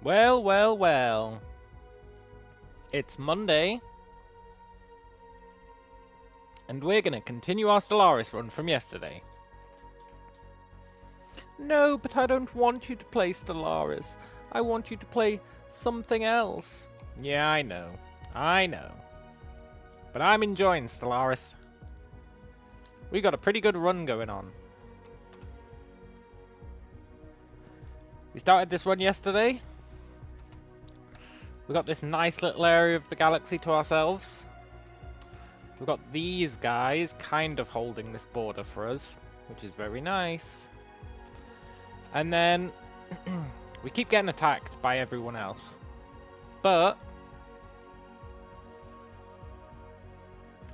Well, well, well. It's Monday. And we're going to continue our Stellaris run from yesterday. No, but I don't want you to play Stellaris. I want you to play something else. Yeah, I know. I know. But I'm enjoying Stellaris. We got a pretty good run going on. We started this run yesterday. We got this nice little area of the galaxy to ourselves. We've got these guys kind of holding this border for us, which is very nice. And then we keep getting attacked by everyone else. But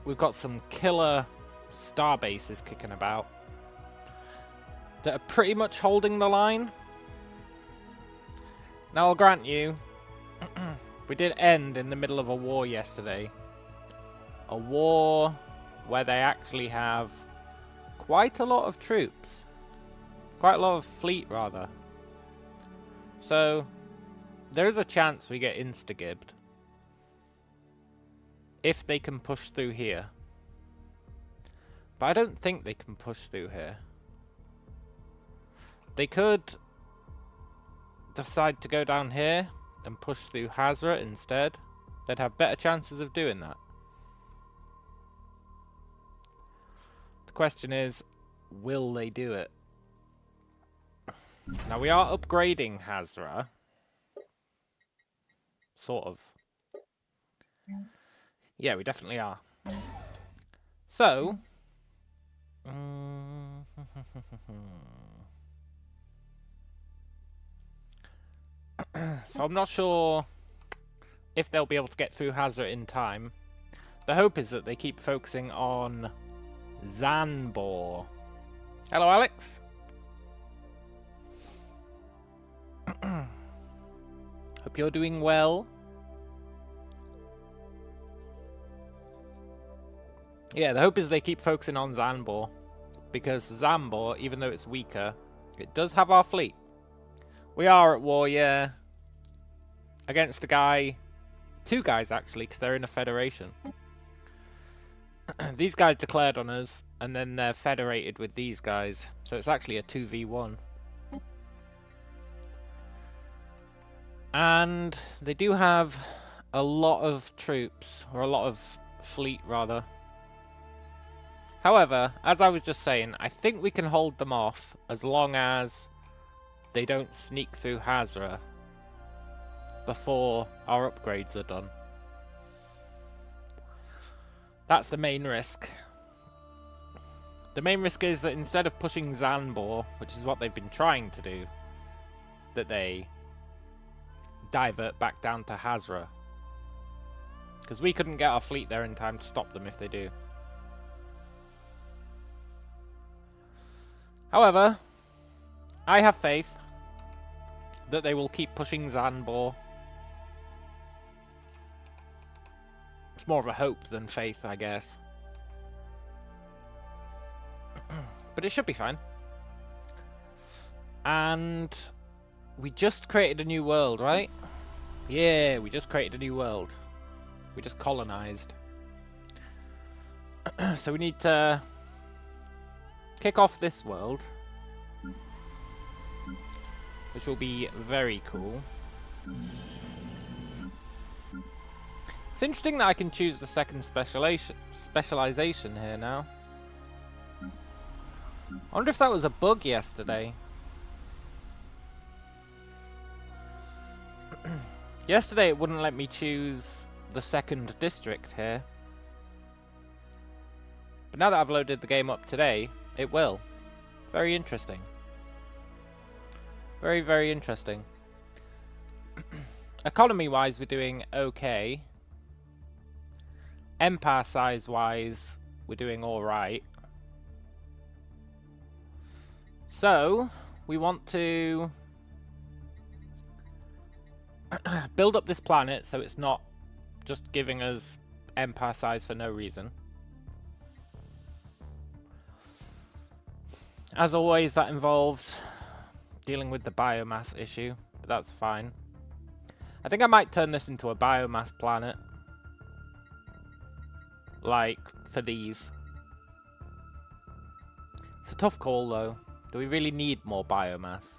we've got some killer star bases kicking about that are pretty much holding the line. Now I'll grant you, we did end in the middle of a war yesterday. A war where they actually have quite a lot of troops. Quite a lot of fleet, rather. So, there is a chance we get insta-gibbed. If they can push through here. But I don't think they can push through here. They could decide to go down here and push through Hazra instead. They'd have better chances of doing that. The question is, will they do it? Now we are upgrading Hazra. Sort of. Yeah, we definitely are. So... so I'm not sure if they'll be able to get through Hazra in time. The hope is that they keep focusing on Zanbor. Hello, Alex. Hope you're doing well. Yeah, the hope is they keep focusing on Zanbor. Because Zanbor, even though it's weaker, it does have our fleet. We are at war, yeah. Against a guy. Two guys, actually, because they're in a federation. These guys declared on us, and then they're federated with these guys. So it's actually a 2v1. And they do have a lot of troops, or a lot of fleet, rather. However, as I was just saying, I think we can hold them off as long as they don't sneak through Hazra before our upgrades are done. That's the main risk. The main risk is that instead of pushing Zanbor, which is what they've been trying to do, that they divert back down to Hazra. Because we couldn't get our fleet there in time to stop them if they do. However, I have faith that they will keep pushing Zanbor. It's more of a hope than faith, I guess. But it should be fine. And we just created a new world, right? Yeah, we just created a new world. We just colonized. So we need to kick off this world, which will be very cool. It's interesting that I can choose the second specialization here now. I wonder if that was a bug yesterday. Yesterday it wouldn't let me choose the second district here. But now that I've loaded the game up today, it will. Very interesting. Very, very interesting. Economy-wise, we're doing okay. Empire size-wise, we're doing alright. So, we want to build up this planet so it's not just giving us empire size for no reason. As always, that involves dealing with the biomass issue, but that's fine. I think I might turn this into a biomass planet. Like, for these. It's a tough call, though. Do we really need more biomass?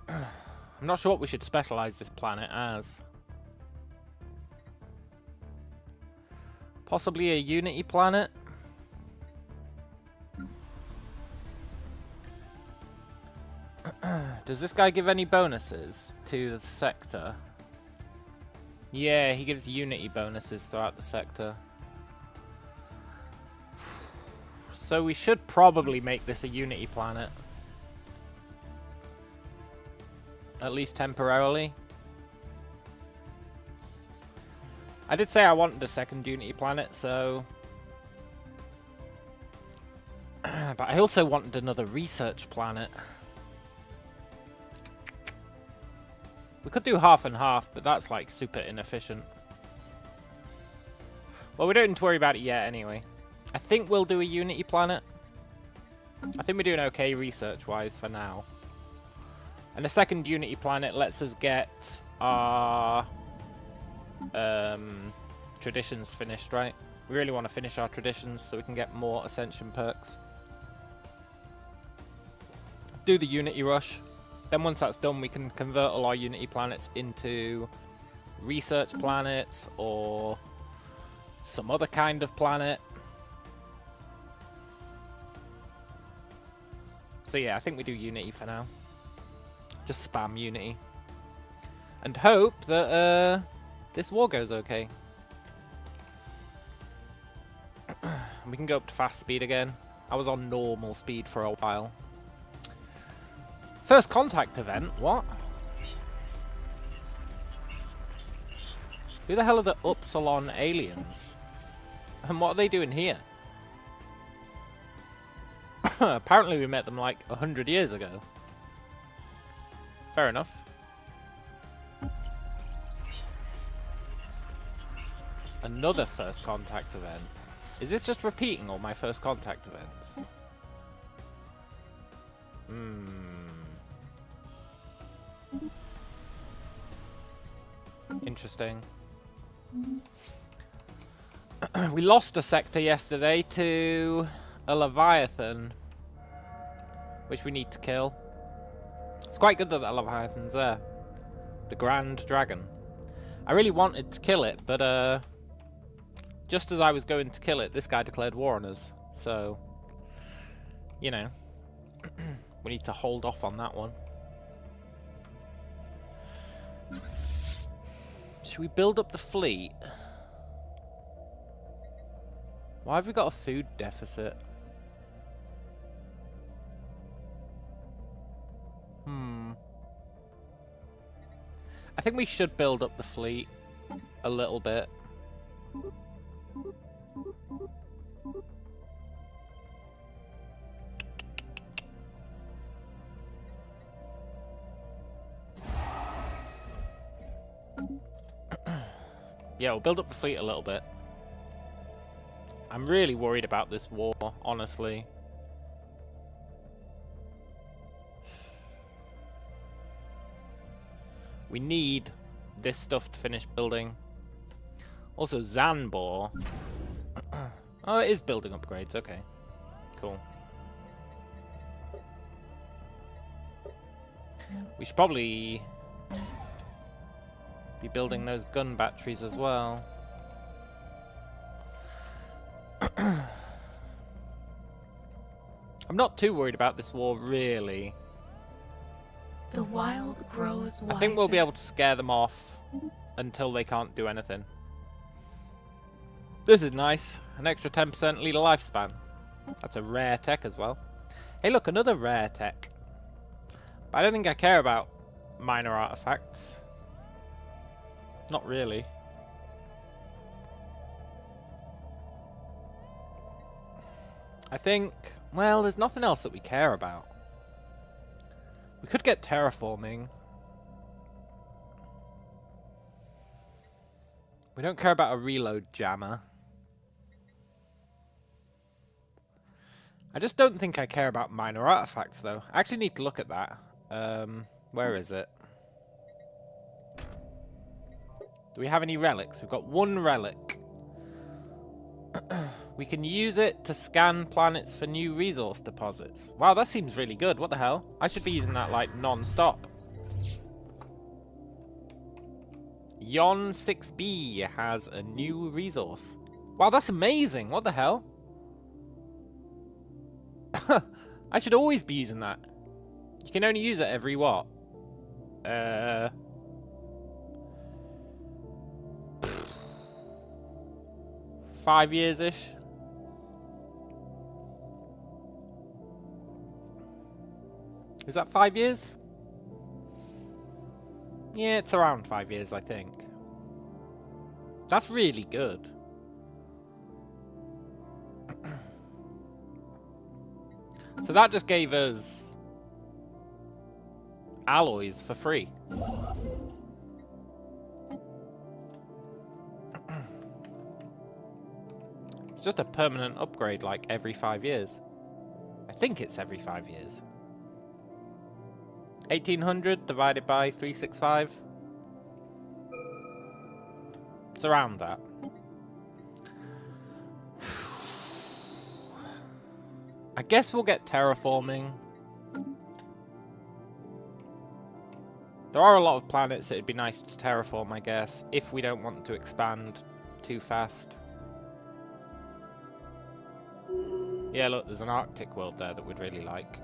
I'm not sure what we should specialize this planet as. Possibly a Unity planet? Does this guy give any bonuses to the sector? Yeah, he gives Unity bonuses throughout the sector. So we should probably make this a Unity planet. At least temporarily. I did say I wanted a second Unity planet, so... but I also wanted another research planet. We could do half and half, but that's like super inefficient. Well, we don't need to worry about it yet anyway. I think we'll do a Unity planet. I think we're doing okay research-wise for now. And a second Unity planet lets us get our traditions finished, right? We really want to finish our traditions so we can get more Ascension perks. Do the Unity rush. Then once that's done, we can convert all our Unity planets into research planets or some other kind of planet. So yeah, I think we do Unity for now. Just spam Unity. And hope that this war goes okay. We can go up to fast speed again. I was on normal speed for a while. First contact event? What? Who the hell are the Upsilon aliens? And what are they doing here? Apparently we met them like 100 years ago. Fair enough. Another first contact event. Is this just repeating all my first contact events? Interesting. We lost a sector yesterday to a Leviathan, which we need to kill. It's quite good that that Leviathan's there. The Grand Dragon. I really wanted to kill it, but just as I was going to kill it, this guy declared war on us. So, you know, we need to hold off on that one. Should we build up the fleet? Why have we got a food deficit? I think we should build up the fleet a little bit. Yeah, we'll build up the fleet a little bit. I'm really worried about this war, honestly. We need this stuff to finish building. Also, Zanbor. Oh, it is building upgrades. Okay. Cool. We should probably be building those gun batteries as well. I'm not too worried about this war, really. The wild grows wiser. I think we'll be able to scare them off until they can't do anything. This is nice. An extra 10% leader lifespan. That's a rare tech as well. Hey, look, another rare tech. But I don't think I care about minor artifacts. Not really. I think, well, there's nothing else that we care about. We could get terraforming. We don't care about a reload jammer. I just don't think I care about minor artifacts, though. I actually need to look at that. Where is it? Do we have any relics? We've got one relic. We can use it to scan planets for new resource deposits. Wow, that seems really good. What the hell? I should be using that, like, non-stop. Yon 6B has a new resource. Wow, that's amazing. What the hell? I should always be using that. You can only use it every what? 5 years-ish. Is that 5 years? Yeah, it's around 5 years, I think. That's really good. So that just gave us alloys for free. It's just a permanent upgrade like every 5 years. I think it's every 5 years. 1800 divided by 365. It's around that. I guess we'll get terraforming. There are a lot of planets that it'd be nice to terraform, I guess, if we don't want to expand too fast. Yeah, look, there's an Arctic world there that we'd really like.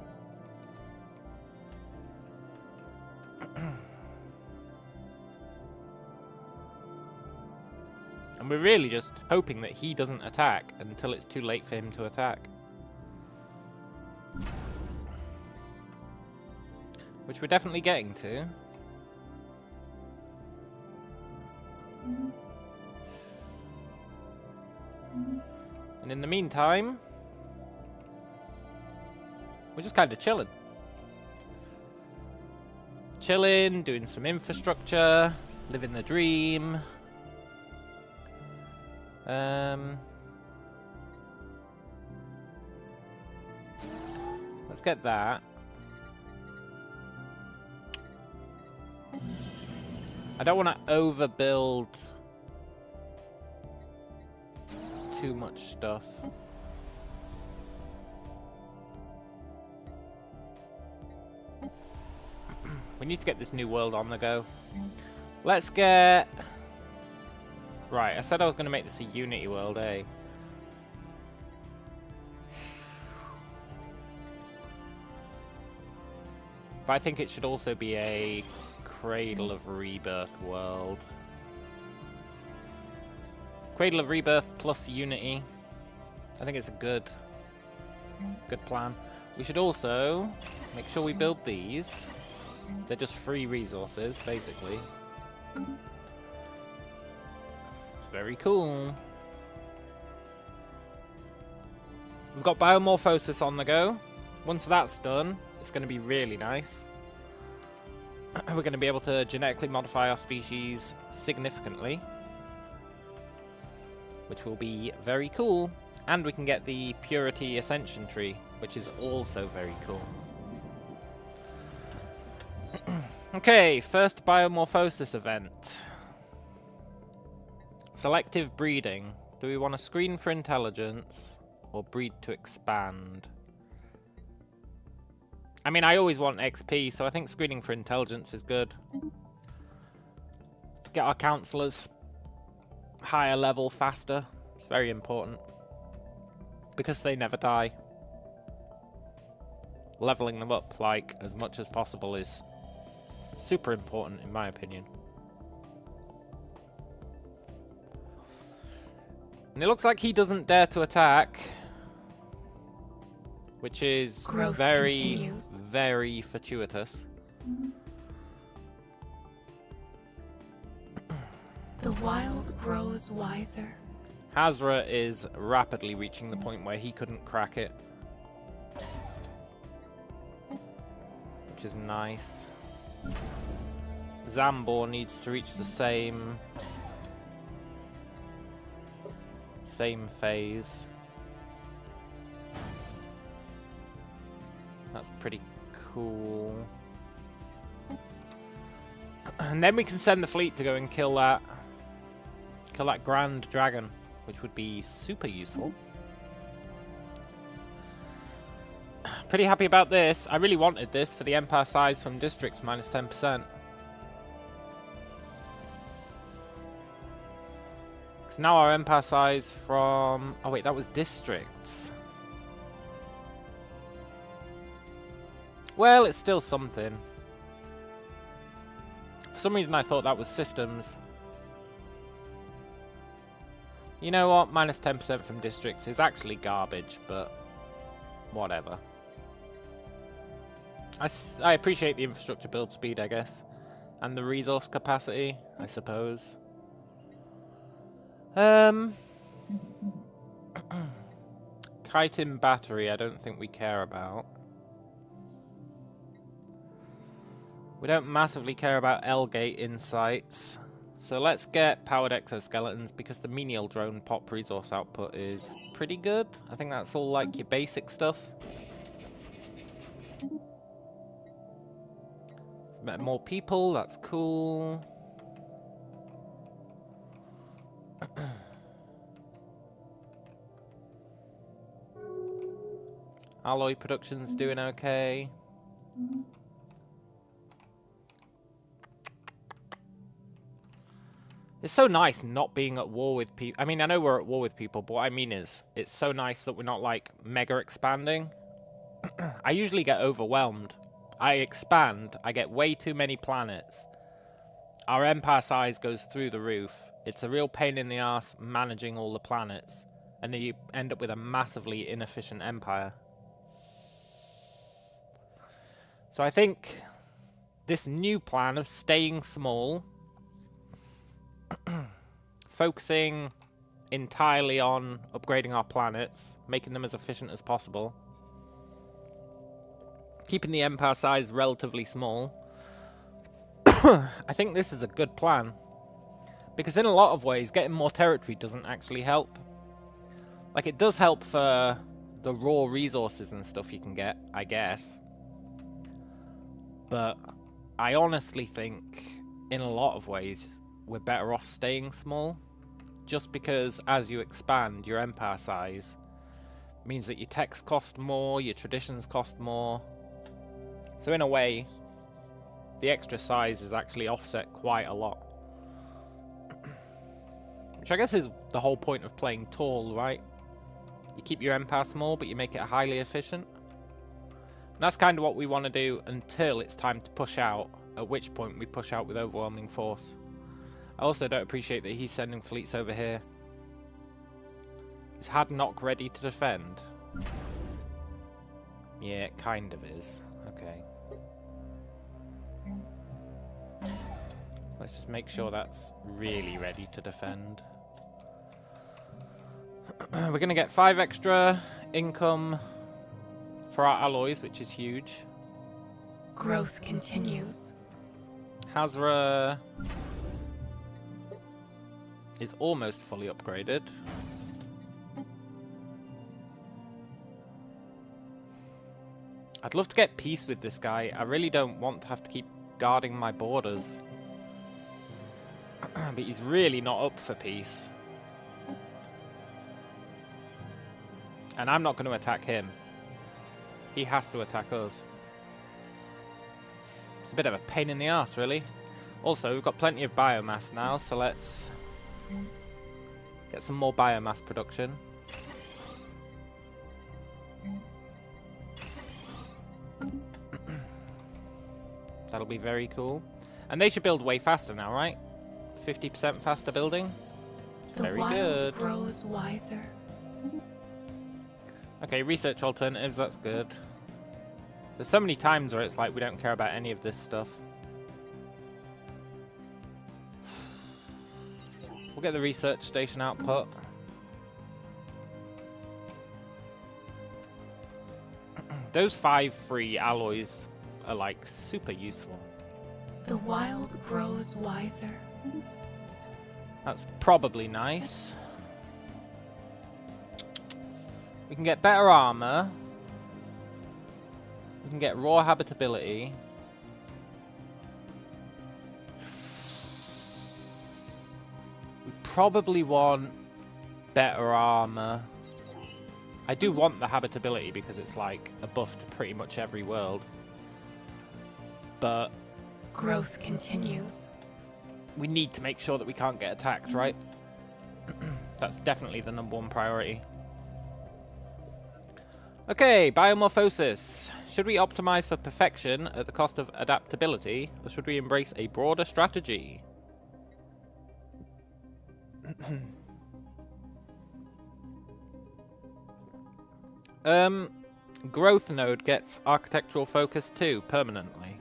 And we're really just hoping that he doesn't attack until it's too late for him to attack. Which we're definitely getting to. And in the meantime, we're just kind of chilling. Chilling, doing some infrastructure, living the dream. Let's get that. I don't want to overbuild too much stuff. We need to get this new world on the go. Let's get... Right, I said I was going to make this a Unity world, eh? But I think it should also be a Cradle of Rebirth world. Cradle of Rebirth plus Unity. I think it's a good plan. We should also make sure we build these. They're just free resources, basically. It's very cool. We've got biomorphosis on the go. Once that's done, it's going to be really nice. We're going to be able to genetically modify our species significantly, which will be very cool. And we can get the Purity Ascension tree, which is also very cool. Okay, first biomorphosis event. Selective breeding. Do we want to screen for intelligence or breed to expand? I mean, I always want XP, so I think screening for intelligence is good. Get our counselors higher level faster. It's very important. Because they never die. Leveling them up, like, as much as possible is super important, in my opinion. And it looks like he doesn't dare to attack. Which is very fortuitous. The wild grows wiser. Hazra is rapidly reaching the point where he couldn't crack it. Which is nice. Zambor needs to reach the same phase. That's pretty cool. And then we can send the fleet to go and kill that. Kill that grand dragon, which would be super useful. Pretty happy about this. I really wanted this for the empire size from districts minus 10%. Because now our empire size from... Oh wait, that was districts. Well, it's still something. For some reason I thought that was systems. You know what? Minus 10% from districts is actually garbage, but whatever. I appreciate the infrastructure build speed, I guess. And the resource capacity, I suppose. Chitin battery, I don't think we care about. We don't massively care about L-gate insights. So let's get powered exoskeletons because the menial drone pop resource output is pretty good. I think that's all like your basic stuff. Met more people, that's cool. Alloy production's doing okay. It's so nice not being at war with people. I mean, I know we're at war with people, but what I mean is, it's so nice that we're not, like, mega expanding. I usually get overwhelmed. I expand, I get way too many planets. Our empire size goes through the roof. It's a real pain in the ass managing all the planets. And then you end up with a massively inefficient empire. So I think this new plan of staying small... focusing entirely on upgrading our planets, making them as efficient as possible, keeping the empire size relatively small. I think this is a good plan. Because in a lot of ways, getting more territory doesn't actually help. Like, it does help for the raw resources and stuff you can get, I guess. But I honestly think, in a lot of ways, we're better off staying small. Just because as you expand your empire size means that your techs cost more, your traditions cost more. So in a way, the extra size is actually offset quite a lot. Which I guess is the whole point of playing tall, right? You keep your empire small, but you make it highly efficient. And that's kind of what we want to do until it's time to push out, at which point we push out with overwhelming force. I also don't appreciate that he's sending fleets over here. Is Hadnock ready to defend? Yeah, it kind of is. Okay. Let's just make sure that's really ready to defend. We're going to get 5 extra income for our alloys, which is huge. Growth continues. Hazra is almost fully upgraded. I'd love to get peace with this guy. I really don't want to have to keep guarding my borders. But he's really not up for peace. And I'm not going to attack him. He has to attack us. It's a bit of a pain in the ass, really. Also, we've got plenty of biomass now, so let's get some more biomass production. That'll be very cool. And they should build way faster now, right? 50% faster building? Very good. The wild grows wiser. Okay, research alternatives, that's good. There's so many times where it's like we don't care about any of this stuff. We'll get the research station output. Those 5 free alloys are like super useful. The wild grows wiser. That's probably nice. We can get better armor. We can get raw habitability. probably want better armor. I do want the habitability because it's like a buff to pretty much every world. But Growth continues. we need to make sure that we can't get attacked, right? That's definitely the #1 priority. Okay, biomorphosis. Should we optimize for perfection at the cost of adaptability, or should we embrace a broader strategy? Growth node gets architectural focus too, permanently.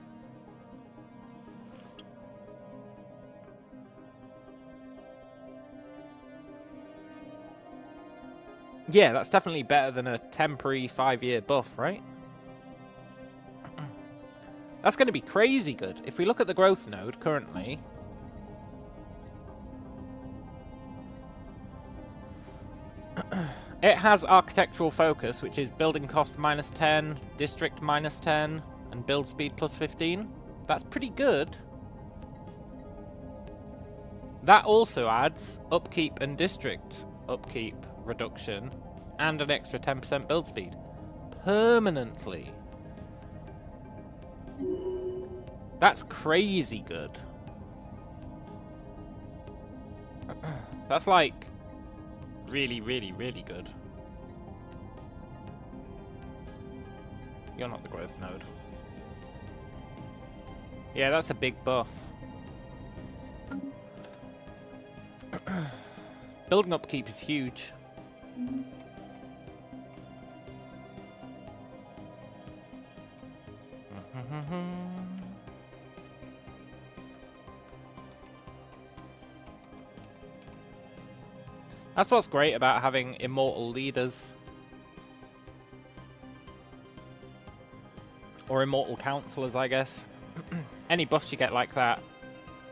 Yeah, that's definitely better than a temporary 5-year buff, right? That's going to be crazy good. If we look at the growth node currently... it has architectural focus, which is building cost -10, district -10, and build speed +15. That's pretty good. That also adds upkeep and district upkeep reduction and an extra 10% build speed permanently. That's crazy good. That's like really, really, really good. You're not the growth node. Yeah, that's a big buff. Building upkeep is huge. That's what's great about having immortal leaders. Or immortal counselors, I guess. Any buffs you get like that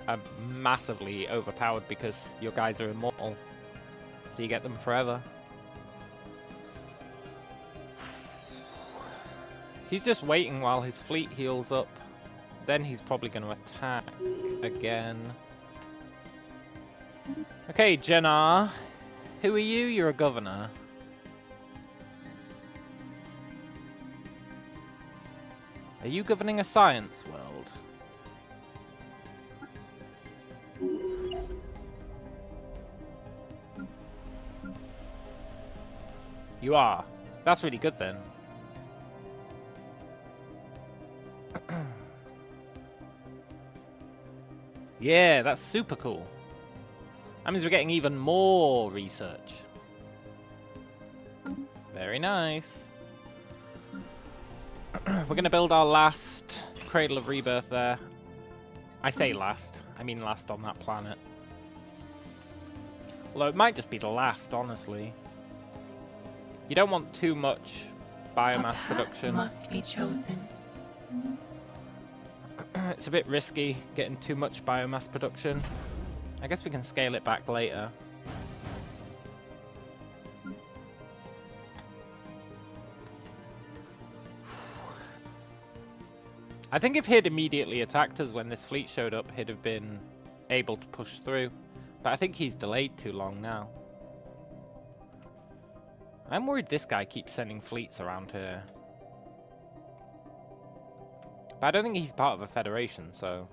are massively overpowered because your guys are immortal. So you get them forever. He's just waiting while his fleet heals up. Then he's probably going to attack again. Okay, Jennar. Who are you? You're a governor. Are you governing a science world? You are. That's really good then. Yeah, that's super cool. That means we're getting even more research. Very nice. We're going to build our last Cradle of Rebirth there. I say last. I mean last on that planet. Although it might just be the last, honestly. You don't want too much biomass production. Must be chosen. It's a bit risky getting too much biomass production. I guess we can scale it back later. I think if he'd immediately attacked us when this fleet showed up, he'd have been able to push through. But I think he's delayed too long now. I'm worried this guy keeps sending fleets around here. But I don't think he's part of a federation, so...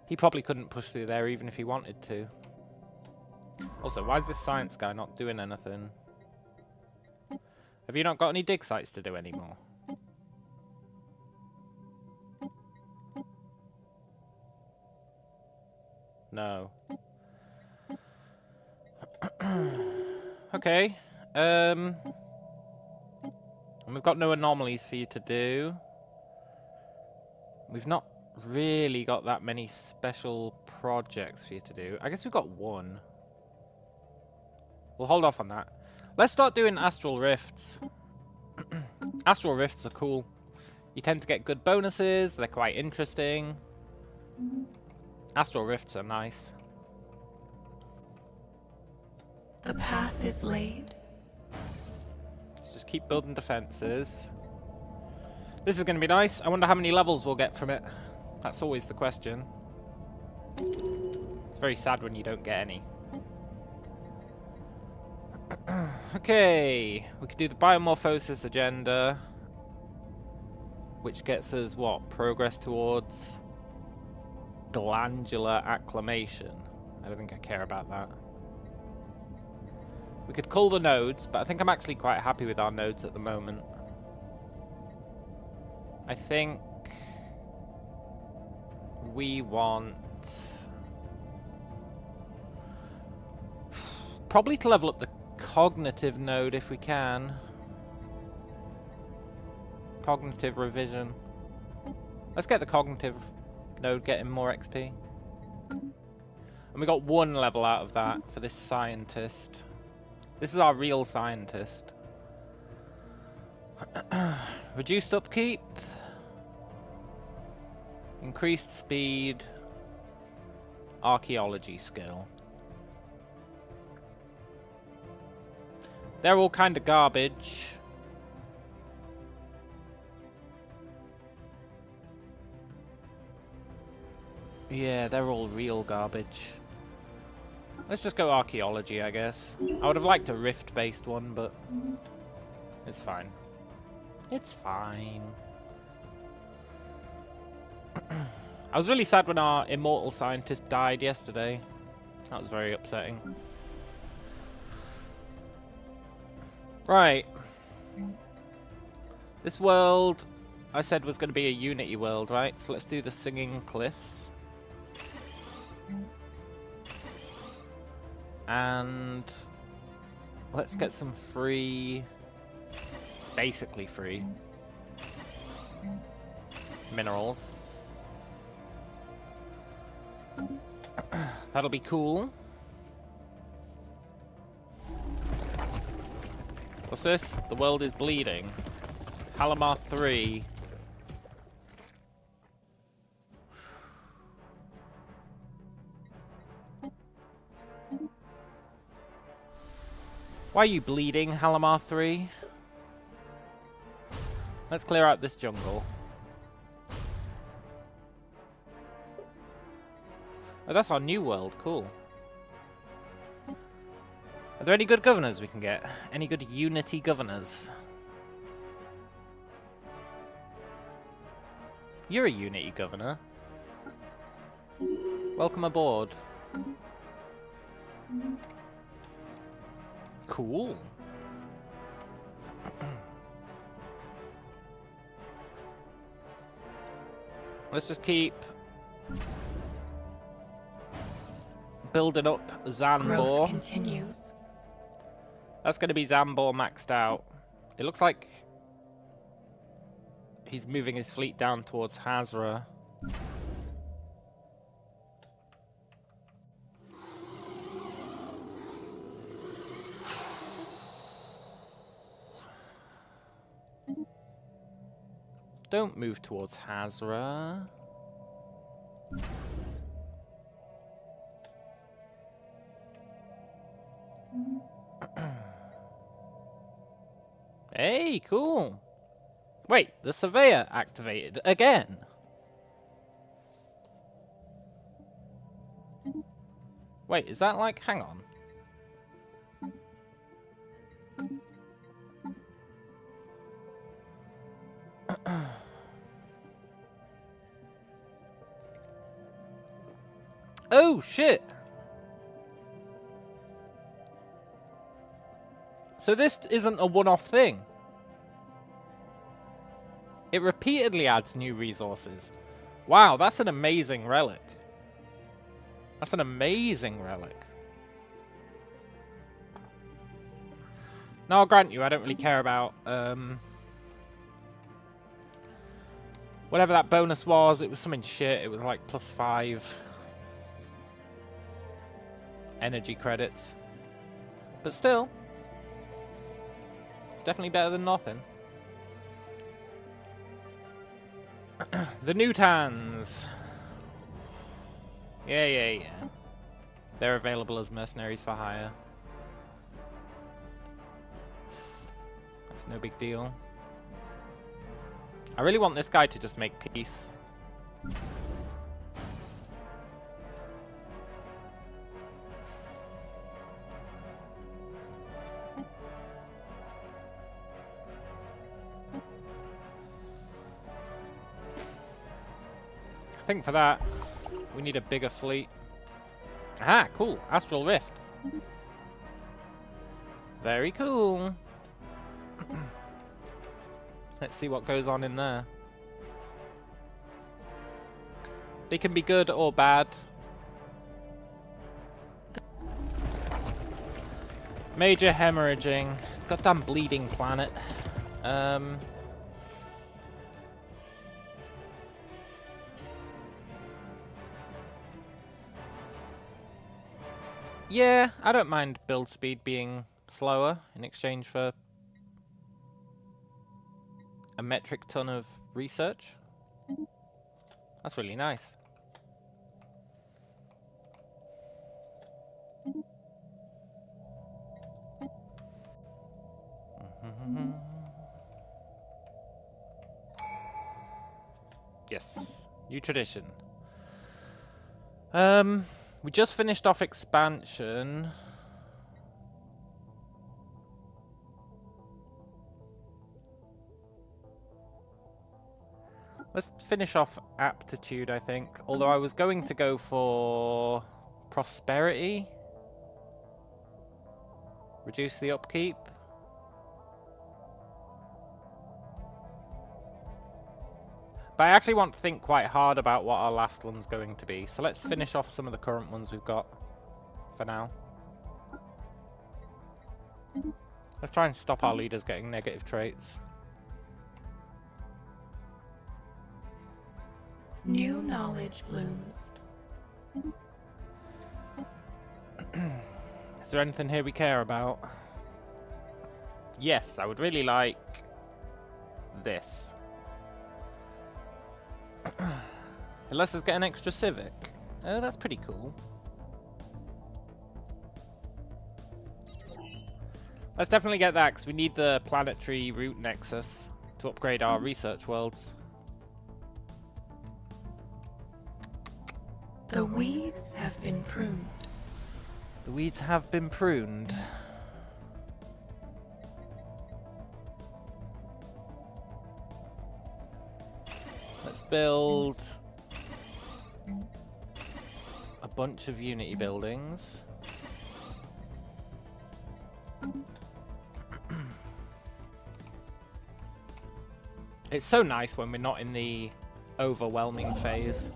he probably couldn't push through there even if he wanted to. Also, why is this science guy not doing anything? Have you not got any dig sites to do anymore? No. Okay. And we've got no anomalies for you to do. We've not really got that many special projects for you to do. I guess we've got one. We'll hold off on that. Let's start doing astral rifts. Astral rifts are cool. You tend to get good bonuses. They're quite interesting. Astral rifts are nice. The path is laid. Let's just keep building defenses. This is going to be nice. I wonder how many levels we'll get from it. That's always the question. It's very sad when you don't get any. Okay, we could do the biomorphosis agenda, which gets us what? Progress towards glandular acclimation. I don't think I care about that. We could cull the nodes, but I think I'm actually quite happy with our nodes at the moment. I think we want probably to level up the cognitive node if we can. Cognitive revision. Let's get the cognitive node getting more XP. And we got 1 level out of that for this scientist. This is our real scientist. Reduced upkeep. Increased speed. Archaeology skill. They're all kind of garbage. Yeah, they're all real garbage. Let's just go archaeology, I guess. I would have liked a rift-based one, but it's fine. It's fine. I was really sad when our immortal scientist died yesterday. That was very upsetting. Right. This world, I said, was going to be a Unity world, right? So let's do the Singing Cliffs. And let's get some free, it's basically free, minerals. That'll be cool. What's this? The world is bleeding. Halamar 3. Why are you bleeding, Halamar 3? Let's clear out this jungle. Oh, that's our new world. Cool. Are there any good governors we can get? Any good Unity governors? You're a Unity governor. Welcome aboard. Cool. Let's just keep building up Zambor. Growth continues. That's going to be Zambor maxed out. It looks like he's moving his fleet down towards Hazra. Don't move towards Hazra. Hey, cool. Wait, the surveyor activated again. Wait, is that like, hang on. Oh, shit. So this isn't a one-off thing. It repeatedly adds new resources. Wow, that's an amazing relic. That's an amazing relic. Now, I'll grant you, I don't really care about whatever that bonus was. It was something shit. It was like +5 energy credits. But still, it's definitely better than nothing. The Newtans. Yeah. They're available as mercenaries for hire. That's no big deal. I really want this guy to just make peace. think for that, we need a bigger fleet. Ah, cool. Astral Rift. Very cool. Let's see what goes on in there. They can be good or bad. Major hemorrhaging. Goddamn bleeding planet. Yeah, I don't mind build speed being slower in exchange for a metric ton of research. That's really nice. Yes, new tradition. We just finished off expansion. Let's finish off aptitude, I think. Although I was going to go for prosperity. Reduce the upkeep. But I actually want to think quite hard about what our last one's going to be. So let's finish off some of the current ones we've got for now. Let's try and stop our leaders getting negative traits. New knowledge blooms. Is there anything here we care about? Yes, I would really like this. It lets us get an extra civic. Oh, that's pretty cool. Let's definitely get that, because we need the planetary root nexus to upgrade our research worlds. The weeds have been pruned. The weeds have been pruned. Let's build a bunch of Unity buildings. It's so nice when we're not in the overwhelming phase.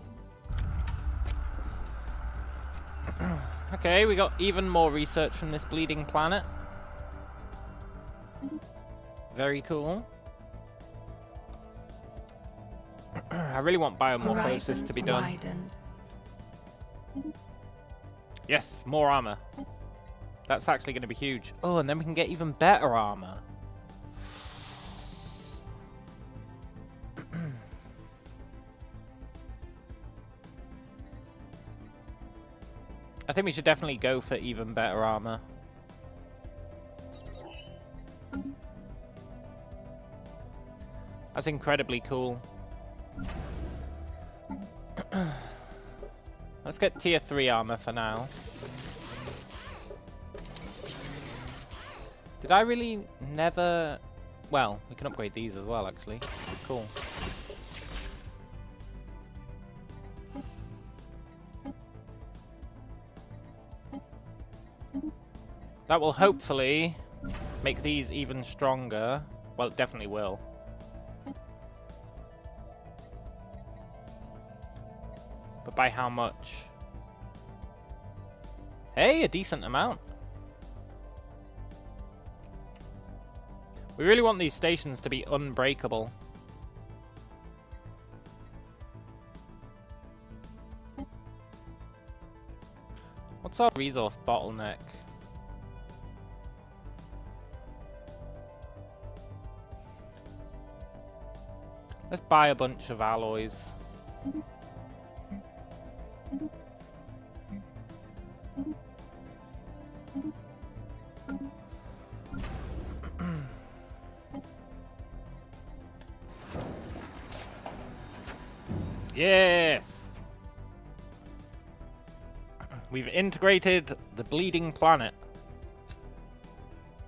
Okay, we got even more research from this bleeding planet. Very cool. I really want biomorphosis to be done. Widened. Yes, more armor. That's actually going to be huge. Oh, and then we can get even better armor. I think we should definitely go for even better armor. That's incredibly cool. Let's get tier 3 armor for now. Did I really never... Well, we can upgrade these as well, actually. Cool. That will hopefully make these even stronger. Well, it definitely will. But by how much? Hey, a decent amount. We really want these stations to be unbreakable. What's our resource bottleneck? Let's buy a bunch of alloys. Yes! We've integrated the bleeding planet.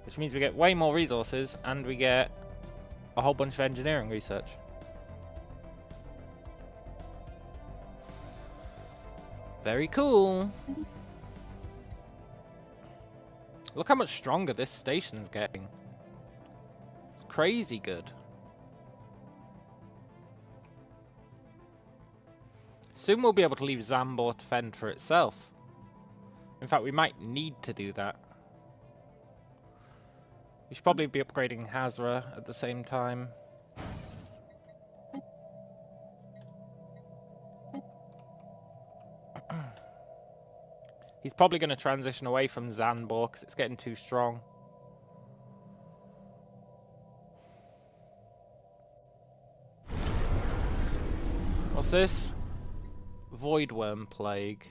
Which means we get way more resources and we get a whole bunch of engineering research. Very cool. Look how much stronger this station's getting. It's crazy good. Soon we'll be able to leave Zambor to fend for itself. In fact, we might need to do that. We should probably be upgrading Hazra at the same time. He's probably going to transition away from Zanbor because it's getting too strong. What's this? Voidworm Plague.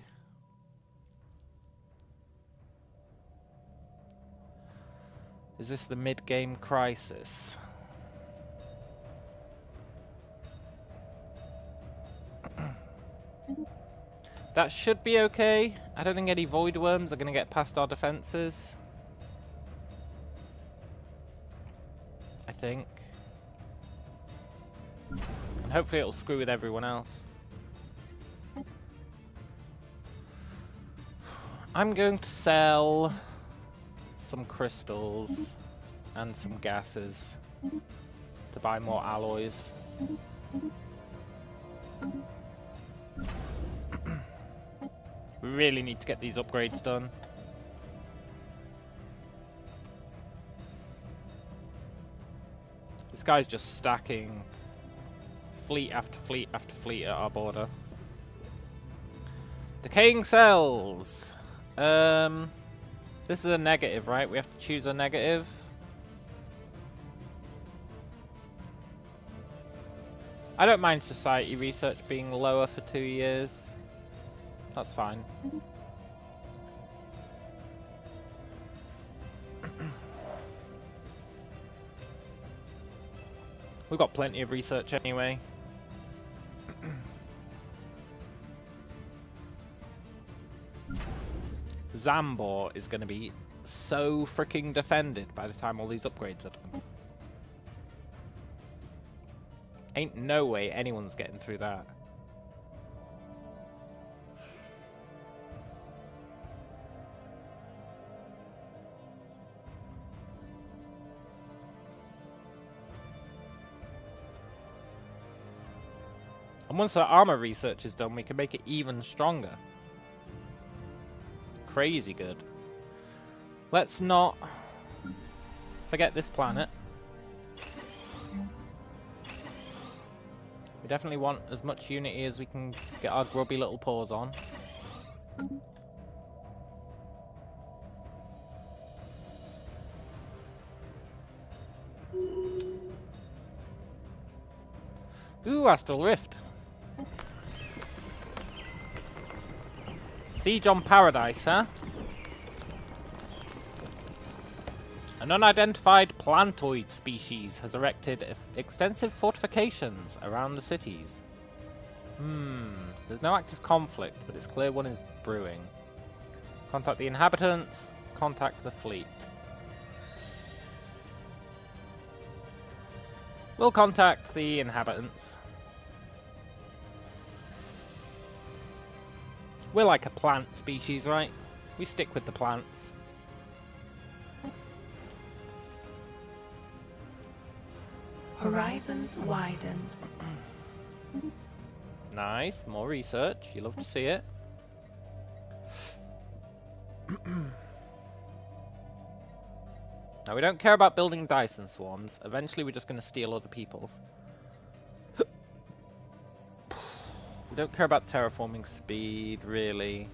Is this the mid-game crisis? That should be okay. I don't think any void worms are going to get past our defenses. I think. And hopefully it'll screw with everyone else. I'm going to sell some crystals and some gases to buy more alloys. We really need to get these upgrades done. This guy's just stacking fleet after fleet after fleet at our border. Decaying cells. This is a negative, right? We have to choose a negative. I don't mind society research being lower for 2 years. That's fine. We've got plenty of research anyway. Zambor is going to be so freaking defended by the time all these upgrades are done. Ain't no way anyone's getting through that. And once the armor research is done, we can make it even stronger. Crazy good. Let's not forget this planet. We definitely want as much unity as we can get our grubby little paws on. Ooh, Astral Rift. Siege on Paradise, huh? An unidentified plantoid species has erected extensive fortifications around the cities. There's no active conflict, but it's clear one is brewing. Contact the inhabitants, contact the fleet. We'll contact the inhabitants. We're like a plant species, right? We stick with the plants. Horizons widened. Nice, more research. You love to see it. Now, we don't care about building Dyson swarms. Eventually, we're just going to steal other people's. We don't care about terraforming speed, really.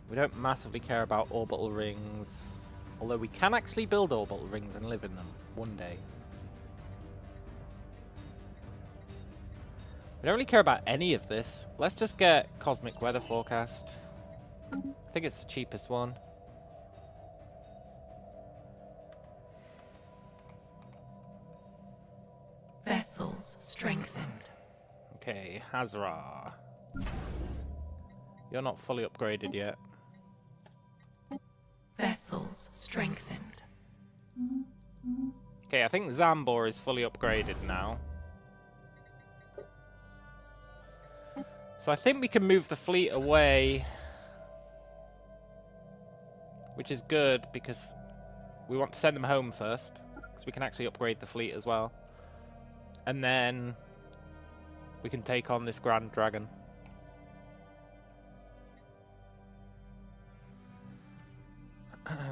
We don't massively care about orbital rings. Although we can actually build orbital rings and live in them one day. We don't really care about any of this. Let's just get Cosmic Weather Forecast. I think it's the cheapest one. Vessels strengthened. Okay, Hazra. You're not fully upgraded yet. Vessels strengthened. Okay, I think Zambor is fully upgraded now. So I think we can move the fleet away, which is good because we want to send them home first, because we can actually upgrade the fleet as well. And then we can take on this Grand Dragon.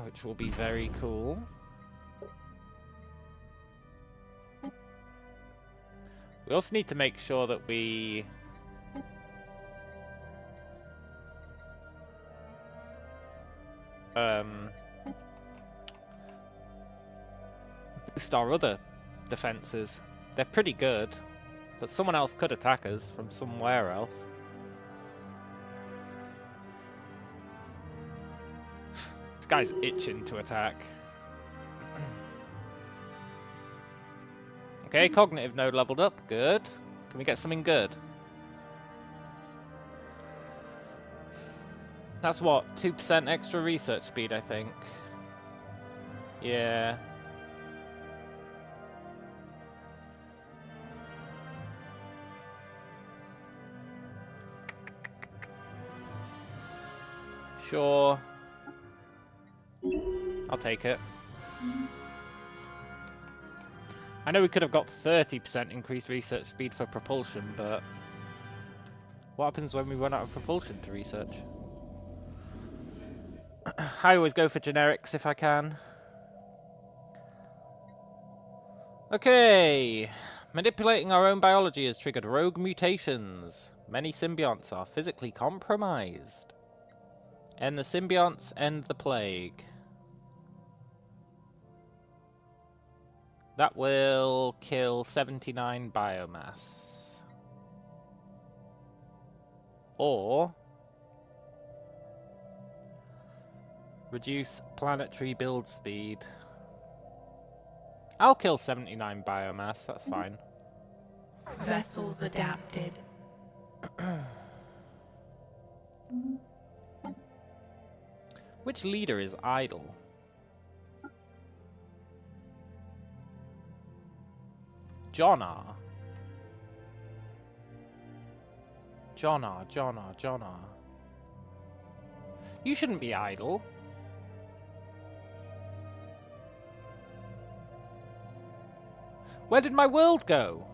Which will be very cool. We also need to make sure that we boost our other defenses. They're pretty good, but someone else could attack us from somewhere else. This guy's itching to attack. Okay, cognitive node leveled up. Good. Can we get something good? That's what? 2% extra research speed, I think. Yeah. Sure. I'll take it. I know we could have got 30% increased research speed for propulsion, but what happens when we run out of propulsion to research? I always go for generics if I can. Okay. Manipulating our own biology has triggered rogue mutations. Many symbionts are physically compromised. End the symbionts, end the plague. That will kill 79 biomass. Or reduce planetary build speed. I'll kill 79 biomass, that's fine. Vessels adapted. Which leader is idle? Jonar. Jonar. You shouldn't be idle. Where did my world go?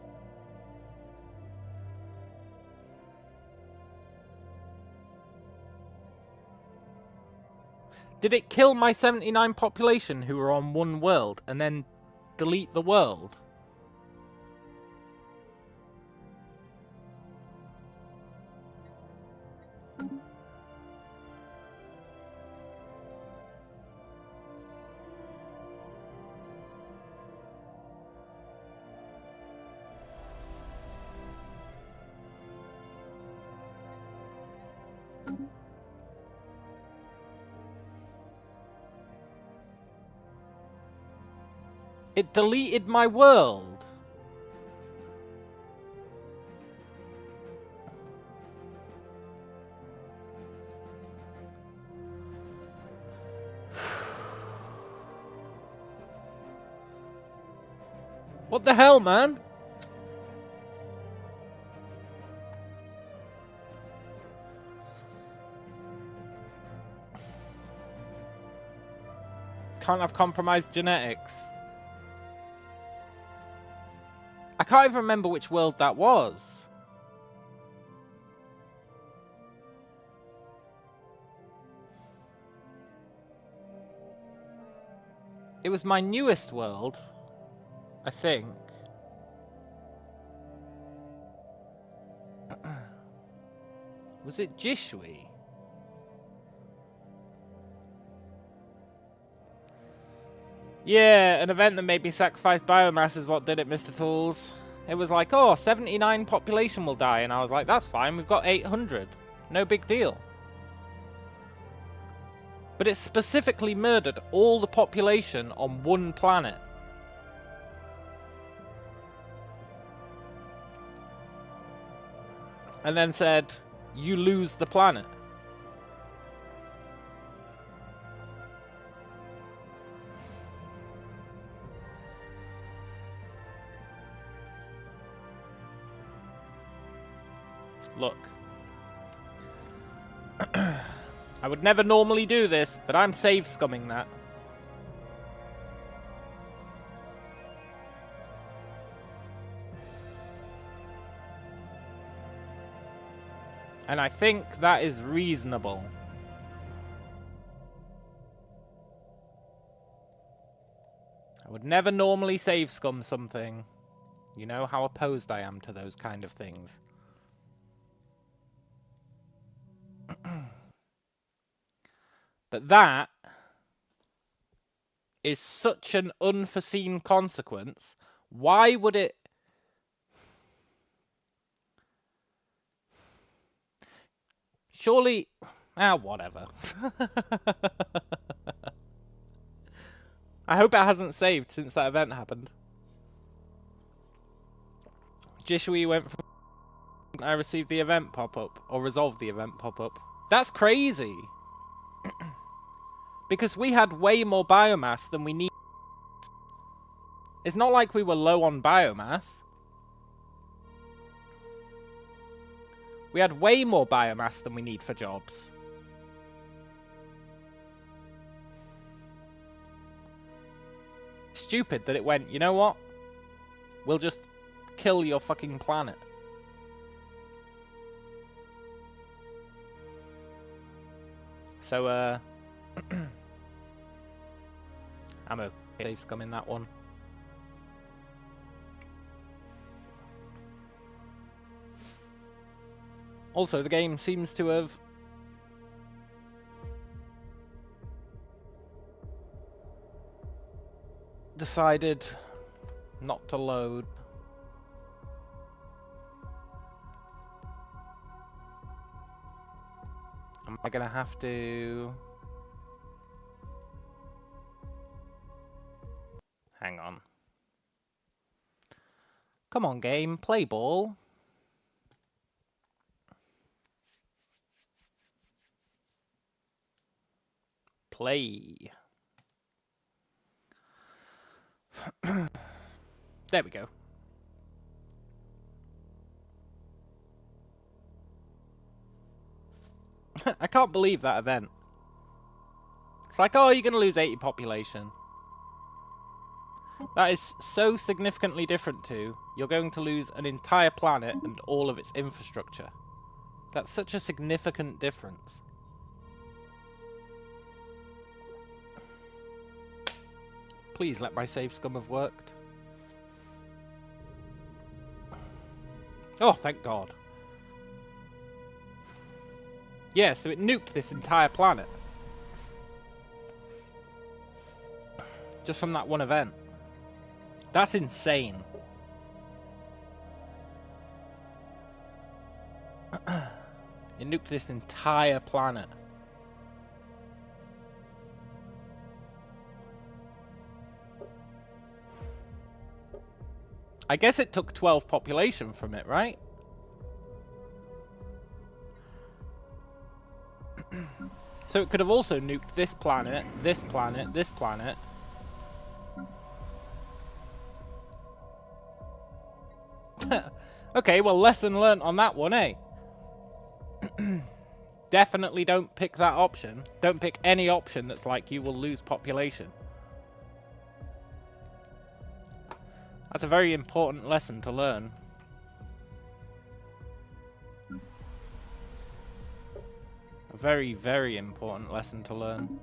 Did it kill my 79 population who were on one world and then delete the world? It deleted my world. What the hell, man? Can't have compromised genetics. I can't even remember which world that was. It was my newest world, I think. Was it Jishui? Yeah, an event that made me sacrifice biomass is what did it, Mr. Tools. It was like, oh, 79 population will die, and I was like, that's fine, we've got 800. No big deal. But it specifically murdered all the population on one planet. And then said, you lose the planet. Look, I would never normally do this, but I'm save scumming that. And I think that is reasonable. I would never normally save scum something. You know how opposed I am to those kind of things. But that is such an unforeseen consequence. Why would it... Surely... whatever. I hope it hasn't saved since that event happened. Jishui went from... I received the event pop-up. Or resolved the event pop-up. That's crazy! Because we had way more biomass than we need. It's not like we were low on biomass. We had way more biomass than we need for jobs. Stupid that it went, you know what? We'll just kill your fucking planet. So, I'm okay. Save scum in that one. Also, the game seems to have decided not to load. Am I gonna have to... Hang on. Come on, game. Play ball. Play. There we go. I can't believe that event. It's like, oh, you're going to lose 80 population. That is so significantly different to, you're going to lose an entire planet and all of its infrastructure. That's such a significant difference. Please let my save scum have worked. Oh, thank God. Yeah, so it nuked this entire planet. Just from that one event. That's insane. It nuked this entire planet. I guess it took 12 population from it, right? So it could have also nuked this planet, this planet, this planet. Okay, well, lesson learnt on that one, eh? Definitely don't pick that option. Don't pick any option that's like you will lose population. That's a very important lesson to learn. A very, very important lesson to learn.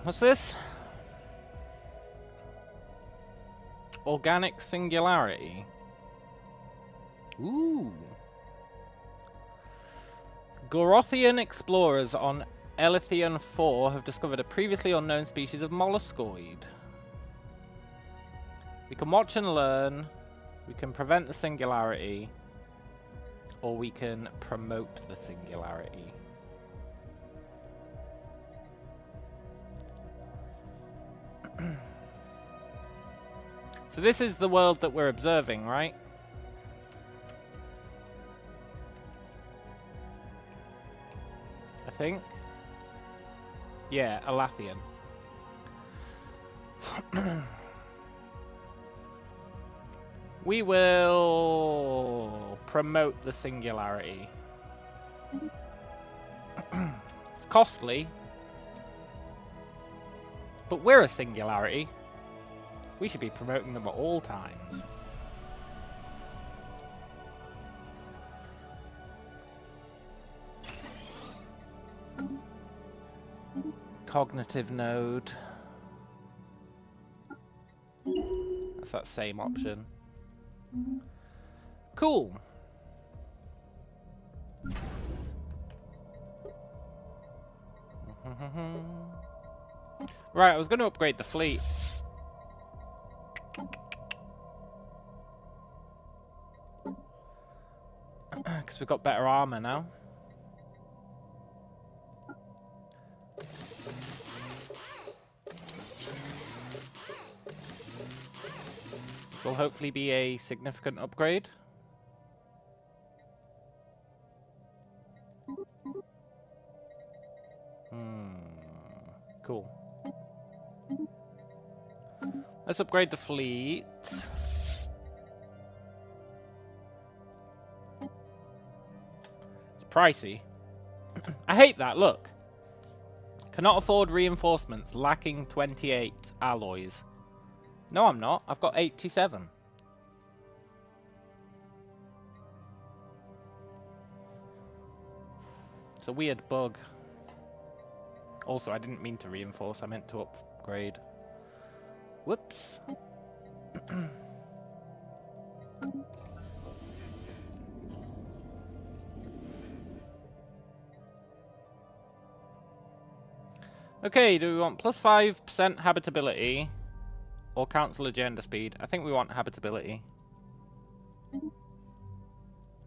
What's this? Organic singularity. Ooh. Gorothian explorers on Elithian 4 have discovered a previously unknown species of molluscoid. We can watch and learn, we can prevent the singularity, or we can promote the singularity. So this is the world that we're observing, right? I think. Yeah, Elathian. We will promote the singularity. It's costly, but we're a singularity. We should be promoting them at all times. Cognitive node. That's that same option. Cool. Right, I was going to upgrade the fleet. Because we've got better armor now. Will hopefully be a significant upgrade. Cool. Let's upgrade the fleet. It's pricey. I hate that, look. Cannot afford reinforcements, lacking 28 alloys. No, I'm not. I've got 87. It's a weird bug. Also, I didn't mean to reinforce. I meant to upgrade. Whoops. Okay, do we want plus 5% habitability or council agenda speed? I think we want habitability.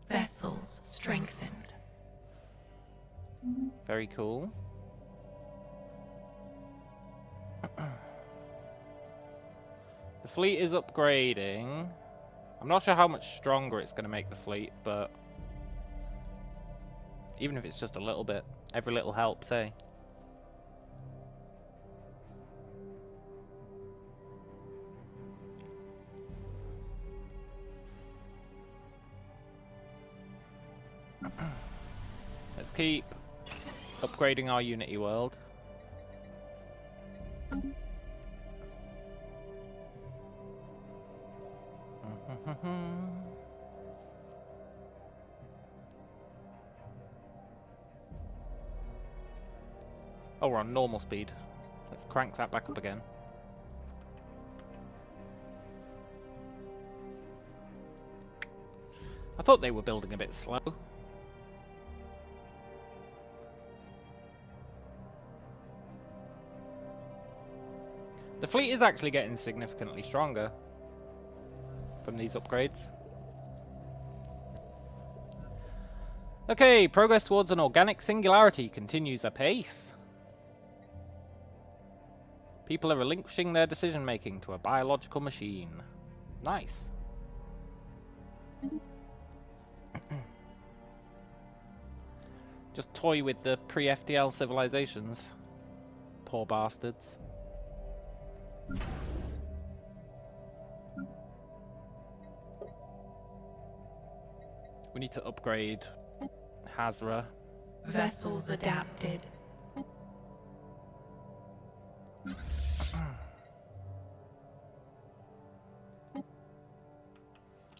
Vessels strengthened. Very cool. The fleet is upgrading. I'm not sure how much stronger it's going to make the fleet, but even if it's just a little bit, every little helps, eh? Let's keep upgrading our Unity world. Oh, we're on normal speed. Let's crank that back up again. I thought they were building a bit slow. The fleet is actually getting significantly stronger from these upgrades. Okay, progress towards an organic singularity continues apace. People are relinquishing their decision-making to a biological machine. Nice. Just toy with the pre-FDL civilizations. Poor bastards. We need to upgrade Hazra. Vessels adapted.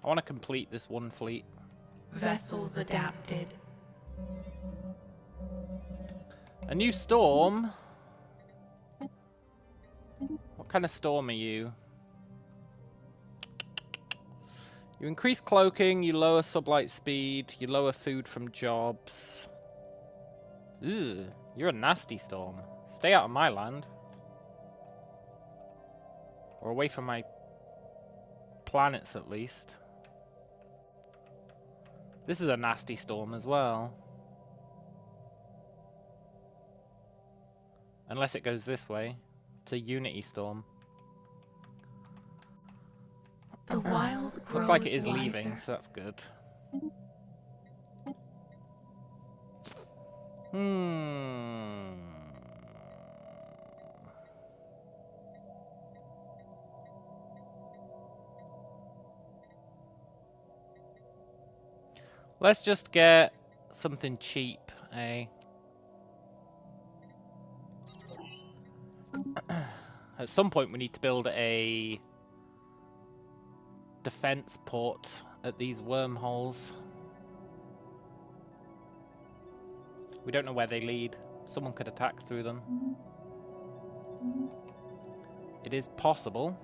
I want to complete this one fleet. Vessels adapted. A new storm? What kind of storm are you? You increase cloaking, you lower sublight speed, you lower food from jobs. Ugh, you're a nasty storm. Stay out of my land. Or away from my planets, at least. This is a nasty storm as well. Unless it goes this way. It's a Unity storm. The wild grows Looks like it is wiser. leaving, so that's good. Let's just get something cheap, eh? At some point we need to build a defense port at these wormholes. We don't know where they lead. Someone could attack through them. It is possible.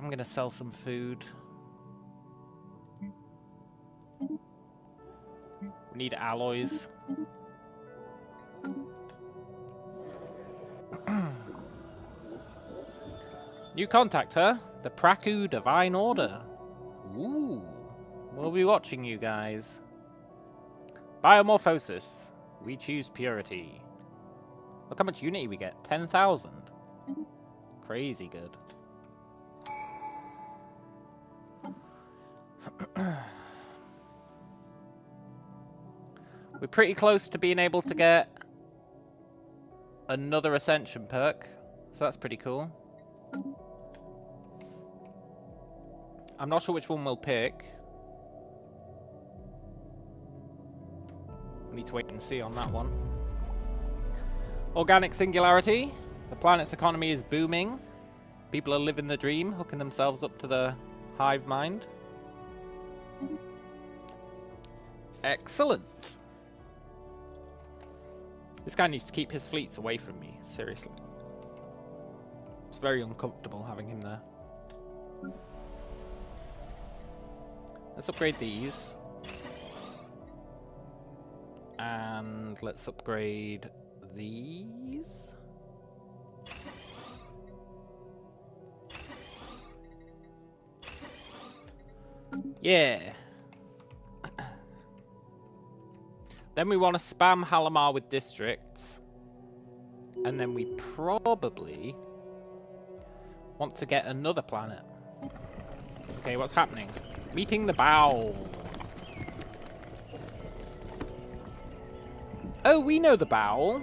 I'm gonna sell some food. We need alloys. New contact, huh? The Praku Divine Order. Ooh. We'll be watching you guys. Biomorphosis. We choose purity. Look how much unity we get. 10,000. Crazy good. We're pretty close to being able to get another Ascension perk. So that's pretty cool. I'm not sure which one we'll pick. We need to wait and see on that one. Organic singularity. The planet's economy is booming. People are living the dream, hooking themselves up to the hive mind. Excellent. This guy needs to keep his fleets away from me, seriously. It's very uncomfortable having him there. Let's upgrade these. And let's upgrade these. Yeah. Then we want to spam Halamar with districts. And then we probably want to get another planet. Okay, what's happening? Meeting the Bowl. Oh, we know the Bowl.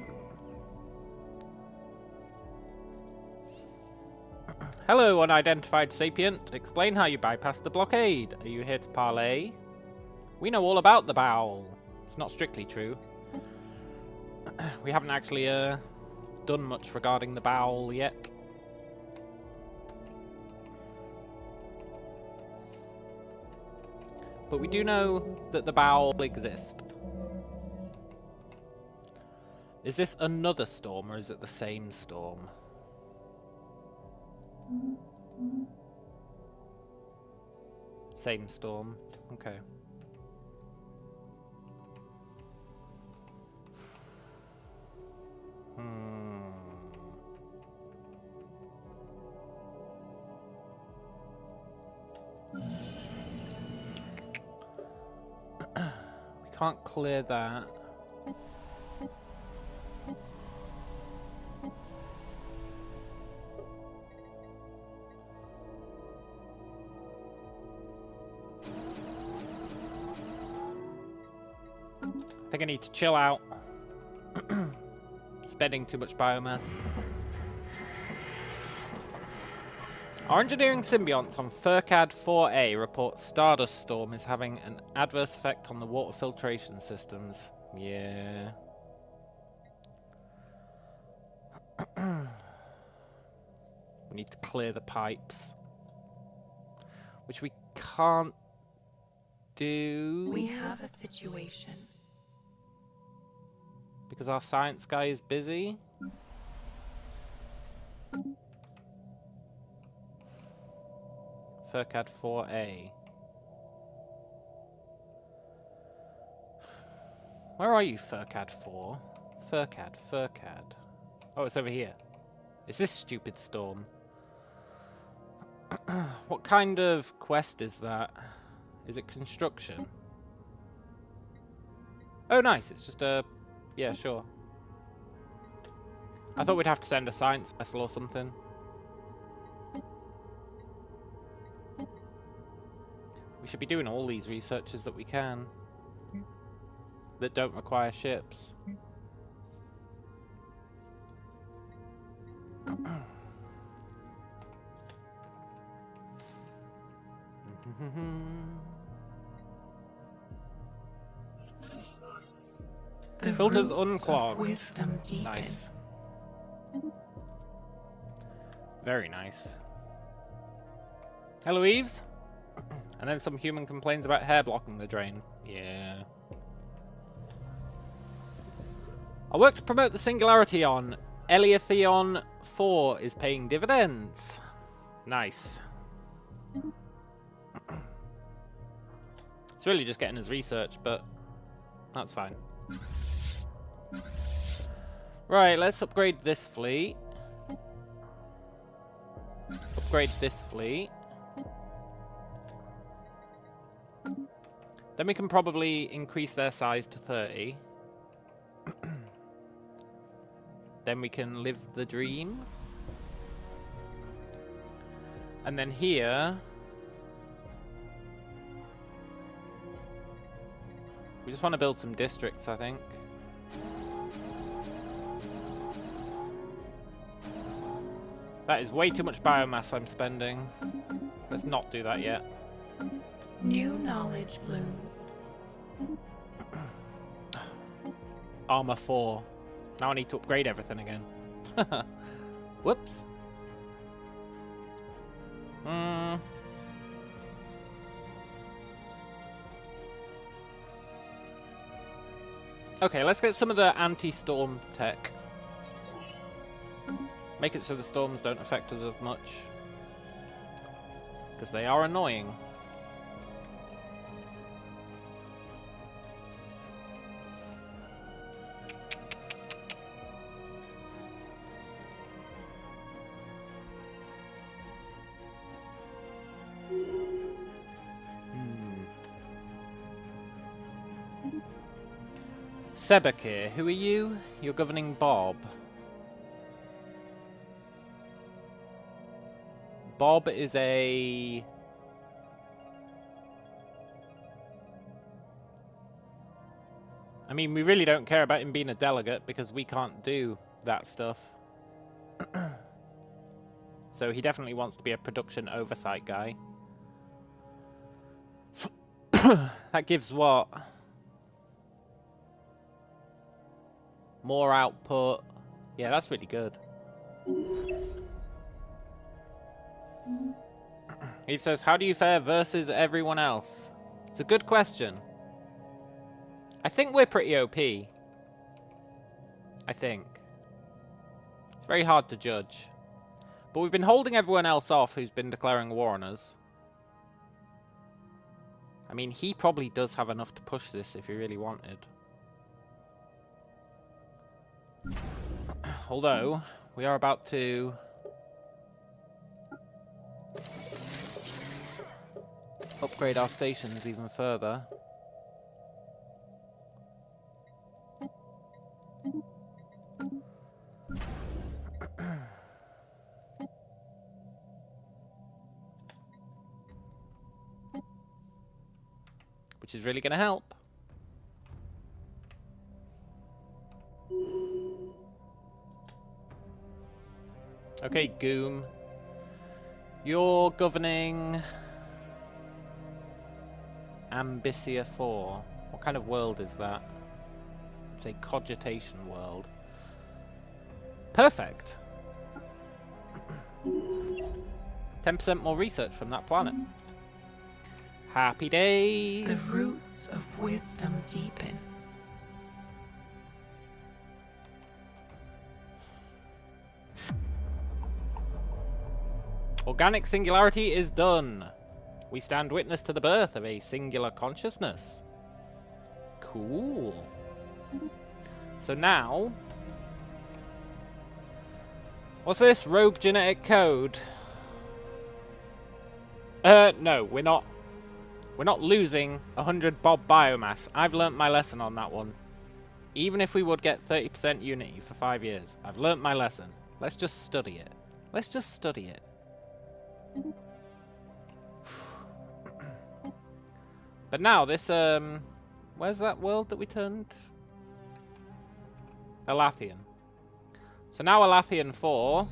Hello, unidentified sapient. Explain how you bypassed the blockade. Are you here to parley? We know all about the Bowl. It's not strictly true. We haven't actually done much regarding the Bowl yet. But we do know that the Bowl exists. Is this another storm or is it the same storm? Same storm. Okay. We can't clear that. I think I need to chill out. Spending too much biomass. Our engineering symbionts on Furcad 4A report Stardust Storm is having an adverse effect on the water filtration systems. Yeah. We need to clear the pipes. Which we can't do. We have a situation. Because our science guy is busy. Furcad 4A. Where are you, Furcad 4? Furcad. Oh, it's over here. It's this stupid storm. What kind of quest is that? Is it construction? Oh, nice. It's just a... Yeah, sure. I thought we'd have to send a science vessel or something. We should be doing all these researches that we can. that don't require ships. The Filters roots unclogged. of wisdom deepen. Nice. Very nice. Hello, Eves. And then some human complains about hair blocking the drain. Yeah. I work to promote the singularity on Eliatheon 4 is paying dividends. Nice. It's really just getting his research, but that's fine. Right, let's upgrade this fleet. Upgrade this fleet. Then we can probably increase their size to 30. Then we can live the dream. And then here... we just want to build some districts, I think. That is way too much biomass I'm spending. Let's not do that yet. New knowledge blooms. Armor 4. Now I need to upgrade everything again. Whoops. Okay, let's get some of the anti-storm tech. Make it so the storms don't affect us as much. Because they are annoying. Sebekir, who are you? You're governing Bob. Bob is a... I mean, we really don't care about him being a delegate because we can't do that stuff. So he definitely wants to be a production oversight guy. That gives what? More output. Yeah, that's really good. Eve says, how do you fare versus everyone else? It's a good question. I think we're pretty OP. I think. It's very hard to judge. But we've been holding everyone else off who's been declaring war on us. I mean, he probably does have enough to push this if he really wanted. Although, we are about to... upgrade our stations even further. Which is really going to help. Okay, Goom. You're governing... Ambicia 4. What kind of world is that? It's a cogitation world. Perfect! 10% more research from that planet. Happy days! The roots of wisdom deepen. Organic singularity is done. We stand witness to the birth of a singular consciousness. Cool. So now... what's this? Rogue genetic code? No, we're not. We're not losing 100 Bob biomass. I've learnt my lesson on that one. Even if we would get 30% unity for 5 years, I've learnt my lesson. Let's just study it. Let's just study it. But now, this Where's that world that we turned? Alathian. So now Alathian 4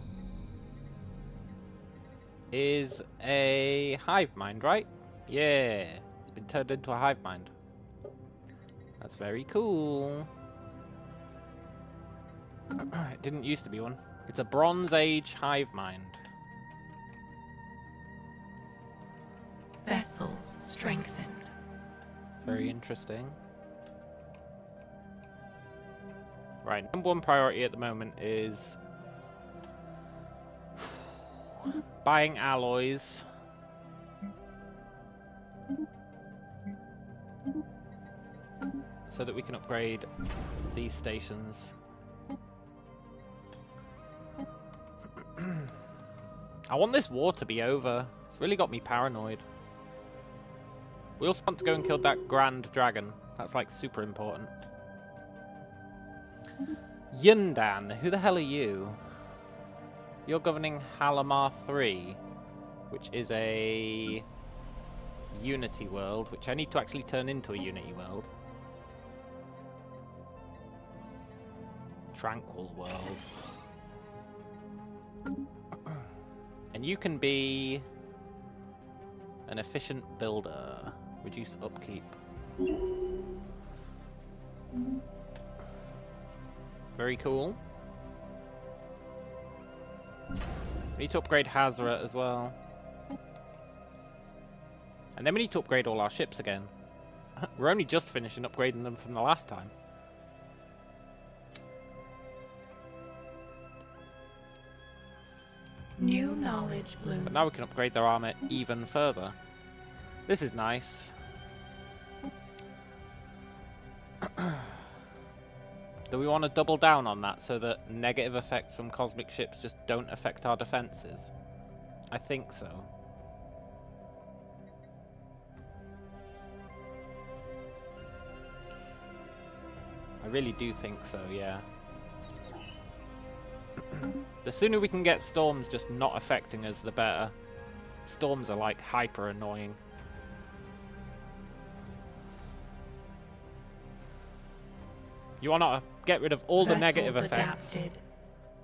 is a hive mind, right? Yeah. It's been turned into a hive mind. That's very cool. It didn't used to be one. It's a Bronze Age hive mind. Vessels strengthened. Very interesting. Right, number one priority at the moment is buying alloys. So that we can upgrade these stations. I want this war to be over. It's really got me paranoid. We also want to go and kill that Grand Dragon. That's like super important. Yundan, who the hell are you? You're governing Halamar 3, which is a Unity world, which I need to actually turn into a Unity world. Tranquil world. And you can be an efficient builder. Reduce upkeep. Very cool. We need to upgrade Hazrat as well. And then we need to upgrade all our ships again. We're only just finishing upgrading them from the last time. New knowledge blooms. But now we can upgrade their armor even further. This is nice. Do we want to double down on that so that negative effects from cosmic ships just don't affect our defenses? I think so. I really do think so, yeah. The sooner we can get storms just not affecting us, the better. Storms are like hyper annoying. You want to get rid of all the negative effects. Adapted.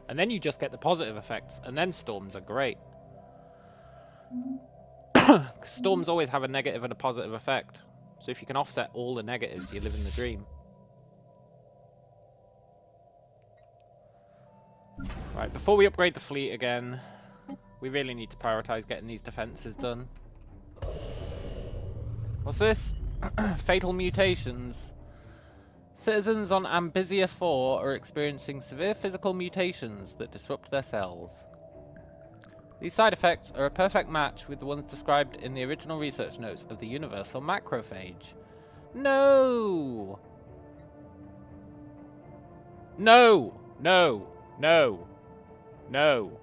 And then you just get the positive effects. And then storms are great. Storms always have a negative and a positive effect. So if you can offset all the negatives, you live in the dream. Right, before we upgrade the fleet again, we really need to prioritize getting these defenses done. What's this? Fatal mutations. Citizens on Ambizia 4 are experiencing severe physical mutations that disrupt their cells. These side effects are a perfect match with the ones described in the original research notes of the universal macrophage. No! No! No! No! No!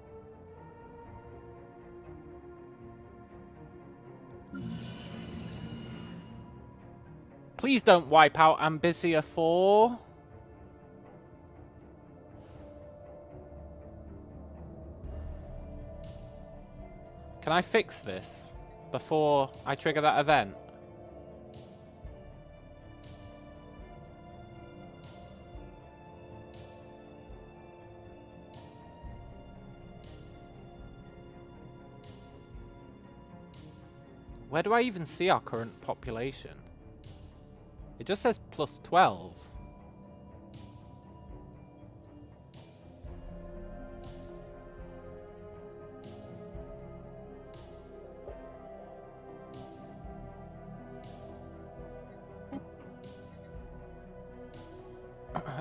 Please don't wipe out Ambizia 4. Can I fix this before I trigger that event? Where do I even see our current population? It just says plus 12.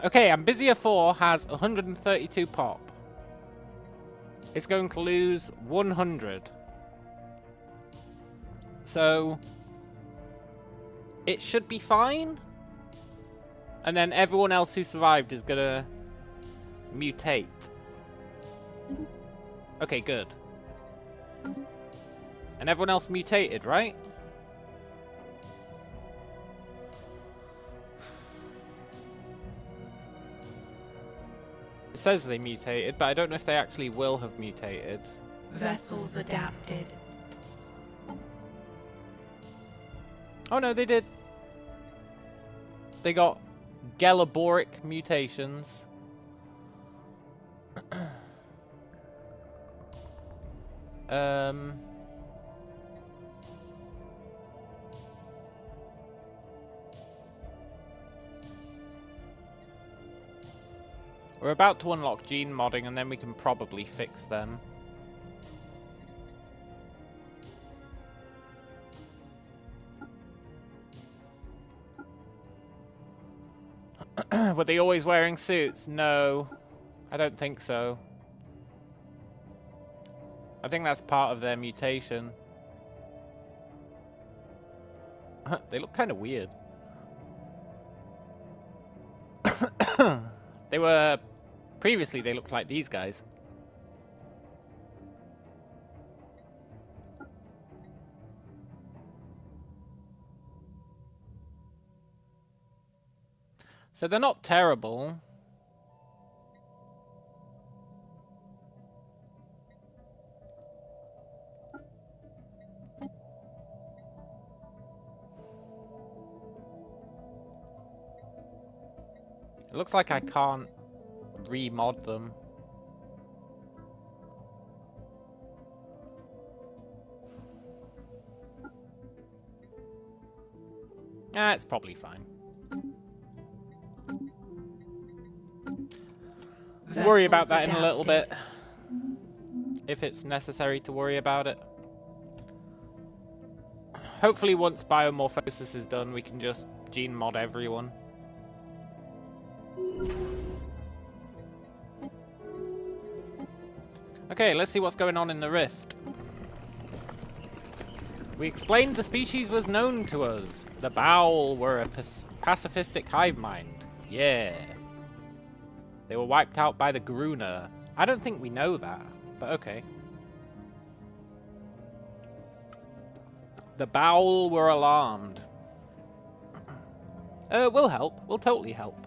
Okay, Ambizia 4 has 132 pop. It's going to lose 100. So it should be fine. And then everyone else who survived is gonna mutate. Okay, good. And everyone else mutated, right? It says they mutated, but I don't know if they actually will have mutated. Vessels adapted. Oh no, they did. they got Gelaboric mutations. We're about to unlock gene modding, and then we can probably fix them. Were they always wearing suits? No, I don't think so. I think that's part of their mutation. They look kind of weird. They were... Previously, they looked like these guys. So they're not terrible. It looks like I can't remod them. It's probably fine. We'll worry about that in a little bit. If it's necessary to worry about it. Hopefully once biomorphosis is done, we can just gene mod everyone. Okay, let's see what's going on in the rift. We explained the species was known to us. The Bowl were a pacifistic hive mind. Yeah. They were wiped out by the Gruner. I don't think we know that, but okay. The Bowl were alarmed. We'll help. We'll totally help.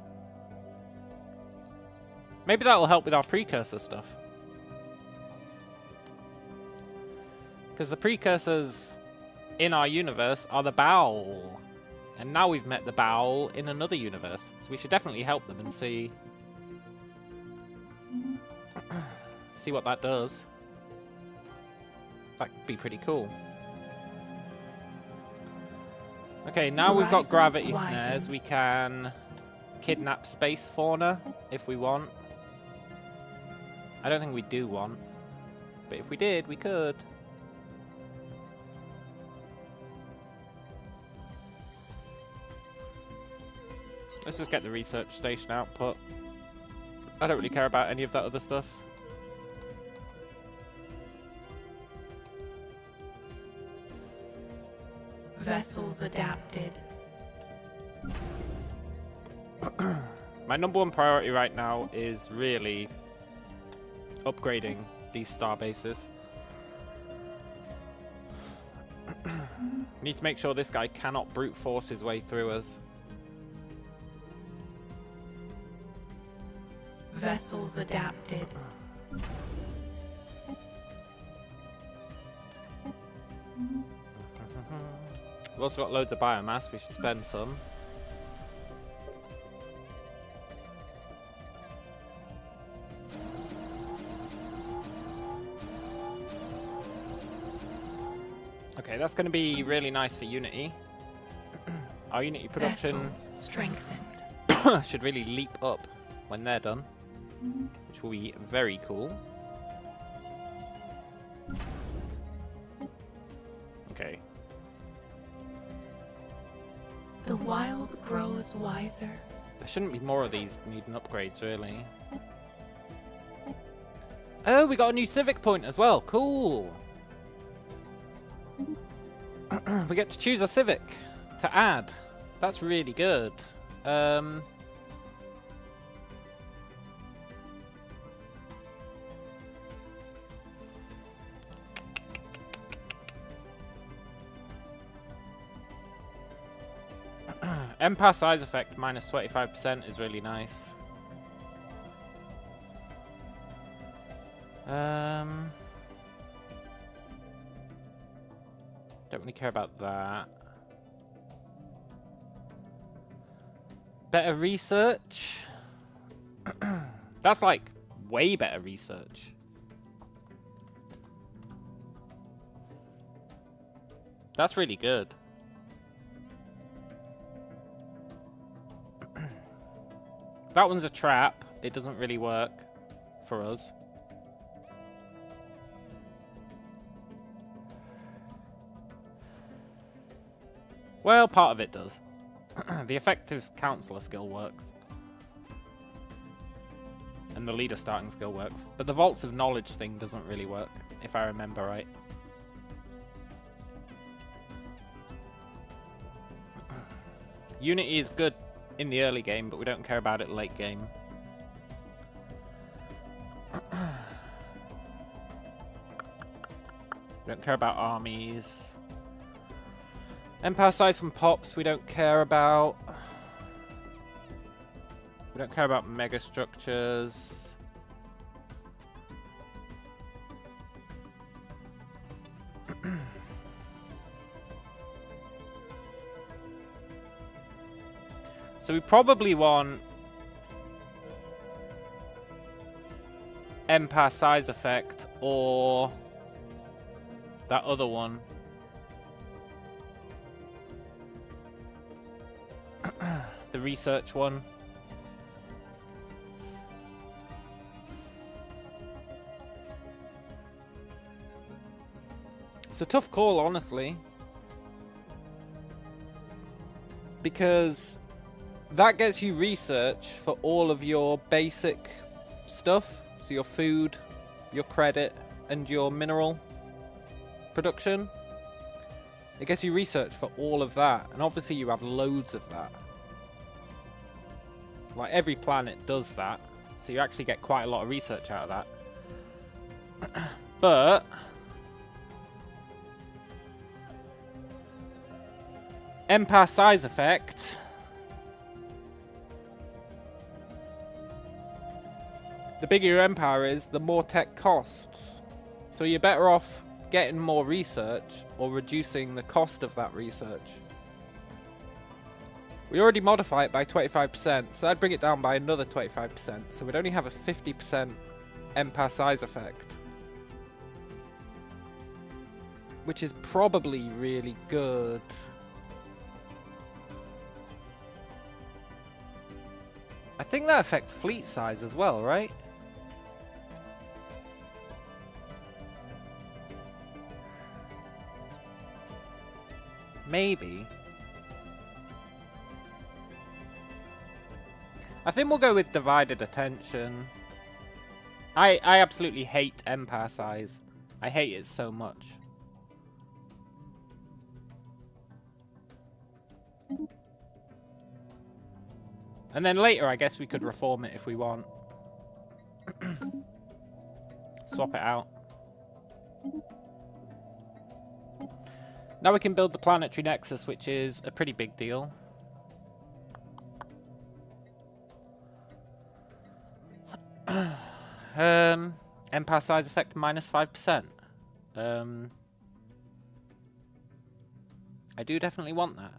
Maybe that'll help with our precursor stuff. Because the precursors in our universe are the Bowl. And now we've met the Bowl in another universe. So we should definitely help them and see what that does. That could be pretty cool. Okay, now we've got gravity snares. We can kidnap space fauna if we want. I don't think we do want. But if we did, we could. Let's just get the research station output. I don't really care about any of that other stuff. Vessels adapted. My number one priority right now is really upgrading these star bases. Need to make sure this guy cannot brute force his way through us. Vessels adapted. We've also got loads of biomass. We should spend some. Okay, that's going to be really nice for Unity. Our Unity production strengthened. should really leap up when they're done, which will be very cool. Okay. The wild grows wiser. There shouldn't be more of these needing upgrades, really. Oh, we got a new civic point as well. Cool. We get to choose a civic to add. That's really good. Empath size effect minus 25% is really nice. Don't really care about that. Better research? That's like way better research. That's really good. That one's a trap. It doesn't really work for us. Well, part of it does. The effective counselor skill works. And the leader starting skill works. But the vaults of knowledge thing doesn't really work, if I remember right. Unity is good in the early game, but we don't care about it late game. We don't care about armies. Empire size from pops we don't care about. We don't care about mega structures. So we probably want Empire size effect or that other one. The research one. It's a tough call, honestly. Because that gets you research for all of your basic stuff. So your food, your credit, and your mineral production. It gets you research for all of that. And obviously you have loads of that. Like every planet does that. So you actually get quite a lot of research out of that. But Empire size effect. The bigger your empire is, the more tech costs. So you're better off getting more research or reducing the cost of that research. We already modify it by 25%, so that'd bring it down by another 25%. So we'd only have a 50% empire size effect. Which is probably really good. I think that affects fleet size as well, right? Maybe. I think we'll go with divided attention. I absolutely hate empire size. I hate it so much. And then later, I guess we could reform it if we want. Swap it out. Now we can build the planetary nexus, which is a pretty big deal. Empire size effect minus 5%. I do definitely want that.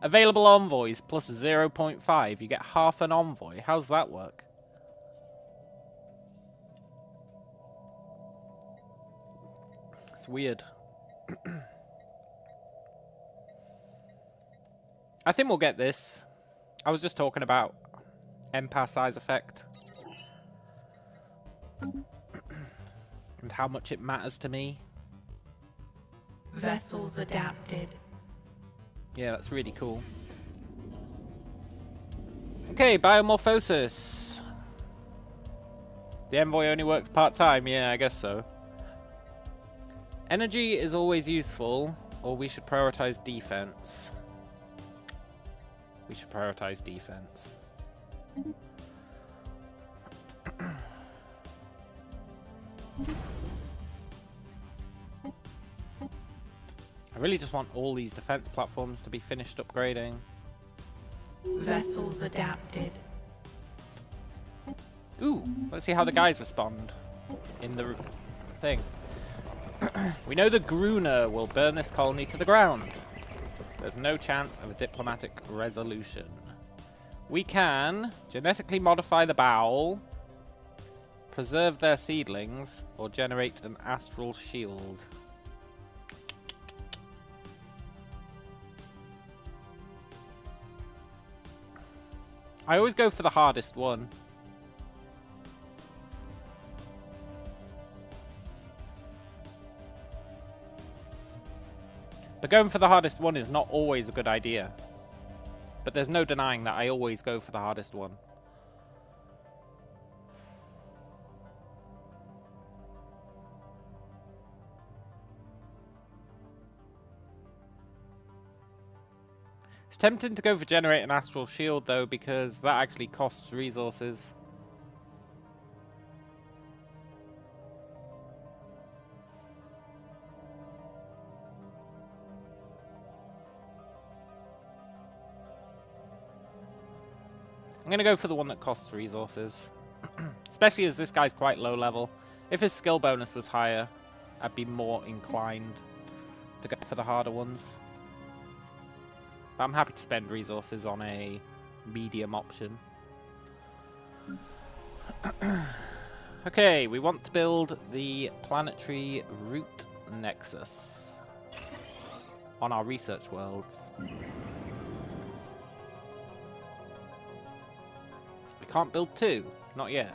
Available envoys plus 0.5. You get half an envoy. How's that work? It's weird. I think we'll get this. I was just talking about empire size effect. And how much it matters to me. Vessels adapted. Yeah, that's really cool. Okay, biomorphosis. The envoy only works part-time. Yeah, I guess so. Energy is always useful, or we should prioritize defense. We should prioritize defense. I really just want all these defense platforms to be finished upgrading. Vessels adapted. Ooh, let's see how the guys respond in the thing. We know the Gruner will burn this colony to the ground. There's no chance of a diplomatic resolution. We can genetically modify the bowel, preserve their seedlings, or generate an astral shield. I always go for the hardest one. But going for the hardest one is not always a good idea. But there's no denying that I always go for the hardest one. It's tempting to go for generate an astral shield though, because that actually costs resources. I'm going to go for the one that costs resources. Especially as this guy's quite low level. If his skill bonus was higher, I'd be more inclined to go for the harder ones. But I'm happy to spend resources on a medium option. Okay, we want to build the planetary root nexus on our research worlds. We can't build two, not yet.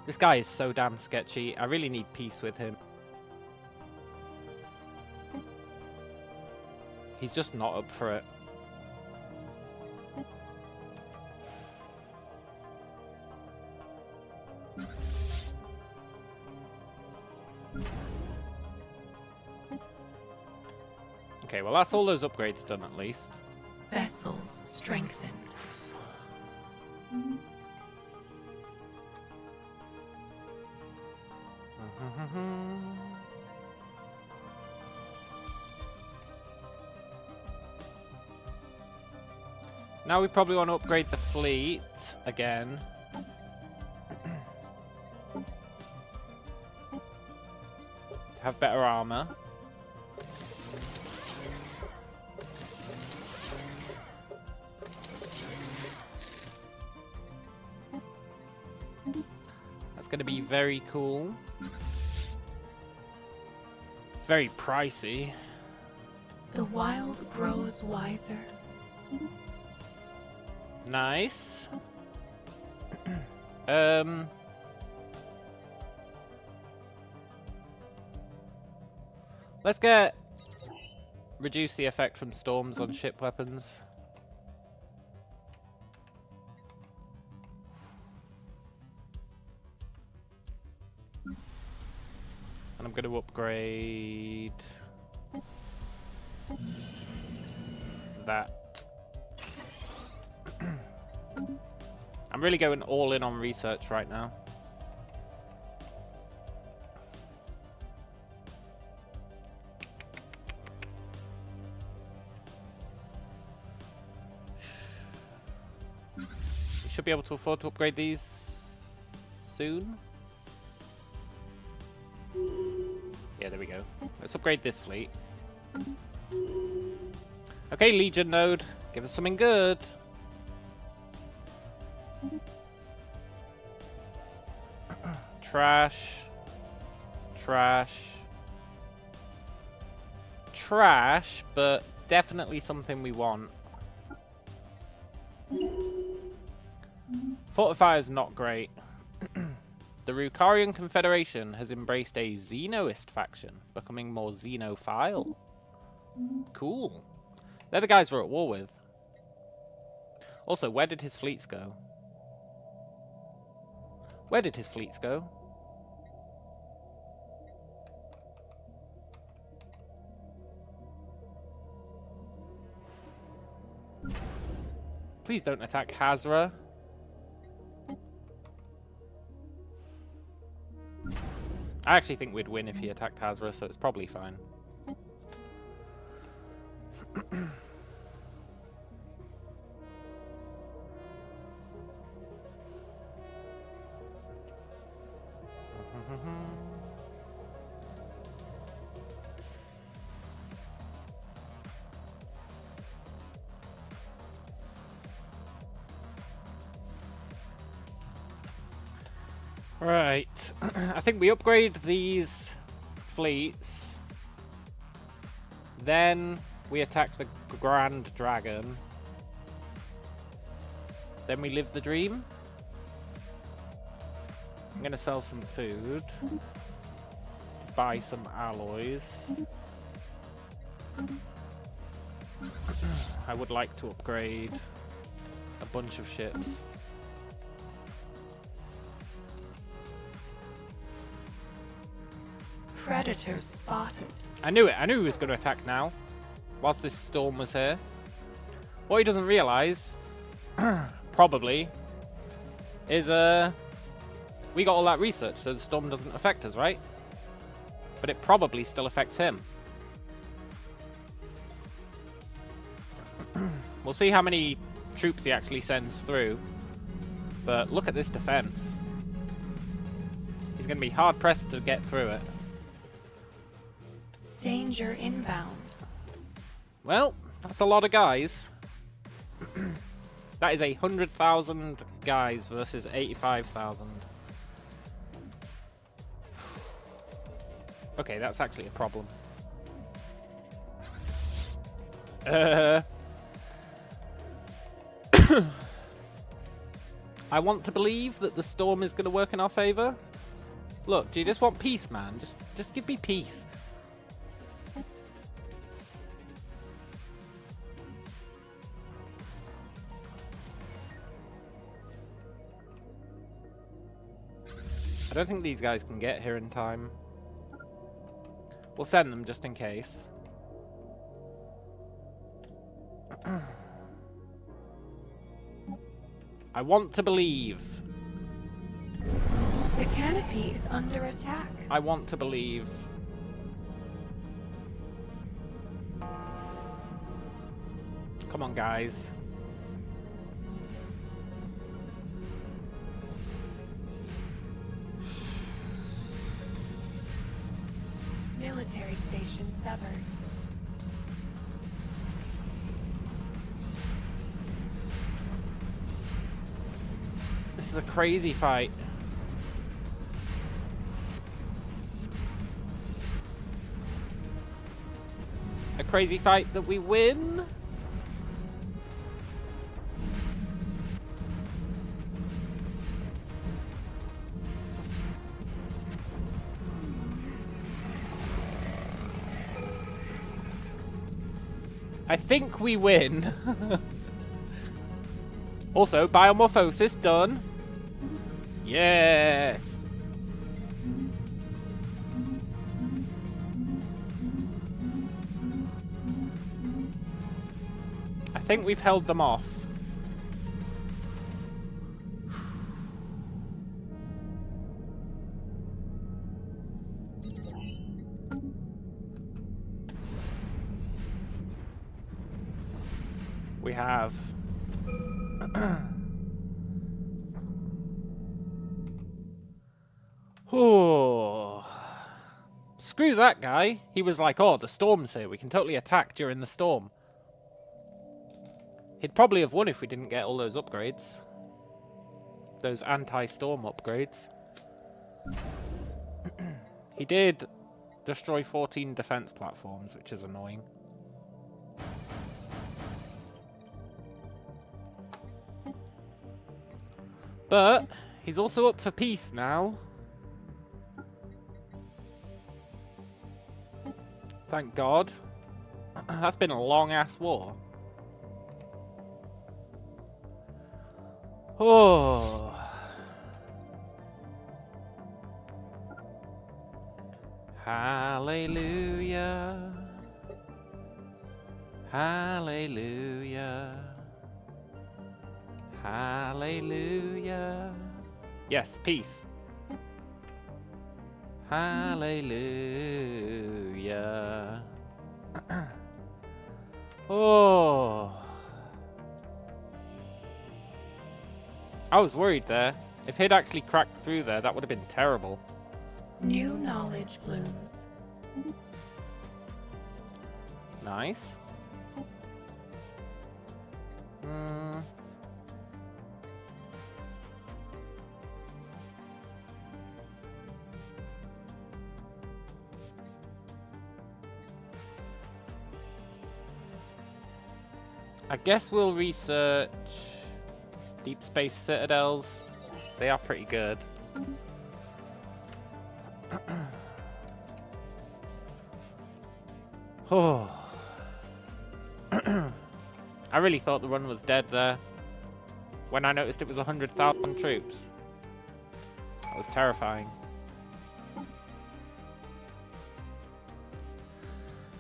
This guy is so damn sketchy. I really need peace with him. He's just not up for it. Okay, well that's all those upgrades done at least. Vessels strengthened. Now we probably want to upgrade the fleet again. To have better armor. That's going to be very cool. It's very pricey. The wild grows wiser. Nice. Let's reduce the effect from storms on ship weapons. And I'm going to upgrade that. I'm really going all in on research right now. We should be able to afford to upgrade these soon. Yeah, there we go. Let's upgrade this fleet. Okay, Legion node, give us something good. Trash. Trash. Trash, but definitely something we want. Fortify is not great. The Rukarian Confederation has embraced a Xenoist faction, becoming more Xenophile. Cool. They're the guys we're at war with. Also, where did his fleets go? Where did his fleets go? Please don't attack Hazra. I actually think we'd win if he attacked Hazra, so it's probably fine. Right. I think we upgrade these fleets. Then we attack the Grand Dragon. Then we live the dream. I'm gonna sell some food. Buy some alloys. I would like to upgrade a bunch of ships. Predators spotted. I knew it. I knew he was going to attack now. Whilst this storm was here. What he doesn't realise, probably, is we got all that research, so the storm doesn't affect us, right? But it probably still affects him. We'll see how many troops he actually sends through. But look at this defense. He's going to be hard pressed to get through it. Danger inbound. Well, that's a lot of guys. That is 100,000 guys versus 85,000. Okay, that's actually a problem. I want to believe that the storm is going to work in our favor. Look, do you just want peace, man? Just give me peace. I don't think these guys can get here in time. We'll send them just in case. I want to believe. The canopy is under attack. I want to believe. Come on, guys. Military station severed. This is a crazy fight. A crazy fight that we win. I think we win. Also, biomorphosis done. Yes. I think we've held them off. We have. Oh. Screw that guy. He was like, oh, the storm's here. We can totally attack during the storm. He'd probably have won if we didn't get all those upgrades. Those anti-storm upgrades. He did destroy 14 defense platforms, which is annoying. But he's also up for peace now. Thank God. That's been a long-ass war. Oh. Hallelujah. Hallelujah. Hallelujah. Yes, peace. Hallelujah. Oh. I was worried there. If he'd actually cracked through there, that would have been terrible. New knowledge blooms. Nice. I guess we'll research deep space citadels. They are pretty good. Oh. I really thought the run was dead there when I noticed it was 100,000 troops. That was terrifying.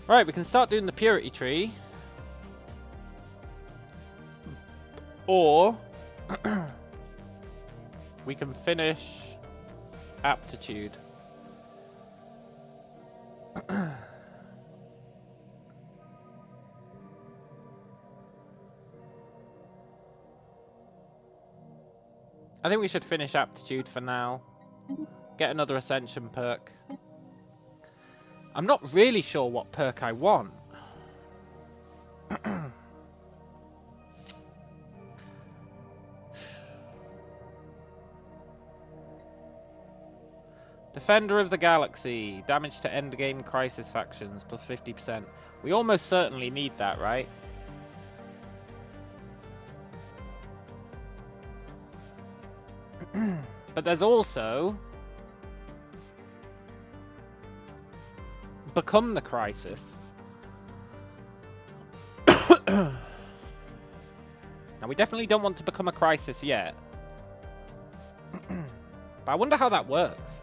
Right, we can start doing the purity tree. Or we can finish aptitude. I think we should finish aptitude for now. Get another ascension perk. I'm not really sure what perk I want. Defender of the Galaxy. Damage to endgame crisis factions plus 50%. We almost certainly need that, right? But there's also Become the Crisis. Now, we definitely don't want to become a crisis yet. But I wonder how that works.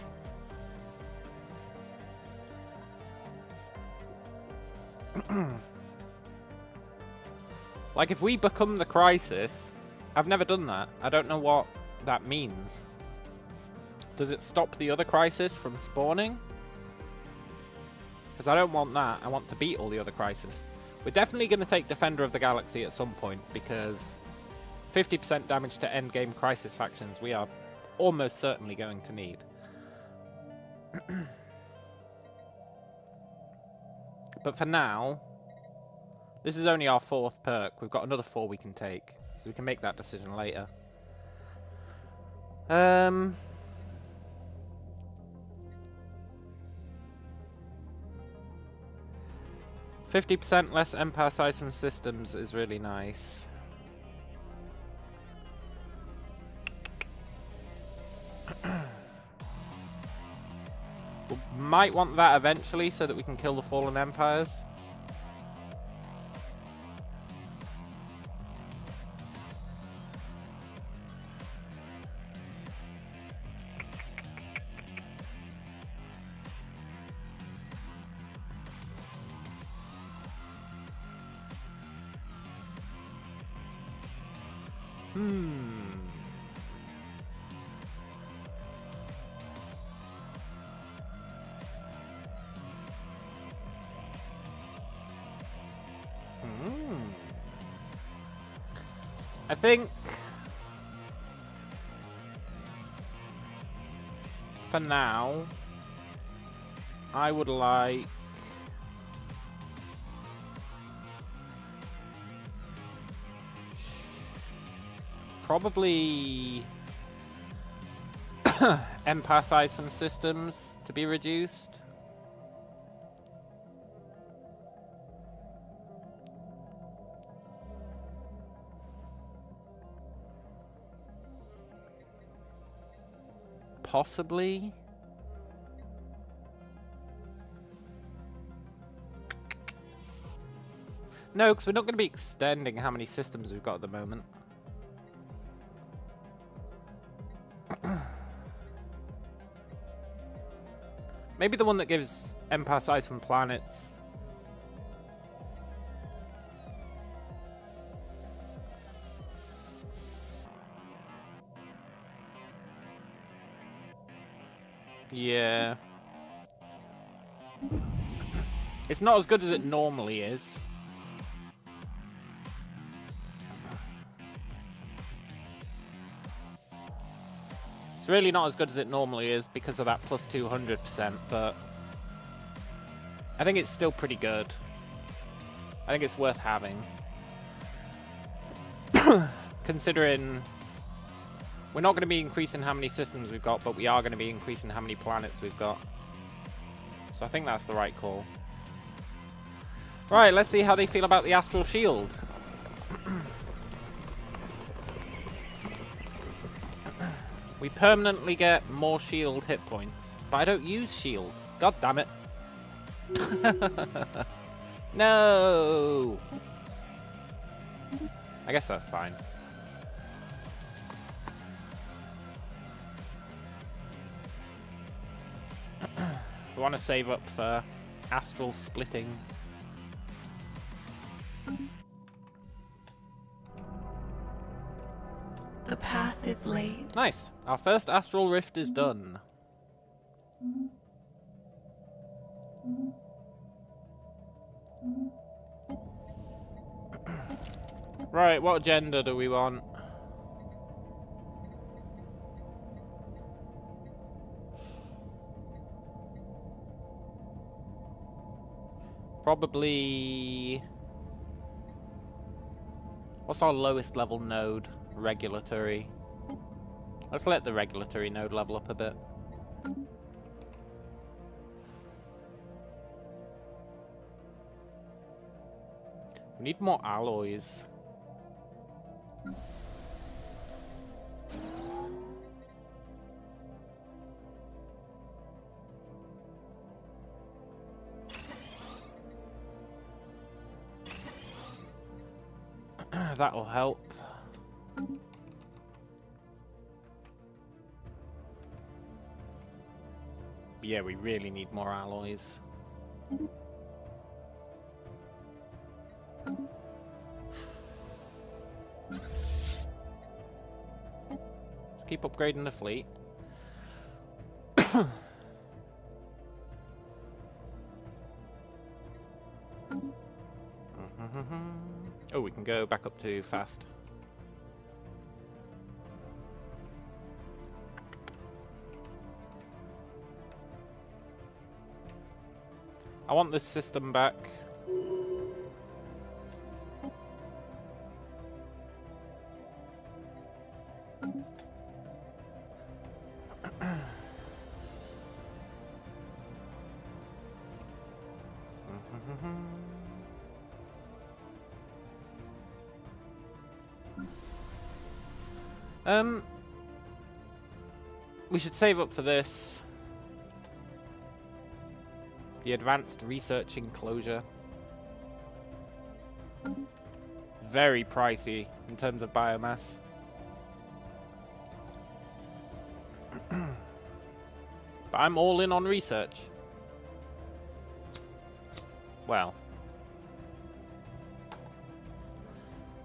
Like, if we become the crisis, I've never done that. I don't know what that means. Does it stop the other crisis from spawning? Because I don't want that. I want to beat all the other crises. We're definitely going to take Defender of the Galaxy at some point, because 50% damage to endgame crisis factions we are almost certainly going to need. But for now, this is only our 4th perk. We've got another 4 we can take, so we can make that decision later. 50% less empire size from systems is really nice. We might want that eventually so that we can kill the fallen empires. I think for now I would like probably empire size from systems to be reduced. Possibly. No, because we're not going to be extending how many systems we've got at the moment. Maybe the one that gives empire size from planets. Yeah. It's not as good as it normally is. It's really not as good as it normally is because of that plus 200%, but I think it's still pretty good. I think it's worth having. Considering we're not going to be increasing how many systems we've got, but we are going to be increasing how many planets we've got. So I think that's the right call. Right, let's see how they feel about the Astral Shield. We permanently get more shield hit points, but I don't use shields. God damn it. No! I guess that's fine. We want to save up for astral splitting. The path is laid. Nice. Our first astral rift is done. Right, what agenda do we want? Probably... What's our lowest level node? Regulatory. Let's let the regulatory node level up a bit. We need more alloys. That'll help. Yeah, we really need more alloys. Let's keep upgrading the fleet. Oh, we can go back up to fast. I want this system back. We should save up for this. The advanced research enclosure. Very pricey in terms of biomass. But I'm all in on research. Well.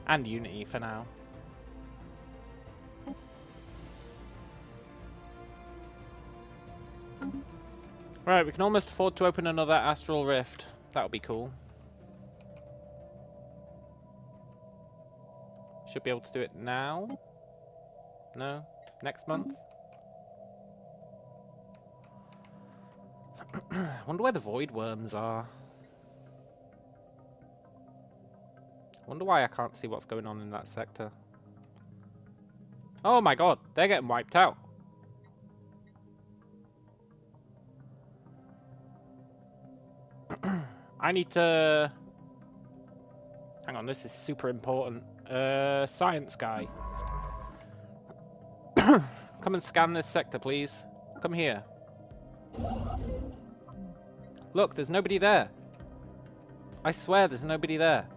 And Unity for now. Right, we can almost afford to open another astral rift. That would be cool. Should be able to do it now? No? Next month? Wonder where the void worms are. Wonder why I can't see what's going on in that sector. Oh my god, they're getting wiped out. I need to... Hang on, this is super important. Science guy. Come and scan this sector, please. Come here. Look, there's nobody there. I swear there's nobody there.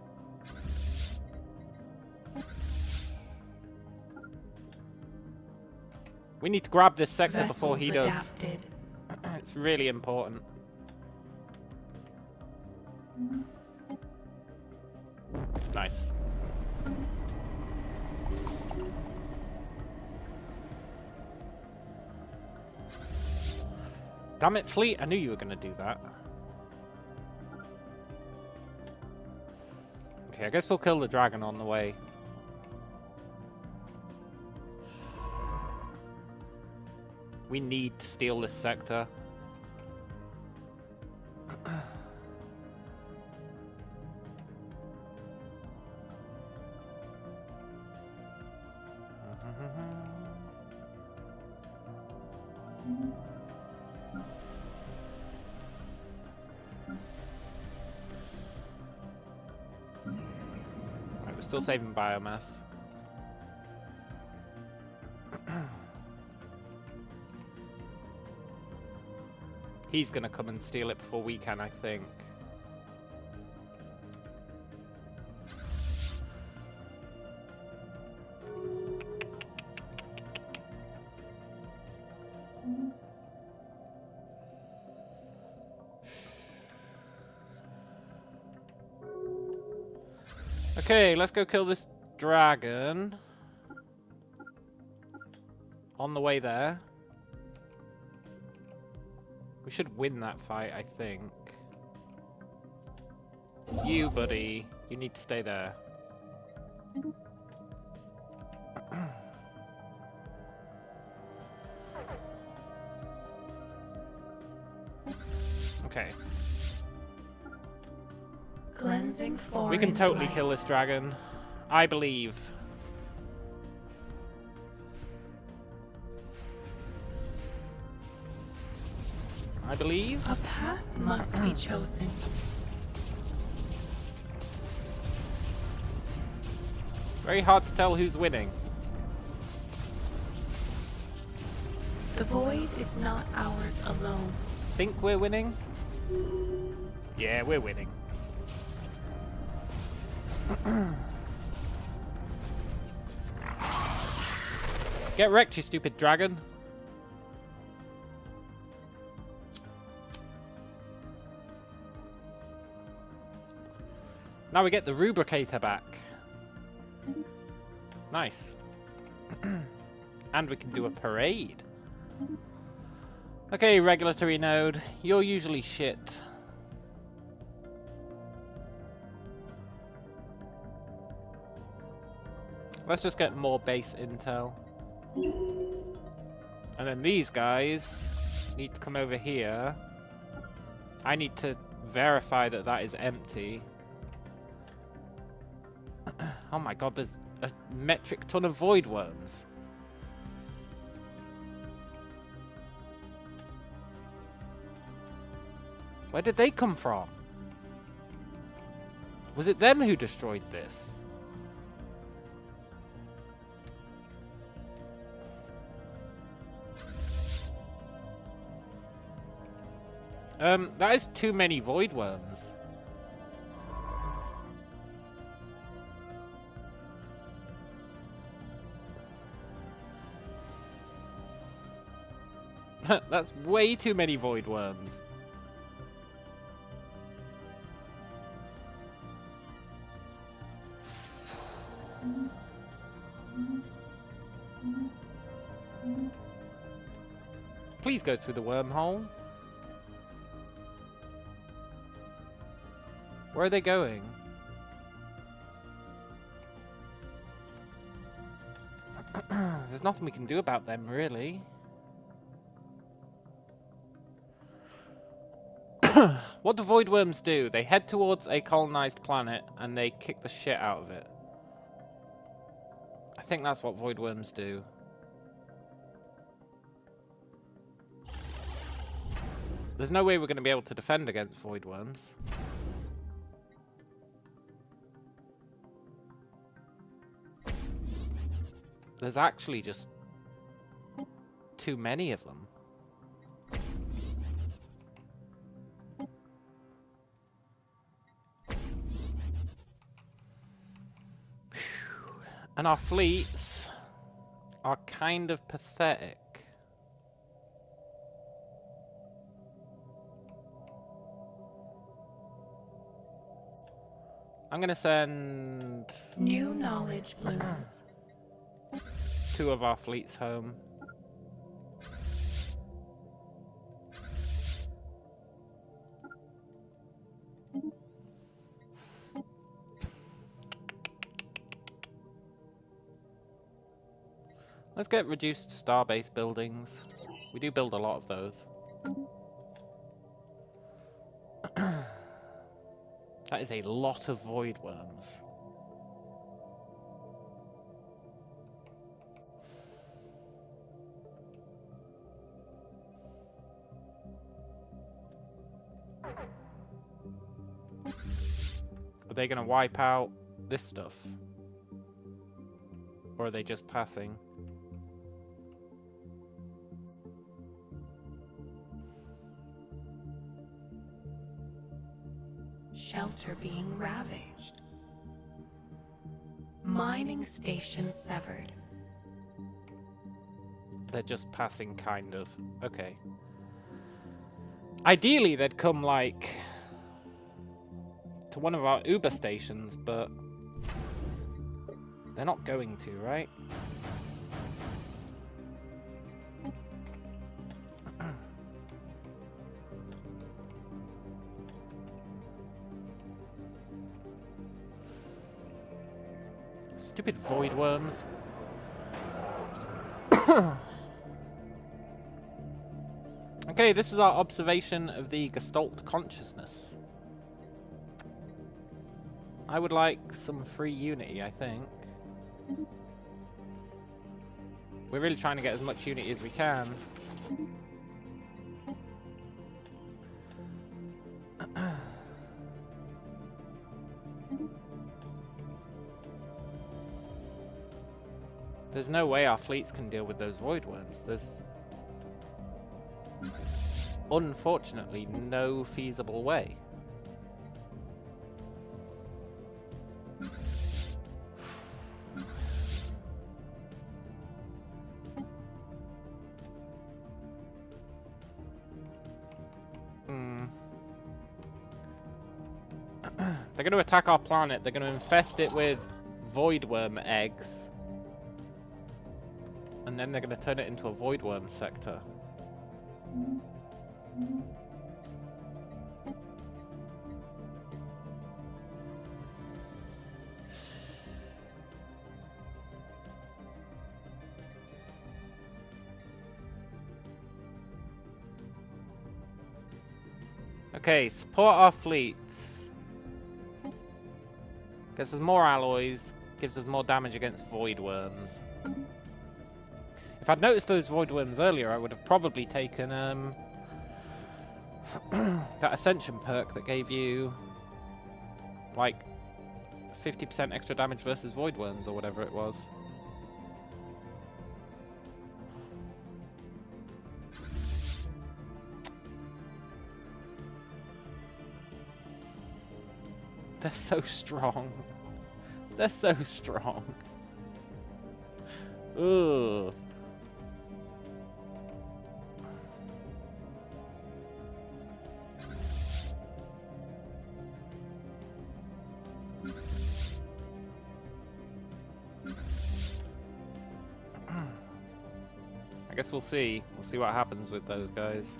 We need to grab this sector before he does. Adapted. It's really important. Nice. Damn it, fleet! I knew you were going to do that. Okay, I guess we'll kill the dragon on the way. We need to steal this sector. Still saving biomass. He's gonna come and steal it before we can, I think. Okay, let's go kill this dragon. On the way there. We should win that fight, I think. You, buddy. You need to stay there. Okay. Cleansing foreign We can totally blood. kill this dragon. I believe. I believe. A path must be chosen. Very hard to tell who's winning. The void is not ours alone. Think we're winning? Yeah, we're winning. Get wrecked, you stupid dragon. Now we get the rubricator back. Nice. And we can do a parade. Okay, regulatory node. You're usually shit. Let's just get more base intel. And then these guys need to come over here. I need to verify that that is empty. Oh my god, there's a metric ton of void worms. Where did they come from? Was it them who destroyed this? That is too many void worms. That's way too many void worms. Please go through the wormhole. Where are they going? There's nothing we can do about them, really. What do void worms do? They head towards a colonized planet and they kick the shit out of it. I think that's what void worms do. There's no way we're going to be able to defend against void worms. There's actually just too many of them. And our fleets are kind of pathetic. I'm gonna send New knowledge blooms. 2 of our fleets home. Let's get reduced starbase buildings. We do build a lot of those. That is a lot of void worms. Are they going to wipe out this stuff? Or are they just passing? Shelter being ravaged. Mining station severed. They're just passing, kind of. Okay. Ideally, they'd come, like, to one of our Uber stations, but they're not going to, right? Stupid void worms. Okay, this is our observation of the Gestalt consciousness. I would like some free Unity, I think. We're really trying to get as much Unity as we can. There's no way our fleets can deal with those void worms. There's unfortunately no feasible way. They're going to attack our planet. They're going to infest it with void worm eggs. And then they're going to turn it into a void worm sector. Okay, support our fleets. Gets us more alloys, gives us more damage against void worms. If I'd noticed those void worms earlier, I would have probably taken that Ascension perk that gave you like 50% extra damage versus void worms or whatever it was. They're so strong. They're so strong. Ugh. I guess we'll see. We'll see what happens with those guys.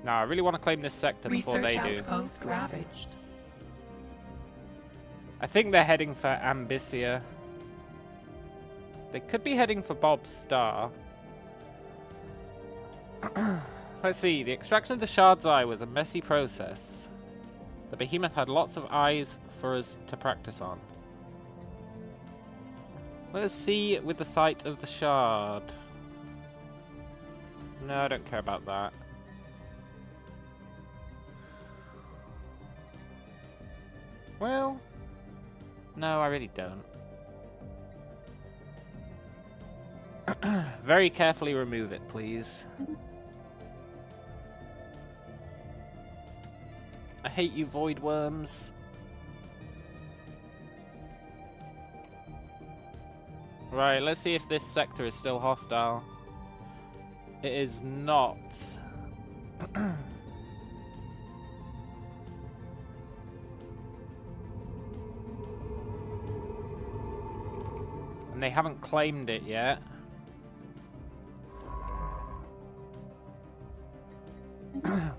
No, I really want to claim this sector before they do. Outpost ravaged. I think they're heading for Ambicia. They could be heading for Bob's Star. Let's see. The extraction of the Shard's Eye was a messy process. The behemoth had lots of eyes for us to practice on. Let us see with the sight of the shard. No, I don't care about that. Well, no, I really don't. Very carefully remove it, please. I hate you, void worms. Right, let's see if this sector is still hostile. It is not. And they haven't claimed it yet.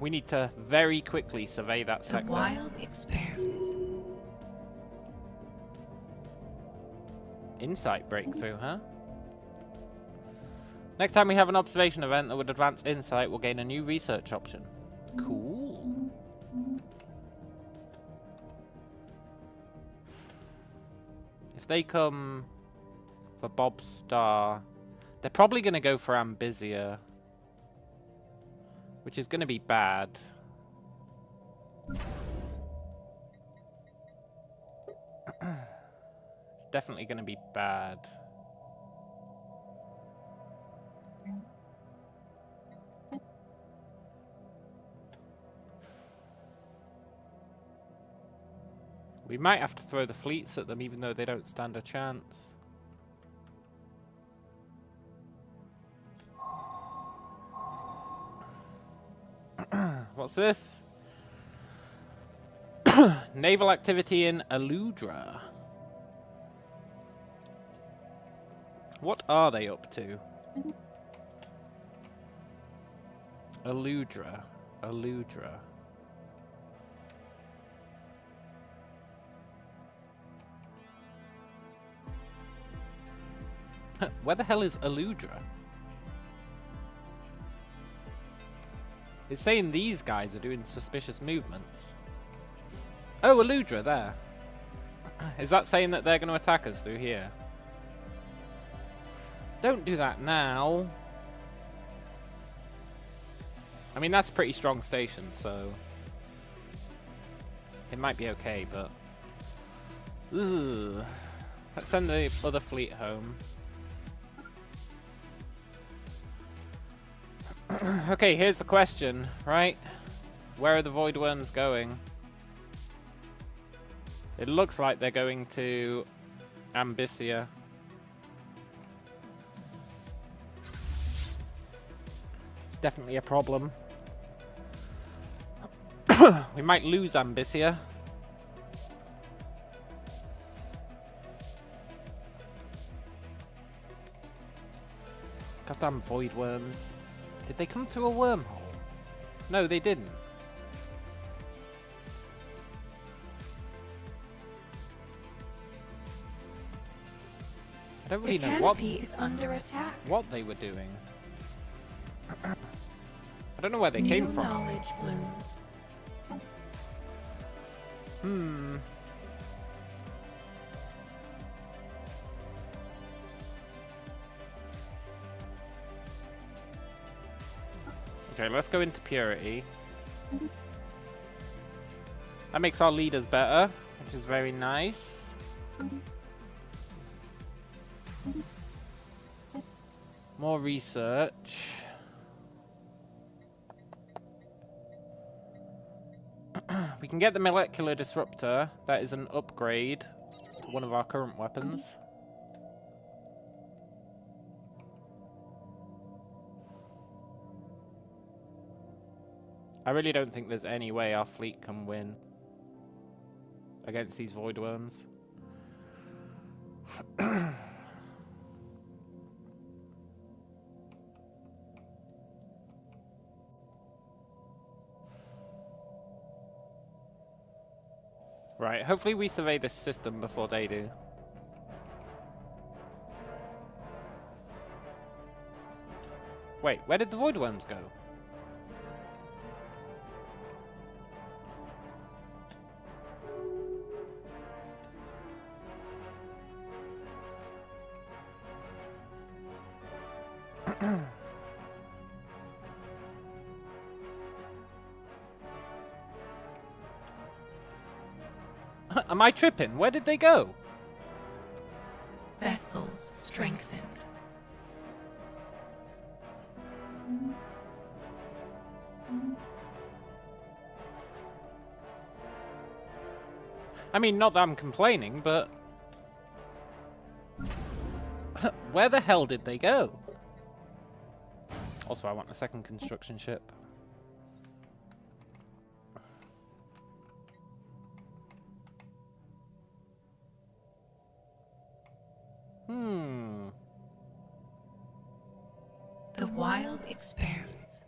We need to very quickly survey that sector. The wild expanse. Insight breakthrough, huh? Next time we have an observation event that would advance insight, we'll gain a new research option. Cool. If they come for Bob's Star, they're probably going to go for Ambicia, which is going to be bad. definitely going to be bad. We might have to throw the fleets at them, even though they don't stand a chance. What's this? Naval activity in Aludra. What are they up to? Aludra. Aludra. Where the hell is Aludra? It's saying these guys are doing suspicious movements. Oh, Aludra, there. Is that saying that they're going to attack us through here? Don't do that now. I mean, that's a pretty strong station, so... it might be okay, but... ugh. Let's send the other fleet home. Okay, here's the question, right? Where are the void worms going? It looks like they're going to Ambicia. It's definitely a problem. We might lose Ambicia. Goddamn void worms. Did they come through a wormhole? No, they didn't. I don't really know what is under attack. What they were doing. I don't know where they came from. Knowledge blooms. Okay, let's go into purity. That makes our leaders better, which is very nice. More research. We can get the molecular disruptor. That is an upgrade to one of our current weapons. I really don't think there's any way our fleet can win against these void worms. Right, hopefully we survey this system before they do. Wait, where did the void worms go? Am I tripping? Where did they go? Vessels strengthened. I mean, not that I'm complaining, but... where the hell did they go? Also, I want a second construction ship. The wild expands.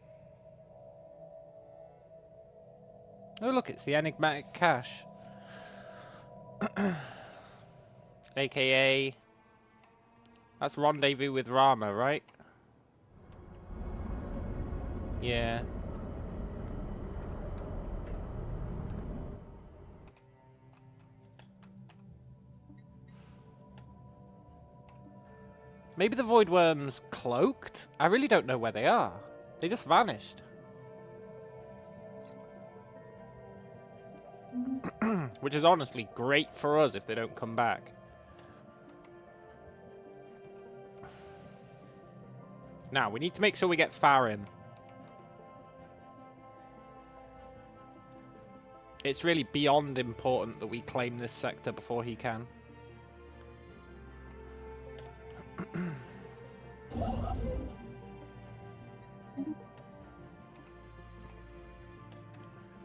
Oh look, it's the enigmatic cache. AKA... that's Rendezvous with Rama, right? Yeah. Maybe the void worms cloaked? I really don't know where they are. They just vanished. Which is honestly great for us if they don't come back. Now, we need to make sure we get Far in. It's really beyond important that we claim this sector before he can.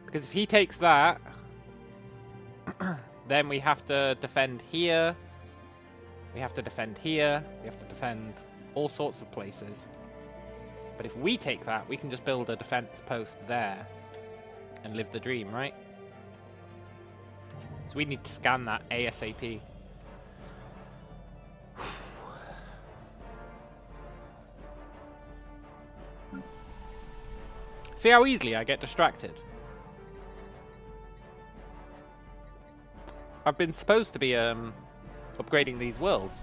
Because if he takes that, then we have to defend here. We have to defend here. We have to defend all sorts of places. But if we take that, we can just build a defense post there and live the dream, right? So we need to scan that ASAP. See how easily I get distracted? I've been supposed to be upgrading these worlds.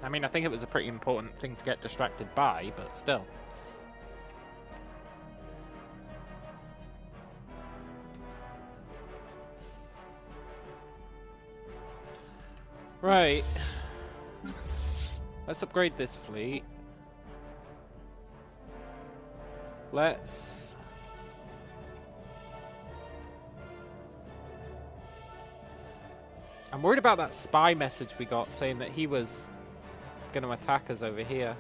I mean, I think it was a pretty important thing to get distracted by, but still. Right. Let's upgrade this fleet. Let's... I'm worried about that spy message we got saying that he was going to attack us over here.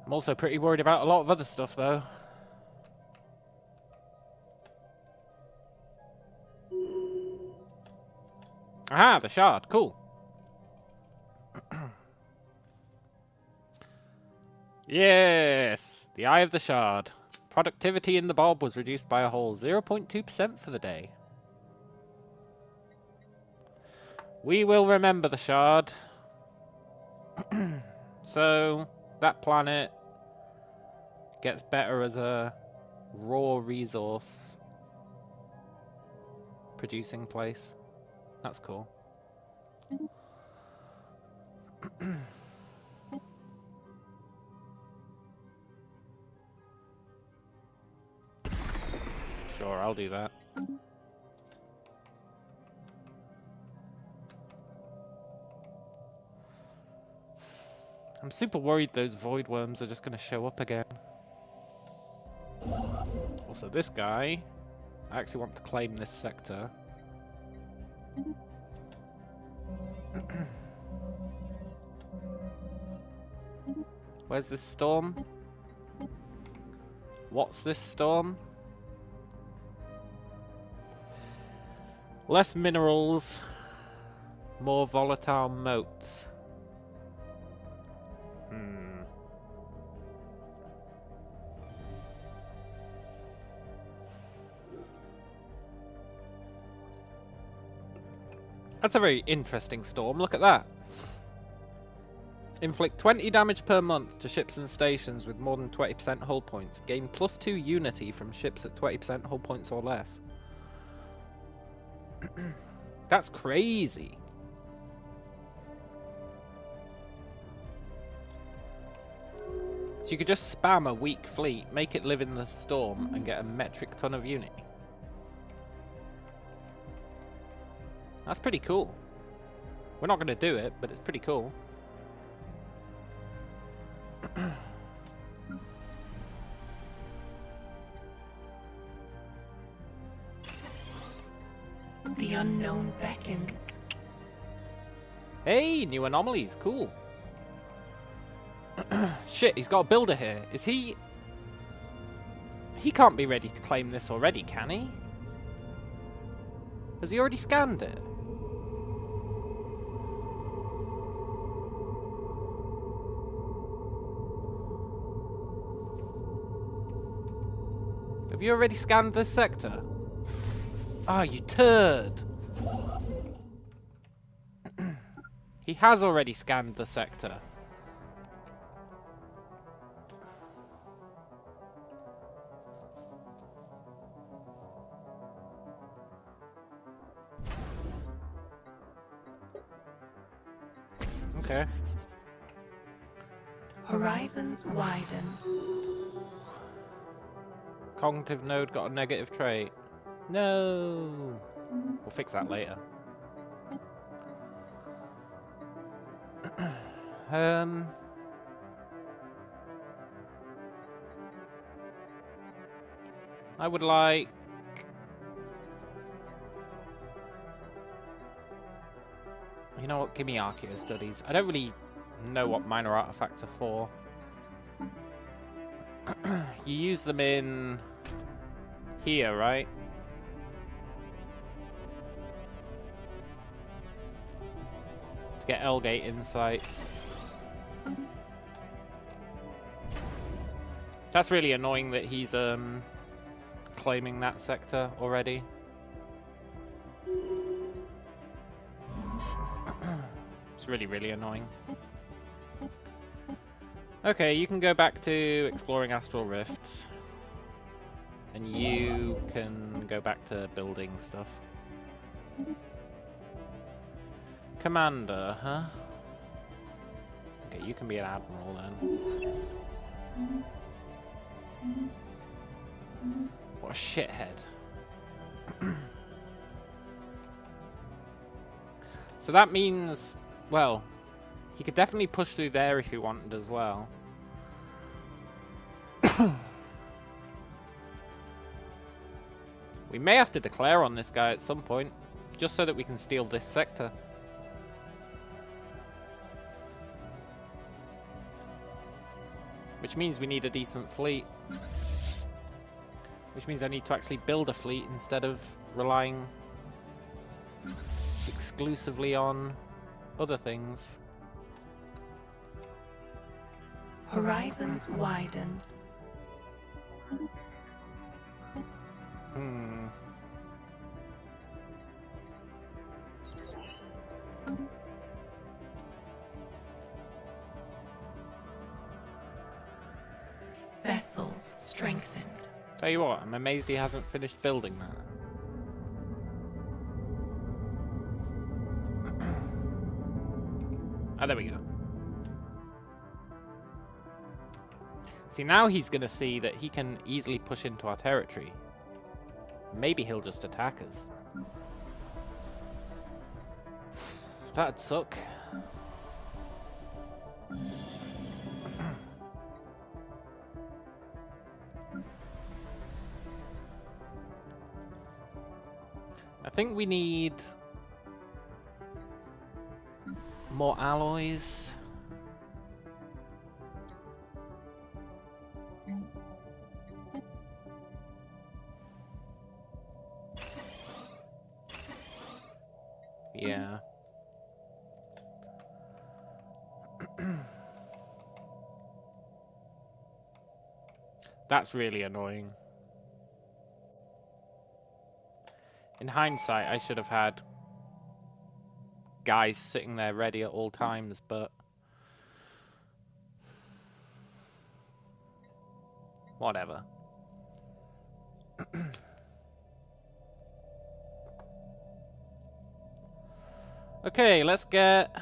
I'm also pretty worried about a lot of other stuff, though. Aha, the shard. Cool. Yes! The Eye of the Shard. Productivity in the Bob was reduced by a whole 0.2% for the day. We will remember the shard. So, that planet gets better as a raw resource producing place. That's cool. Sure, I'll do that. I'm super worried those void worms are just going to show up again. Also, this guy, I actually want to claim this sector. Where's this storm? What's this storm? Less minerals, more volatile moats. That's a very interesting storm. Look at that. Inflict 20 damage per month to ships and stations with more than 20% hull points. Gain +2 unity from ships at 20% hull points or less. That's crazy. So you could just spam a weak fleet, make it live in the storm, and get a metric ton of unity. That's pretty cool. We're not going to do it, but it's pretty cool. The unknown beckons. Hey, new anomalies. Cool. Shit, he's got a builder here. Is he... He can't be ready to claim this already, can he? Has he already scanned it? Have you already scanned this sector? Ah, you turd! He has already scanned the sector. Okay. Horizons widened. Cognitive node got a negative trait. No! We'll fix that later. I would like... You know what? Give me Archaeo Studies. I don't really know what minor artifacts are for. You use them in... here, right? To get L-gate insights. That's really annoying that he's claiming that sector already. It's really, really annoying. Okay, you can go back to exploring astral rifts. And you can go back to building stuff. Commander, huh? Okay, you can be an Admiral then. What a shithead. So that means, well, he could definitely push through there if he wanted as well. We may have to declare on this guy at some point, just so that we can steal this sector. Which means we need a decent fleet. Which means I need to actually build a fleet instead of relying exclusively on other things. Horizons widened. Vessels strengthened. Tell you what, I'm amazed he hasn't finished building that. Ah, there we go. See, now he's going to see that he can easily push into our territory. Maybe he'll just attack us. That'd suck. I think we need more alloys. Yeah. That's really annoying. In hindsight, I should have had guys sitting there ready at all times, but whatever. Okay, let's get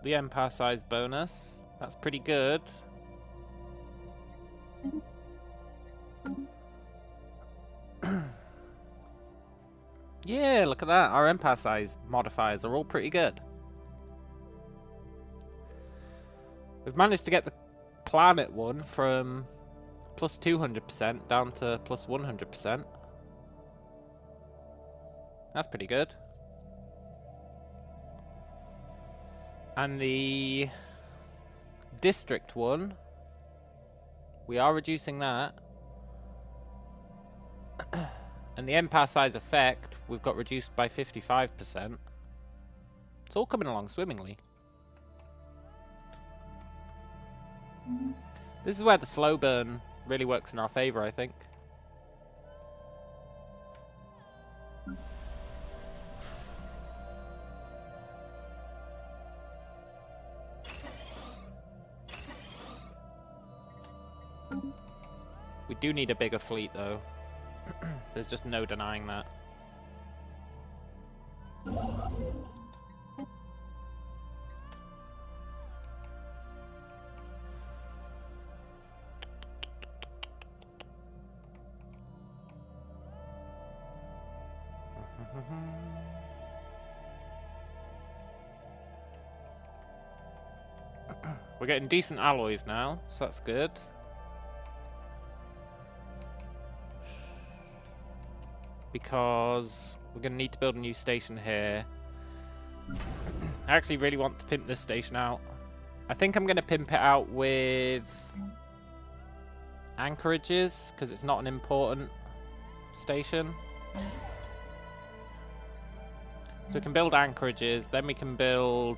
the empire size bonus. That's pretty good. Yeah, look at that. Our empire size modifiers are all pretty good. We've managed to get the planet one from plus 200% down to plus 100%. That's pretty good. And the district one, we are reducing that. And the empire size effect, we've got reduced by 55%. It's all coming along swimmingly. This is where the slow burn really works in our favor, I think. We do need a bigger fleet, though. There's just no denying that. We're getting decent alloys now, so that's good. Because we're going to need to build a new station here. I actually really want to pimp this station out. I think I'm going to pimp it out with anchorages, because it's not an important station. So we can build anchorages, then we can build...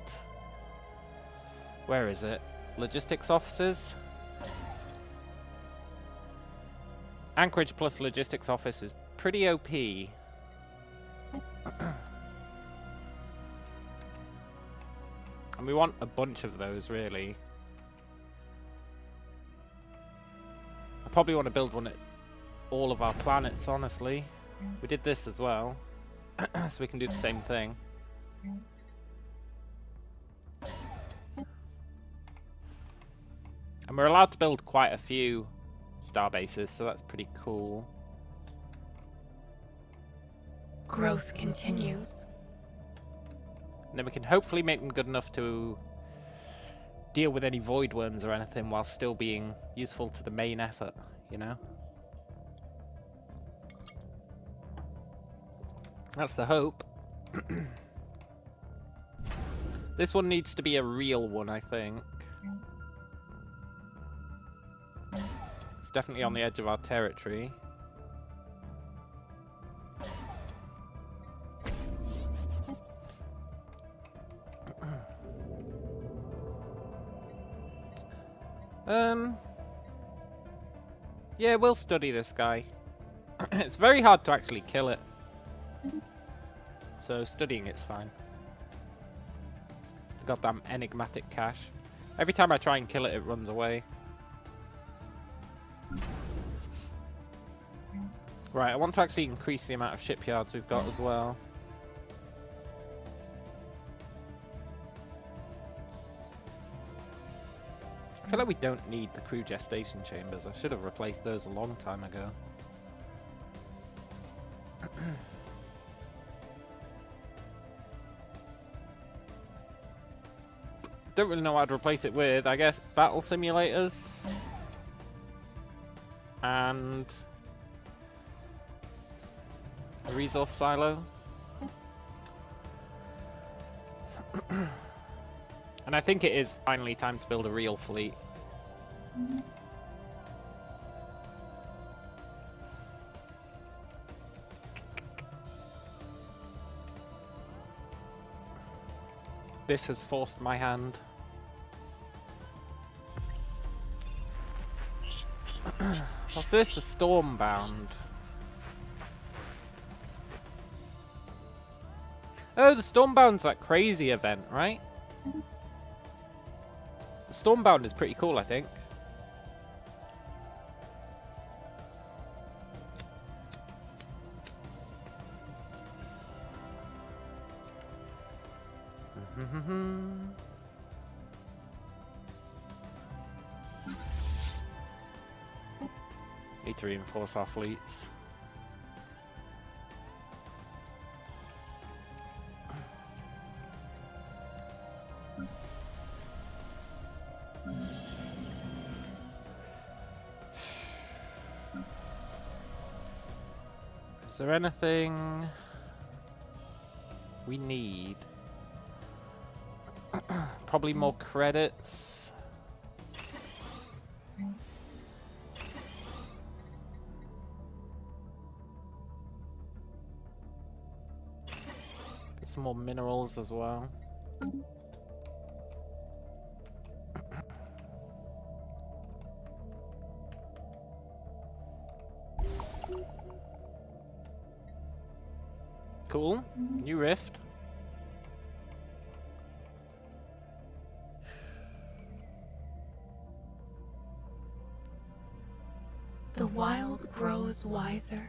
Where is it? Logistics offices? Anchorage plus logistics office is pretty OP. And we want a bunch of those, really. I probably want to build one at all of our planets, honestly. We did this as well. So we can do the same thing. And we're allowed to build quite a few star bases, so that's pretty cool. Growth continues. And then we can hopefully make them good enough to deal with any void worms or anything while still being useful to the main effort, you know? That's the hope. This one needs to be a real one, I think. It's definitely on the edge of our territory. Yeah, we'll study this guy. It's very hard to actually kill it. So studying it's fine. The goddamn enigmatic cache. Every time I try and kill it, it runs away. Right, I want to actually increase the amount of shipyards we've got as well. I feel like we don't need the crew gestation chambers. I should have replaced those a long time ago. Don't really know what I'd replace it with. I guess battle simulators. And a resource silo. And I think it is finally time to build a real fleet. This has forced my hand. What's this? A Stormbound. Oh, the Stormbound's that crazy event, right? The Stormbound is pretty cool, I think. Need to reinforce our fleets. Is there anything we need? Probably more credits. Get some more minerals as well. Cool. New rift. The The wild grows wiser.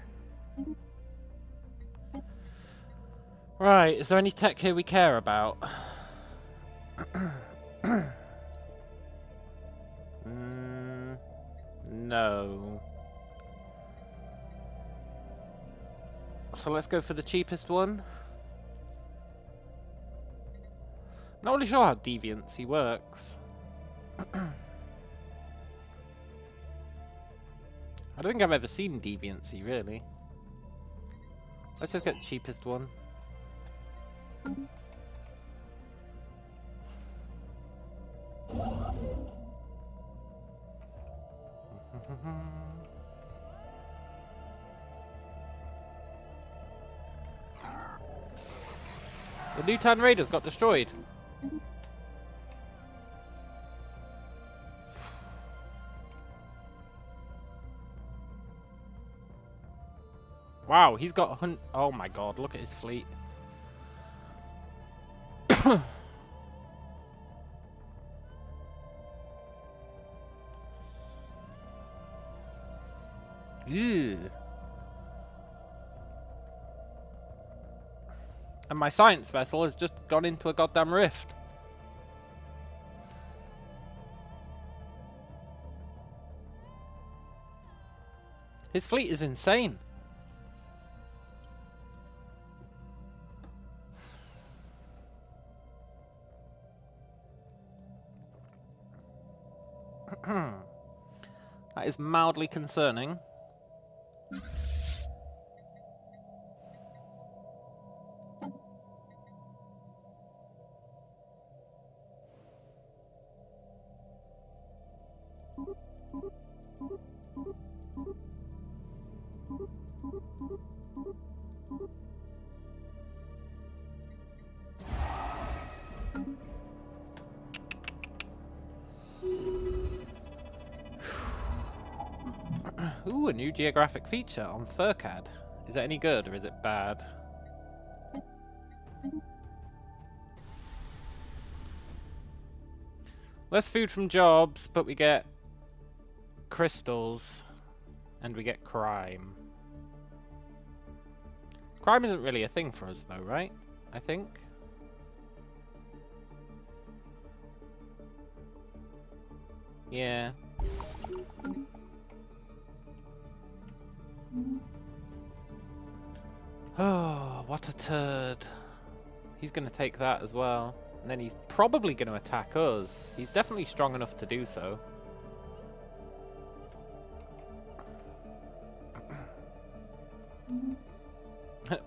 Right, is there any tech here we care about? No. So let's go for the cheapest one. Not really sure how deviancy works. I don't think I've ever seen deviancy, really. Let's just get the cheapest one. The Newtown Raiders got destroyed. Wow, he's got oh my god, look at his fleet. Ew. And my science vessel has just gone into a goddamn rift. His fleet is insane. That is mildly concerning. Ooh, a new geographic feature on Furcad. Is that any good or is it bad? Less food from jobs, but we get crystals and we get crime. Crime isn't really a thing for us though, right? I think. Yeah. Oh, what a turd. He's going to take that as well. And then he's probably going to attack us. He's definitely strong enough to do so.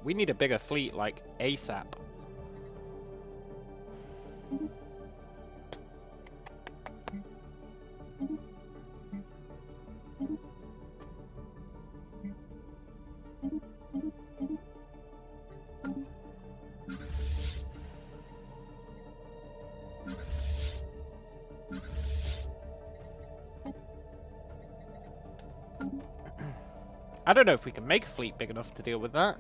We need a bigger fleet, like ASAP. I don't know if we can make a fleet big enough to deal with that.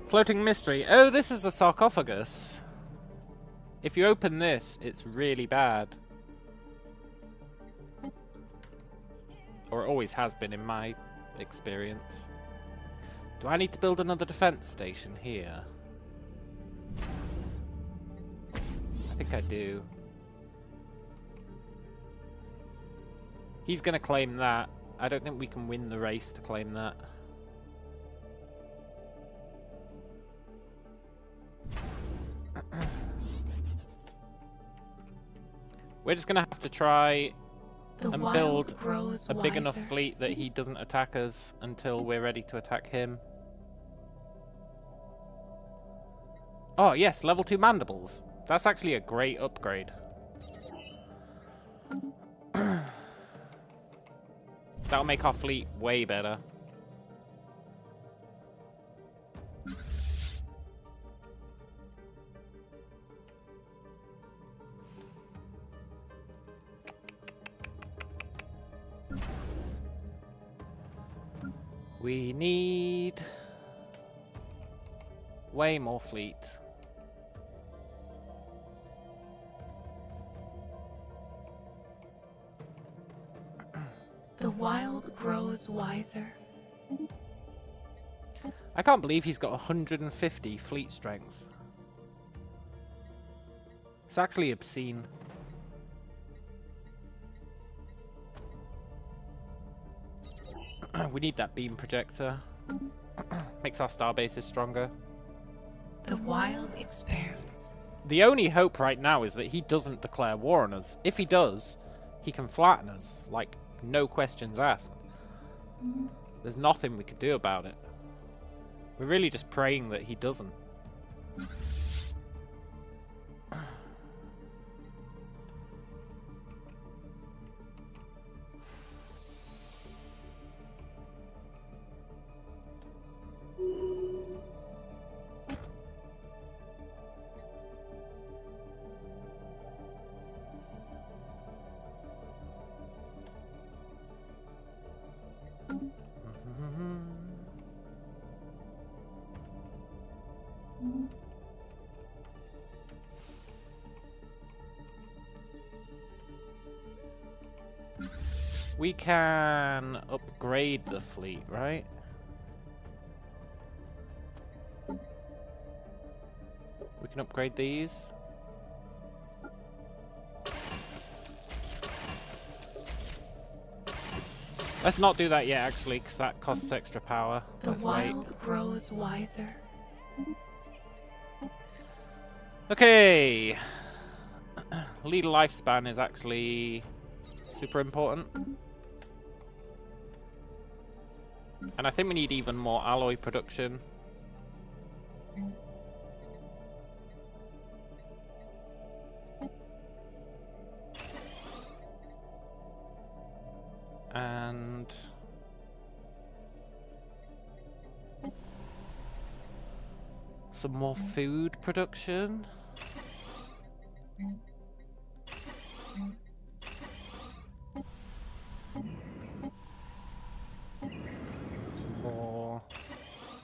Floating mystery. Oh, this is a sarcophagus. If you open this, it's really bad. Or it always has been in my experience. Do I need to build another defense station here? I think I do. He's going to claim that. I don't think we can win the race to claim that. We're just going to have to try and build a big enough fleet that he doesn't attack us until we're ready to attack him. Oh, yes, level 2 mandibles. That's actually a great upgrade. That'll make our fleet way better. We need way more fleet. wild grows wiser. I can't believe he's got 150 fleet strength. It's actually obscene. We need that beam projector. Makes our star bases stronger. The wild expands. The only hope right now is that he doesn't declare war on us. If he does, he can flatten us, like, no questions asked. There's nothing we could do about it. We're really just praying that he doesn't. We can upgrade the fleet, right? We can upgrade these. Let's not do that yet, actually, because that costs extra power. The Let's wait. wild grows wiser. Okay. Leader lifespan is actually super important. And I think we need even more alloy production. And some more food production. Some more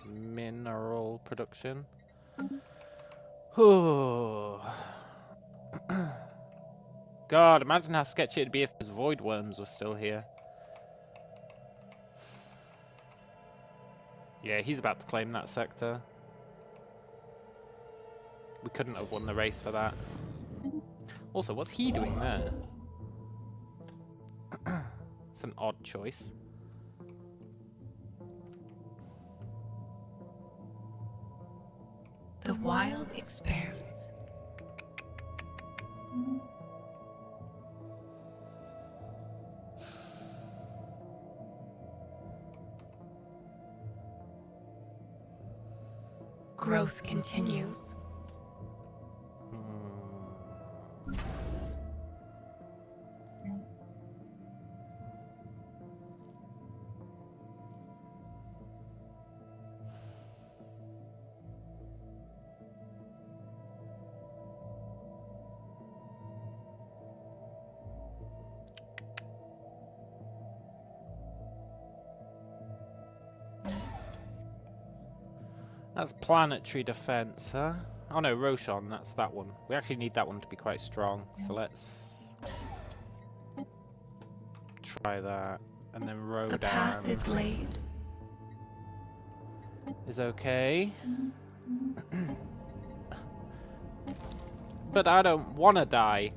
mineral production. Oh. God, imagine how sketchy it'd be if those void worms were still here. Yeah, he's about to claim that sector. We couldn't have won the race for that. Also, what's he doing there? It's an odd choice. The wild expands. Growth continues. That's planetary defense, huh? Oh no, Roshan, that's that one. We actually need that one to be quite strong, so let's try that. And then Rodan The path is laid. is okay. But I don't want to die.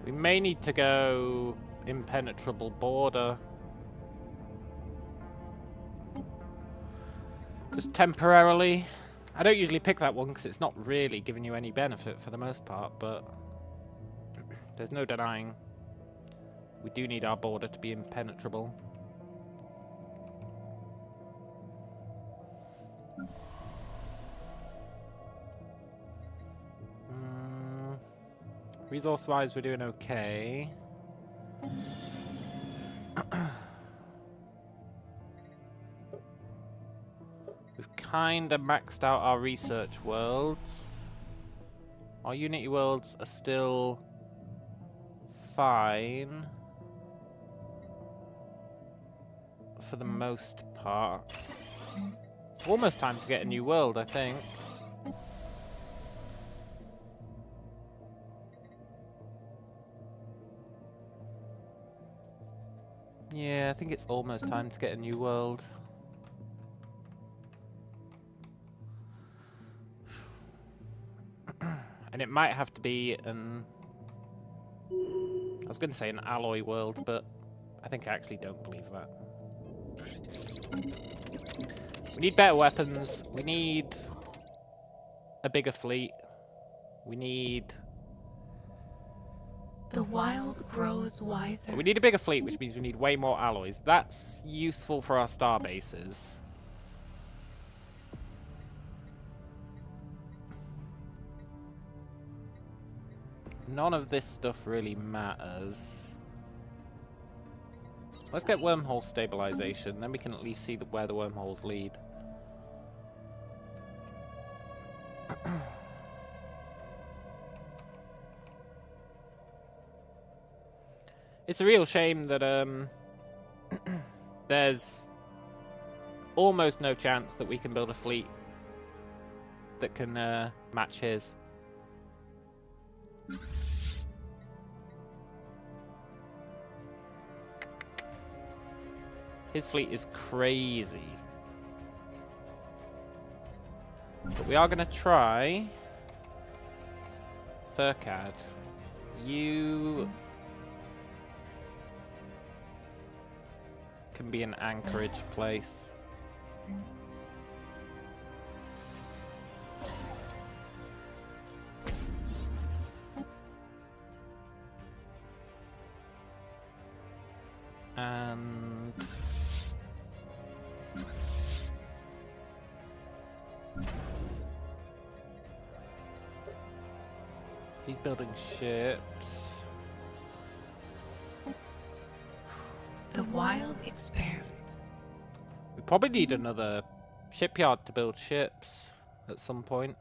We may need to go impenetrable border. Just temporarily. I don't usually pick that one because it's not really giving you any benefit for the most part, but there's no denying we do need our border to be impenetrable. Resource-wise, we're doing okay. We've kind of maxed out our research worlds. Our Unity worlds are still fine for the most part. It's almost time to get a new world, I think. Yeah, I think it's almost time to get a new world. And it might have to be an... I was going to say an alloy world, but I think I actually don't believe that. We need better weapons. We need a bigger fleet. We need... The wild grows wiser. We need a bigger fleet, which means we need way more alloys. That's useful for our star bases. None of this stuff really matters. Let's get wormhole stabilization, then we can at least see where the wormholes lead. It's a real shame that there's almost no chance that we can build a fleet that can match his. His fleet is crazy. But we are going to try... Furcad. You... can be an anchorage place. And... he's building ships. The wild expands. We probably need another shipyard to build ships at some point.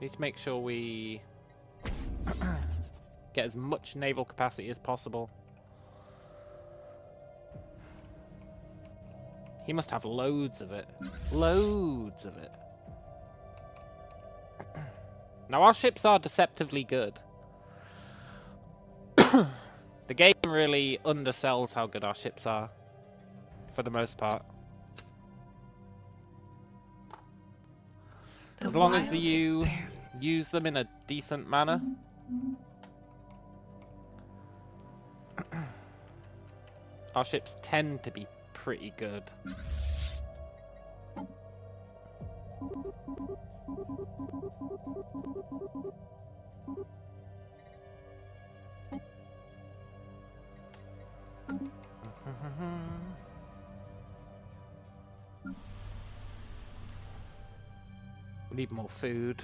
Need to make sure we get as much naval capacity as possible. He must have loads of it. Loads of it. Now our ships are deceptively good. The game really undersells how good our ships are, for the most part. As long as you use them in a decent manner. Our ships tend to be pretty good. We need more food.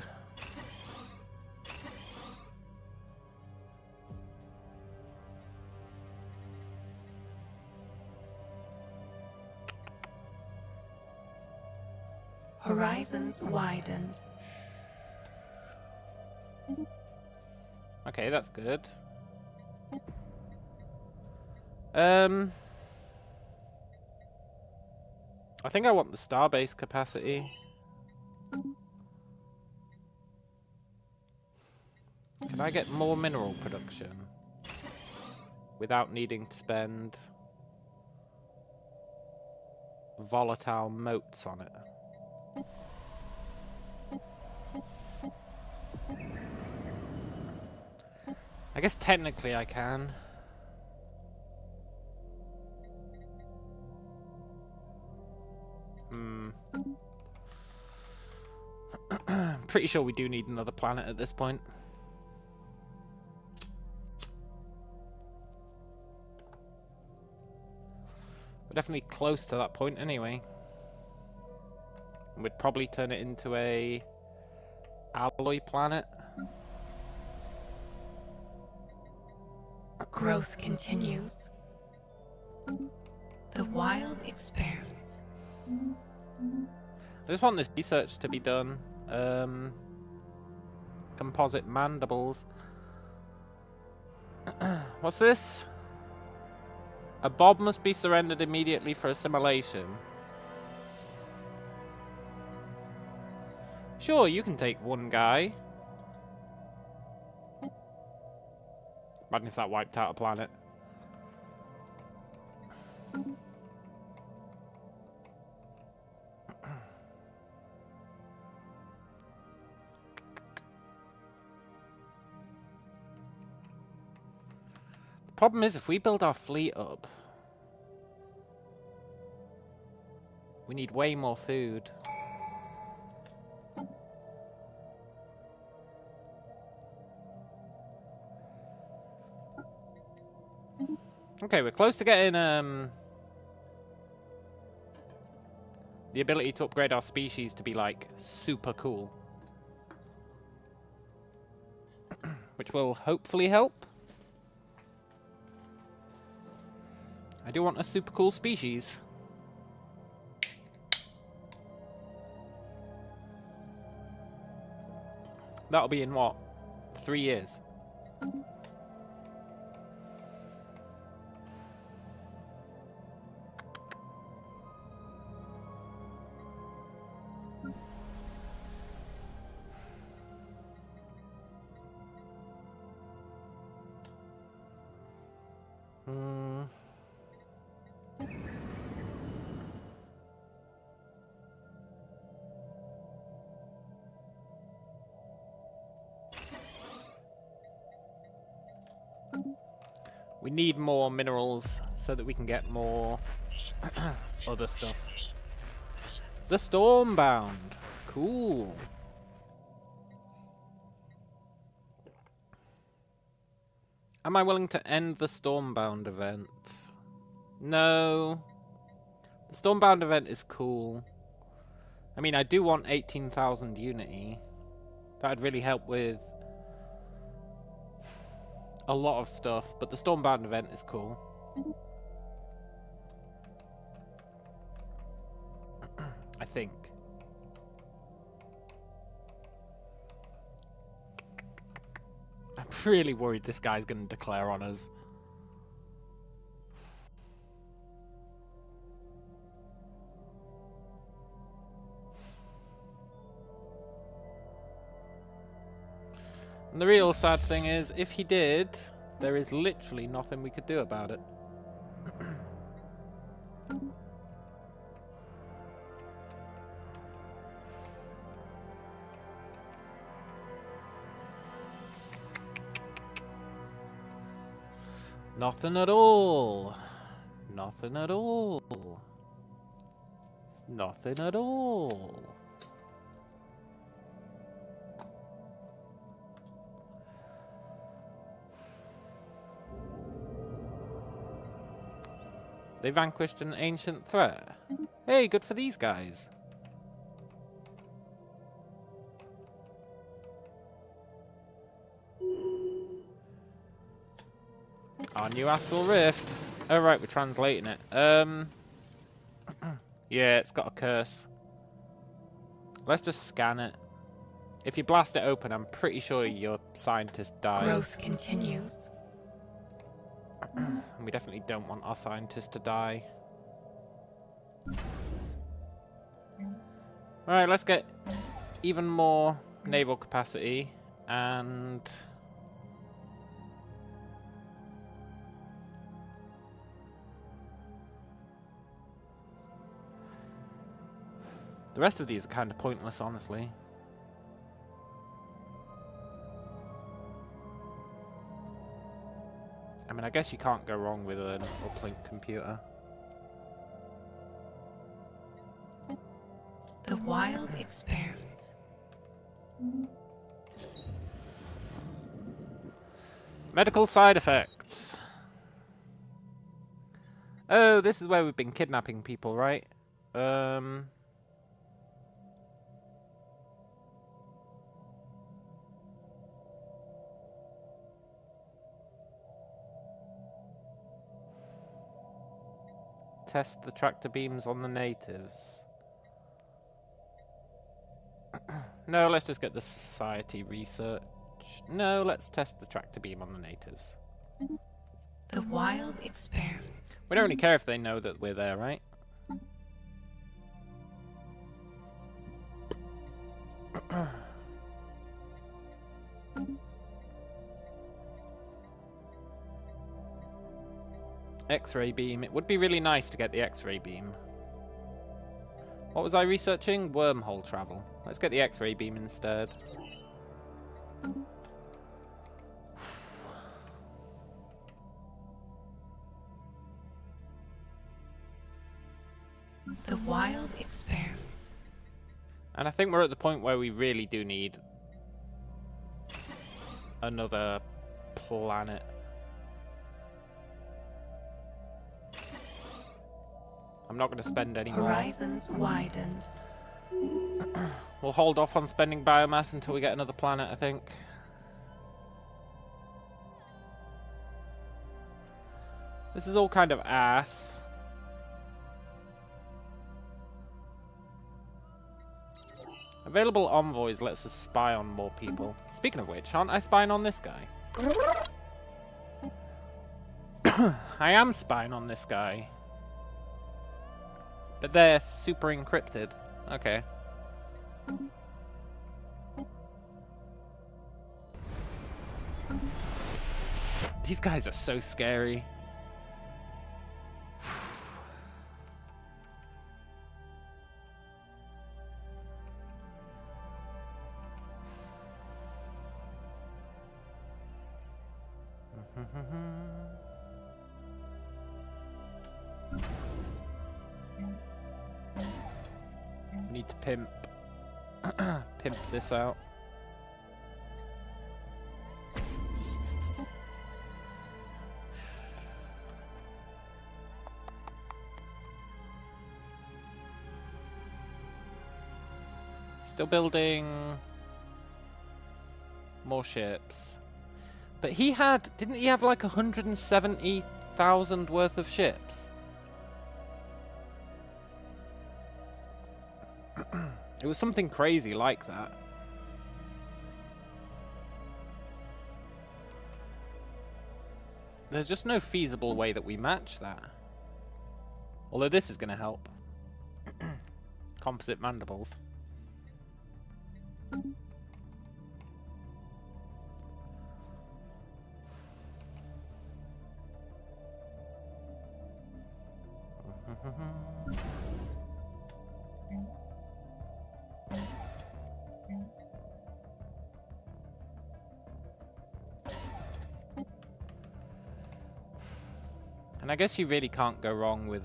Horizons widened. Okay, that's good. I think I want the starbase capacity. Can I get more mineral production without needing to spend volatile motes on it? I guess technically I can. Pretty sure we do need another planet at this point. We're definitely close to that point anyway. We'd probably turn it into a alloy planet. Growth continues. The wild expands. I just want this research to be done. Composite mandibles. What's this? A Bob must be surrendered immediately for assimilation. Sure, you can take one guy. Imagine if that wiped out a planet. The problem is, if we build our fleet up, we need way more food. Okay, we're close to getting the ability to upgrade our species to be like super cool. Which will hopefully help. I do want a super cool species. That'll be in what? 3 years. We need more minerals so that we can get more other stuff. The Stormbound. Cool. Am I willing to end the Stormbound event? No. The Stormbound event is cool. I mean, I do want 18,000 Unity. That'd really help with a lot of stuff, but the Stormbound event is cool. I think. I'm really worried this guy's going to declare on us. And the real sad thing is, if he did, there is literally nothing we could do about it. Nothing at all. Nothing at all. Nothing at all. They vanquished an ancient threat. Hey, good for these guys. Our new astral rift. Oh right, we're translating it. Yeah, it's got a curse. Let's just scan it. If you blast it open, I'm pretty sure your scientist dies. Growth continues. And we definitely don't want our scientist to die. Alright, let's get even more naval capacity and the rest of these are kind of pointless, honestly. I mean, I guess you can't go wrong with an uplink computer. The wild expanse. Medical side effects. Oh, this is where we've been kidnapping people, right? Test the tractor beams on the natives. No, let's just get the society research. No, let's test the tractor beam on the natives. The wild expanse. We don't really care if they know that we're there, right? X-ray beam. It would be really nice to get the X-ray beam. What was I researching? Wormhole travel. Let's get the X-ray beam instead. The wild expanse. And I think we're at the point where we really do need another planet. I'm not going to spend any more. Horizons widened. We'll hold off on spending biomass until we get another planet, I think. This is all kind of ass. Available envoys lets us spy on more people. Speaking of which, aren't I spying on this guy? I am spying on this guy. But they're super encrypted. Okay. These guys are so scary. Need to pimp this out. Still building more ships. But he had, didn't he have like 170,000 worth of ships? It was something crazy like that. There's just no feasible way that we match that. Although this is going to help. Composite mandibles. And I guess you really can't go wrong with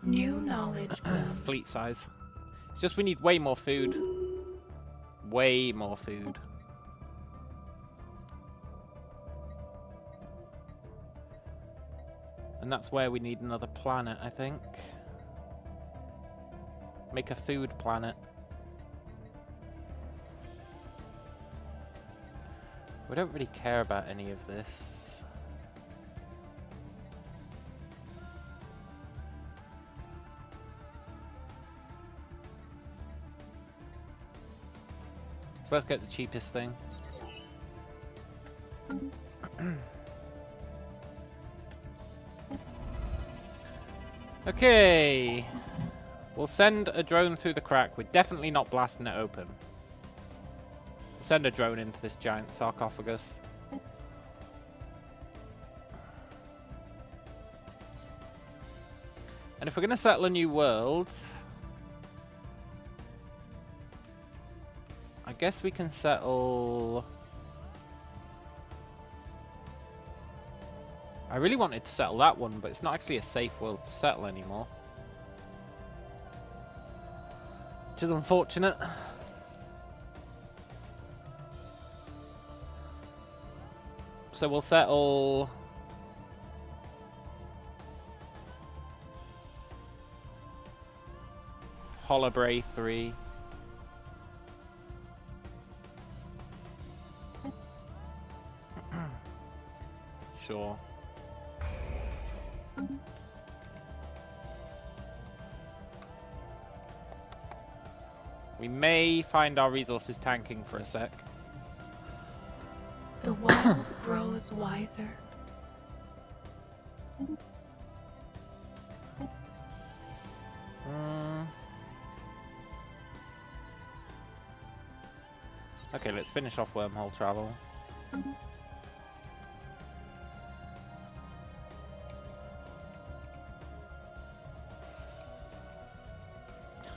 New knowledge blooms. fleet size. It's just we need way more food. Way more food. And that's where we need another planet, I think. Make a food planet. We don't really care about any of this. So let's get the cheapest thing. Okay. We'll send a drone through the crack. We're definitely not blasting it open. We'll send a drone into this giant sarcophagus. And if we're going to settle a new world, I guess we can settle... I really wanted to settle that one, but it's not actually a safe world to settle anymore. Which is unfortunate. So we'll settle... Holobray 3. Sure. We may find our resources tanking for a sec. The wild grows wiser. Okay, let's finish off wormhole travel.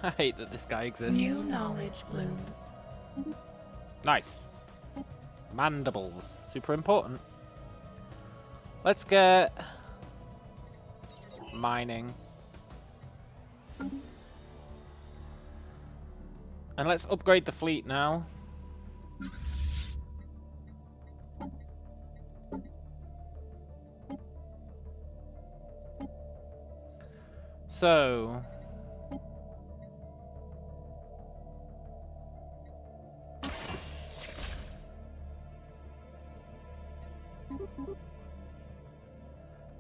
I hate that this guy exists. New knowledge blooms. Nice. Mandibles. Super important. Let's get mining. And let's upgrade the fleet now. So...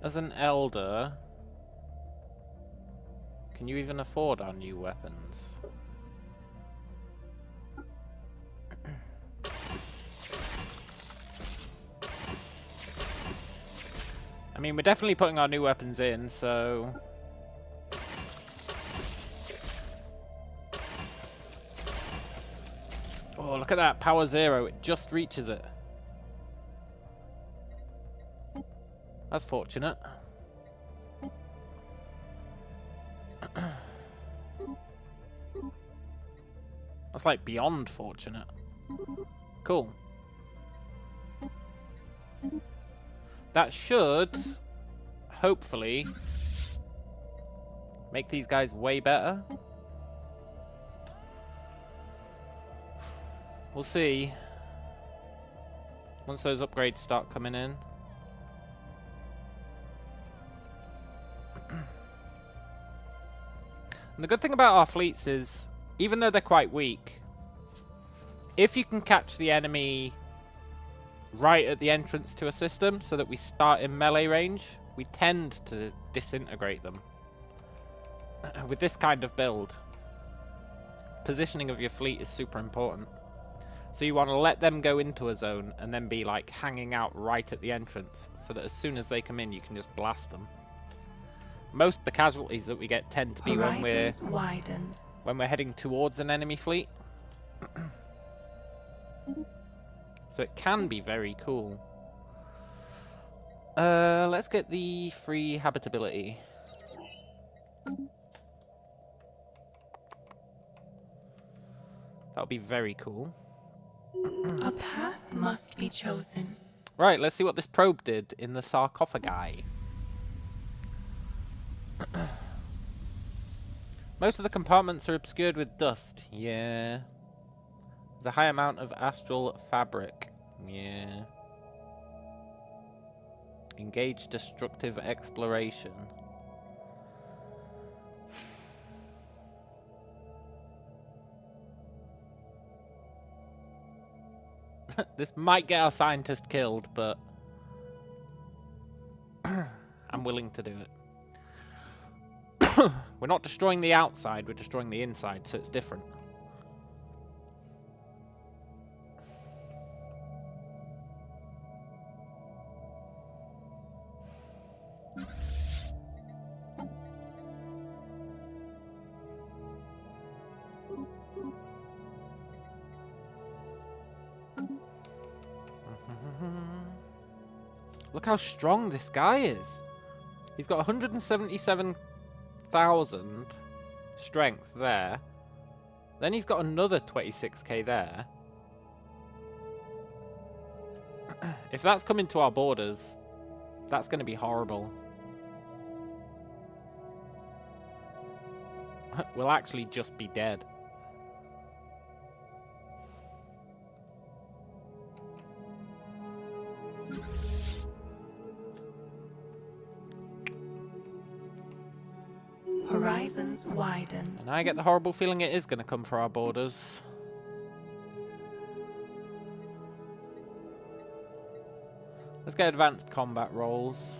as an elder, can you even afford our new weapons? I mean, we're definitely putting our new weapons in, so... oh, look at that. Power 0. It just reaches it. That's fortunate. That's like beyond fortunate. Cool. That should, hopefully, make these guys way better. We'll see. Once those upgrades start coming in. And the good thing about our fleets is, even though they're quite weak, if you can catch the enemy right at the entrance to a system so that we start in melee range, we tend to disintegrate them. With this kind of build, positioning of your fleet is super important. So you want to let them go into a zone and then be like hanging out right at the entrance so that as soon as they come in you can just blast them. Most of the casualties that we get tend to be when we're heading towards an enemy fleet. So it can be very cool. Let's get the free habitability. That'll be very cool. A path must be chosen. Right, let's see what this probe did in the sarcophagi. Most of the compartments are obscured with dust. Yeah. There's a high amount of astral fabric. Yeah. Engage destructive exploration. This might get our scientist killed, but I'm willing to do it. We're not destroying the outside, we're destroying the inside, so it's different. Look how strong this guy is. He's got 177,000 strength there. Then he's got another 26k there. If that's coming to our borders, that's going to be horrible. We'll actually just be dead. Horizons widen. And I get the horrible feeling it is going to come for our borders. Let's get advanced combat rolls.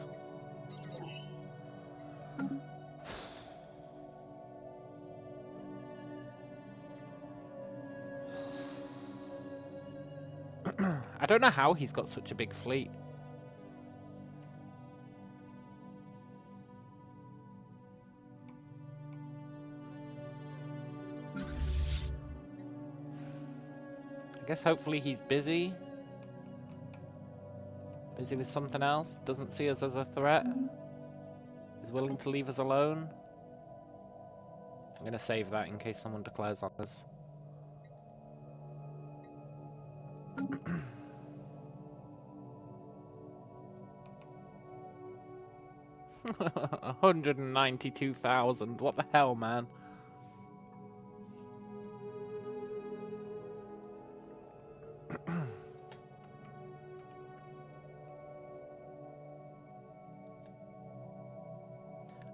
I don't know how he's got such a big fleet. I guess hopefully he's busy. Busy with something else. Doesn't see us as a threat. Is willing to leave us alone. I'm going to save that in case someone declares on us. $192,000. What the hell, man?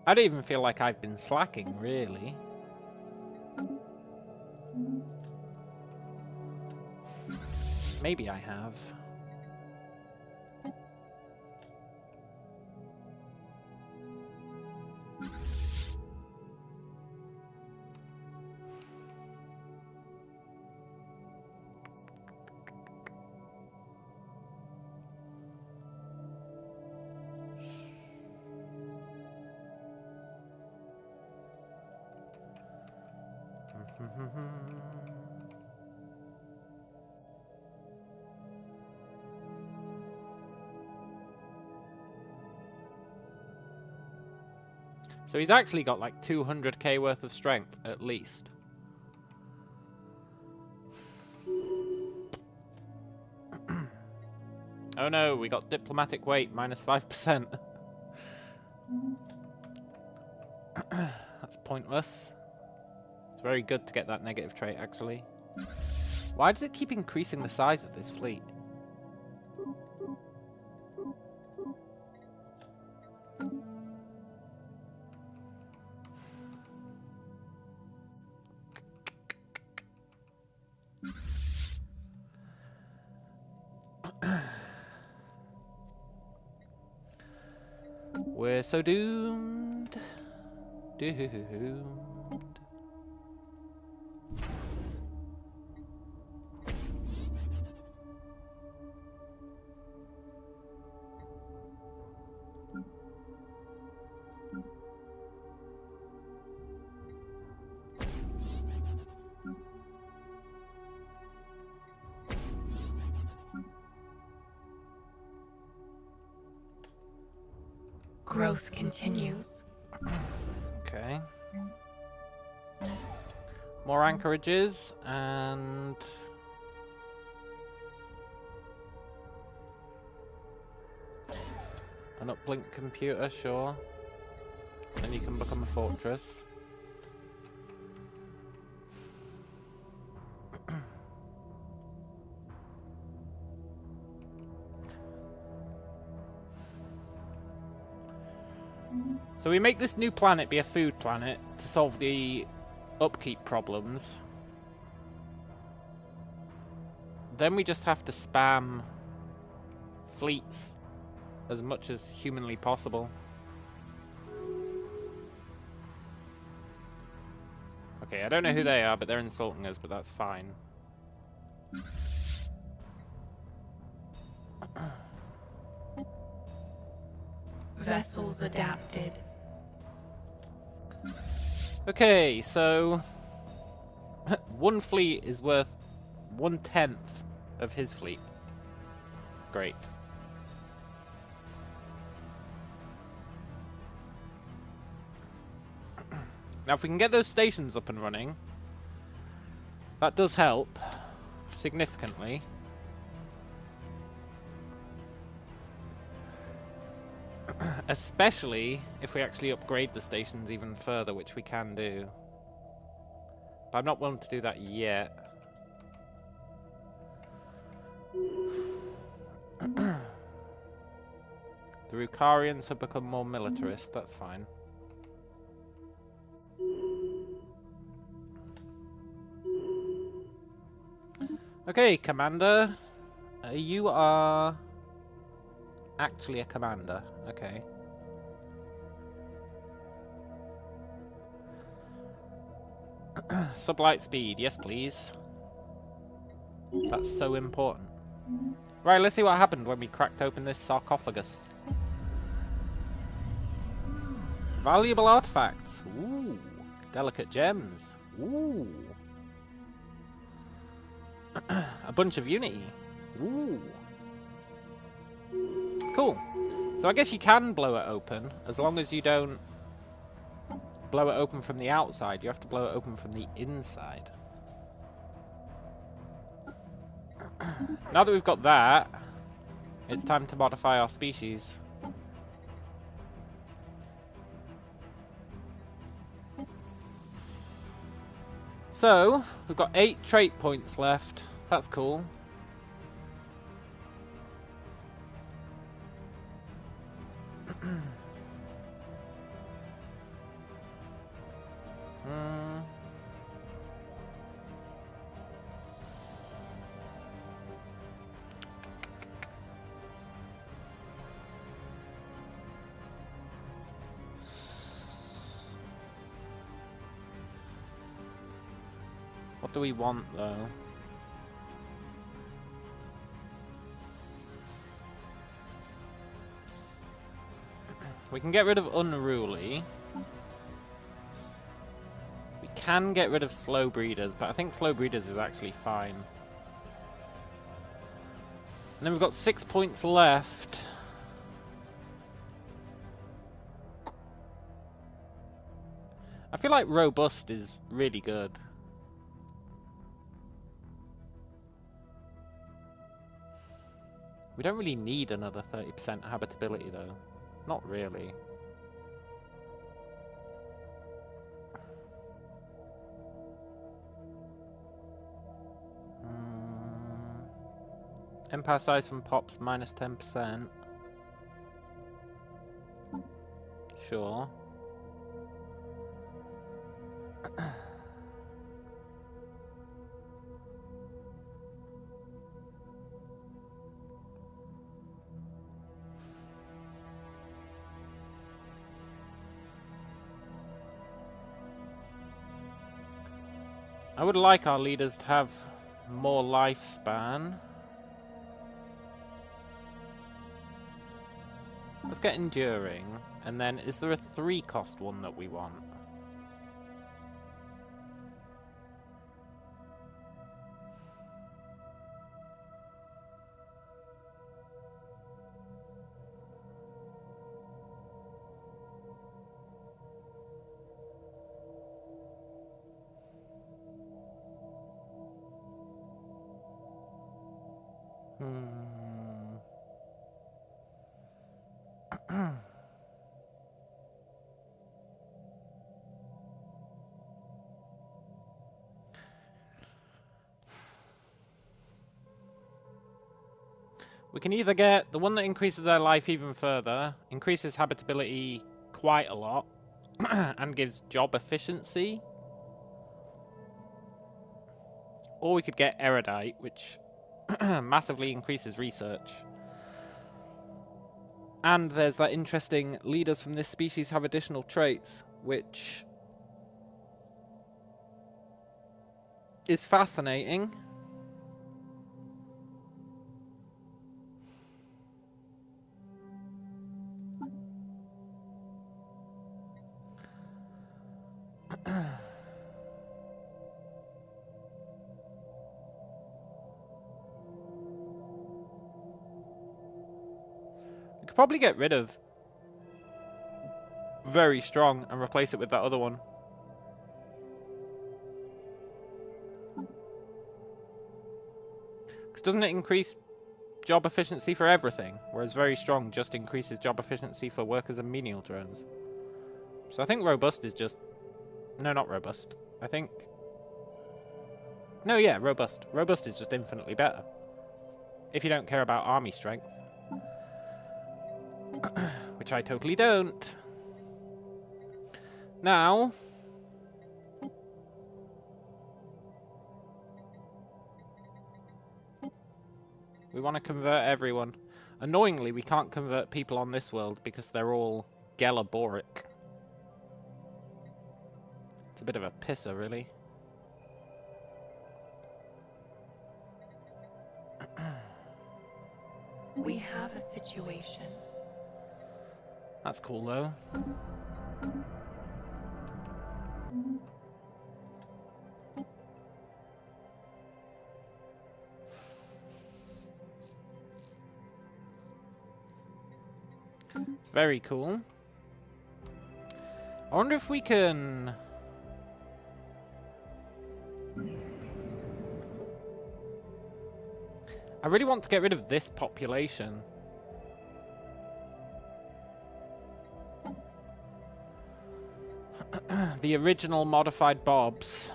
I don't even feel like I've been slacking, really. Maybe I have. So he's actually got like 200k worth of strength, at least. Oh no, we got diplomatic weight, minus 5%. That's pointless. It's very good to get that negative trait, actually. Why does it keep increasing the size of this fleet? We're so doomed. Doomed. Growth continues. Okay. More anchorages and an uplink computer, sure. Then you can become a fortress. So we make this new planet be a food planet to solve the upkeep problems. Then we just have to spam fleets as much as humanly possible. Okay, I don't know who they are, but they're insulting us, but that's fine. Vessels adapted. Okay, so one fleet is worth 1/10 of his fleet. Great. Now, if we can get those stations up and running, that does help significantly. Especially if we actually upgrade the stations even further, which we can do. But I'm not willing to do that yet. The Rukarians have become more militarist, that's fine. Okay, Commander. You are actually a commander. Okay. Sublight speed, yes please. That's so important. Right, let's see what happened when we cracked open this sarcophagus. Valuable artifacts. Ooh. Delicate gems. Ooh. A bunch of Unity. Ooh. Cool. So I guess you can blow it open, as long as you don't blow it open from the outside. You have to blow it open from the inside. Now that we've got that, it's time to modify our species. So, we've got 8 trait points left. That's cool. What do we want, though? We can get rid of unruly. We can get rid of slow breeders, but I think slow breeders is actually fine. And then we've got 6 points left. I feel like robust is really good. We don't really need another 30% habitability, though. Not really. Empire size from pops minus 10%. Sure. I would like our leaders to have more lifespan. Let's get enduring. And then, is there a 3-cost one that we want? We can either get the one that increases their life even further, increases habitability quite a lot, and gives job efficiency. Or we could get erudite, which massively increases research. And there's that interesting leaders from this species have additional traits, which is fascinating. We could probably get rid of very strong and replace it with that other one. Because doesn't it increase job efficiency for everything? Whereas very strong just increases job efficiency for workers and menial drones. So I think robust is just... No, not robust. I think... No, yeah, robust. Robust is just infinitely better. If you don't care about army strength. Which I totally don't. Now... we want to convert everyone. Annoyingly, we can't convert people on this world because they're all Gelaboric. It's a bit of a pisser, really. We have a situation. That's cool, though. It's very cool. I wonder if we can... I really want to get rid of this population. The original modified Bobs.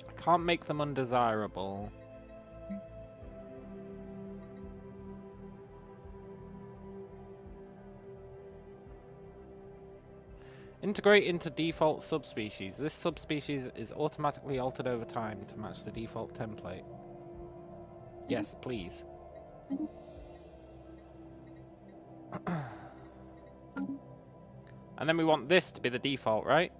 I can't make them undesirable. Integrate into default subspecies. This subspecies is automatically altered over time to match the default template. Yes, please. And then we want this to be the default, right?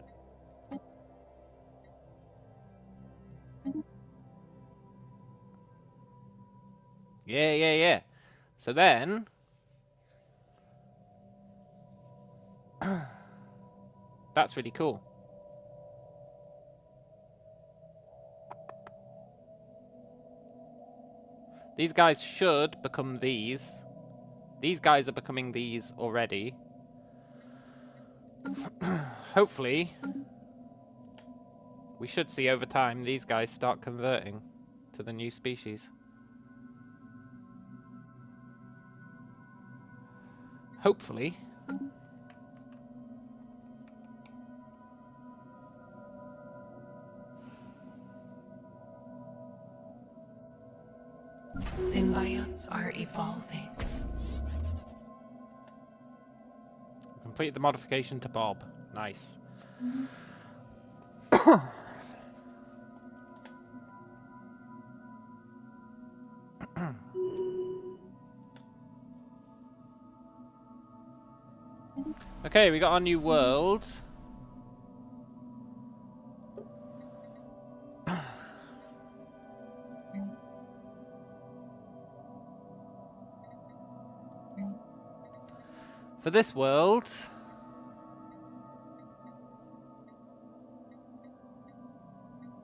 Yeah. So then... That's really cool. These guys should become these. These guys are becoming these already. Hopefully, we should see over time these guys start converting to the new species. Hopefully. Symbiotes are evolving. Complete the modification to Bob. Nice. Okay, we got our new world. For this world,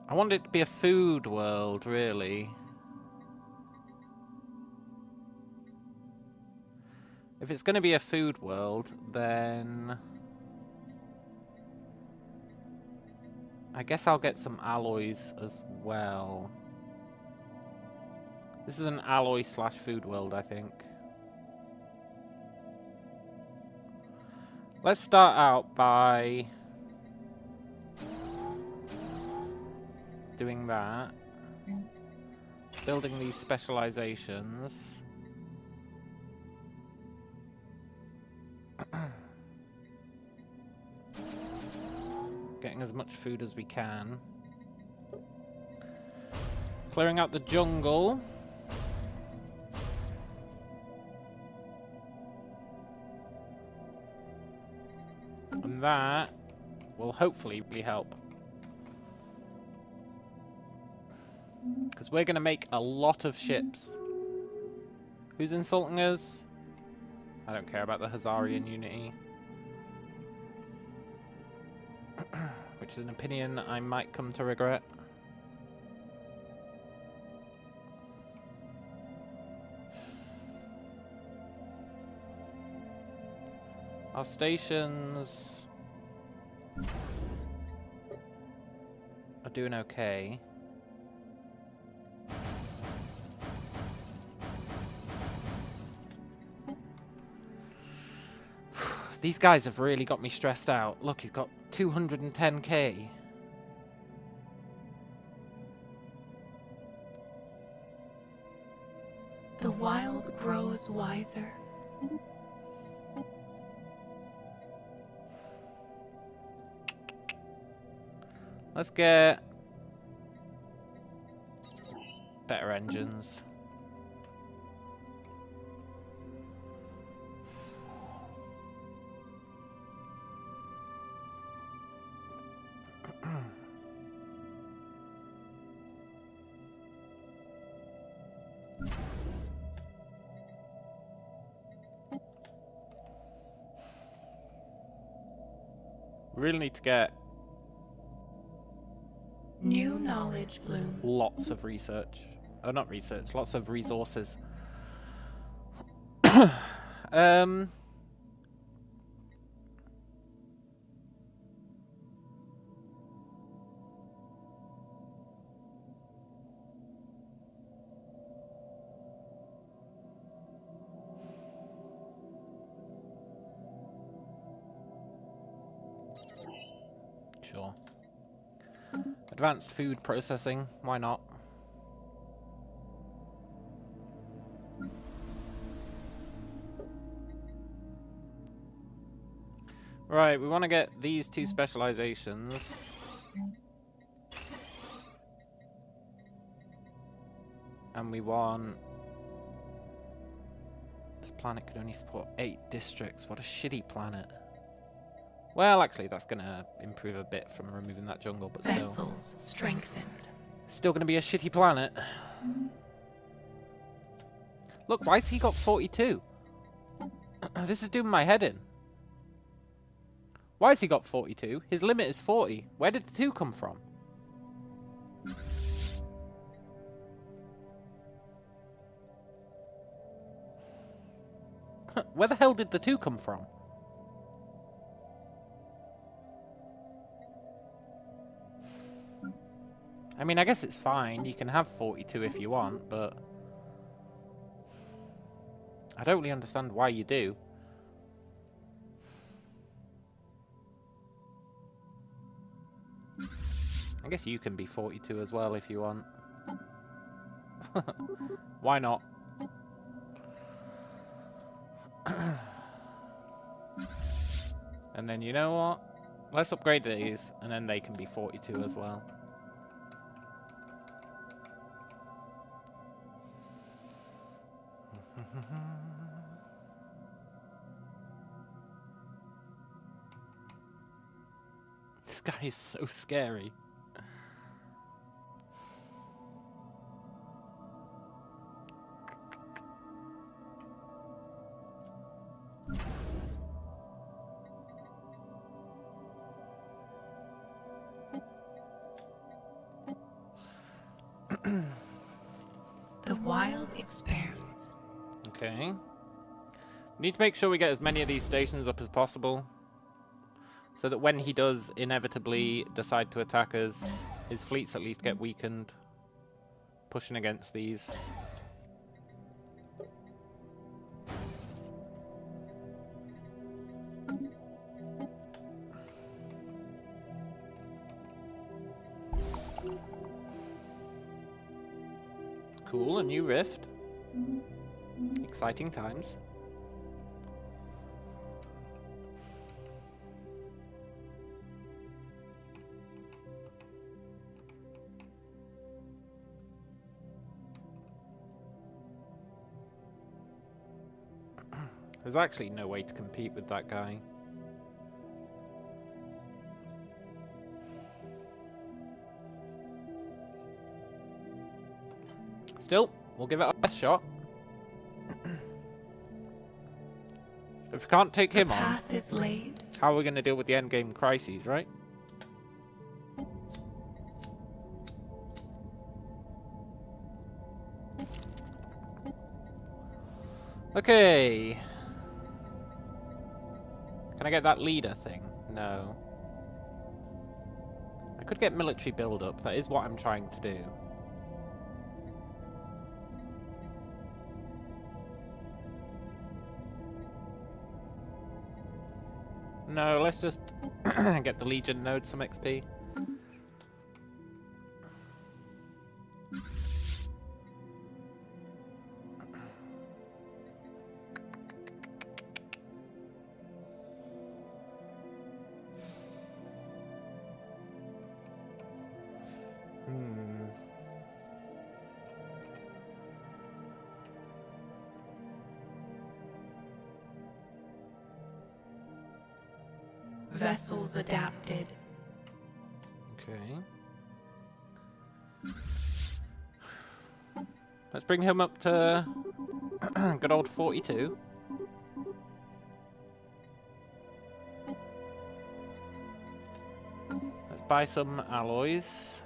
I want it to be a food world, really. If it's going to be a food world, then I guess I'll get some alloys as well. This is an alloy / food world, I think. Let's start out by doing that. Building these specializations. Getting as much food as we can. Clearing out the jungle. And that will hopefully really help. Because we're going to make a lot of ships. Who's insulting us? I don't care about the Hazarian unity. Which is an opinion I might come to regret. Our stations are doing okay. These guys have really got me stressed out. Look, he's got 210k. The wild grows wiser. Let's get better engines. We really need to get New knowledge blooms. lots of research. Oh, not research, lots of resources. Sure. Advanced food processing, why not? Right, we want to get these two specializations. And we want... This planet could only support 8 districts. What a shitty planet. Well, actually, that's going to improve a bit from removing that jungle, but still. Vessels strengthened. Still going to be a shitty planet. Look, why's he got 42? This is doing my head in. Why has he got 42? His limit is 40. Where did the 2 come from? Where the hell did the 2 come from? I mean, I guess it's fine. You can have 42 if you want, but... I don't really understand why you do. I guess you can be 42 as well if you want. Why not? And then you know what? Let's upgrade these, and then they can be 42 as well. This guy is so scary. The wild expands. Okay. We need to make sure we get as many of these stations up as possible, so that when he does inevitably decide to attack us, his fleets at least get weakened, pushing against these. Cool, a new rift. Exciting times. There's actually no way to compete with that guy. Still, we'll give it our best shot. If we can't take him on, Path is laid. how are we going to deal with the endgame crises, right? Okay. Can I get that leader thing? No. I could get military build-up. That is what I'm trying to do. No, let's just get the Legion node some XP. Vessels adapted. Okay. Let's bring him up to good old 42. buy some alloys.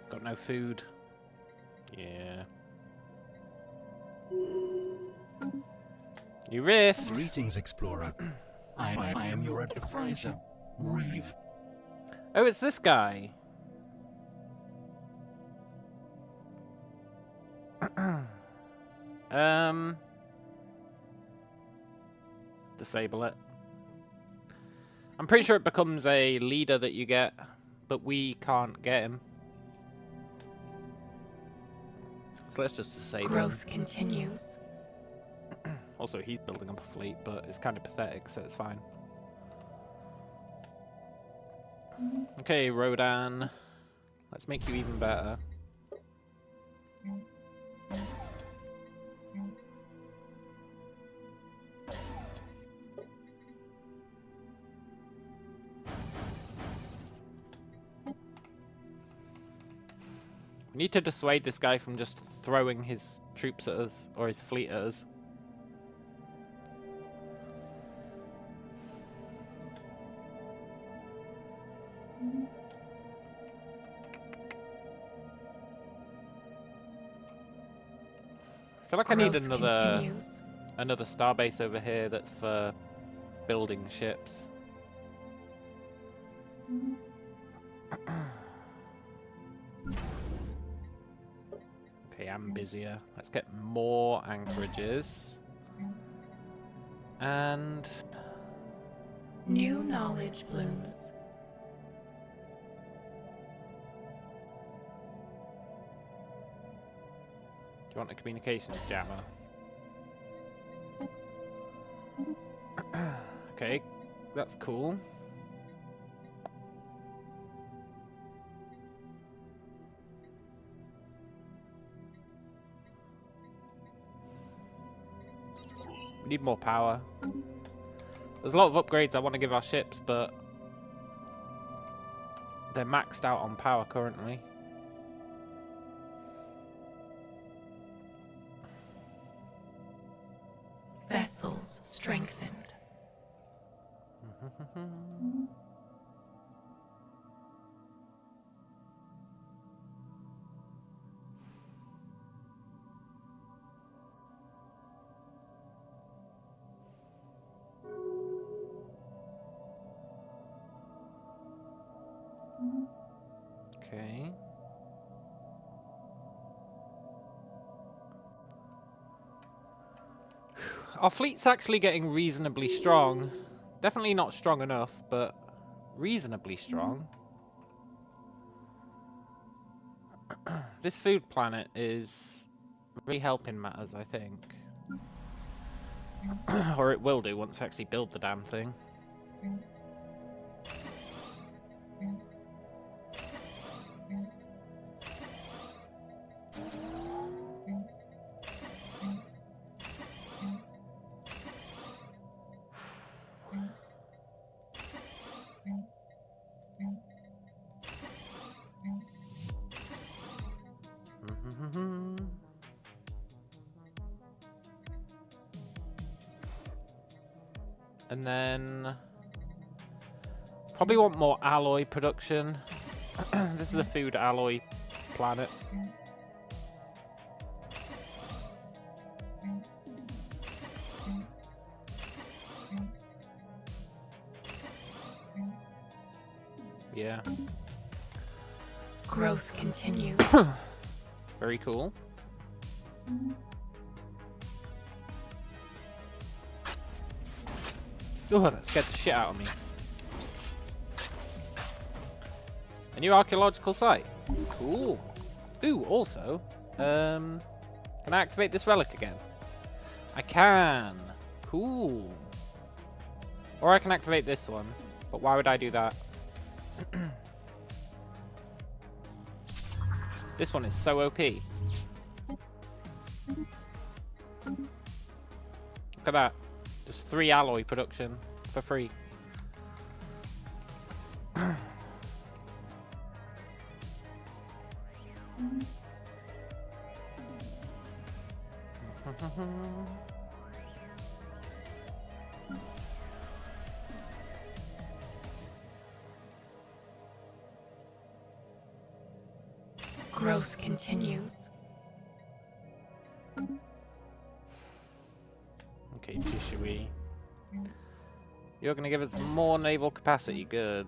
Got no food. Yeah. You riff. Greetings, explorer. I am your advisor, Reeve. Oh, it's this guy. Disable it. I'm pretty sure it becomes a leader that you get, but we can't get him. So let's just disable him. Growth continues. Also, he's building up a fleet, but it's kind of pathetic, so it's fine. Okay, Rodan. Let's make you even better. We need to dissuade this guy from just throwing his troops at us, or his fleet at us. I feel like I need another starbase over here that's for building ships. Okay, I'm busier. Let's get more anchorages. And New knowledge blooms. do you want a communications jammer? Okay, that's cool. We need more power. There's a lot of upgrades I want to give our ships, but they're maxed out on power currently. Vessels strengthened. Okay. Our fleet's actually getting reasonably strong. Definitely not strong enough, but reasonably strong. This food planet is really helping matters, I think. Or it will do once I actually build the damn thing. And then probably want more alloy production. This is a food alloy planet. Yeah. Growth continues. Very cool. Oh, that scared the shit out of me. A new archaeological site. Cool. Ooh, also, can I activate this relic again? I can. Cool. Or I can activate this one. But why would I do that? This one is so OP. Look at that. Just 3 alloy production for free. Growth continues. Okay, Jishui. You're going to give us more naval capacity. Good.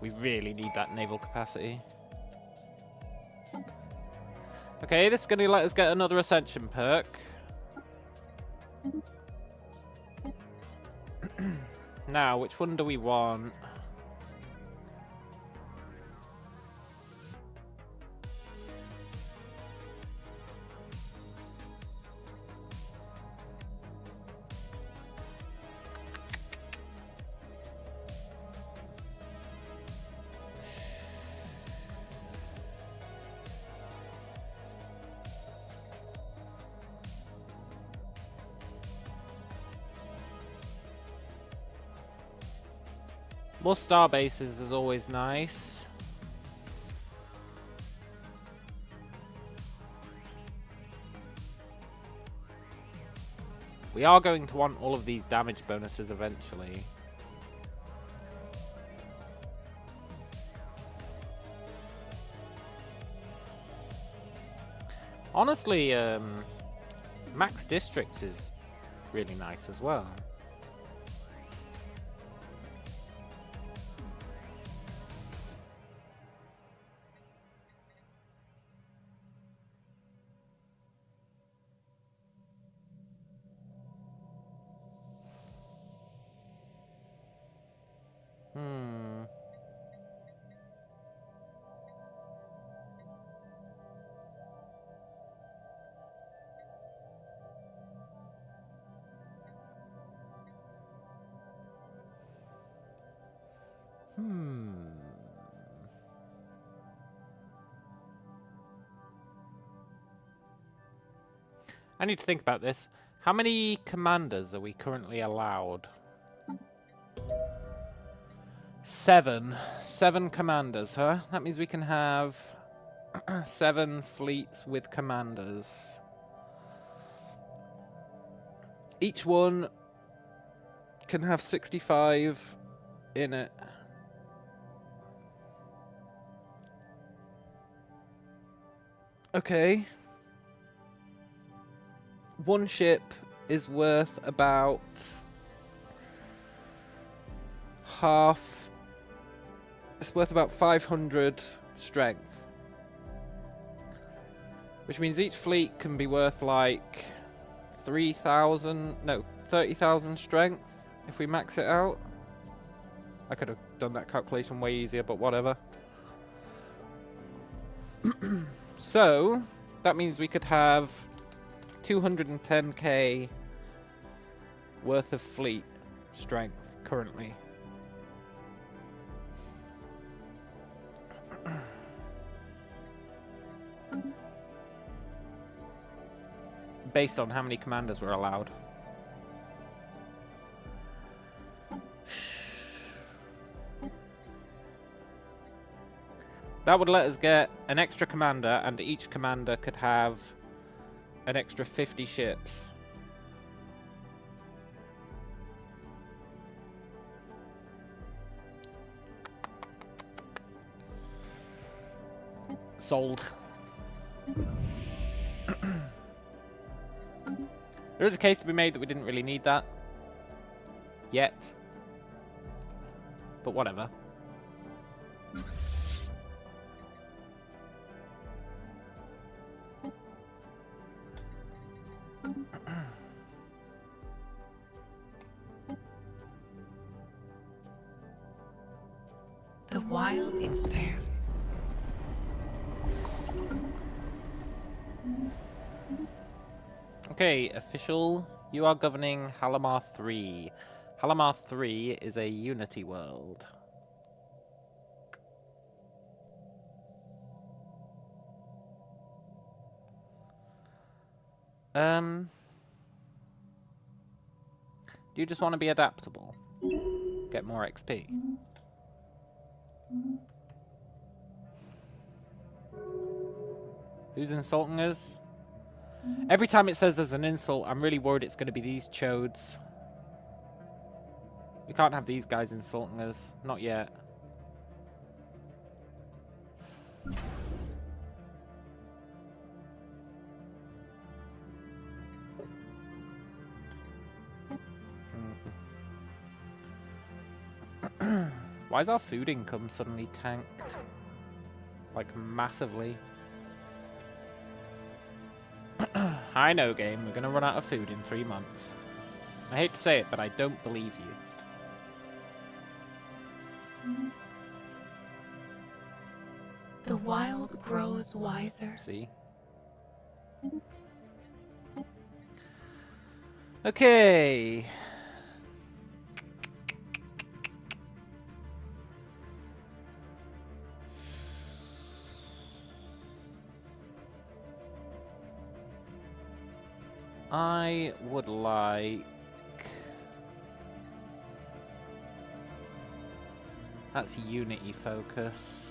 We really need that naval capacity. Okay, this is going to let us get another ascension perk. Now, which one do we want? More star bases is always nice. We are going to want all of these damage bonuses eventually. Honestly, max districts is really nice as well. I need to think about this. How many commanders are we currently allowed? 7. 7 commanders, huh? That means we can have 7 fleets with commanders. Each one can have 65 in it. Okay. One ship is worth about half. It's worth about 500 strength. Which means each fleet can be worth like 30,000 strength if we max it out. I could have done that calculation way easier, but whatever. So, that means we could have 210k worth of fleet strength currently. Based on how many commanders were allowed. That would let us get an extra commander, and each commander could have an extra 50 ships. Sold. There is a case to be made that we didn't really need that yet, but whatever. The wild expanse. Okay, official. You are governing Halamar 3. Halamar 3 is a unity world. Do you just want to be adaptable? Get more XP? Who's insulting us? Every time it says there's an insult, I'm really worried it's going to be these chodes. We can't have these guys insulting us. Not yet. Why is our food income suddenly tanked? Like, massively. I know, game. We're going to run out of food in 3 months. I hate to say it, but I don't believe you. The wild grows wiser. See? Okay. I would like... That's Unity focus.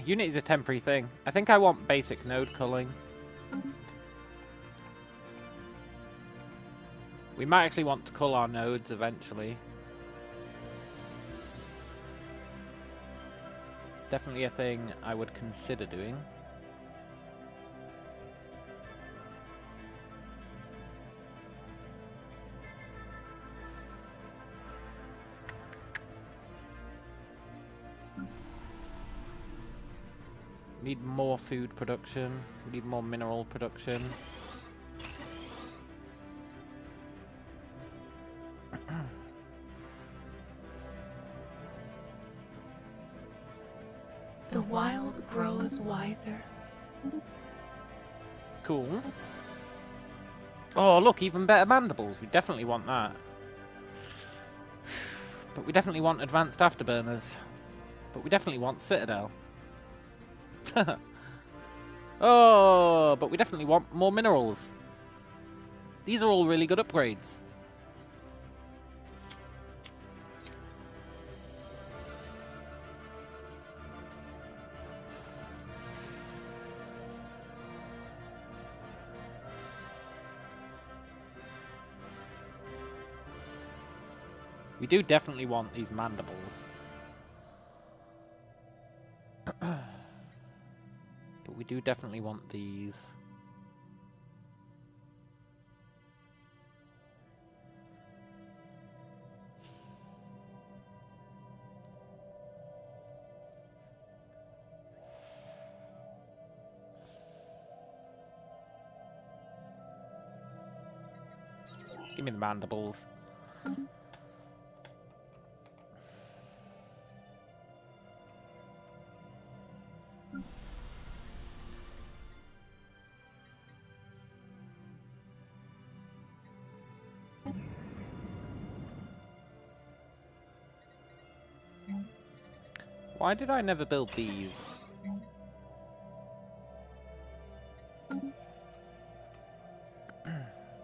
Unity is a temporary thing. I think I want basic node culling. We might actually want to cull our nodes eventually. Definitely a thing I would consider doing. We need more food production. We need more mineral production. The wild grows wiser. Cool. Oh, look, even better mandibles. We definitely want that. But we definitely want advanced afterburners. But we definitely want Citadel. Oh, but we definitely want more minerals. These are all really good upgrades. We do definitely want these mandibles. But we do definitely want these. Give me the mandibles. Why did I never build these?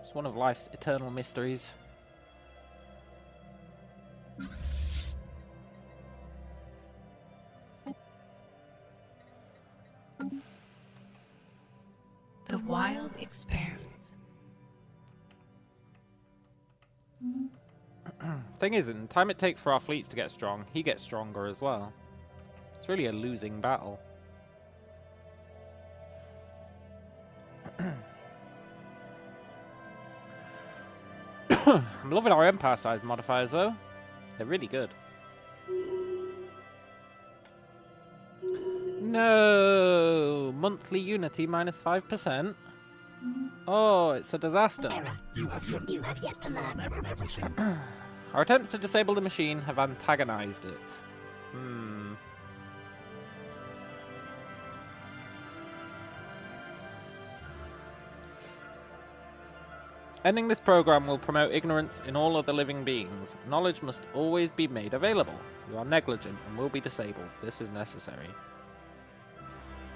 It's one of life's eternal mysteries. The wild expands. Thing is, in the time it takes for our fleets to get strong, he gets stronger as well. It's really a losing battle. I'm loving our empire size modifiers though. They're really good. No! Monthly unity minus 5%. Oh, it's a disaster. You have yet to learn everything. Our attempts to disable the machine have antagonized it. Ending this program will promote ignorance in all other living beings. Knowledge must always be made available. You are negligent and will be disabled. This is necessary.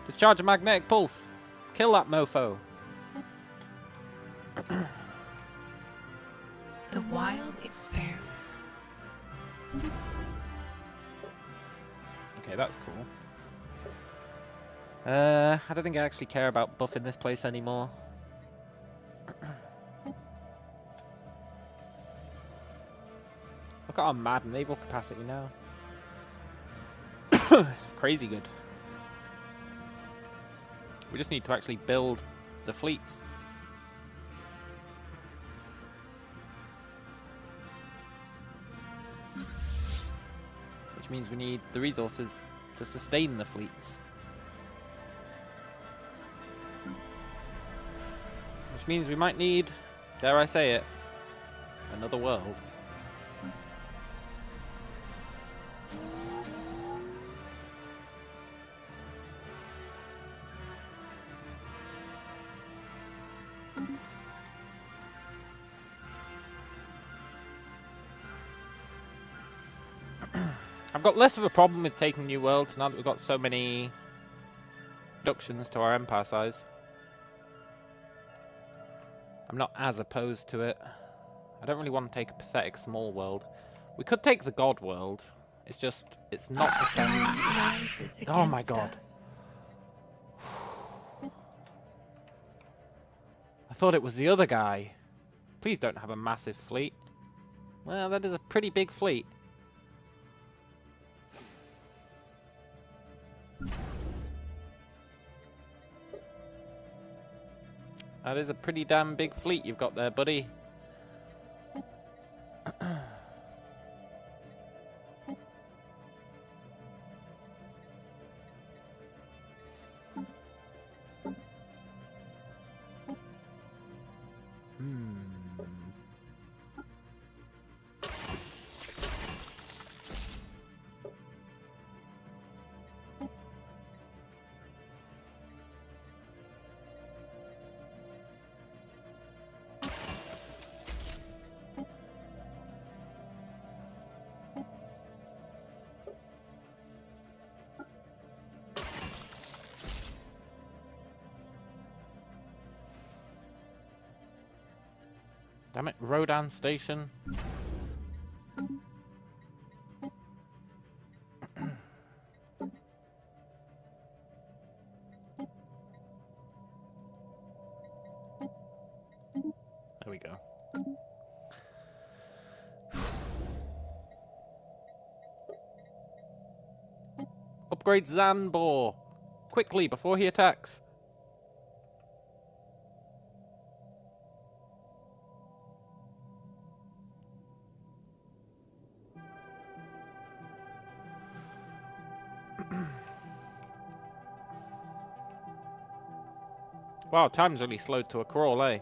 Discharge a magnetic pulse. Kill that mofo. The wild experiments. Okay, that's cool. I don't think I actually care about buffing this place anymore. Look at our mad naval capacity now. It's crazy good. We just need to actually build the fleets. Which means we need the resources to sustain the fleets. Which means we might need, dare I say it, another world. I've got less of a problem with taking new worlds now that we've got so many reductions to our empire size. I'm not as opposed to it. I don't really want to take a pathetic small world. We could take the god world. It's just, it's not the same. Oh my god. I thought it was the other guy. Please don't have a massive fleet. Well, that is a pretty big fleet. That is a pretty damn big fleet you've got there, buddy. Damn it, Rodan Station. There we go. Upgrade Zanbor! Quickly, before he attacks! Wow, time's really slowed to a crawl, eh?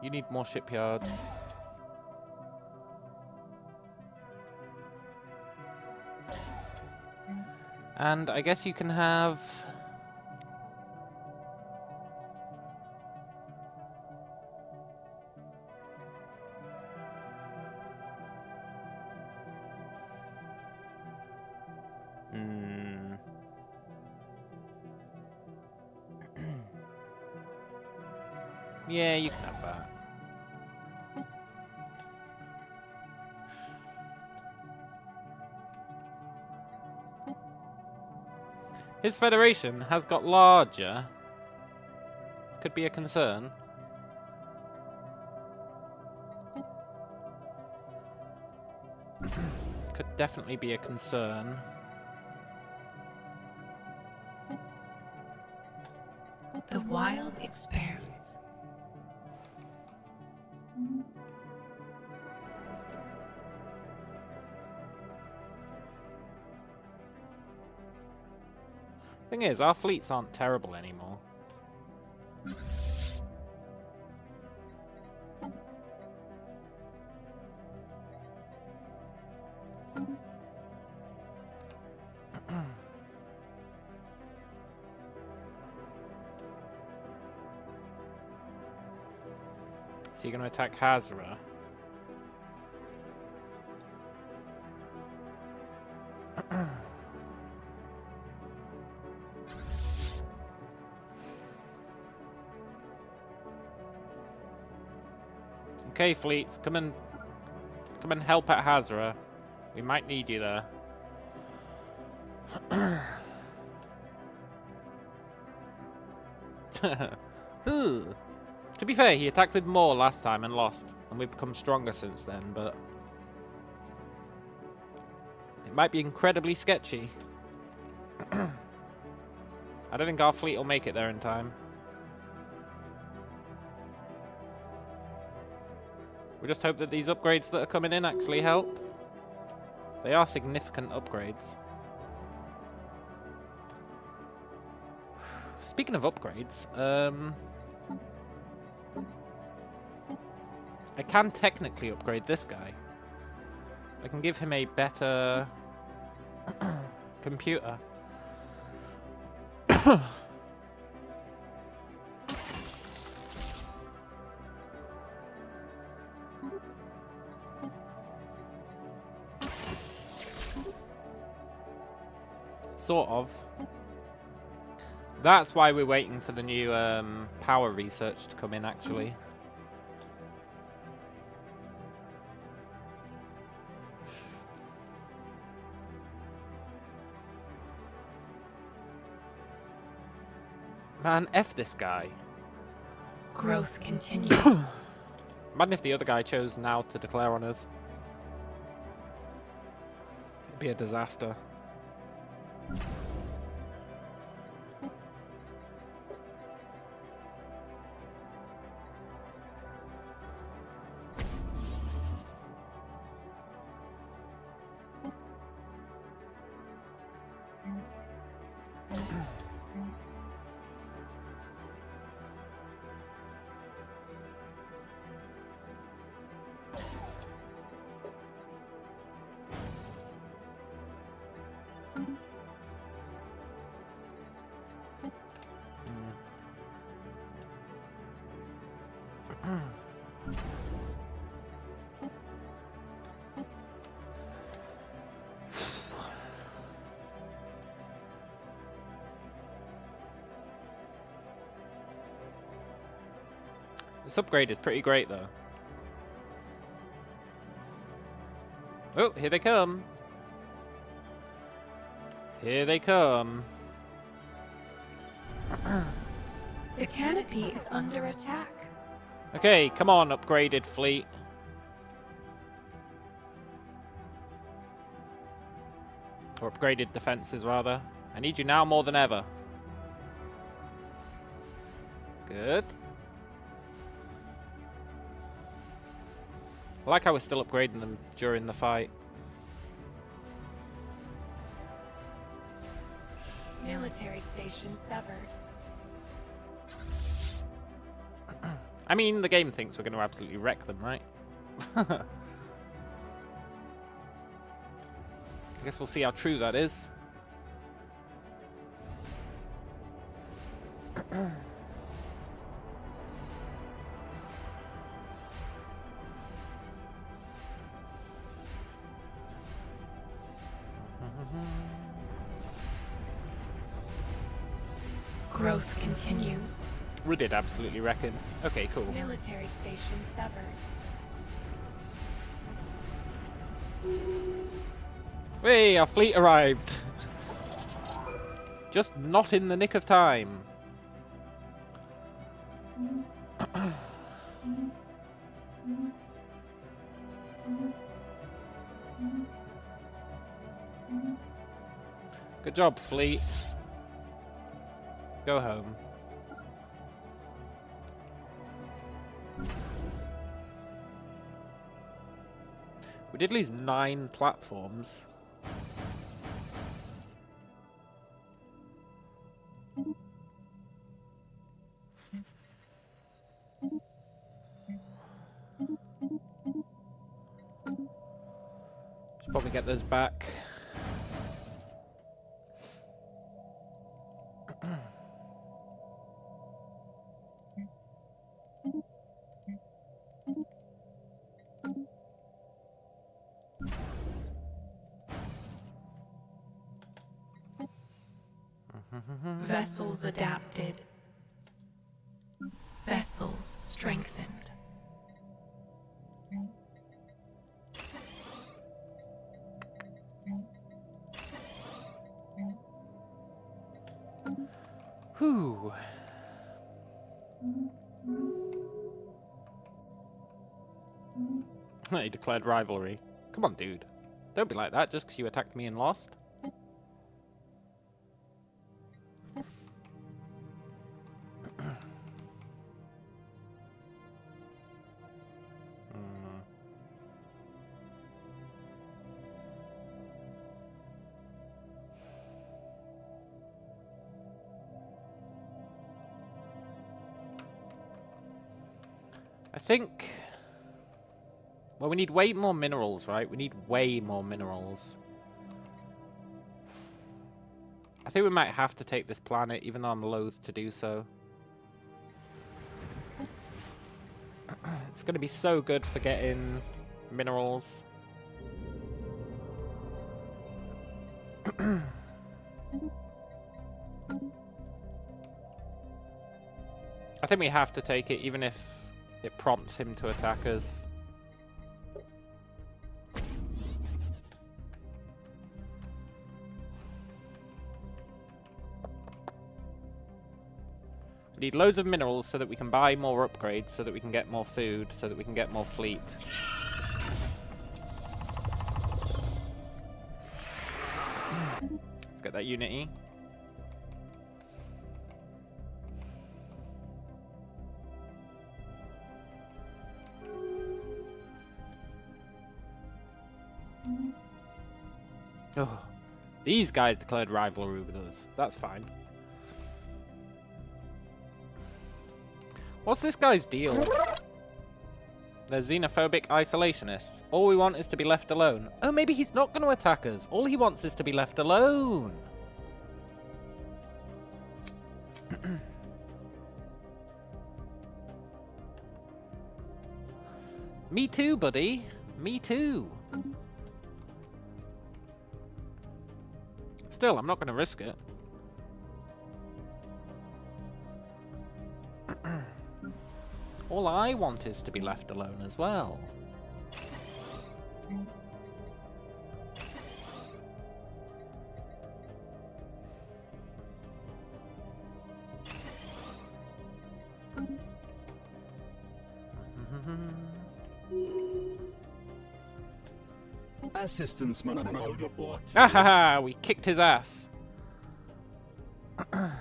You need more shipyards. And I guess you can have... Yeah, you can have that. His federation has got larger. Could be a concern. Could definitely be a concern. The wild experiments. Thing is, our fleets aren't terrible anymore. So you're going to attack Hazra. Okay, fleets, come and help at Hazra. We might need you there. To be fair, he attacked with more last time and lost, and we've become stronger since then, but it might be incredibly sketchy. I don't think our fleet will make it there in time. We just hope that these upgrades that are coming in actually help. They are significant upgrades. Speaking of upgrades, I can technically upgrade this guy. I can give him a better computer. Sort of. That's why we're waiting for the new power research to come in, actually. Man, F this guy. Growth continues. Imagine if the other guy chose now to declare on us. It'd be a disaster. This upgrade is pretty great, though. Oh, here they come. Here they come. The canopy is under attack. Okay, come on, upgraded fleet. Or upgraded defenses, rather. I need you now more than ever. Good. I like how we're still upgrading them during the fight. Military station severed. I mean, the game thinks we're going to absolutely wreck them, right? I guess we'll see how true that is. Growth continues. We did absolutely reckon. Okay, cool. Military station severed. Hey, our fleet arrived. Just not in the nick of time. Good job, fleet. Go home. We did lose 9 platforms. Should probably get those back. Vessels adapted. Vessels strengthened. Whew. He declared rivalry. Come on, dude. Don't be like that just because you attacked me and lost. I think... Well, we need way more minerals, right? We need way more minerals. I think we might have to take this planet, even though I'm loath to do so. It's going to be so good for getting minerals. I think we have to take it, even if it prompts him to attack us. We need loads of minerals so that we can buy more upgrades, so that we can get more food, so that we can get more fleet. Let's get that unity. Oh, these guys declared rivalry with us. That's fine. What's this guy's deal? They're xenophobic isolationists. All we want is to be left alone. Oh, maybe he's not going to attack us. All he wants is to be left alone. Me too, buddy. Me too. Still, I'm not going to risk it. All I want is to be left alone as well. Assistance mode abort. Ahaha! We kicked his ass. That's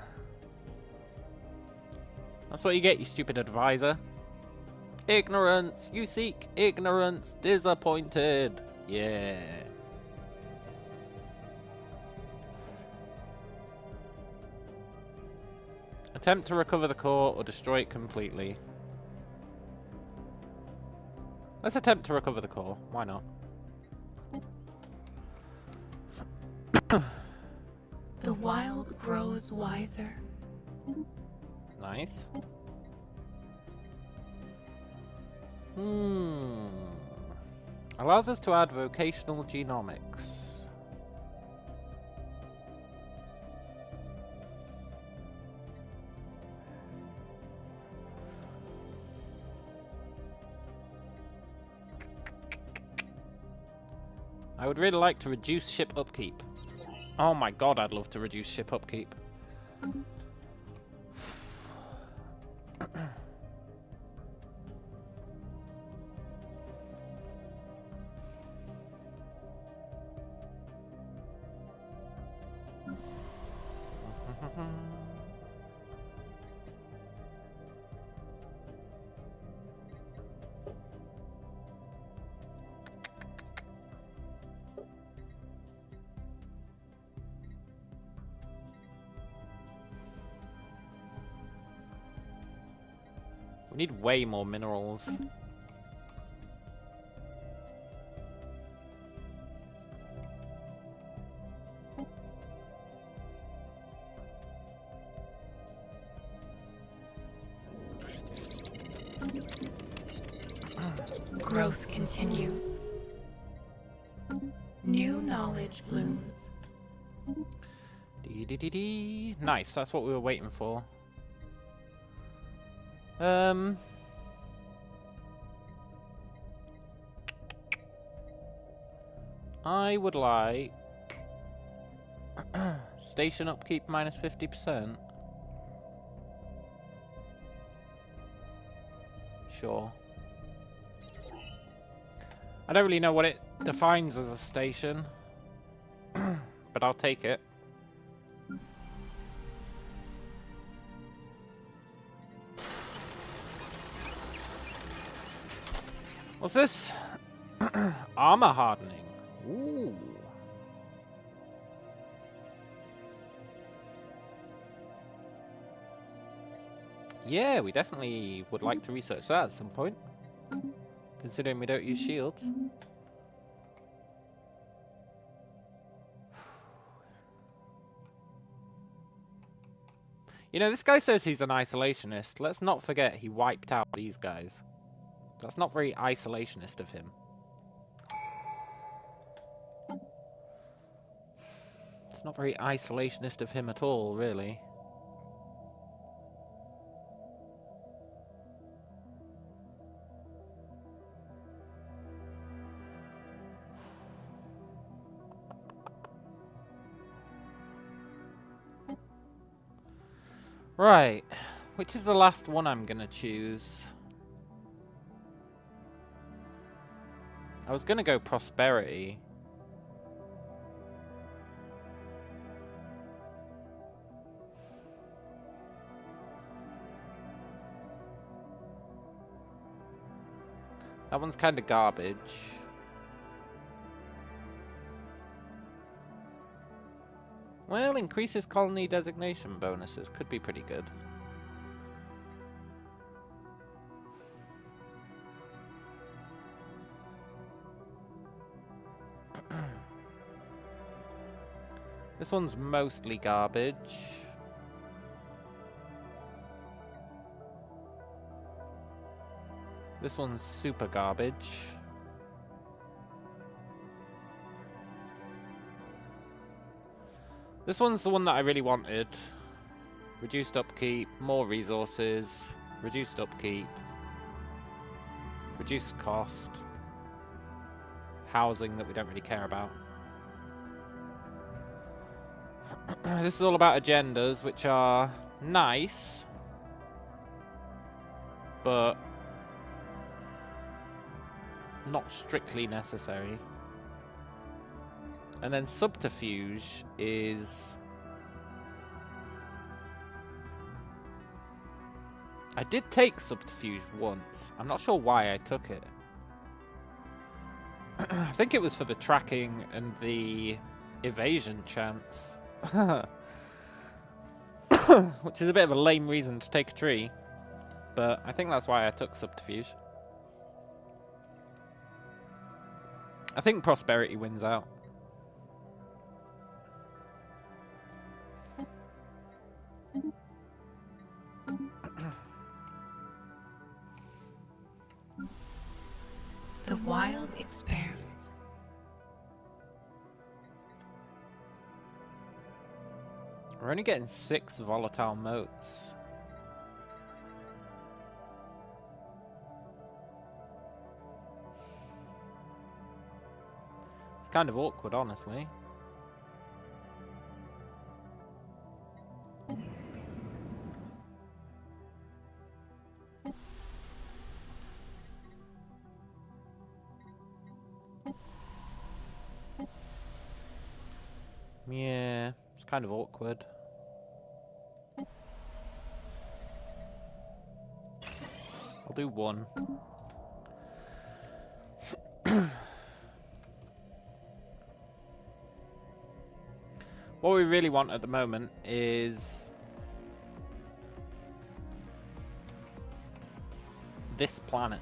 what you get, you stupid advisor. Ignorance! You seek ignorance! Disappointed! Yeah. Attempt to recover the core or destroy it completely. Let's attempt to recover the core. Why not? The wild grows wiser. Nice. Allows us to add vocational genomics. I would really like to reduce ship upkeep. Oh my god, I'd love to reduce ship upkeep. We need way more minerals. Growth continues. New knowledge blooms. Dee-dee-dee-dee. Nice, that's what we were waiting for. I would like station upkeep minus 50%. Sure. I don't really know what it defines as a station, but I'll take it. What's this? Armor hardening. Ooh. Yeah, we definitely would like to research that at some point, considering we don't use shields. You know, this guy says he's an isolationist. Let's not forget he wiped out these guys. That's not very isolationist of him. It's not very isolationist of him at all, really. Right, which is the last one I'm gonna choose? I was gonna go prosperity. That one's kind of garbage. Well, increases colony designation bonuses. Could be pretty good. This one's mostly garbage. This one's super garbage. This one's the one that I really wanted. Reduced upkeep, more resources, reduced upkeep, reduced cost, housing that we don't really care about. This is all about agendas, which are nice, but not strictly necessary. And then subterfuge is... I did take subterfuge once. I'm not sure why I took it. I think it was for the tracking and the evasion chance. Which is a bit of a lame reason to take a tree. But I think that's why I took subterfuge. I think prosperity wins out. The wild experiments. We're only getting 6 volatile motes. It's kind of awkward, honestly. Yeah, it's kind of awkward. I'll do 1. What we really want at the moment is this planet.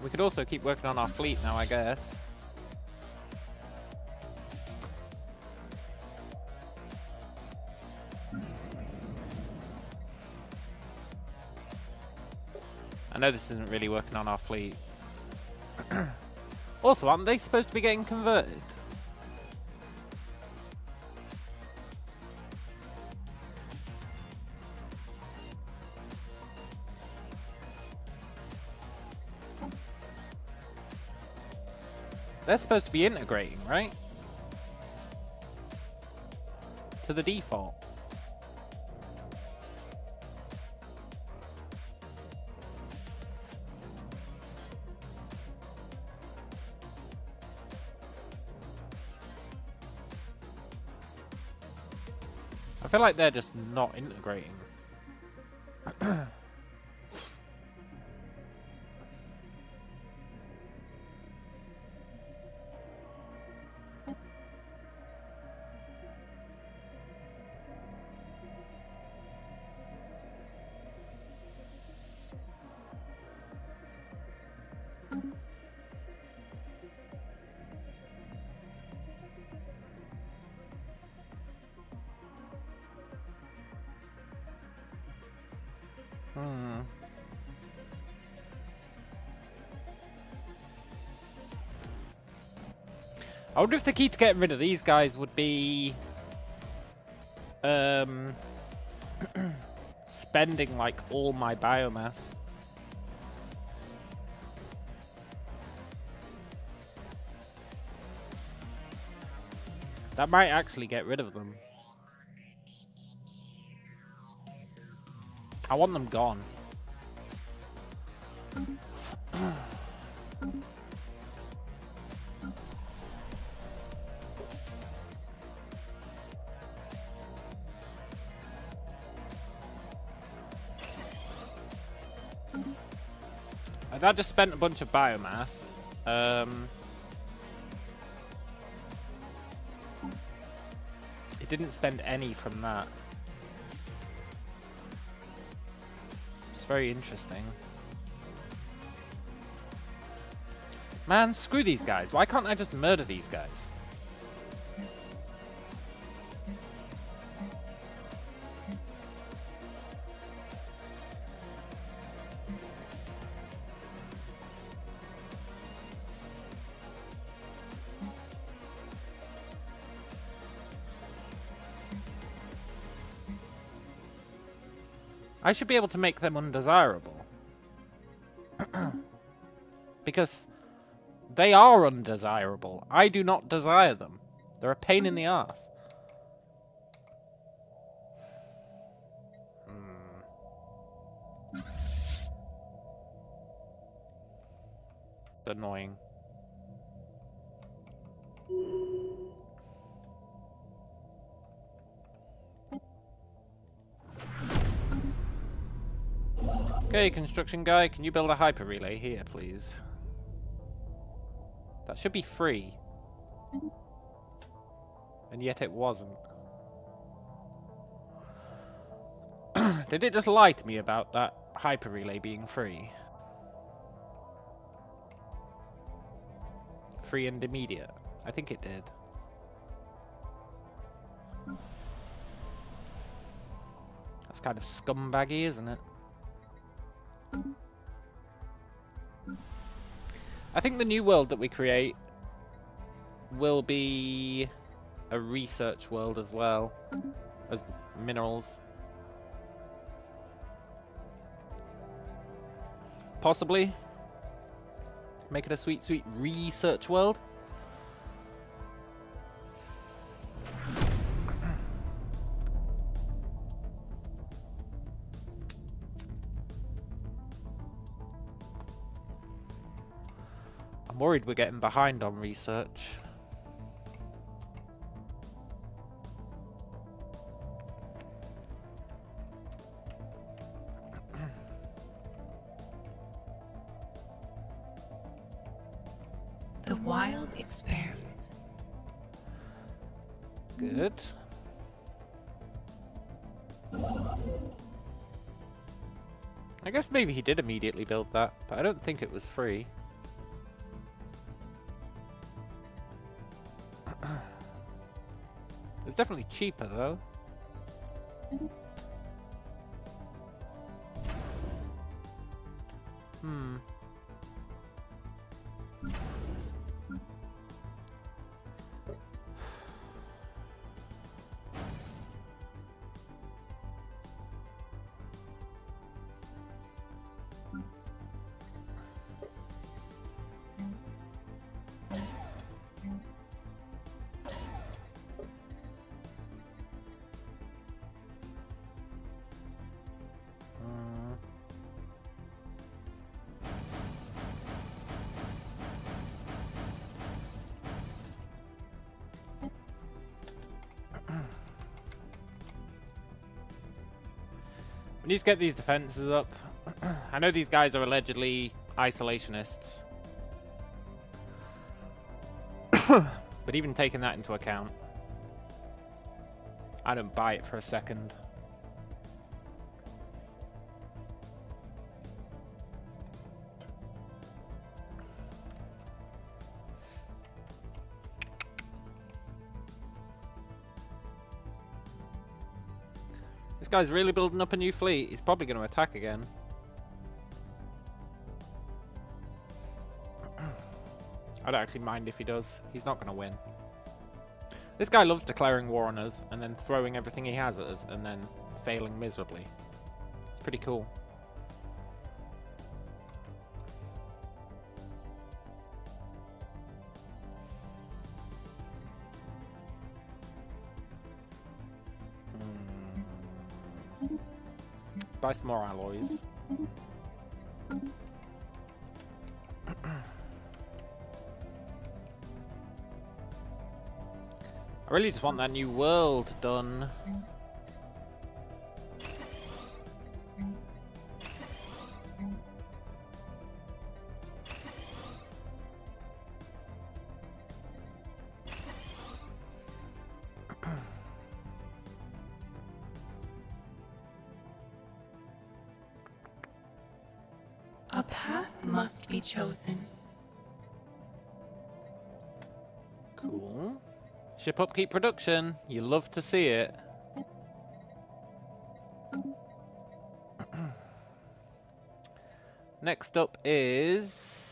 We could also keep working on our fleet now, I guess. I know this isn't really working on our fleet. Also, aren't they supposed to be getting converted? They're supposed to be integrating, right? To the default. I feel like they're just not integrating. I wonder if the key to getting rid of these guys would be spending like all my biomass. That might actually get rid of them. I want them gone. That just spent a bunch of biomass. It didn't spend any from that. It's very interesting. Man, screw these guys. Why can't I just murder these guys? I should be able to make them undesirable. Because they are undesirable. I do not desire them. They're a pain in the ass. It's annoying. Okay, construction guy, can you build a hyper relay here, please? That should be free. And yet it wasn't. Did it just lie to me about that hyper relay being free? Free and immediate. I think it did. That's kind of scumbaggy, isn't it? I think the new world that we create will be a research world as well as minerals. Possibly make it a sweet, sweet research world. I'm worried we're getting behind on research. The wild experiments. Good. I guess maybe he did immediately build that, but I don't think it was free. It's definitely cheaper though. We need to get these defenses up. I know these guys are allegedly isolationists. But even taking that into account, I don't buy it for a second. This guy's really building up a new fleet. He's probably going to attack again. I don't actually mind if he does. He's not going to win. This guy loves declaring war on us and then throwing everything he has at us and then failing miserably. It's pretty cool. Let's buy some more alloys. I really just want that new world done. A path must be chosen. Cool. Ship upkeep production. You love to see it. Next up is...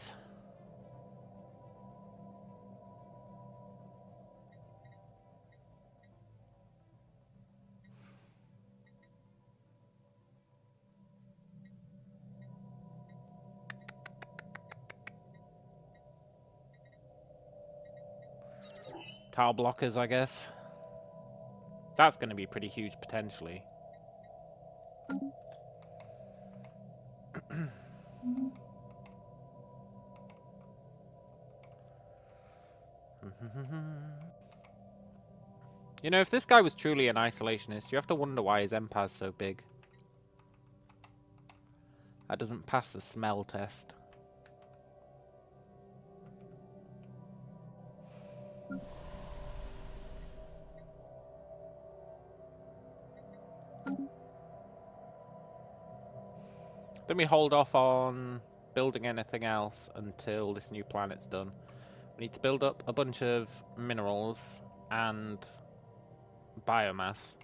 tile blockers, I guess. That's going to be pretty huge potentially. You know, if this guy was truly an isolationist, you have to wonder why his empire's so big. That doesn't pass the smell test. Then we hold off on building anything else until this new planet's done. We need to build up a bunch of minerals and biomass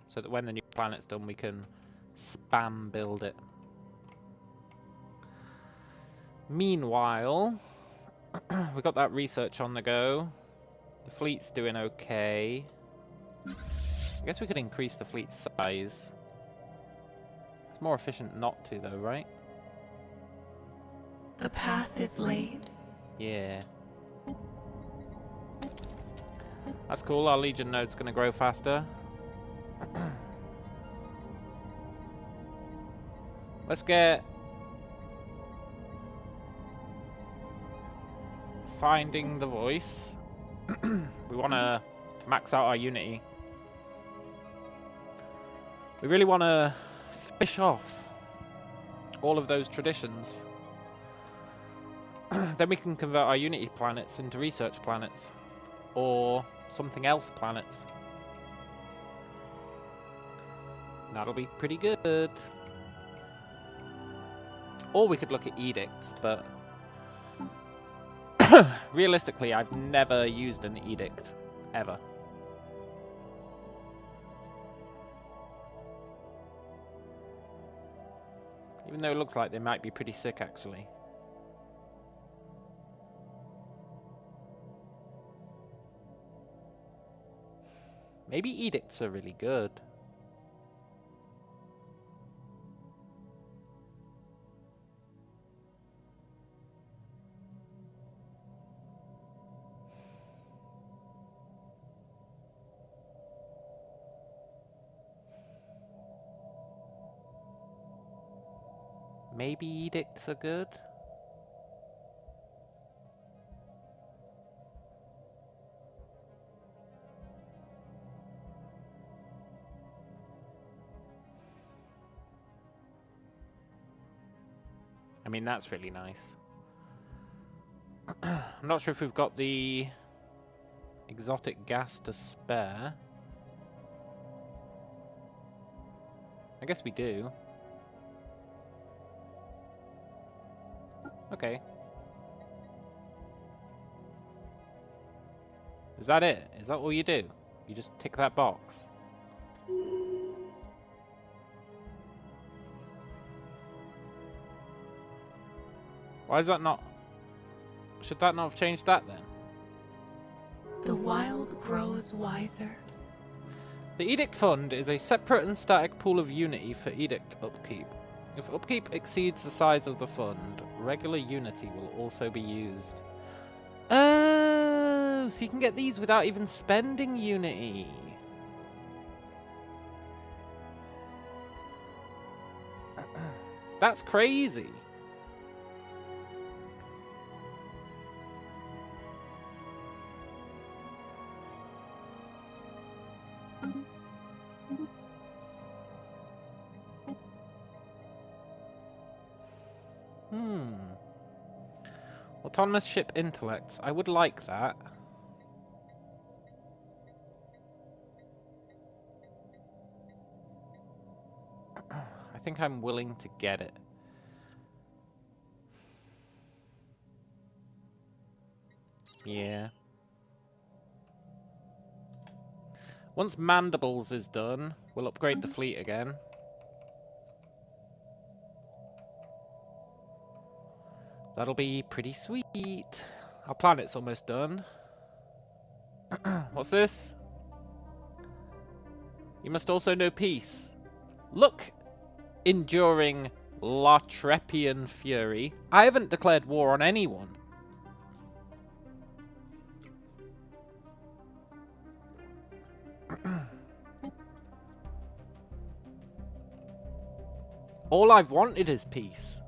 so that when the new planet's done we can spam build it. Meanwhile, we got that research on the go. The fleet's doing okay. I guess we could increase the fleet size. It's more efficient not to, though, right? The path is laid. Yeah. That's cool. Our Legion node's going to grow faster. Let's get... Finding the voice. We want to max out our Unity. We really want to fish off all of those traditions. Then we can convert our Unity planets into research planets. Or something else planets. That'll be pretty good. Or we could look at edicts, but... realistically, I've never used an edict. Ever. Even though it looks like they might be pretty sick, actually. Maybe edicts are really good. Maybe edicts are good. I mean, that's really nice. I'm not sure if we've got the exotic gas to spare. I guess we do. Okay. Is that it? Is that all you do? You just tick that box? Why is that not... Should that not have changed that then? The wild grows wiser. The Edict Fund is a separate and static pool of Unity for Edict upkeep. If upkeep exceeds the size of the fund, regular Unity will also be used. Oh, so you can get these without even spending Unity. That's crazy. Autonomous ship intellects. I would like that. I think I'm willing to get it. Yeah. Once Mandibles is done, we'll upgrade the fleet again. That'll be pretty sweet. Our planet's almost done. What's this? You must also know peace. Look, enduring Lartrepian fury. I haven't declared war on anyone. All I've wanted is peace.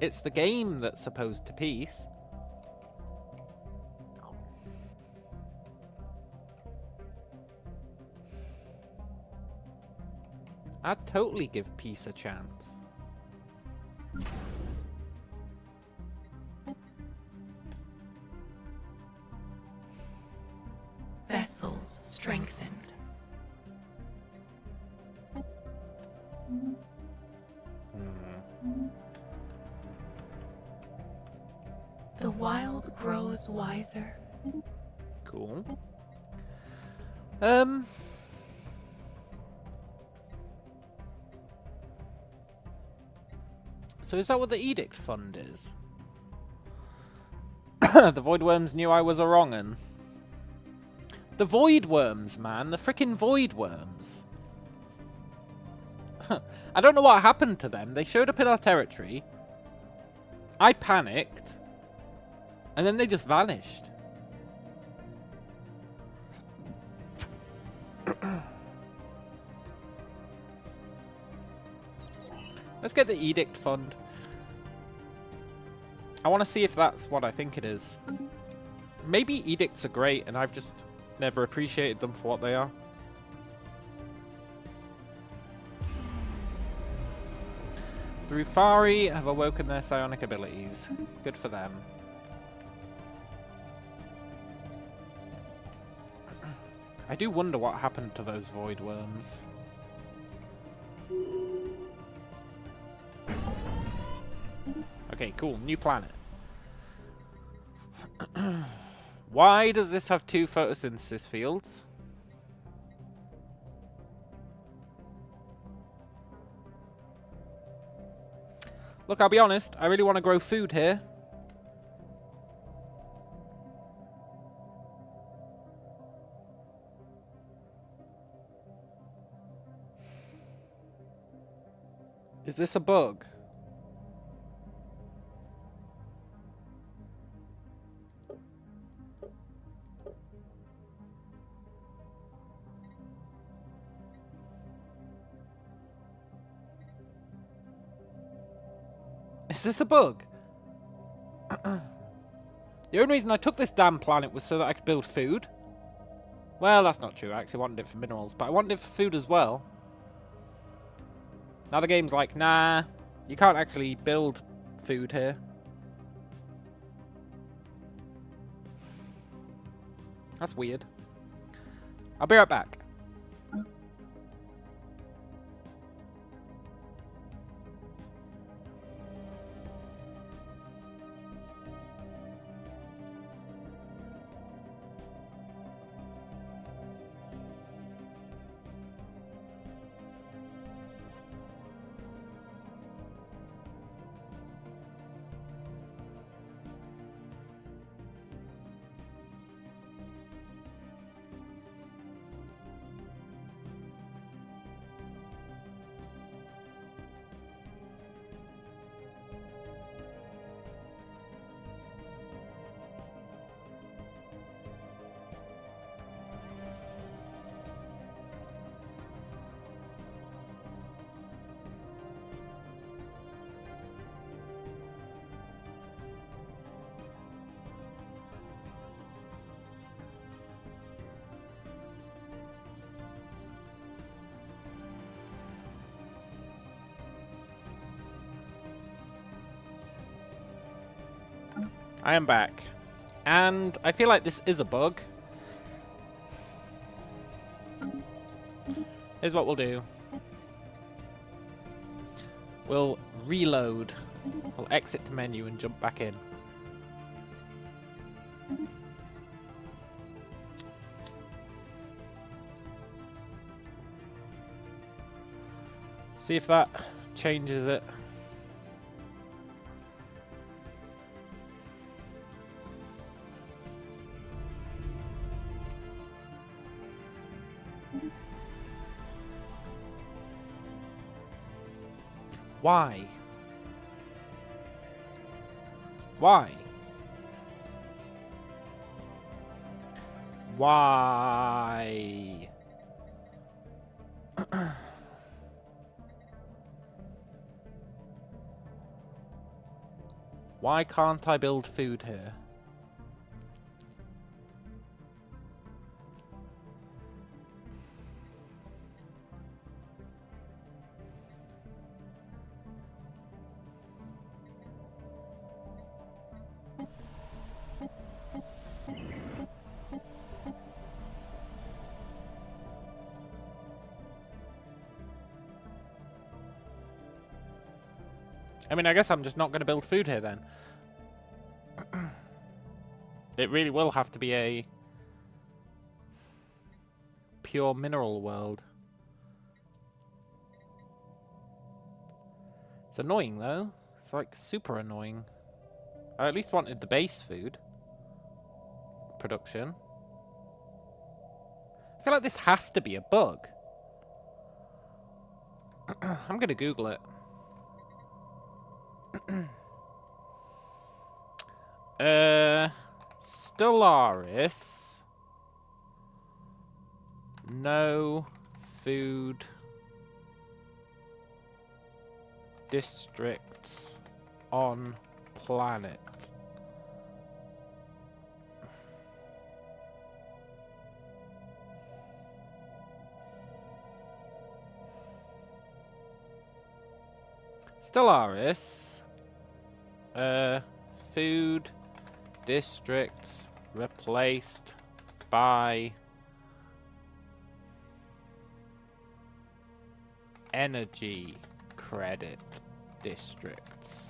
It's the game that's supposed to peace. I'd totally give peace a chance. Vessels strengthened. The wild grows wiser. Cool. So is that what the Edict Fund is? The Void Worms knew I was a wrong'un. The Void Worms, man. The frickin' Void Worms. I don't know what happened to them. They showed up in our territory. I panicked. And then they just vanished. Let's get the Edict Fund. I want to see if that's what I think it is. Maybe edicts are great and I've just never appreciated them for what they are. The Rufari have awoken their psionic abilities. Good for them. I do wonder what happened to those Void Worms. Okay, cool. New planet. Why does this have 2 photosynthesis fields? Look, I'll be honest. I really want to grow food here. Is this a bug? Is this a bug? The only reason I took this damn planet was so that I could build food. Well, that's not true. I actually wanted it for minerals, but I wanted it for food as well. Now the game's like, nah, You can't actually build food here. That's weird. I'll be right back. I am back. And I feel like this is a bug. Here's what we'll do. We'll reload. We'll exit the menu and jump back in. See if that changes it. Why? Why? Why? Why can't I build food here? I mean, I guess I'm just not going to build food here then. It really will have to be a pure mineral world. It's annoying though. It's like super annoying. I at least wanted the base food production. I feel like this has to be a bug. I'm going to Google it. Stellaris. No food districts on planet. Stellaris. Food districts replaced by energy credit districts.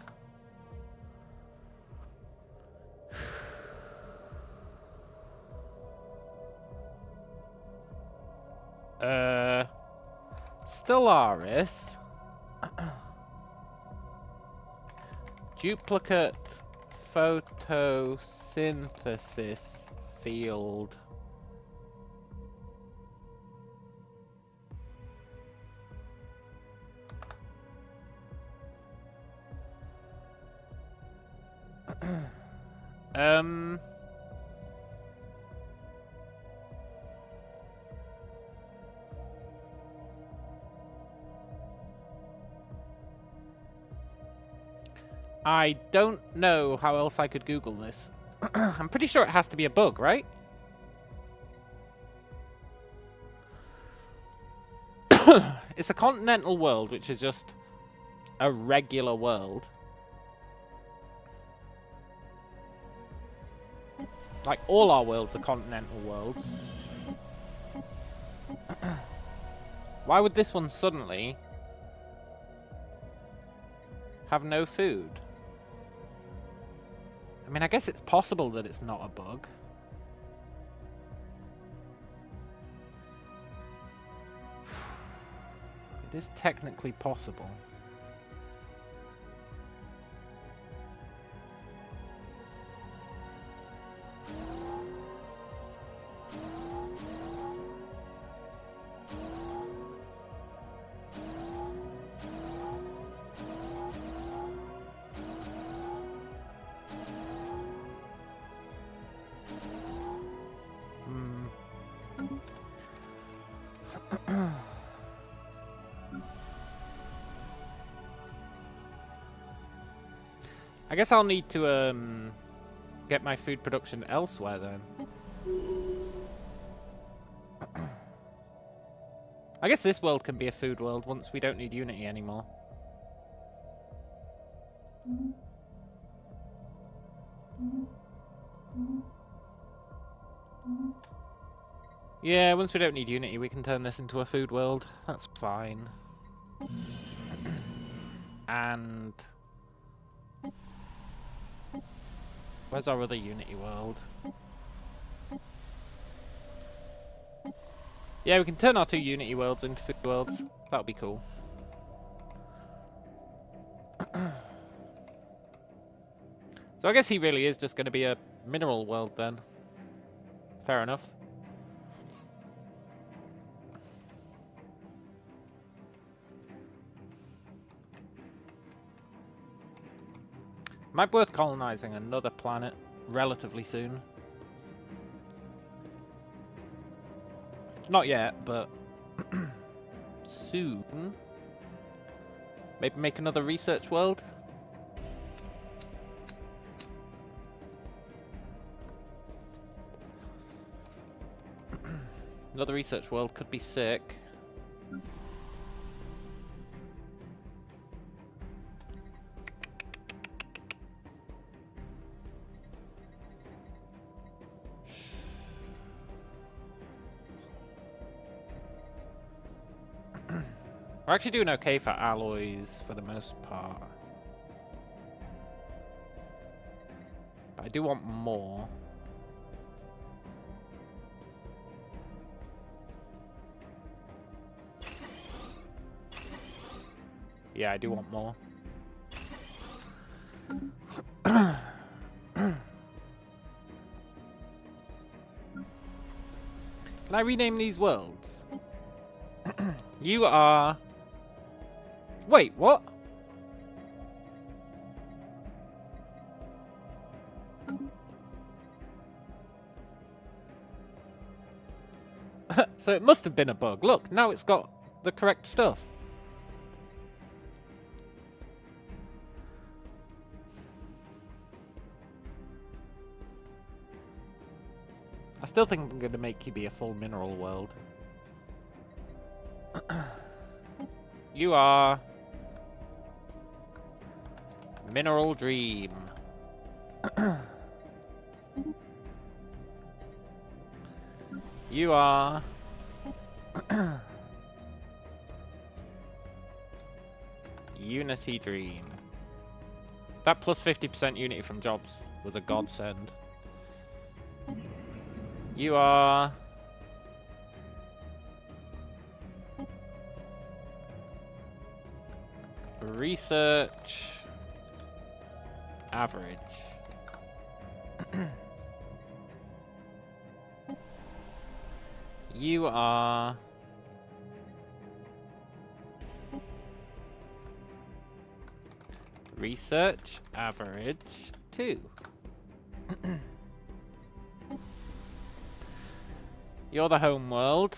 Stellaris. Duplicate photosynthesis field. I don't know how else I could Google this. I'm pretty sure it has to be a bug, right? It's a continental world, which is just a regular world. Like, all our worlds are continental worlds. Why would this one suddenly have no food? I mean, I guess it's possible that it's not a bug. It is technically possible. I guess I'll need to get my food production elsewhere then. I guess this world can be a food world once we don't need Unity anymore. Yeah, once we don't need Unity, we can turn this into a food world. That's fine. And where's our other Unity world? Yeah, we can turn our 2 Unity worlds into food worlds. That would be cool. So I guess he really is just going to be a mineral world then. Fair enough. Might be worth colonizing another planet relatively soon. Not yet, but soon. Maybe make another research world. Another research world could be sick. We're actually doing okay for alloys for the most part. But I do want more. Yeah, I do want more. Can I rename these worlds? You are... Wait, what? So it must have been a bug. Look, now it's got the correct stuff. I still think I'm going to make you be a full mineral world. You are... Mineral Dream. You are... Unity Dream. That plus 50% Unity from jobs was a godsend. You are... Research... Average. You are... Research Average 2. You're the home world.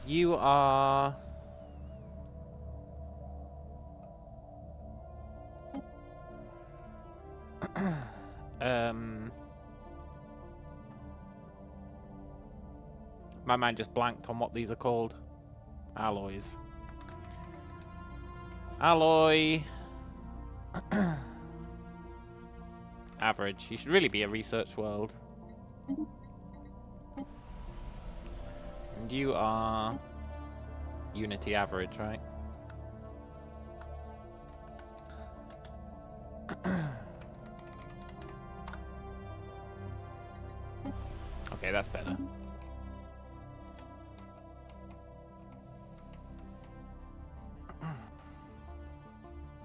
You are... My mind just blanked on what these are called. Alloys. Alloy. Average. You should really be a research world. And you are Unity average, right? Okay, that's better.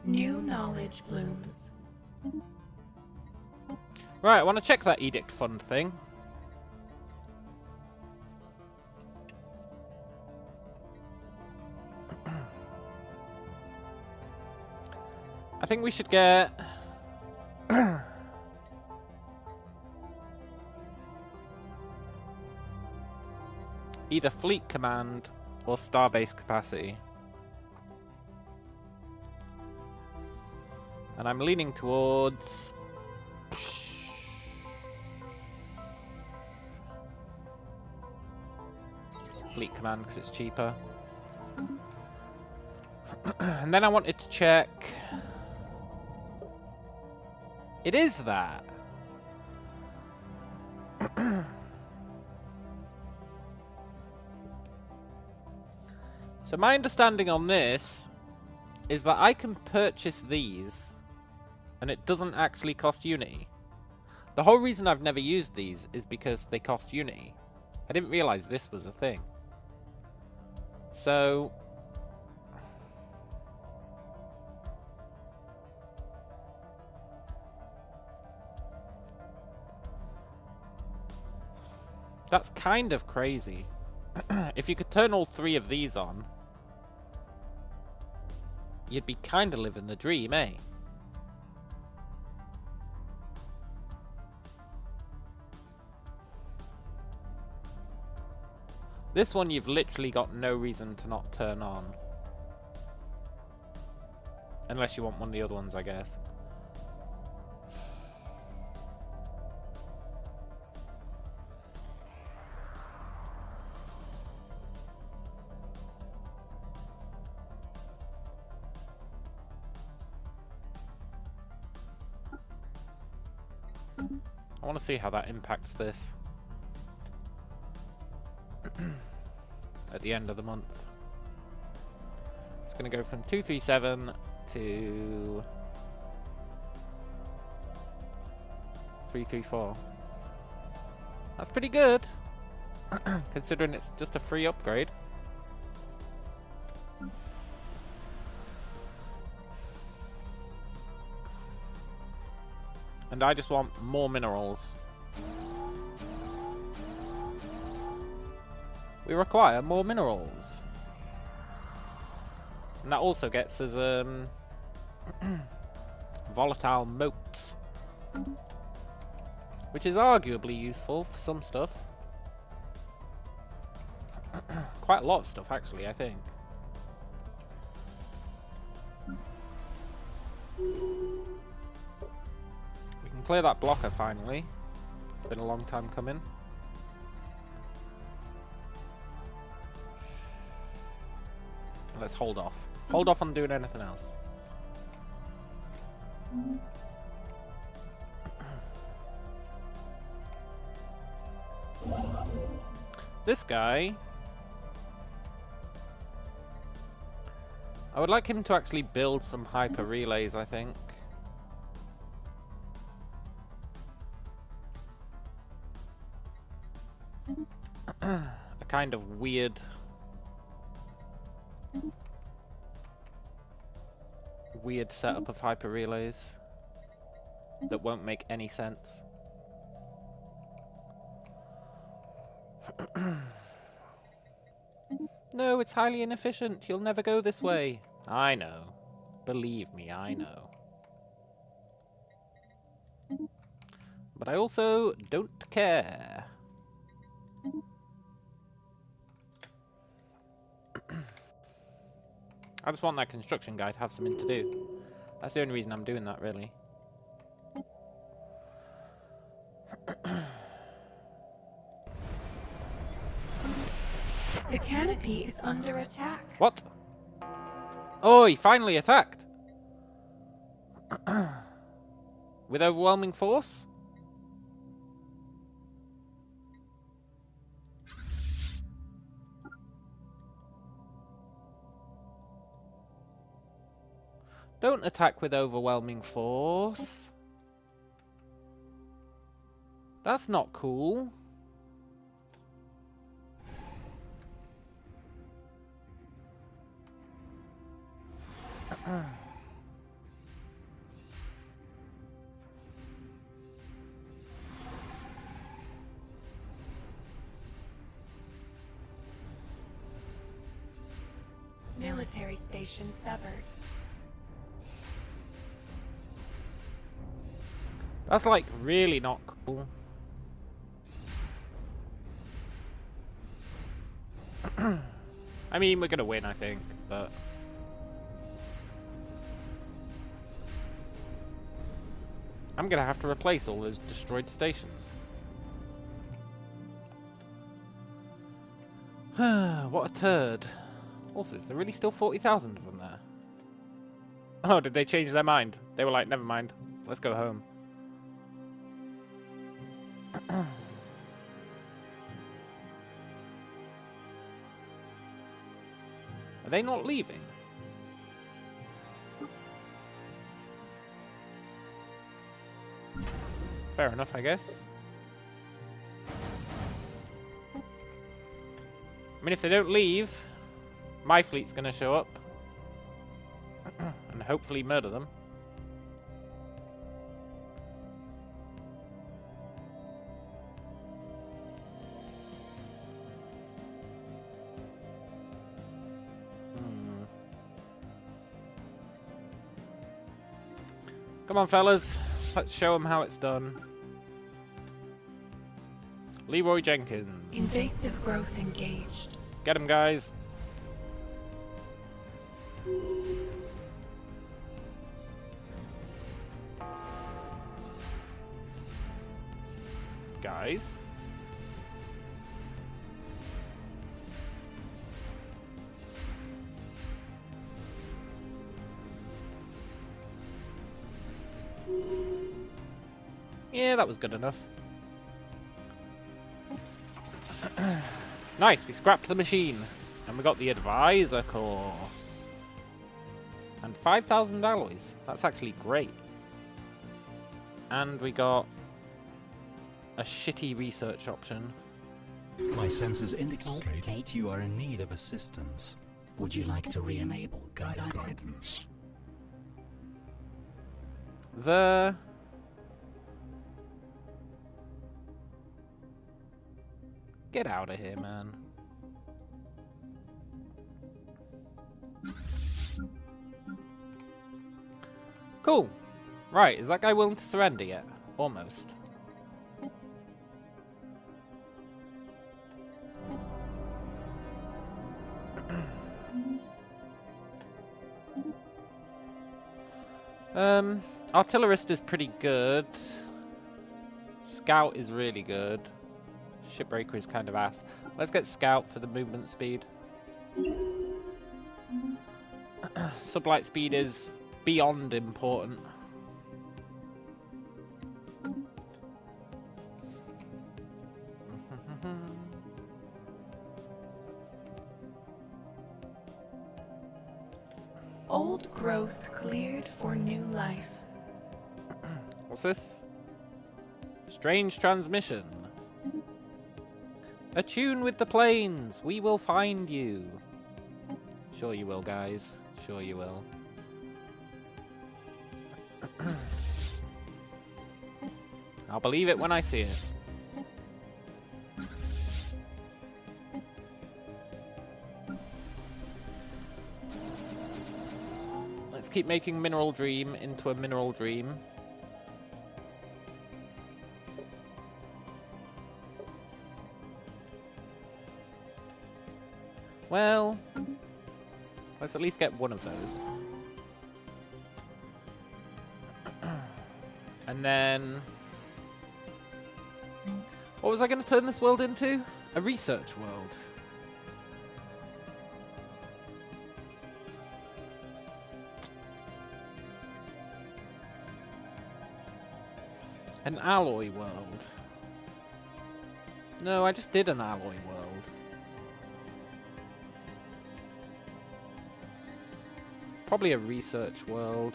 New knowledge blooms. Right, I want to check that Edict Fund thing. I think we should get... either Fleet Command or Starbase Capacity. And I'm leaning towards... Fleet Command because it's cheaper. And then I wanted to check... It is that. So my understanding on this is that I can purchase these and it doesn't actually cost Unity. The whole reason I've never used these is because they cost Unity. I didn't realize this was a thing. So... that's kind of crazy. If you could turn all three of these on, you'd be kind of living the dream, eh? This one you've literally got no reason to not turn on. Unless you want one of the other ones, I guess. I want to see how that impacts this at the end of the month. It's going to go from 237 to 334. That's pretty good, considering it's just a free upgrade. And I just want more minerals. We require more minerals. And that also gets us volatile motes, which is arguably useful for some stuff. Quite a lot of stuff, actually, I think. We can clear that blocker finally. It's been a long time coming. Let's hold off. Hold off on doing anything else. This guy... I would like him to actually build some hyper relays, I think. A kind of weird... setup of hyper relays that won't make any sense. No, it's highly inefficient. You'll never go this way. I know. Believe me, I know. But I also don't care. I just want that construction guy to have something to do. That's the only reason I'm doing that, really. The canopy is under attack. What? Oh, he finally attacked. With overwhelming force? Don't attack with overwhelming force. That's not cool. Military station severed. That's like really not cool. I mean, we're gonna win, I think, but I'm gonna have to replace all those destroyed stations. What a turd. Also, is there really still 40,000 of them there? Oh, did they change their mind? They were like, never mind, let's go home. Are they not leaving? Fair enough, I guess. I mean, if they don't leave, my fleet's gonna show up and hopefully murder them. Come on, fellas. Let's show them how it's done. Leroy Jenkins. Invasive growth engaged. Get him, guys. Guys. Yeah, that was good enough. Nice, we scrapped the machine. And we got the advisor core. And 5,000 alloys. That's actually great. And we got a shitty research option. My sensors indicate you are in need of assistance. Would you like to re-enable guidance? Get out of here, man. Cool. Right, is that guy willing to surrender yet? Almost. Artillerist is pretty good. Scout is really good. Shipbreaker is kind of ass. Let's get Scout for the movement speed. Sublight speed is beyond important. Old growth cleared for new life. What's this? Strange transmission. Attune with the planes. We will find you. Sure you will, guys. Sure you will. I'll believe it when I see it. Let's keep making Mineral Dream into a Mineral Dream. Well, let's at least get one of those. And then... what was I going to turn this world into? A research world. An alloy world. No, I just did an alloy world. Probably a research world.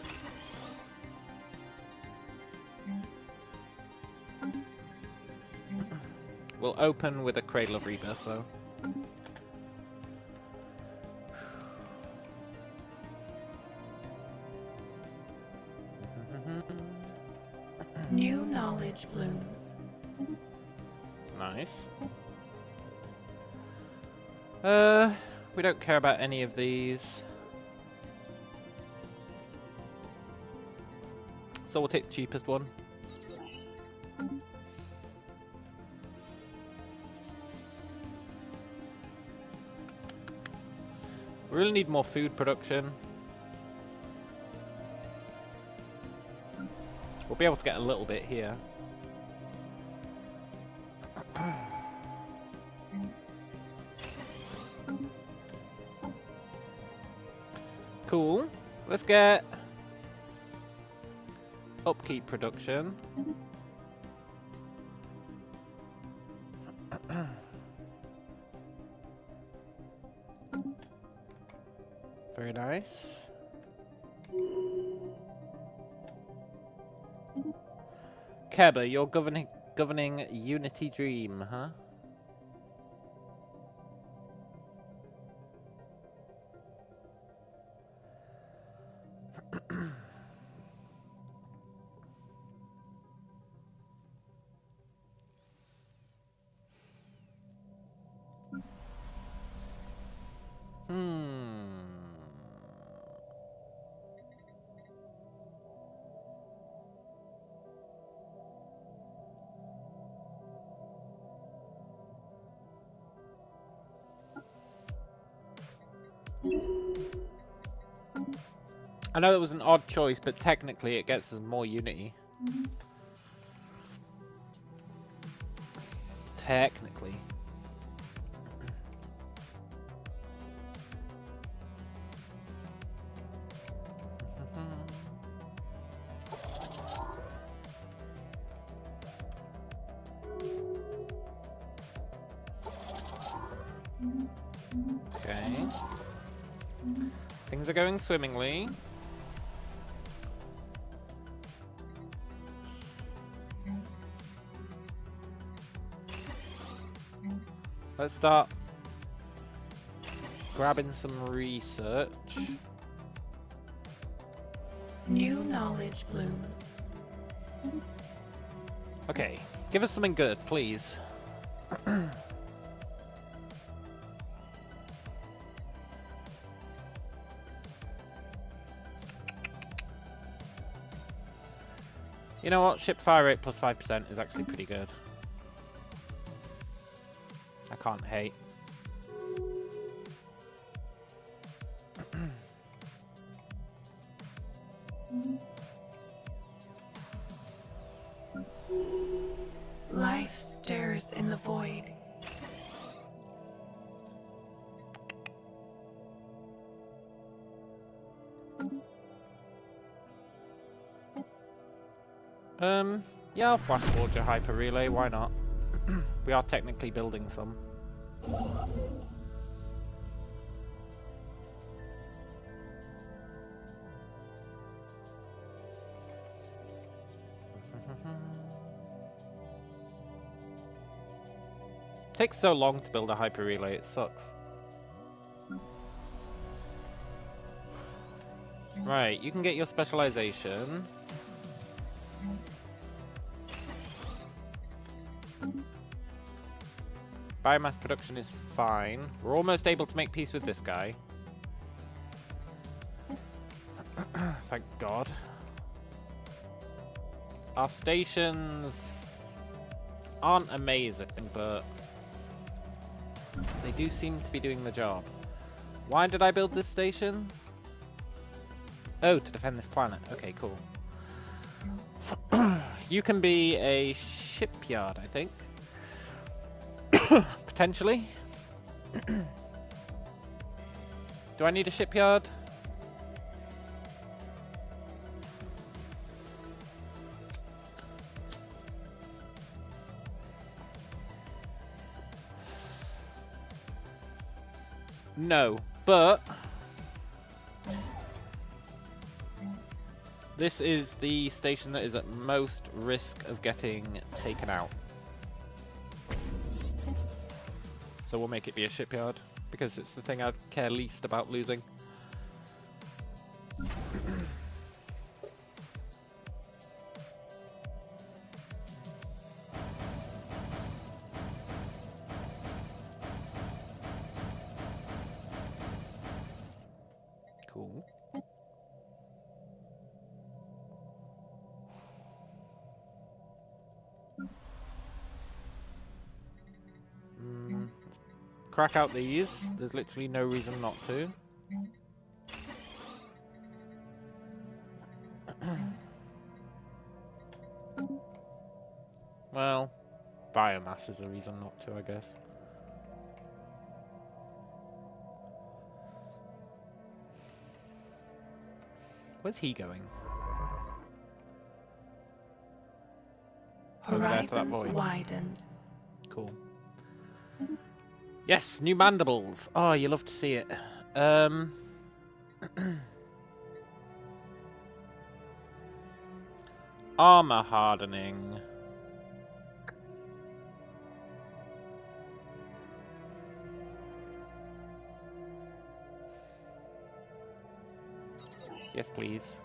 We'll open with a Cradle of Rebirth, though. New knowledge blooms. Nice. We don't care about any of these. So we'll take the cheapest one. We really need more food production. We'll be able to get a little bit here. Cool. Let's get upkeep production. Very nice. Keba, you're governing Unity Dream, huh? I know it was an odd choice, but technically it gets us more Unity. Technically. Okay. Things are going swimmingly. Let's start grabbing some research. New knowledge blooms. Okay, give us something good, please. You know what? Ship fire rate plus 5% is actually pretty good. I can't hate. Life stares in the void. Yeah, I'll flash forge a hyper relay, why not? We are technically building some. Takes so long to build a hyper relay, it sucks. Right, you can get your specialization. Biomass production is fine. We're almost able to make peace with this guy. Thank God. Our stations aren't amazing, but they do seem to be doing the job. Why did I build this station? Oh, to defend this planet. Okay, cool. You can be a shipyard, I think. Potentially. Do I need a shipyard? No, but this is the station that is at most risk of getting taken out. So we'll make it be a shipyard, because it's the thing I'd care least about losing. Cool. Let's crack out these. There's literally no reason not to. Well, biomass is a reason not to, I guess. Where's he going? Over there to that Horizons void. widened. Cool. Yes, new mandibles. Oh, you love to see it. Armor hardening. Yes, please.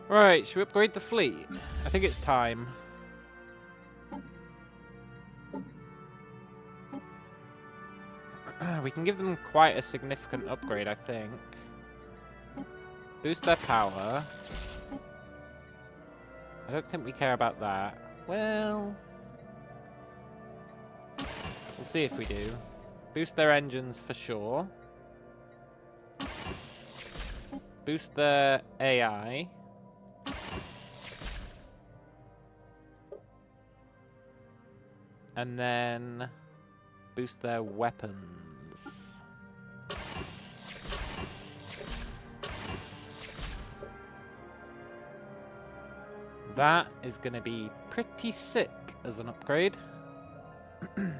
Right, should we upgrade the fleet? I think it's time. We can give them quite a significant upgrade, I think. Boost their power. I don't think we care about that. Well, we'll see if we do. Boost their engines for sure. Boost their AI. And then boost their weapons. That is going to be pretty sick as an upgrade. And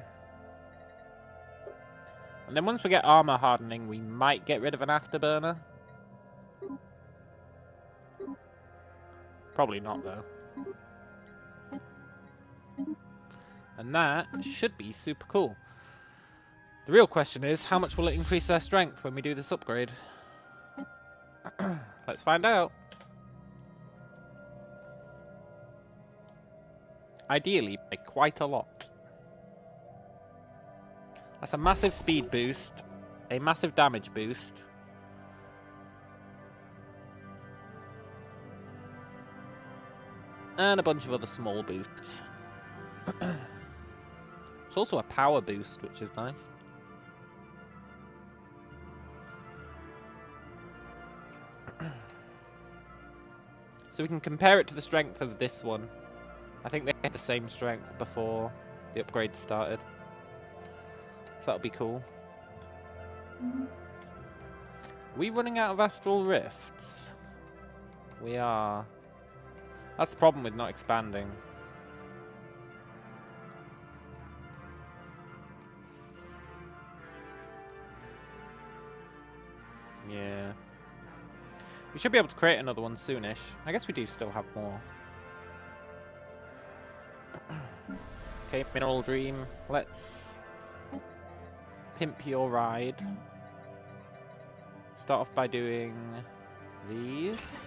then once we get armor hardening, we might get rid of an afterburner. Probably not, though. And that should be super cool. The real question is, how much will it increase their strength when we do this upgrade? Let's find out. Ideally, by quite a lot. That's a massive speed boost, a massive damage boost, and a bunch of other small boosts. It's also a power boost, which is nice. So we can compare it to the strength of this one. I think they had the same strength before the upgrade started. So that'll be cool. Are we running out of astral rifts? We are. That's the problem with not expanding. Yeah. We should be able to create another one soonish. I guess we do still have more. Okay, Mineral Dream. Let's pimp your ride. Start off by doing these.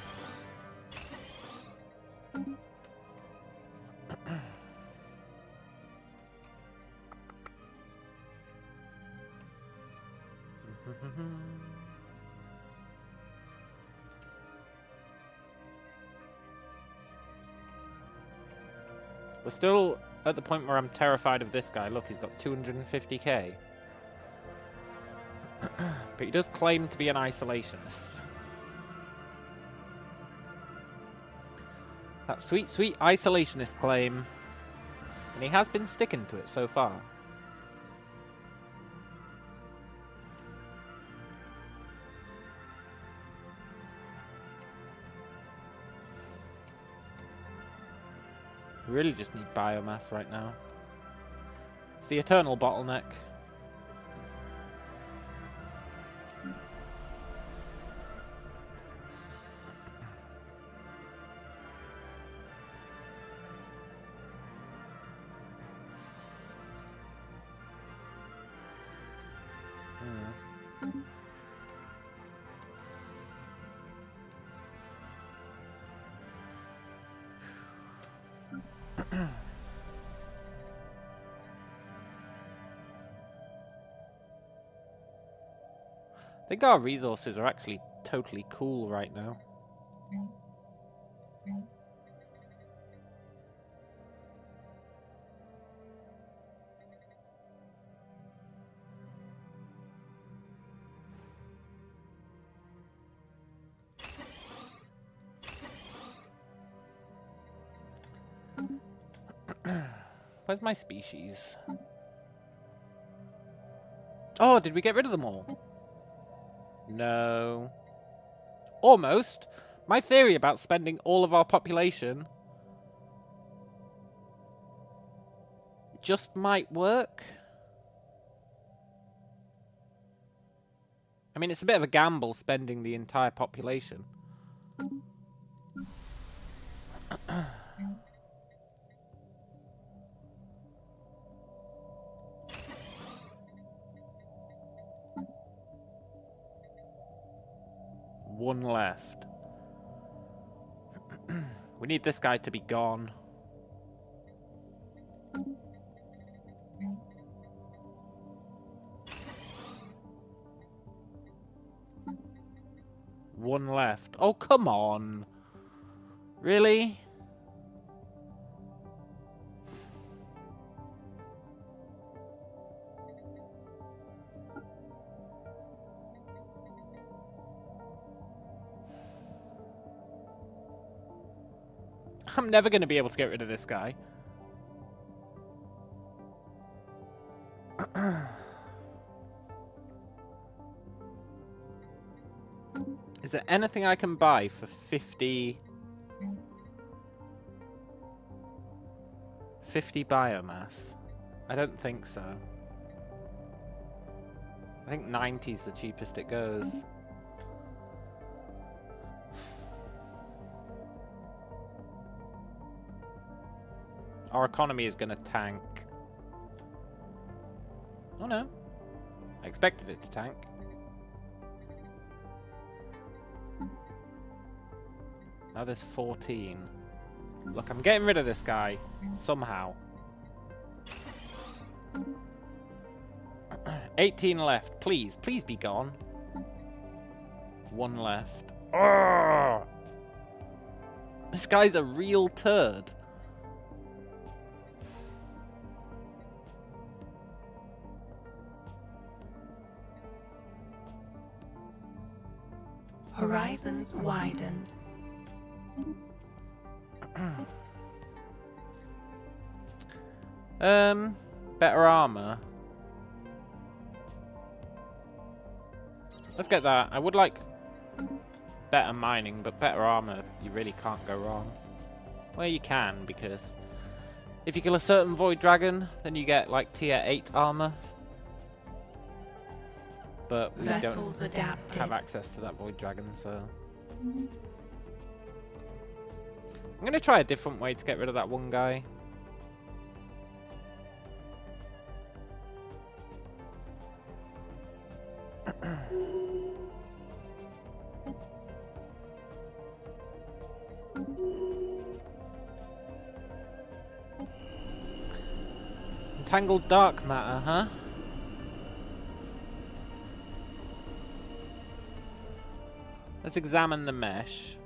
We're still at the point where I'm terrified of this guy. Look, he's got 250k. But he does claim to be an isolationist. That sweet, sweet isolationist claim. And he has been sticking to it so far. We really just need biomass right now. It's the eternal bottleneck. I think our resources are actually totally cool right now. Where's my species? Oh, did we get rid of them all? No. Almost. My theory about spending all of our population just might work. I mean, it's a bit of a gamble spending the entire population. One left. We need this guy to be gone. One left. Oh, come on. Really? I'm never going to be able to get rid of this guy. Is there anything I can buy for 50 biomass? I don't think so. I think 90 is the cheapest it goes. Our economy is going to tank. Oh no. I expected it to tank. Now there's 14. Look, I'm getting rid of this guy. Somehow. 18 left. Please. Please be gone. One left. Urgh! This guy's a real turd. Horizons widened. Better armor. Let's get that. I would like better mining, but better armor, you really can't go wrong. Well, you can, because if you kill a certain Void Dragon, then you get like tier 8 armor. But we Vessels don't adapted. have access to that Void Dragon, so... I'm going to try a different way to get rid of that one guy. Entangled dark matter, huh? Let's examine the mesh.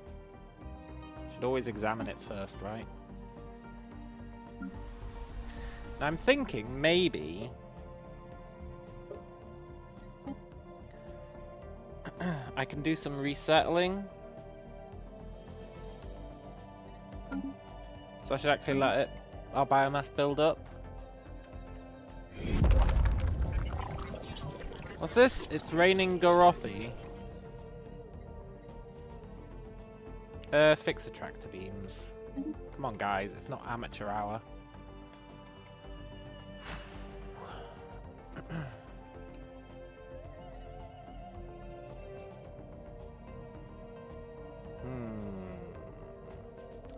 Should always examine it first, right? Now I'm thinking maybe I can do some resettling. So I should actually let our biomass build up. What's this? It's raining Gorothi. Fix attractor beams. Come on, guys. It's not amateur hour.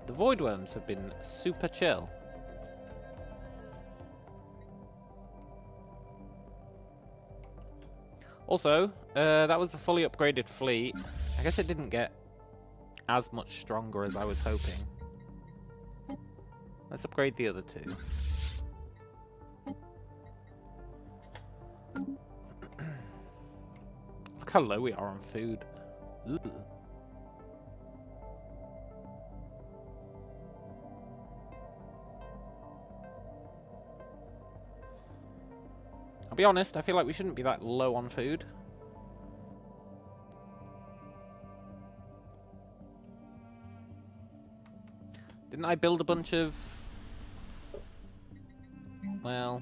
The void worms have been super chill. Also, that was the fully upgraded fleet. I guess it didn't get as much stronger as I was hoping. Let's upgrade the other two. Look how low we are on food. Ugh. I'll be honest, I feel like we shouldn't be that low on food. Didn't I build a bunch of... Well...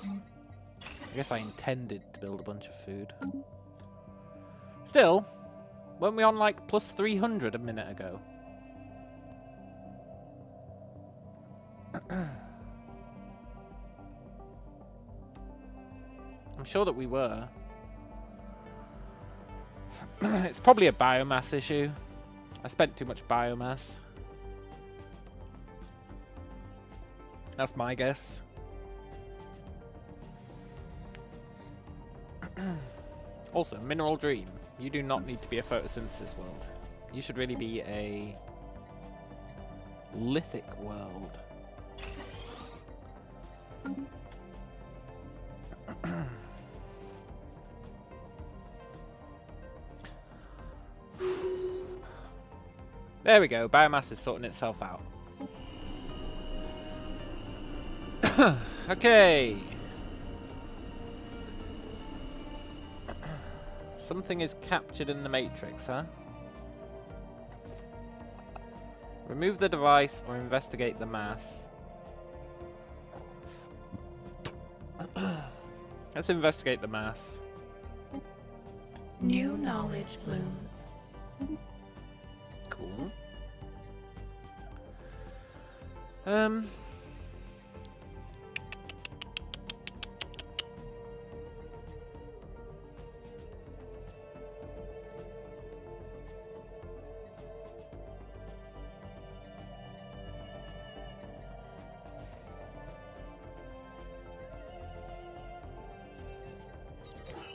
I guess I intended to build a bunch of food. Still, weren't we on like plus 300 a minute ago? I'm sure that we were. It's probably a biomass issue. I spent too much biomass. That's my guess. Also, Mineral Dream. You do not need to be a photosynthesis world. You should really be a lithic world. There we go. Biomass is sorting itself out. Okay. Something is captured in the matrix, huh? Remove the device or investigate the mass. Let's investigate the mass. New knowledge blooms. Cool.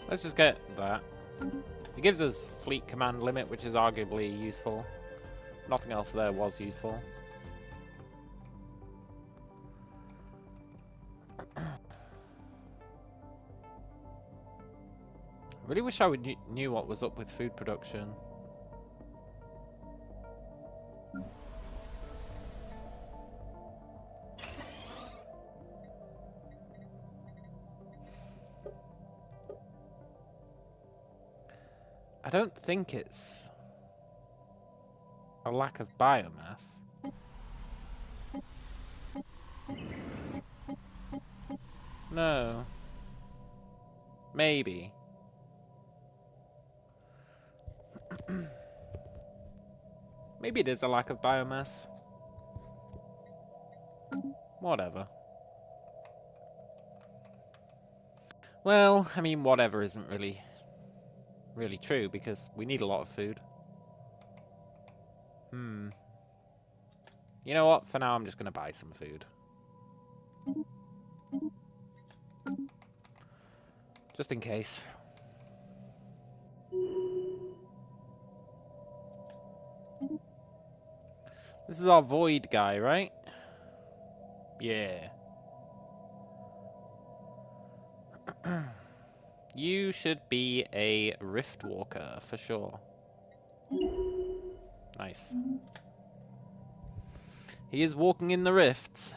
Let's just get that. It gives us fleet command limit, which is arguably useful. Nothing else there was useful. I really wish I knew what was up with food production. I don't think it's a lack of biomass. No. Maybe. Maybe it is a lack of biomass. Whatever. Well, I mean, whatever isn't really true, because we need a lot of food. You know what? For now, I'm just going to buy some food. Just in case. This is our void guy, right? Yeah. You should be a rift walker for sure. Nice. He is walking in the rifts.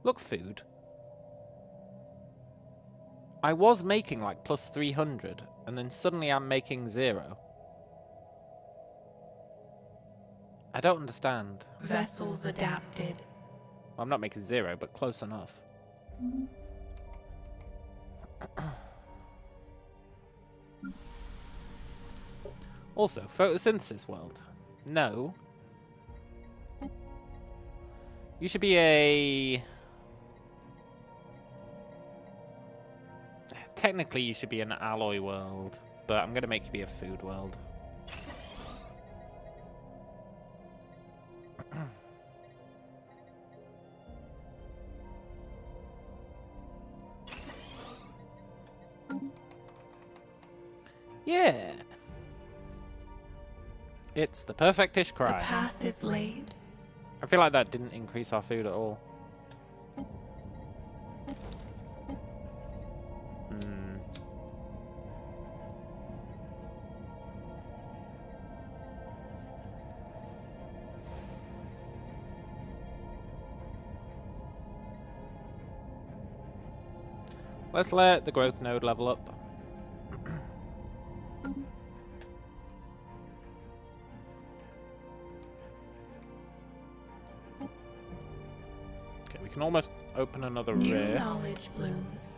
Look, food. I was making like plus 300, and then suddenly I'm making 0. I don't understand. Vessels adapted. Well, I'm not making 0, but close enough. Also, photosynthesis world. No. You should be a... Technically, you should be an alloy world, but I'm going to make you be a food world. Yeah. It's the perfect-ish The crime. path is laid. I feel like that didn't increase our food at all. Let's let the growth node level up. Okay, we can almost open another New rear. knowledge blooms.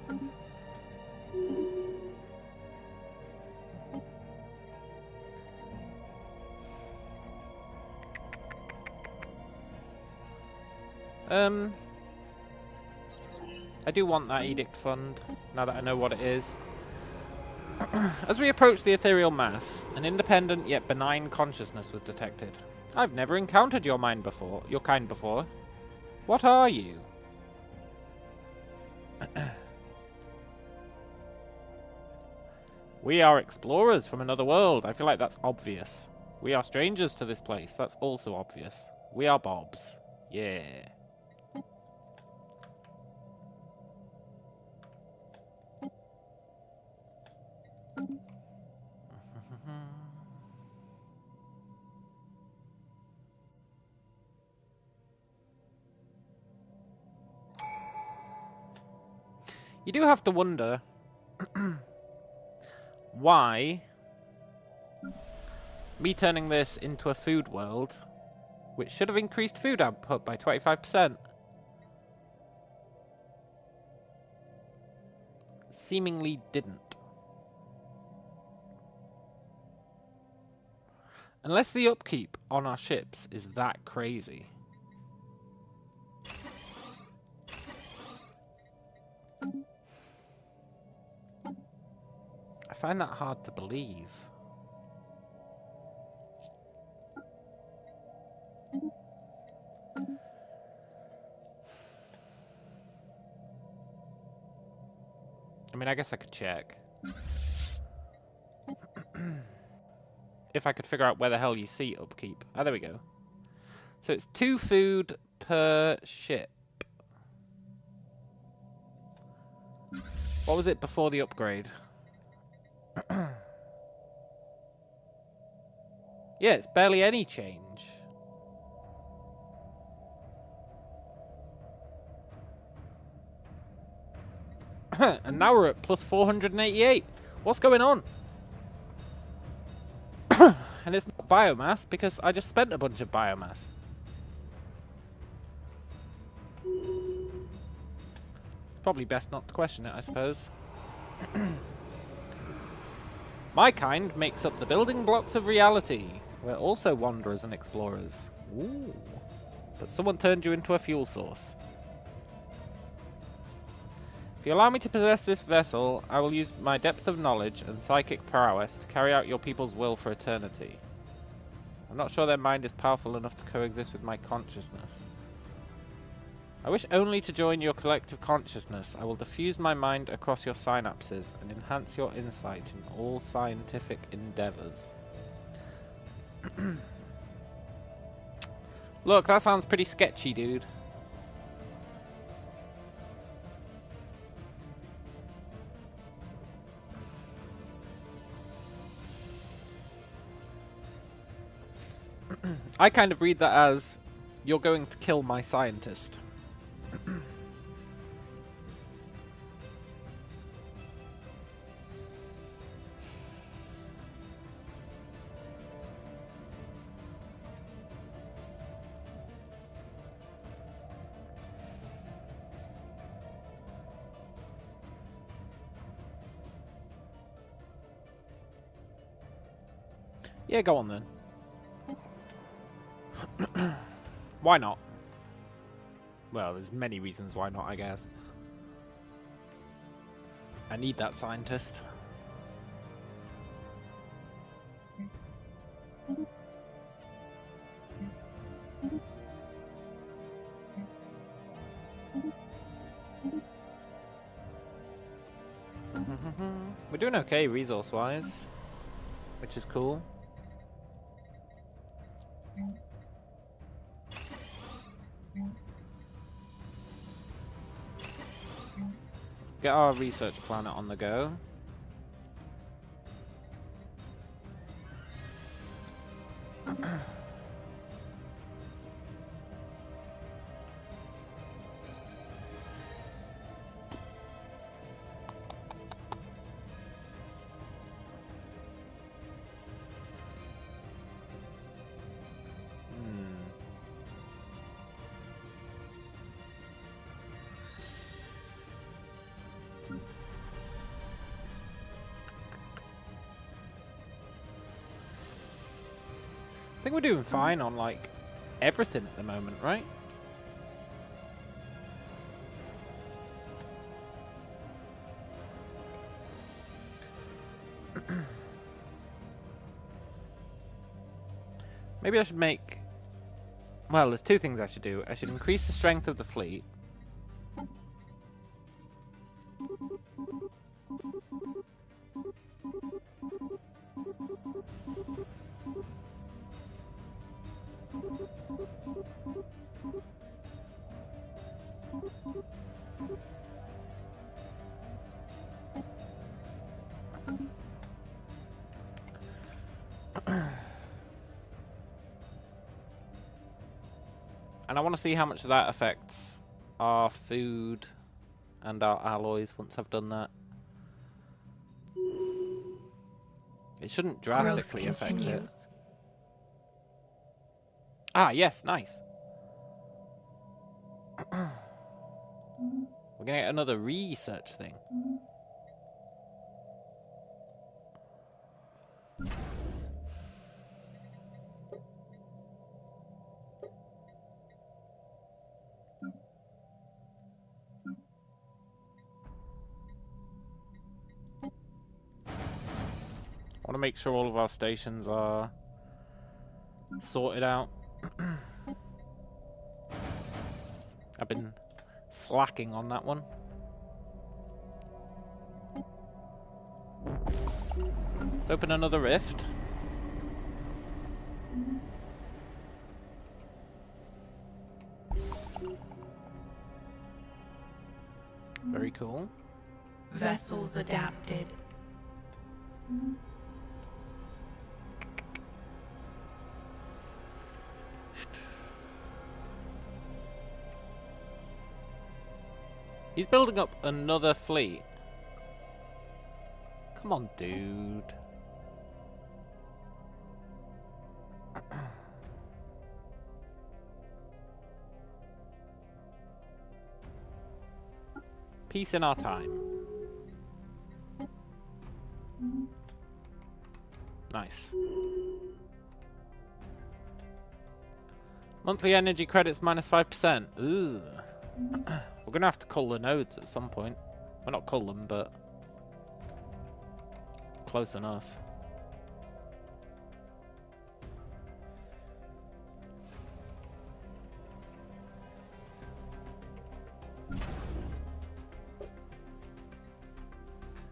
I do want that edict fund, now that I know what it is. As we approach the ethereal mass, an independent yet benign consciousness was detected. I've never encountered your kind before. What are you? We are explorers from another world. I feel like that's obvious. We are strangers to this place. That's also obvious. We are Bobs. Yeah. You do have to wonder why me turning this into a food world, which should have increased food output by 25%, seemingly didn't. Unless the upkeep on our ships is that crazy. I find that hard to believe. I mean, I guess I could check. If I could figure out where the hell you see upkeep. Ah, there we go. So it's 2 food per ship. What was it before the upgrade? Yeah, it's barely any change. And now we're at plus 488. What's going on? And it's not biomass because I just spent a bunch of biomass. It's probably best not to question it, I suppose. My kind makes up the building blocks of reality. We're also wanderers and explorers. Ooh. But someone turned you into a fuel source. If you allow me to possess this vessel, I will use my depth of knowledge and psychic prowess to carry out your people's will for eternity. I'm not sure their mind is powerful enough to coexist with my consciousness. I wish only to join your collective consciousness. I will diffuse my mind across your synapses and enhance your insight in all scientific endeavors. Look, that sounds pretty sketchy, dude. I kind of read that as, you're going to kill my scientist. Yeah, go on then. Why not? Well, there's many reasons why not, I guess. I need that scientist. We're doing okay resource-wise, which is cool. Let's get our research planet on the go. I think we're doing fine on, like, everything at the moment, right? Maybe I should make... Well, there's two things I should do. I should increase the strength of the fleet. And I want to see how much of that affects our food and our alloys once I've done that. It shouldn't drastically affect it. Ah, yes, nice. We're gonna get another research thing. I want to make sure all of our stations are sorted out. I've been slacking on that one. Let's open another rift. Very cool. Vessels adapted. He's building up another fleet. Come on, dude. Peace in our time. Nice. Monthly energy credits minus 5%. Ooh. We're gonna have to cull the nodes at some point. Well, not cull them, but close enough.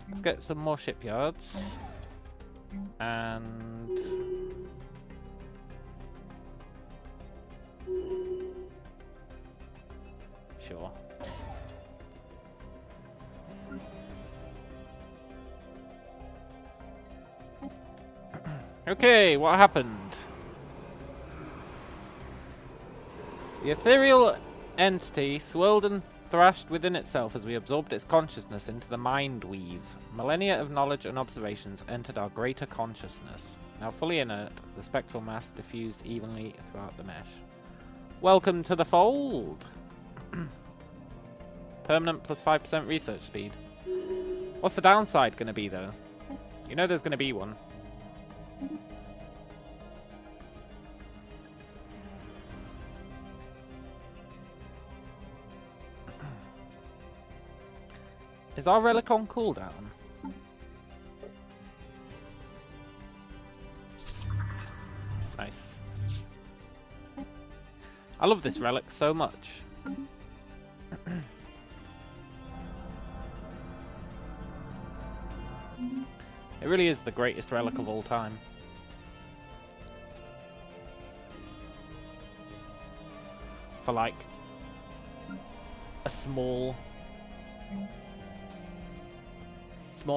Let's get some more shipyards. And sure. Okay, what happened? The ethereal entity swirled and thrashed within itself as we absorbed its consciousness into the mind weave. Millennia of knowledge and observations entered our greater consciousness. Now fully inert, the spectral mass diffused evenly throughout the mesh. Welcome to the fold! Permanent plus 5% research speed. What's the downside going to be, though? You know there's going to be one. Is our relic on cooldown? Nice. I love this relic so much. It really is the greatest relic of all time. For like a small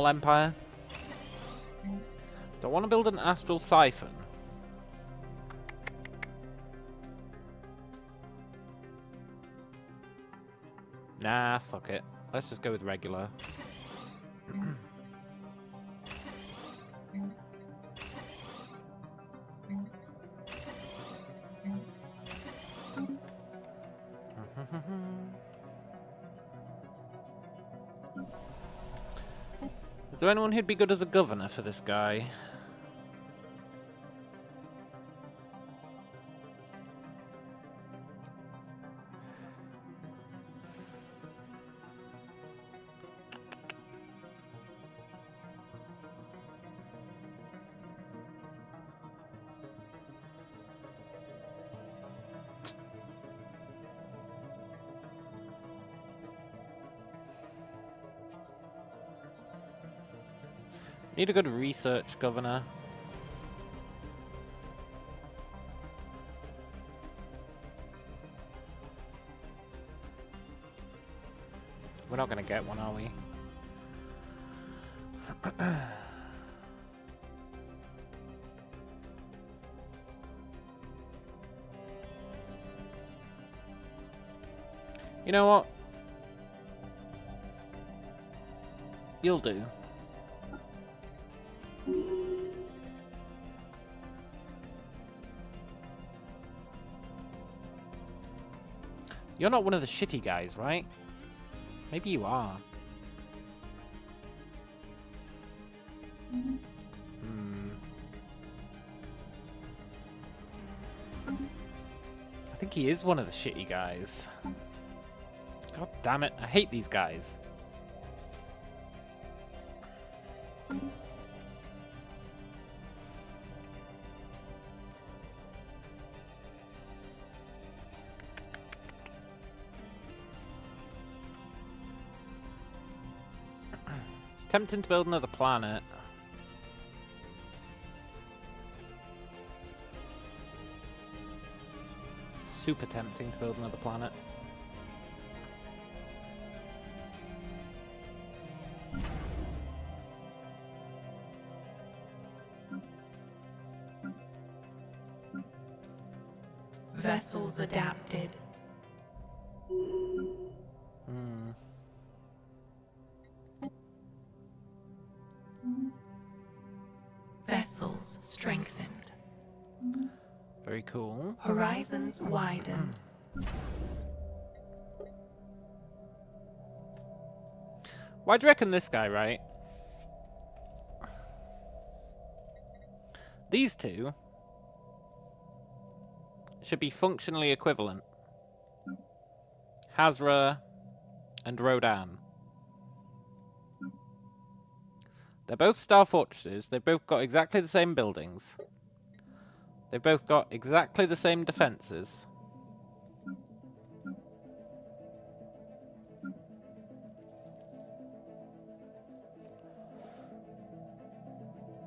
empire. Do I want to build an astral siphon? Nah, fuck it. Let's just go with regular. Is there anyone who'd be good as a governor for this guy? Need a good research governor. We're not going to get one, are we? You know what? You'll do. You're not one of the shitty guys, right? Maybe you are. I think he is one of the shitty guys. God damn it, I hate these guys. Tempting to build another planet. Super tempting to build another planet. Vessels adapted. Vessels strengthened. Very cool. Horizons widened. Why do you reckon this guy, right? These two should be functionally equivalent. Hazra and Rodan. They're both star fortresses. They've both got exactly the same buildings. They've both got exactly the same defenses.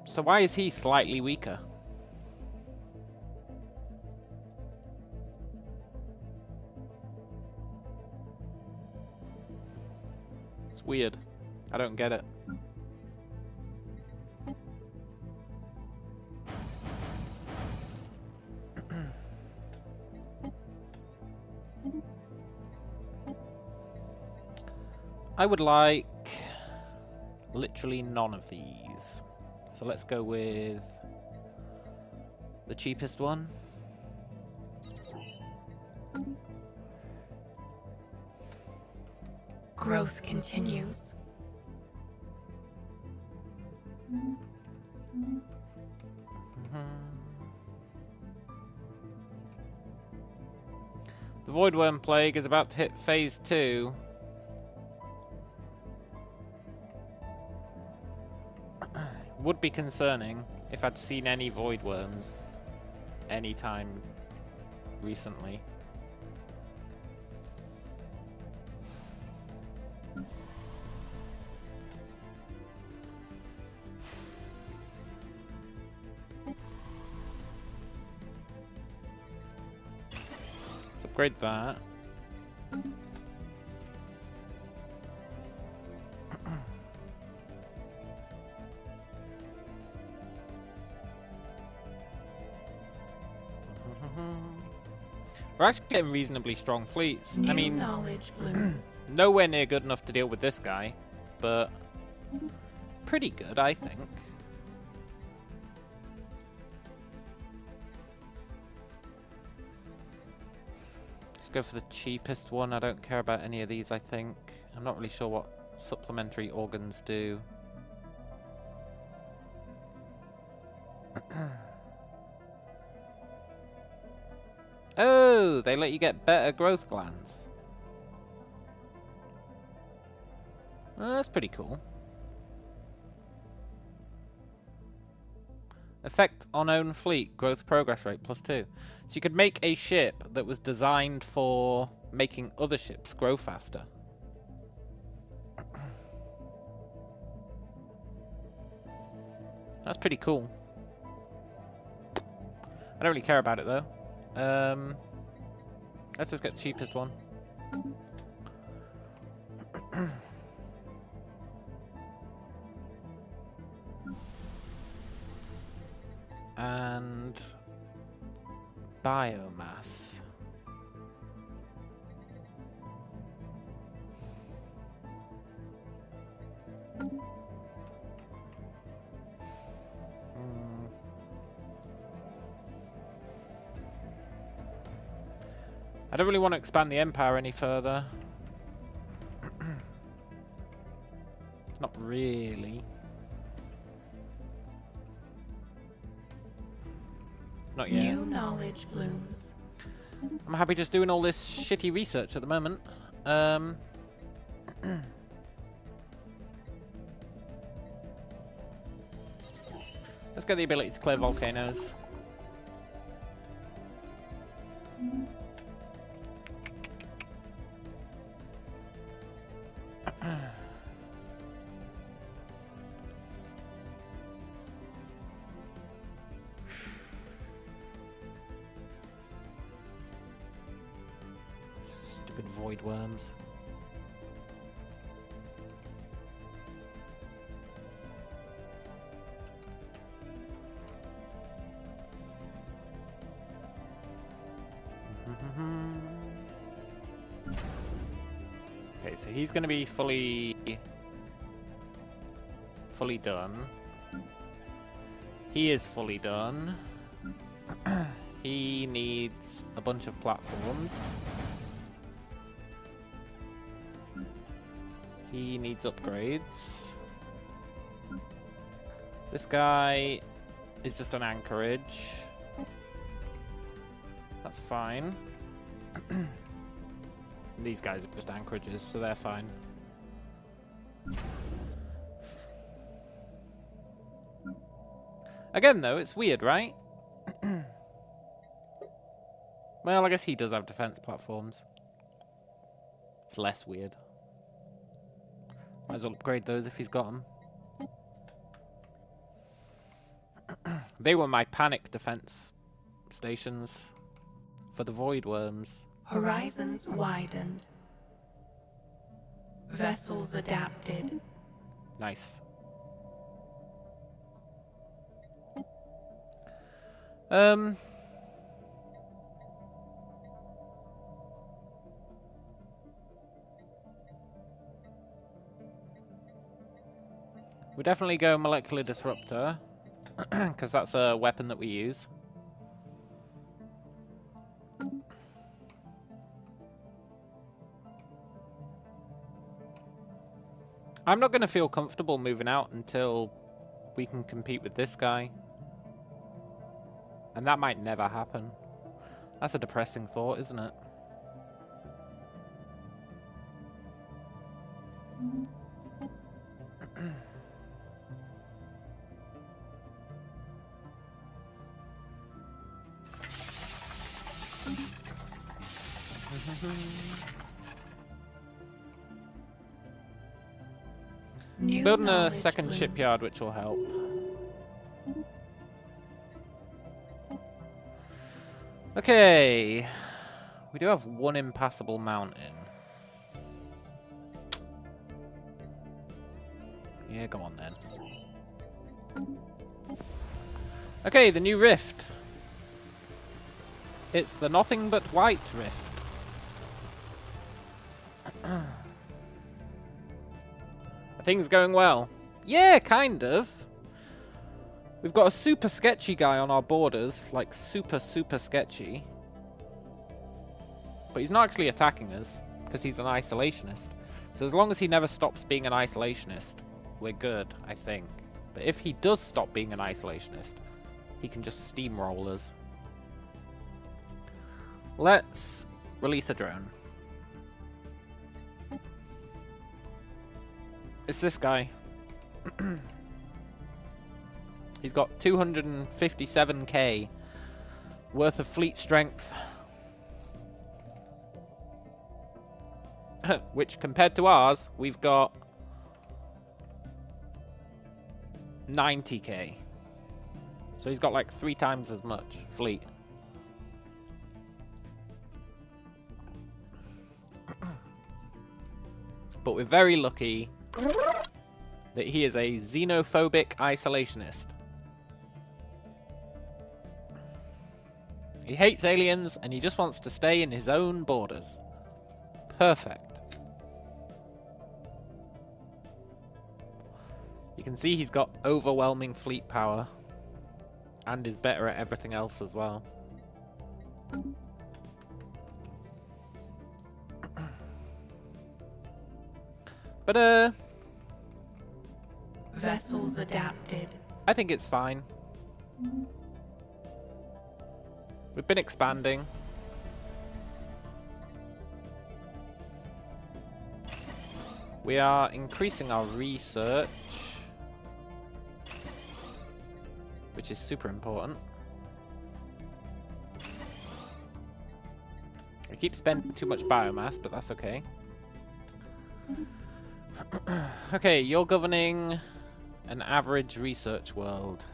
So why is he slightly weaker? It's weird. I don't get it. I would like literally none of these. So let's go with the cheapest one. Growth continues. The Voidworm Plague is about to hit phase 2. Would be concerning if I'd seen any void worms anytime recently. Let's upgrade that. We're actually getting reasonably strong fleets. I mean, knowledge blooms. nowhere near good enough to deal with this guy, but pretty good, I think. Let's go for the cheapest one. I don't care about any of these, I think. I'm not really sure what supplementary organs do. Oh, they let you get better growth glands. Oh, that's pretty cool. Effect on own fleet, growth progress rate +2. So you could make a ship that was designed for making other ships grow faster. That's pretty cool. I don't really care about it though. Let's just get the cheapest one. And biomass. I don't really want to expand the Empire any further. Not really. Not yet. New knowledge blooms. I'm happy just doing all this shitty research at the moment. Let's get the ability to clear volcanoes. Stupid void worms. Okay, so he's going to be fully done. He is fully done. He needs a bunch of platforms. He needs upgrades. This guy is just an anchorage. That's fine. These guys are just anchorages, so they're fine. Again, though, it's weird, right? Well, I guess he does have defense platforms. It's less weird. Might as well upgrade those if he's got them. They were my panic defense stations for the void worms. Horizons widened. Vessels adapted. Nice. We definitely go molecular disruptor, because that's a weapon that we use. I'm not going to feel comfortable moving out until we can compete with this guy. And that might never happen. That's a depressing thought, isn't it? New Building a knowledge second blooms. shipyard, which will help. Okay. We do have one impassable mountain. Yeah, go on then. Okay, the new rift. It's the nothing but white rift. Are things going well? Yeah, kind of. We've got a super sketchy guy on our borders, like super sketchy. But he's not actually attacking us, because he's an isolationist. So as long as he never stops being an isolationist, we're good, I think. But if he does stop being an isolationist, he can just steamroll us. Let's release a drone. It's this guy. He's got 257k worth of fleet strength. Which, compared to ours, we've got 90k. So he's got like 3 times as much fleet. But we're very lucky that he is a xenophobic isolationist. He hates aliens and he just wants to stay in his own borders. Perfect. You can see he's got overwhelming fleet power and is better at everything else as well. But Vessels adapted. I think it's fine. We've been expanding. We are increasing our research, which is super important. We keep spending too much biomass, but that's okay. Okay, you're governing an average research world.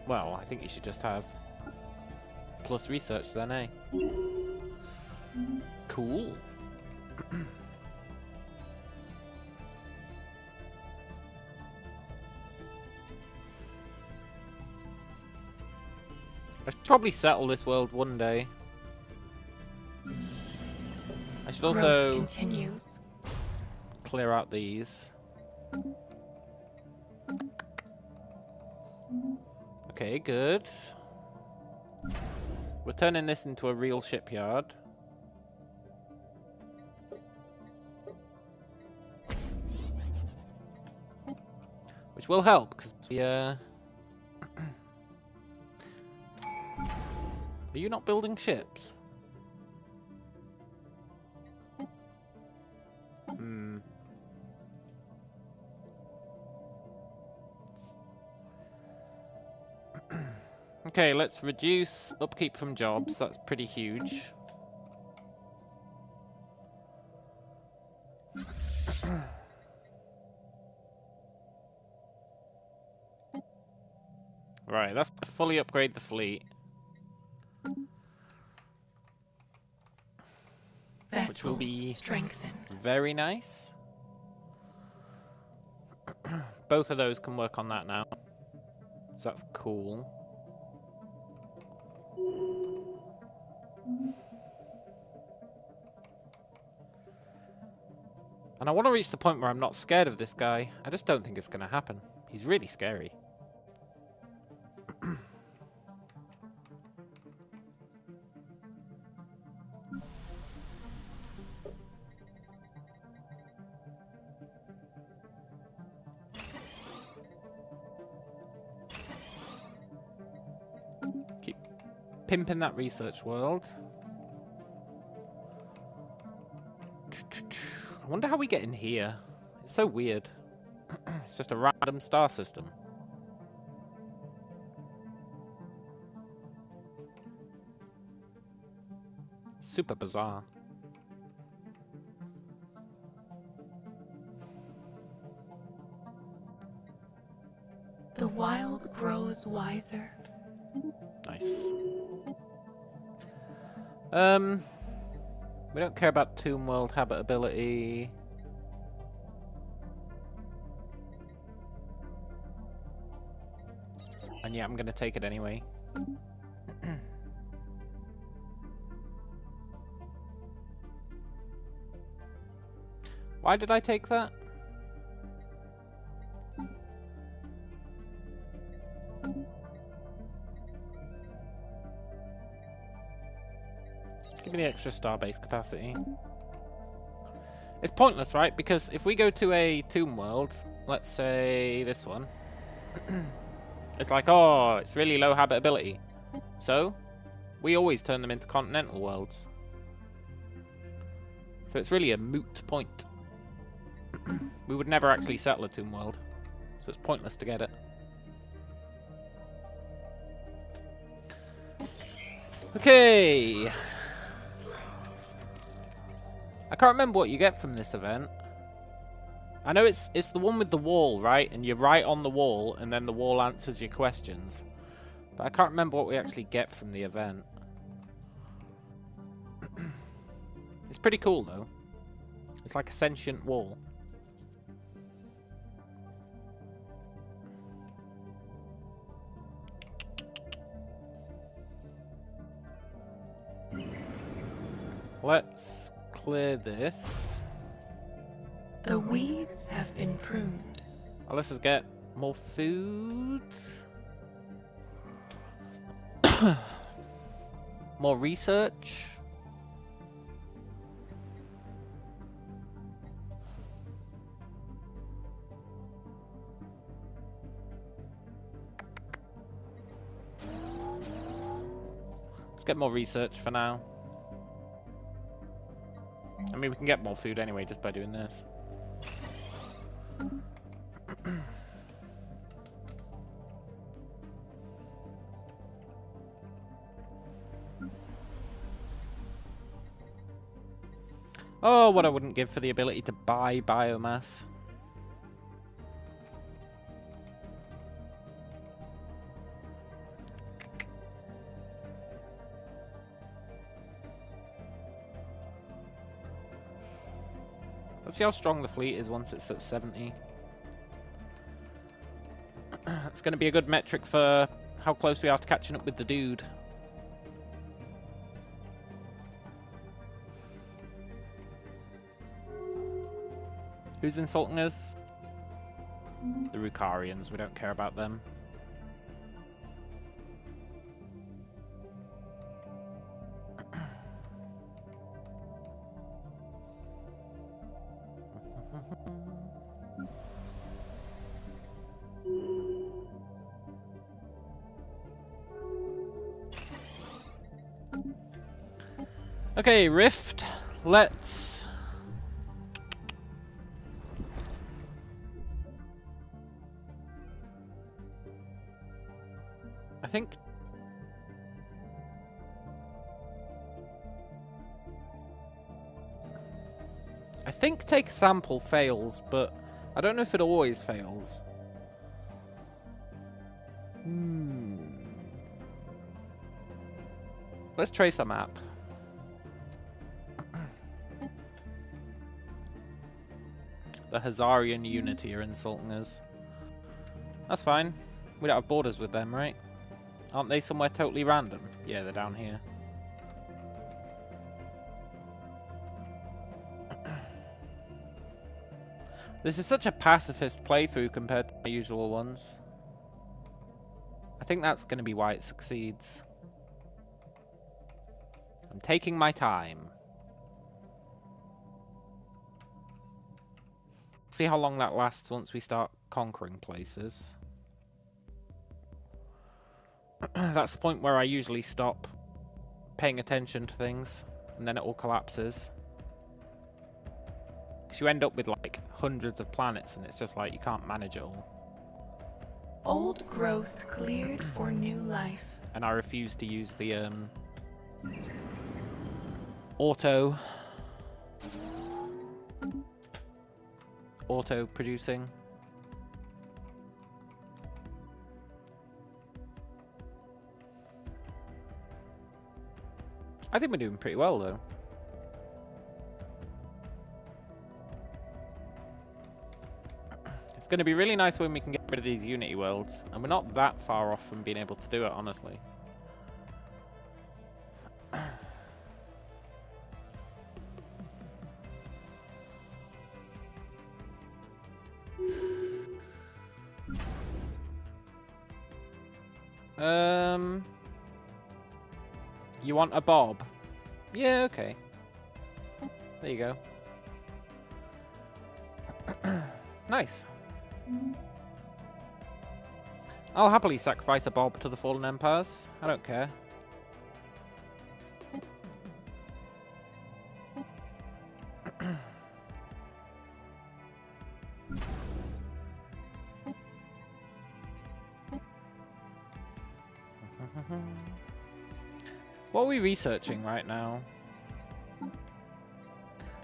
Well, I think you should just have plus research then, eh? Cool. I should probably settle this world one day. I should Growth also continues. clear out these. Okay, good. We're turning this into a real shipyard. Which will help, because we, Are you not building ships? Hmm. Okay, let's reduce upkeep from jobs. That's pretty huge. Right, that's to fully upgrade the fleet. Which will be strengthened. very nice. Both of those can work on that now. So that's cool. And I want to reach the point where I'm not scared of this guy. I just don't think it's going to happen. He's really scary. Keep pimping that research world. I wonder how we get in here. It's so weird. It's just a random star system. Super bizarre. The wild grows wiser. Nice. We don't care about Tomb World habitability. And yeah, I'm gonna take it anyway. Why did I take that? Give me the extra starbase capacity. It's pointless, right? Because if we go to a tomb world, let's say this one, it's like, oh, it's really low habitability. So, we always turn them into continental worlds. So it's really a moot point. We would never actually settle a tomb world. So it's pointless to get it. Okay. I can't remember what you get from this event. I know it's the one with the wall, right? And you're right on the wall, and then the wall answers your questions. But I can't remember what we actually get from the event. It's pretty cool, though. It's like a sentient wall. Let's clear this. The weeds have been pruned. Let's just get more food. More research. Let's get more research for now. I mean, we can get more food anyway just by doing this. Oh, what I wouldn't give for the ability to buy biomass. Let's see how strong the fleet is once it's at 70. It's going to be a good metric for how close we are to catching up with the dude. Who's insulting us? The Rukarians. We don't care about them. Okay, Rift. Let's... I think take sample fails, but I don't know if it always fails. Let's trace a map. The Hazarian Unity are insulting us. That's fine. We don't have borders with them, right? Aren't they somewhere totally random? Yeah, they're down here. This is such a pacifist playthrough compared to my usual ones. I think that's going to be why it succeeds. I'm taking my time. See how long that lasts once we start conquering places. That's the point where I usually stop paying attention to things, and then it all collapses. Because you end up with like hundreds of planets, and it's just like you can't manage it all. Old growth cleared for new life. And I refuse to use the Auto producing. I think we're doing pretty well though. It's going to be really nice when we can get rid of these Unity worlds, and we're not that far off from being able to do it, honestly. You want a bob? Yeah, okay. There you go. Nice. I'll happily sacrifice a bob to the Fallen Empires. I don't care. What are we researching right now?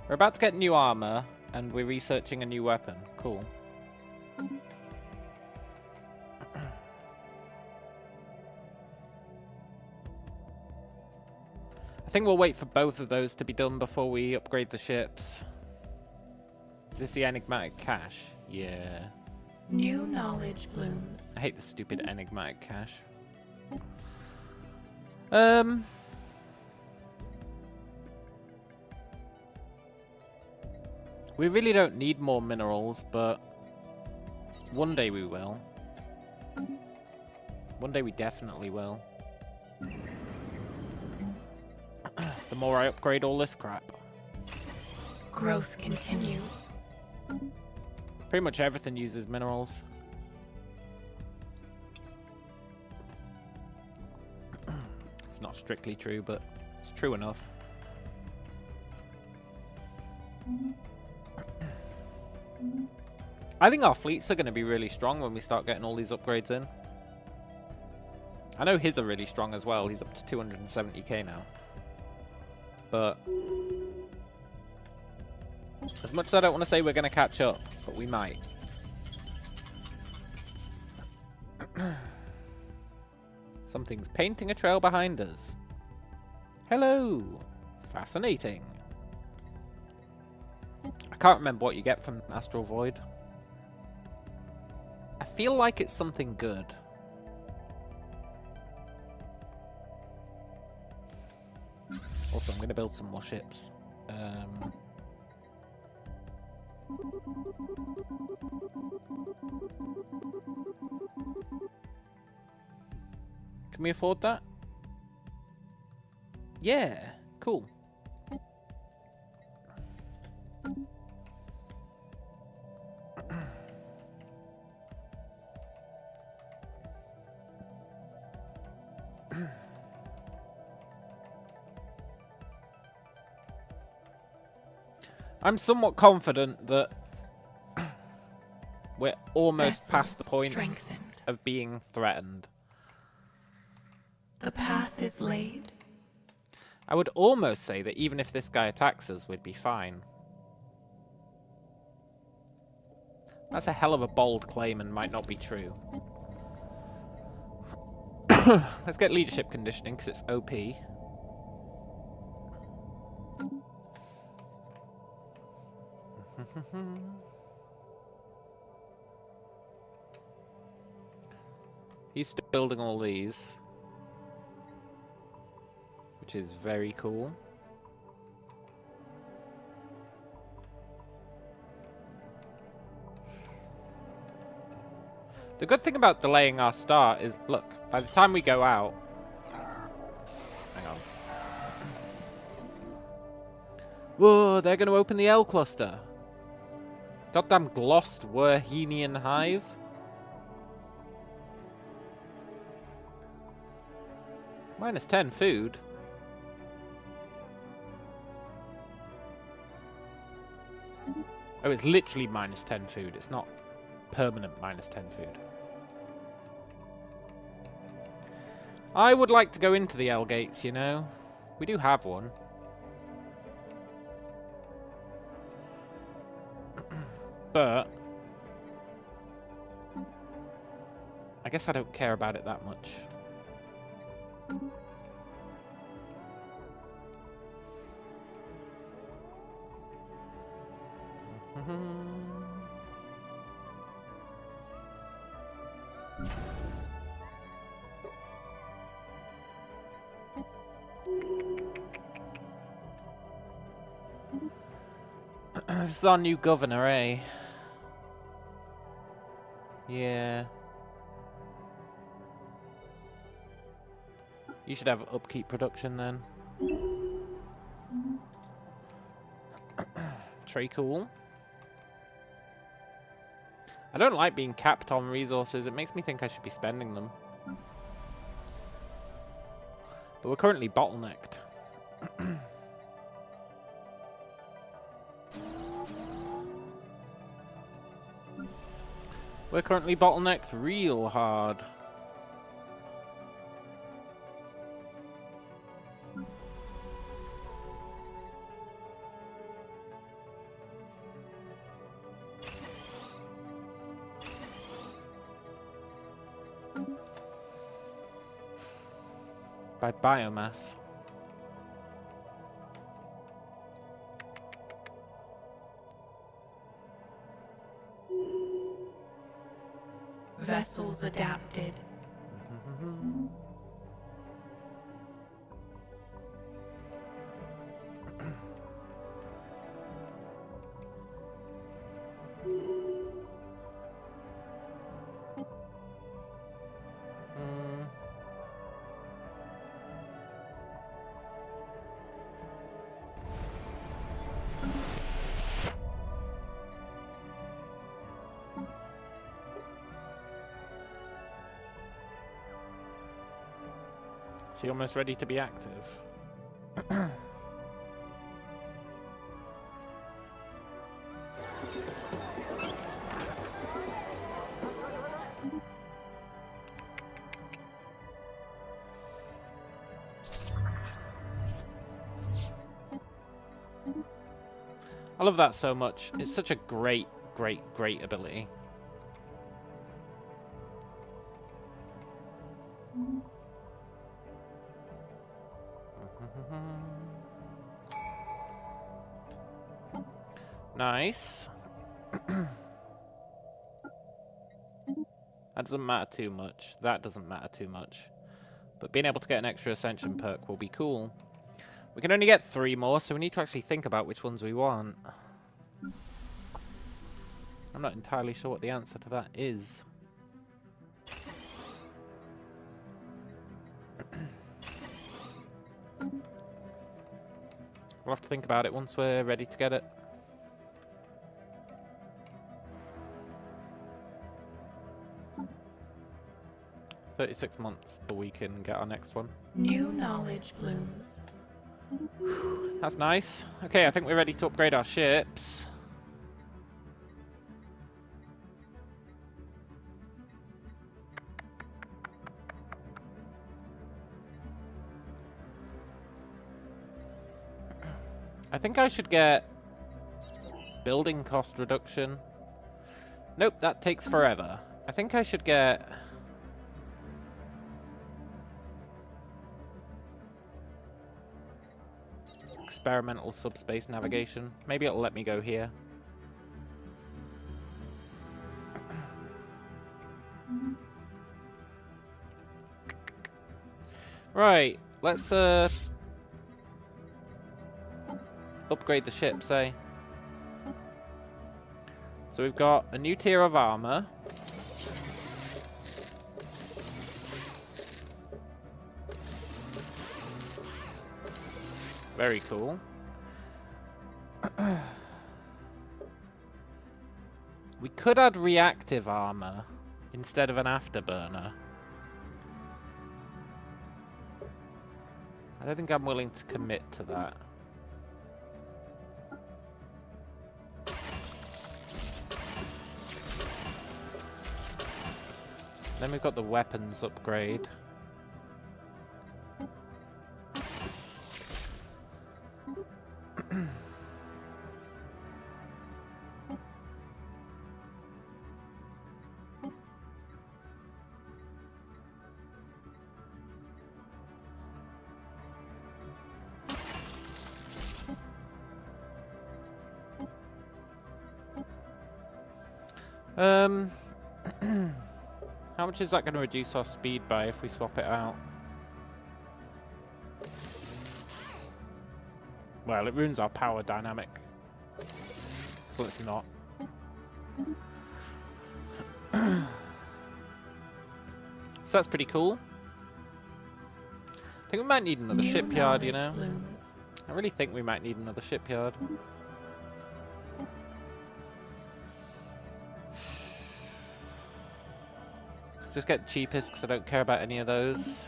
We're about to get new armor, and we're researching a new weapon. Cool. I think we'll wait for both of those to be done before we upgrade the ships. Is this the enigmatic cache? Yeah. New knowledge blooms. I hate the stupid enigmatic cache. We really don't need more minerals, but one day we will. One day we definitely will. The more I upgrade all this crap. Growth continues. Pretty much everything uses minerals. It's not strictly true, but it's true enough. I think our fleets are going to be really strong when we start getting all these upgrades in. I know his are really strong as well. He's up to 270k now. But as much as I don't want to say we're going to catch up, but we might. Something's painting a trail behind us. Hello. Fascinating. I can't remember what you get from Astral Void. I feel like it's something good. Also, I'm going to build some more ships. Can we afford that? Yeah, cool. I'm somewhat confident that we're almost past the point of being threatened. The path is laid. I would almost say that even if this guy attacks us, we'd be fine. That's a hell of a bold claim and might not be true. Let's get leadership conditioning because it's OP. He's still building all these, which is very cool. The good thing about delaying our start is, look, by the time we go out... Hang on. Whoa, they're going to open the L cluster. Goddamn glossed Werhenian hive. Minus 10 food. Oh, it's literally minus 10 food. It's not permanent minus 10 food. I would like to go into the L gates, you know. We do have one. But I guess I don't care about it that much. This is our new governor, eh? Yeah. You should have upkeep production then. Very cool. I don't like being capped on resources. It makes me think I should be spending them. But we're currently bottlenecked. We're currently bottlenecked real hard. By biomass. Vessels adapted. Is he almost ready to be active? I love that so much. It's such a great, great, great ability. Nice. That doesn't matter too much. That doesn't matter too much. But being able to get an extra ascension perk will be cool. We can only get 3 more, so we need to actually think about which ones we want. I'm not entirely sure what the answer to that is. We'll have to think about it once we're ready to get it. "36 months till we can get our next one." New knowledge blooms. That's nice. Okay, I think we're ready to upgrade our ships. I think I should get building cost reduction. Nope, that takes forever. I think I should get experimental subspace navigation. Maybe it'll let me go here. Right, let's upgrade the ships, eh? So we've got a new tier of armor. Very cool. We could add reactive armor instead of an afterburner. I don't think I'm willing to commit to that. Then we've got the weapons upgrade. How much is that going to reduce our speed by if we swap it out? Well, it ruins our power dynamic. So it's not. So that's pretty cool. I think we might need another shipyard, you know? Blooms. I really think we might need another shipyard. Let's just get the cheapest because I don't care about any of those.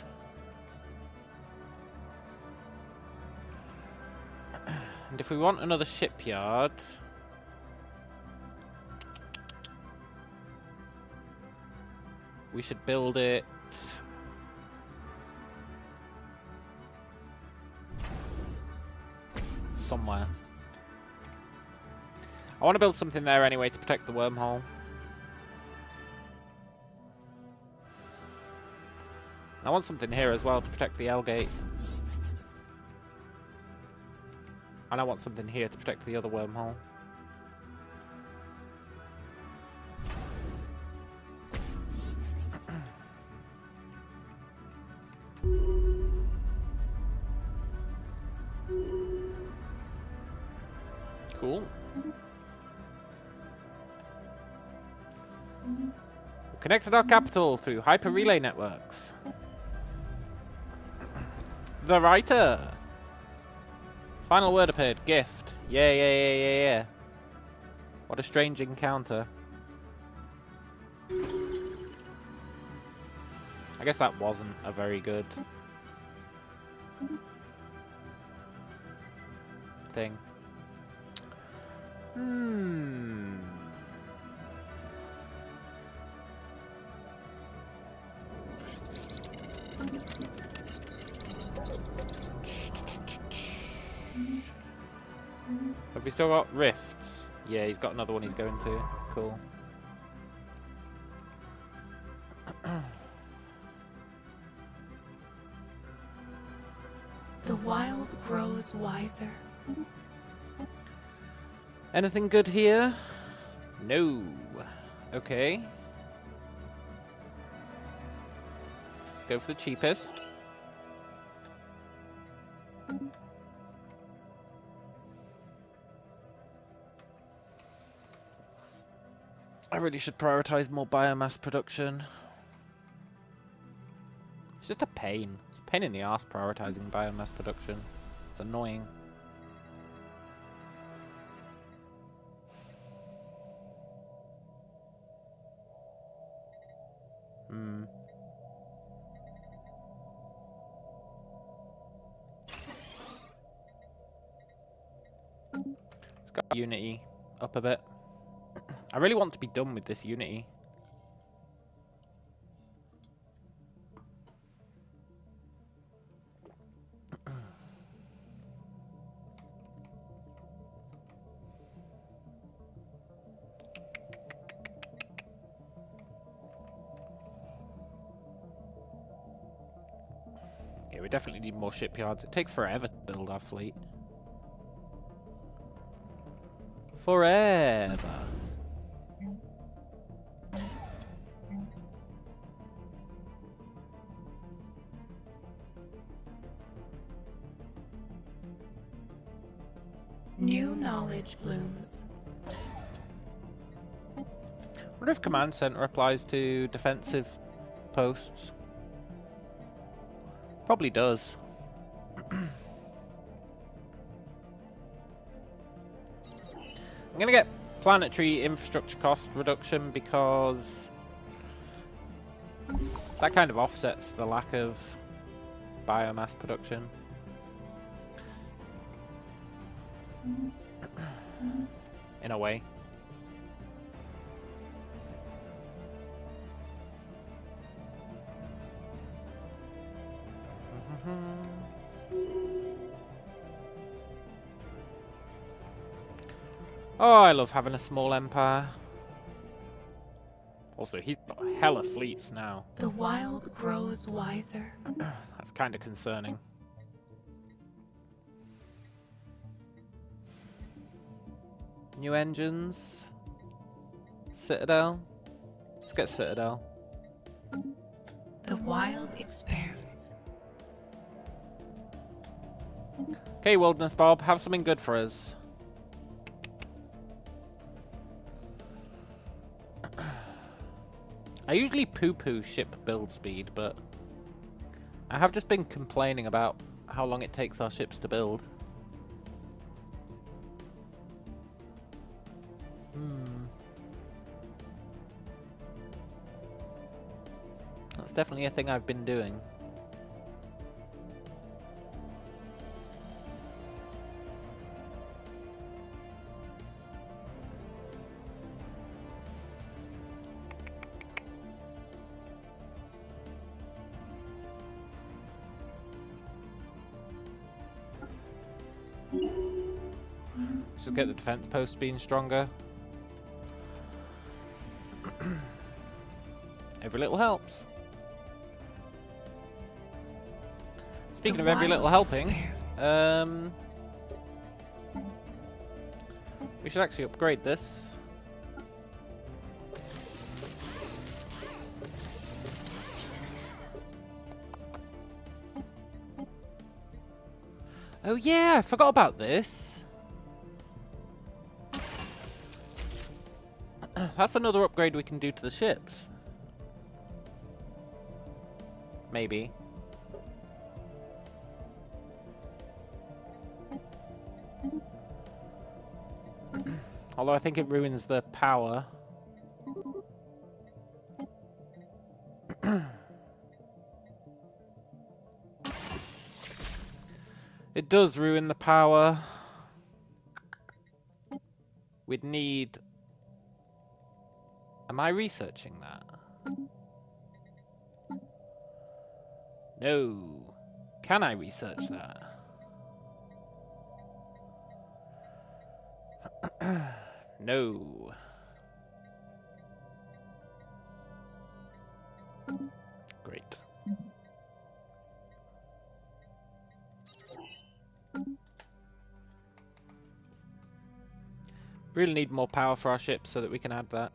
And if we want another shipyard... we should build it... somewhere. I want to build something there anyway to protect the wormhole. I want something here as well to protect the L gate. And I want something here to protect the other wormhole. Cool. We've connected our capital through hyper relay networks. The writer. Final word appeared. Gift. Yeah. What a strange encounter. I guess that wasn't a very good thing. Have we still got rifts? Yeah, he's got another one he's going to. Cool. The wild grows wiser. Anything good here? No. Okay. Let's go for the cheapest. I really should prioritize more biomass production. It's just a pain. It's a pain in the ass prioritizing biomass production. It's annoying. Let's got Unity up a bit. I really want to be done with this Unity. Yeah, we definitely need more shipyards. It takes forever to build our fleet. Forever. New knowledge blooms. I wonder if command center applies to defensive posts. Probably does. I'm gonna get planetary infrastructure cost reduction because that kind of offsets the lack of biomass production. In a way. Oh, I love having a small empire. Also, he's got hella fleets now. The wild grows wiser. That's kind of concerning. New engines. Citadel? Let's get Citadel. The wild expanse. Okay, Wilderness Bob, have something good for us. I usually poo-poo ship build speed, but I have just been complaining about how long it takes our ships to build. That's definitely a thing I've been doing. Just get the defense post being stronger. Every little helps. Speaking of every little helping, we should actually upgrade this. Oh yeah, I forgot about this. That's another upgrade we can do to the ships. Maybe. Although I think it ruins the power. It does ruin the power. We'd need... Am I researching that? No. Can I research that? No. Great. Really need more power for our ships so that we can add that.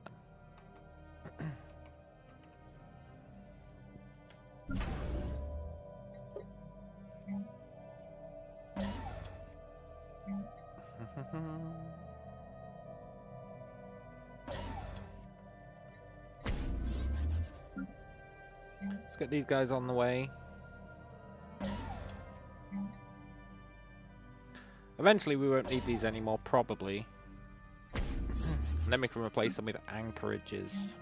Let's get these guys on the way. Eventually we won't need these anymore, probably. And then we can replace them with anchorages.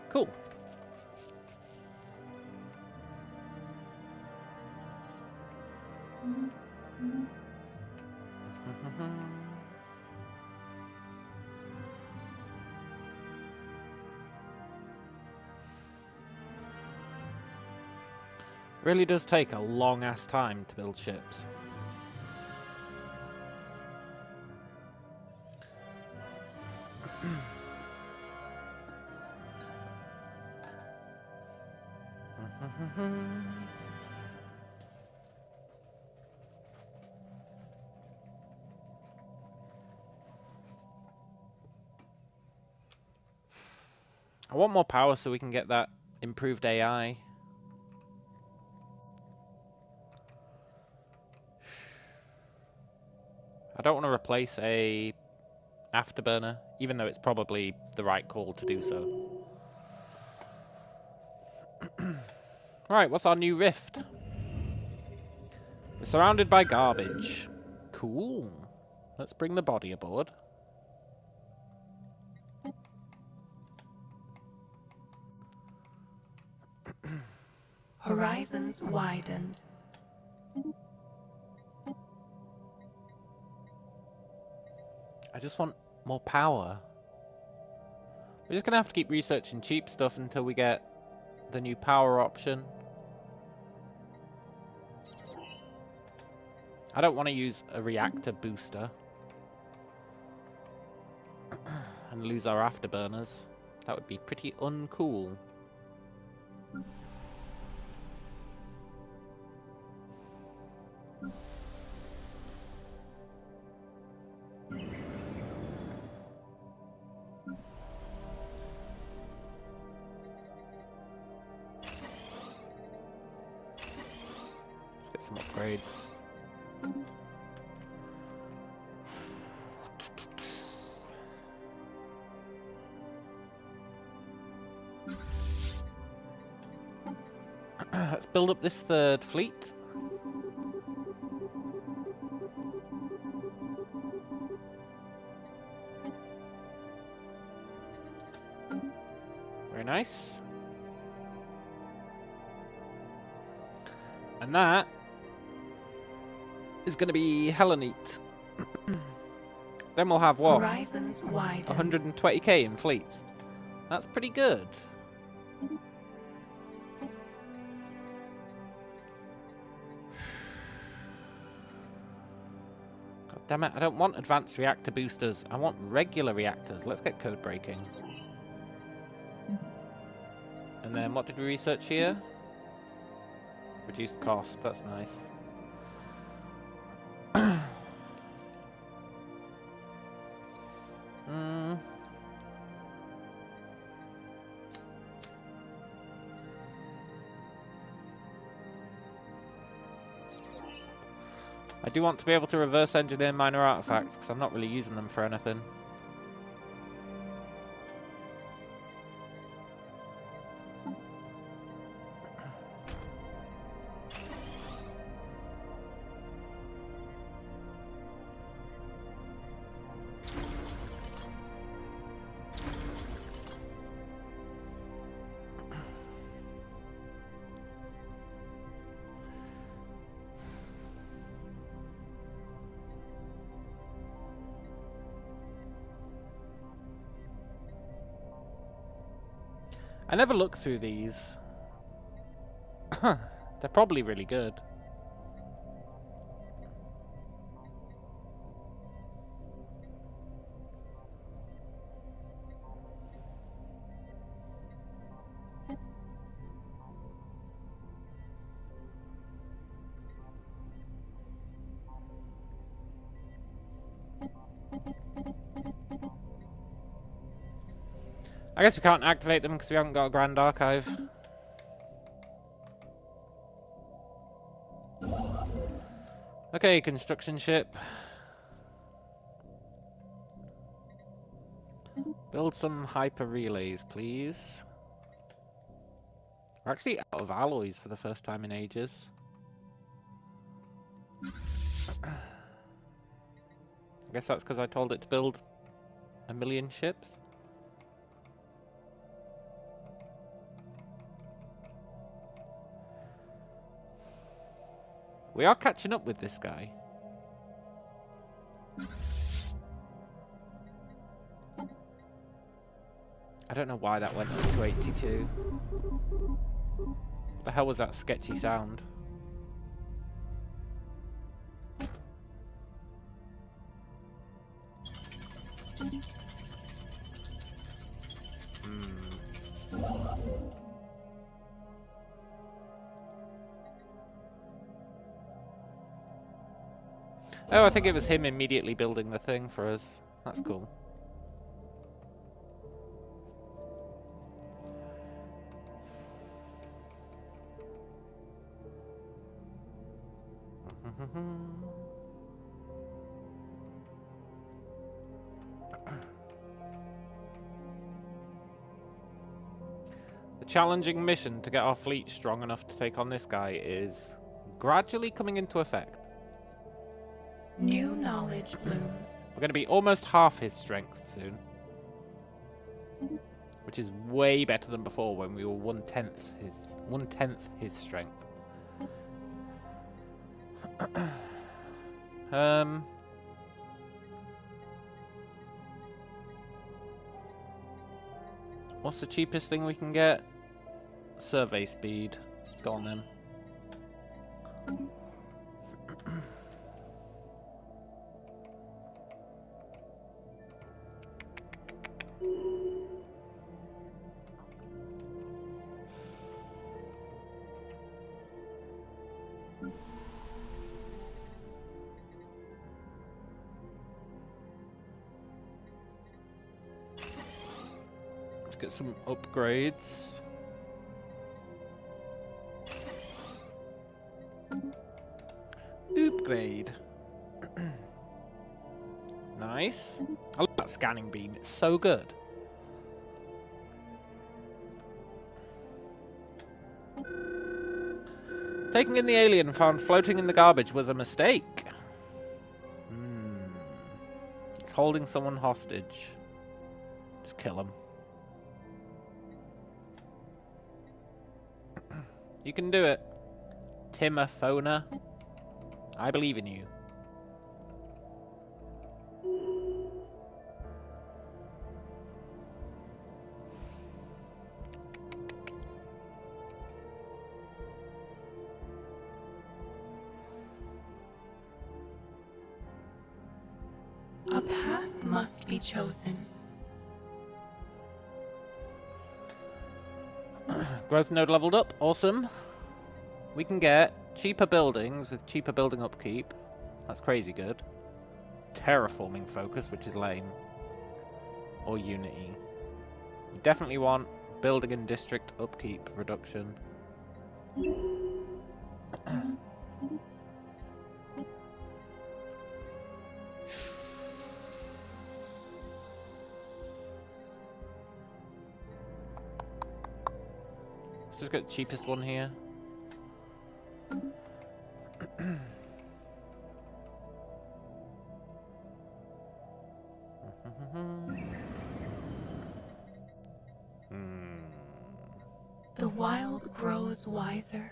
Cool. Really does take a long ass time to build ships. I want more power so we can get that improved AI. I don't want to replace a afterburner, even though it's probably the right call to do so. Right, what's our new rift? We're surrounded by garbage. Cool. Let's bring the body aboard. Horizons widened. I just want more power. We're just going to have to keep researching cheap stuff until we get the new power option. I don't want to use a reactor booster and lose our afterburners. That would be pretty uncool. Let's get some upgrades. Let's build up this third fleet. Very nice. And that is going to be hella neat. Then we'll have what? Horizons widen. 120k in fleets. That's pretty good. God damn it, I don't want advanced reactor boosters. I want regular reactors. Let's get code breaking. And then what did we research here? Reduced cost, that's nice. I do want to be able to reverse engineer minor artifacts because I'm not really using them for anything. I never look through these. They're probably really good. I guess we can't activate them because we haven't got a Grand Archive. Okay, construction ship. Build some hyper relays, please. We're actually out of alloys for the first time in ages. I guess that's because I told it to build 1,000,000 ships. We are catching up with this guy. I don't know why that went up to 82. What the hell was that sketchy sound? Oh, I think it was him immediately building the thing for us. That's cool. The challenging mission to get our fleet strong enough to take on this guy is gradually coming into effect. New knowledge blooms. We're going to be almost half his strength soon. Which is way better than before when we were one-tenth his strength. What's the cheapest thing we can get? Survey speed. Go on then. get some upgrades. Upgrade. Nice. I love that scanning beam. It's so good. Taking in the alien found floating in the garbage was a mistake. It's holding someone hostage. Just kill him. You can do it. Timophona. I believe in you. A path must be chosen. Growth node leveled up. Awesome. We can get cheaper buildings with cheaper building upkeep. That's crazy good. Terraforming focus, which is lame. Or Unity. We definitely want building and district upkeep reduction. Let's just get the cheapest one here. The wild grows wiser.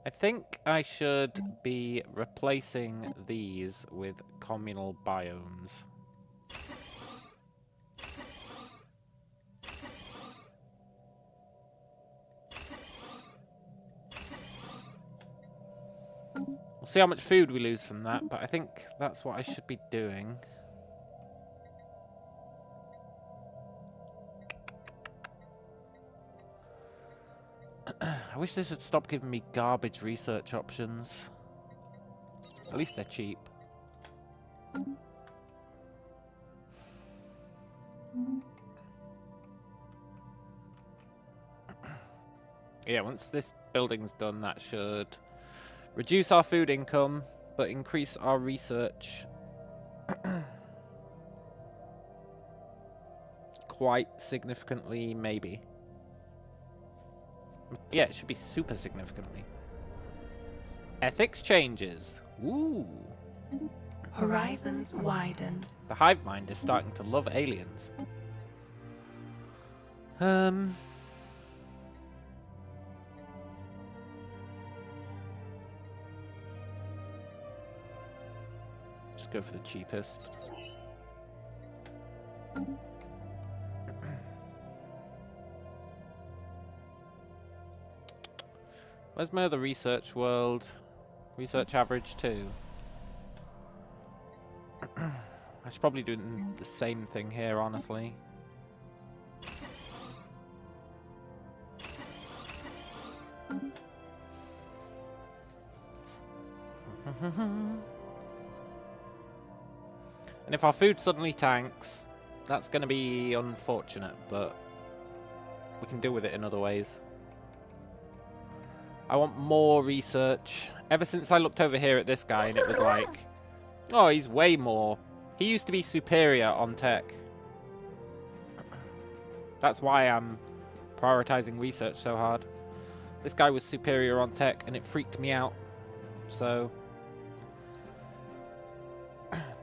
I think I should be replacing these with communal biomes. We'll see how much food we lose from that, but I think that's what I should be doing. I wish this had stopped giving me garbage research options. At least they're cheap. Yeah, once this building's done, that should reduce our food income, but increase our research quite significantly, maybe. Yeah, it should be super significantly. Ethics changes. Ooh. Horizons widened. The hive mind is starting to love aliens. Just go for the cheapest. Where's my other research world? Research average 2. I should probably do the same thing here, honestly. And if our food suddenly tanks, that's going to be unfortunate, but we can deal with it in other ways. I want more research. Ever since I looked over here at this guy and it was like, oh, he's way more. He used to be superior on tech. That's why I'm prioritizing research so hard. This guy was superior on tech and it freaked me out. So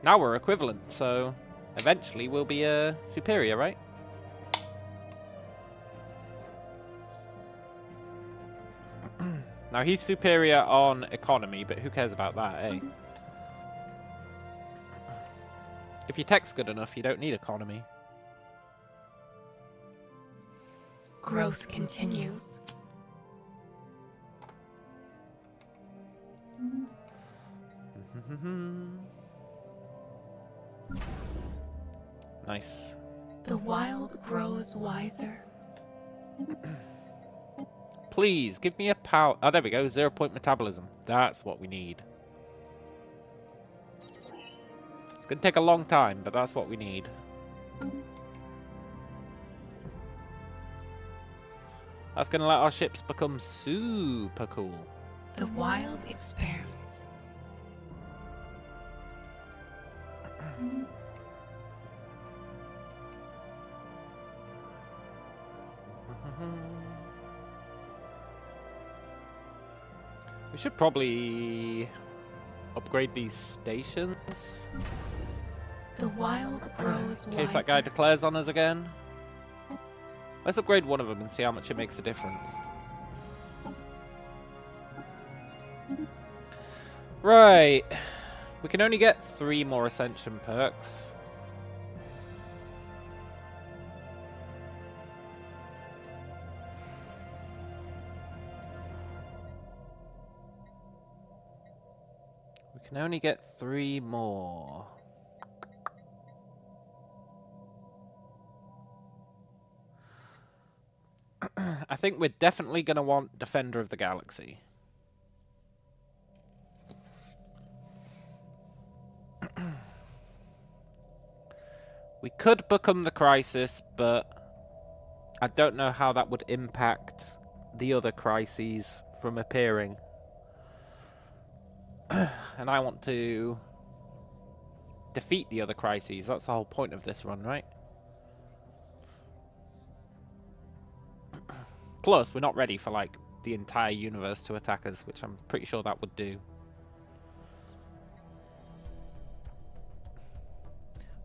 now we're equivalent, so eventually we'll be superior, right? Now, he's superior on economy, but who cares about that, eh? If your tech's good enough, you don't need economy. Growth continues. Nice. The wild grows wiser. Please, give me a power... Oh, there we go. 0-point metabolism. That's what we need. It's going to take a long time, but that's what we need. That's going to let our ships become super cool. The wild experiments. We should probably upgrade these stations. The wild grows In case that guy declares on us again. Let's upgrade one of them and see how much it makes a difference. Right. We can only get 3 more Ascension perks. We can only get 3 more. I think we're definitely going to want Defender of the Galaxy. We could become the Crisis, but I don't know how that would impact the other crises from appearing. And I want to defeat the other crises. That's the whole point of this run, right? Plus, we're not ready for, like, the entire universe to attack us, which I'm pretty sure that would do.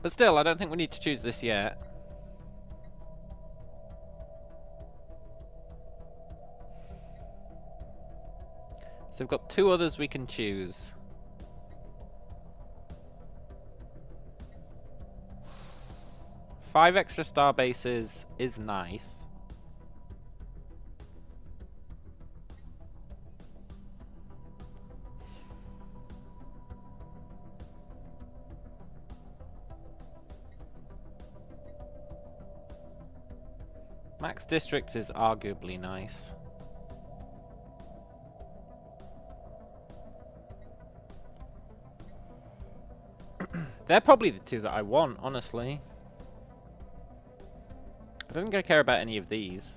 But still, I don't think we need to choose this yet. So we've got 2 others we can choose. Five extra star bases is nice. Max districts is arguably nice. They're probably the 2 that I want, honestly. I don't think I care about any of these.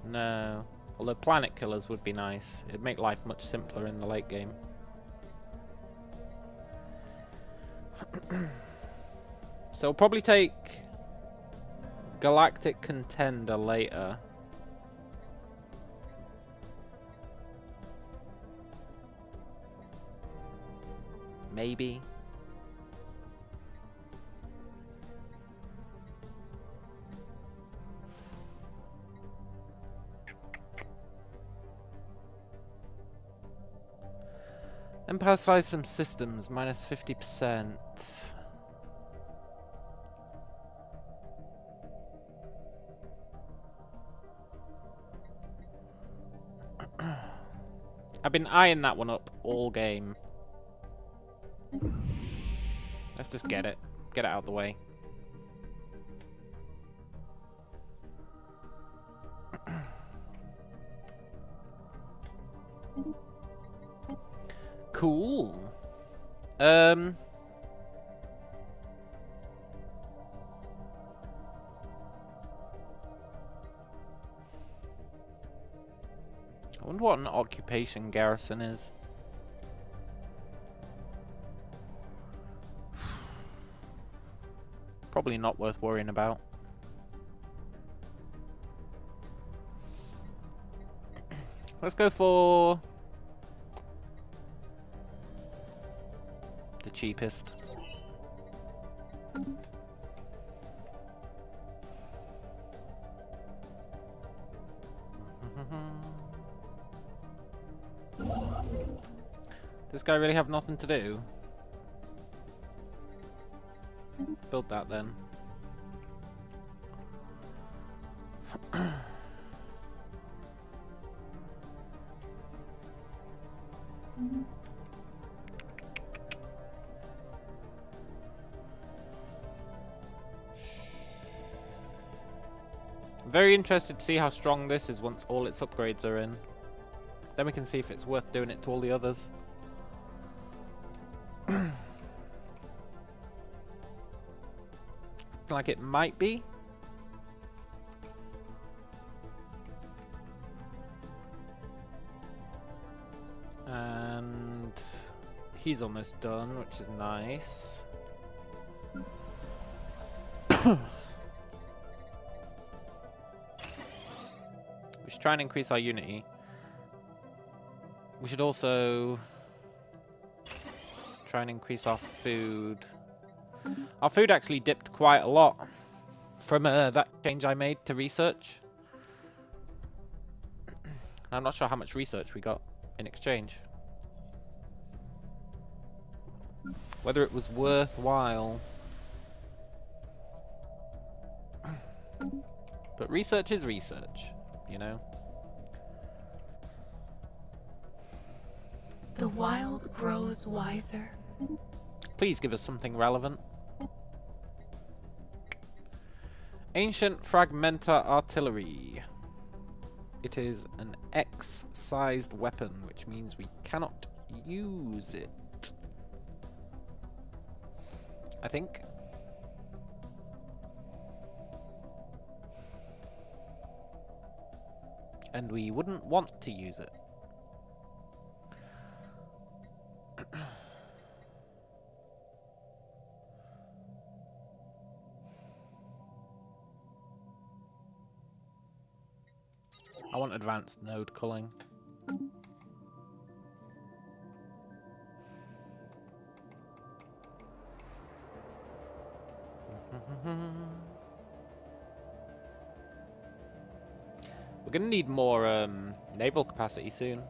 No. Although planet killers would be nice. It'd make life much simpler in the late game. So we'll probably take Galactic Contender later. Maybe. Empire size from systems, minus 50%. I've been eyeing that one up all game. Let's just get it. Get it out of the way. Cool. I wonder what an occupation garrison is. Probably not worth worrying about. Let's go for the cheapest. This guy really have nothing to do? Build that then. Very interested to see how strong this is once all its upgrades are in. Then we can see if it's worth doing it to all the others. Like it might be. And he's almost done, which is nice. We should try and increase our unity. We should also try and increase our food. Our food actually dipped quite a lot from that change I made to research. I'm not sure how much research we got in exchange. Whether it was worthwhile. But research is research, you know? The wild grows wiser. Please give us something relevant. Ancient Fragmenta Artillery. It is an X-sized weapon, which means we cannot use it. I think. And we wouldn't want to use it. I want advanced node culling. We're gonna need more naval capacity soon.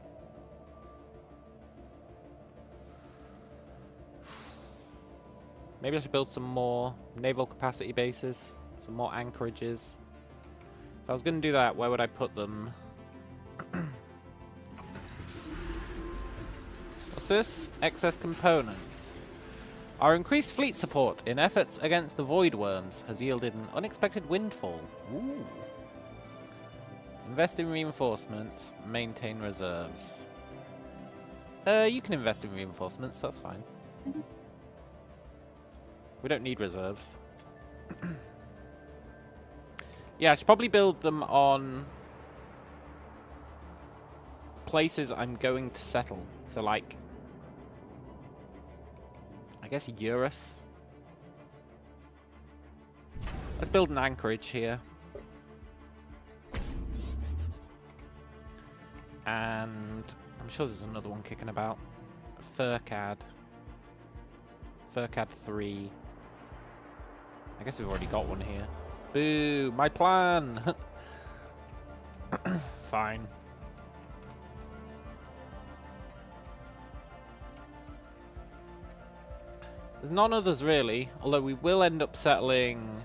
Maybe I should build some more naval capacity bases, some more anchorages. If I was gonna do that, where would I put them? What's this? Excess components. Our increased fleet support in efforts against the void worms has yielded an unexpected windfall. Ooh. Invest in reinforcements, maintain reserves. You can invest in reinforcements, that's fine. We don't need reserves. Yeah, I should probably build them on places I'm going to settle. So, like, I guess Eurus. Let's build an anchorage here. And I'm sure there's another one kicking about. Furcad. Furcad 3. I guess we've already got one here. Boo! My plan! Fine. There's none others really, although we will end up settling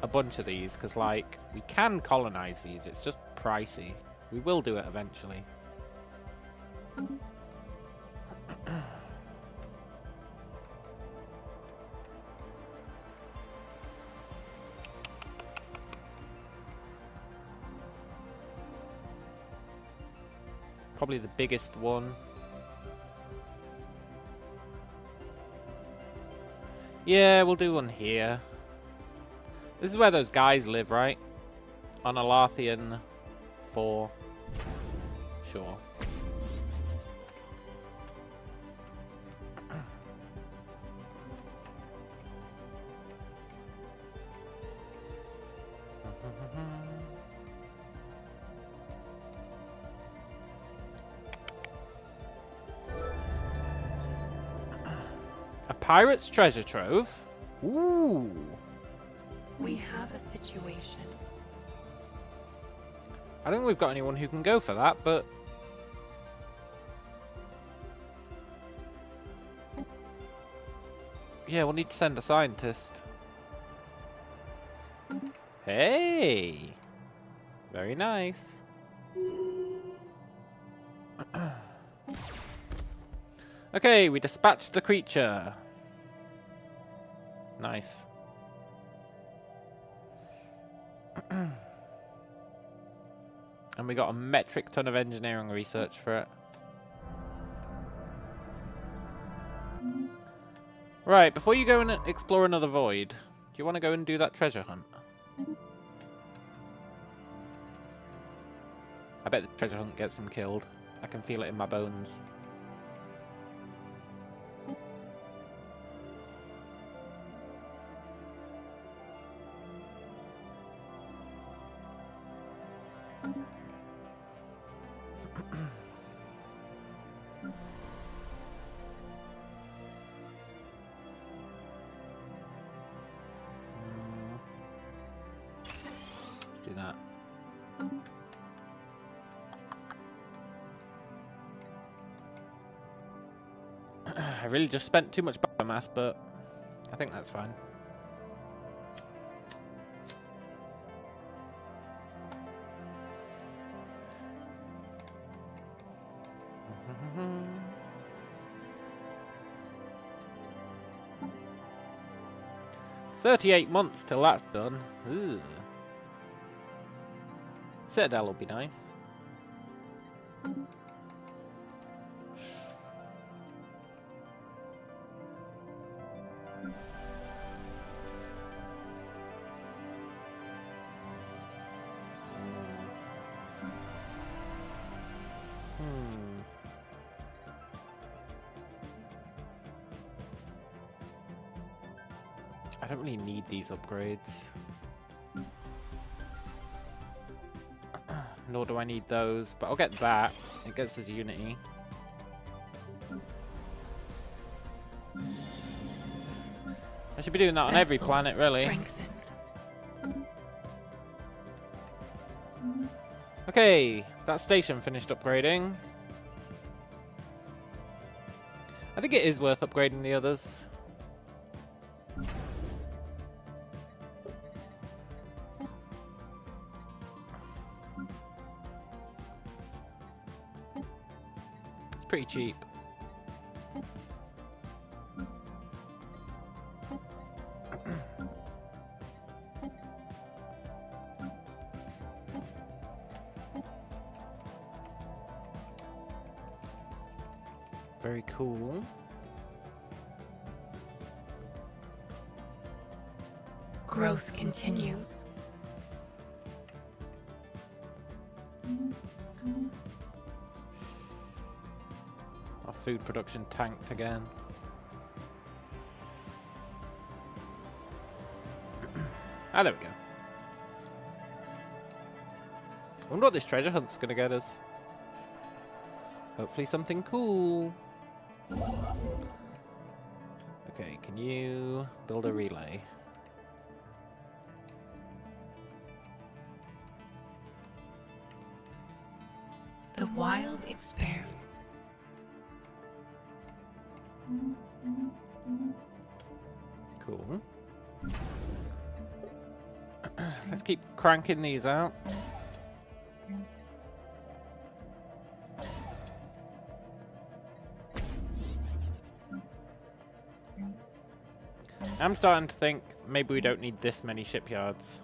a bunch of these, because, like, we can colonize these, it's just pricey. We will do it eventually. Probably the biggest one. Yeah, we'll do one here. This is where those guys live, right? On Alarthian 4. Sure. A pirate's treasure trove? Ooh. We have a situation. I don't think we've got anyone who can go for that, but... yeah, we'll need to send a scientist. Hey! Very nice. Okay, we dispatched the creature. Nice. And we got a metric ton of engineering research for it. Right, before you go and explore another void, do you want to go and do that treasure hunt? I bet the treasure hunt gets them killed. I can feel it in my bones. Let's do that. I really just spent too much biomass, but I think that's fine. $38 months till that's done. Ooh. Citadel will be nice. I don't really need these upgrades. Nor do I need those, but I'll get that. It gets us Unity. I should be doing that on every planet, really. Strengthened. Okay, that station finished upgrading. I think it is worth upgrading the others. Pretty cheap. Very cool. Growth continues. Our food production tanked again. Ah, there we go. I wonder what this treasure hunt's gonna get us. Hopefully something cool. Okay, can you build a relay? The wild expands. Cool. Let's keep cranking these out. I'm starting to think maybe we don't need this many shipyards.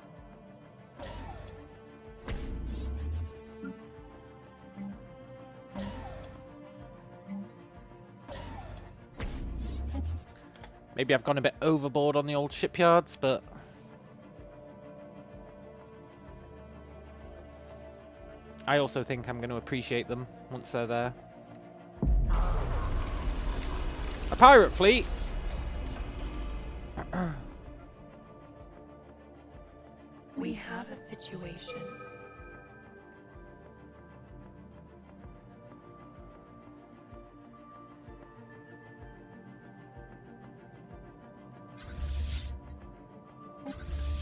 Maybe I've gone a bit overboard on the old shipyards, but I also think I'm going to appreciate them once they're there. A pirate fleet! We have a situation.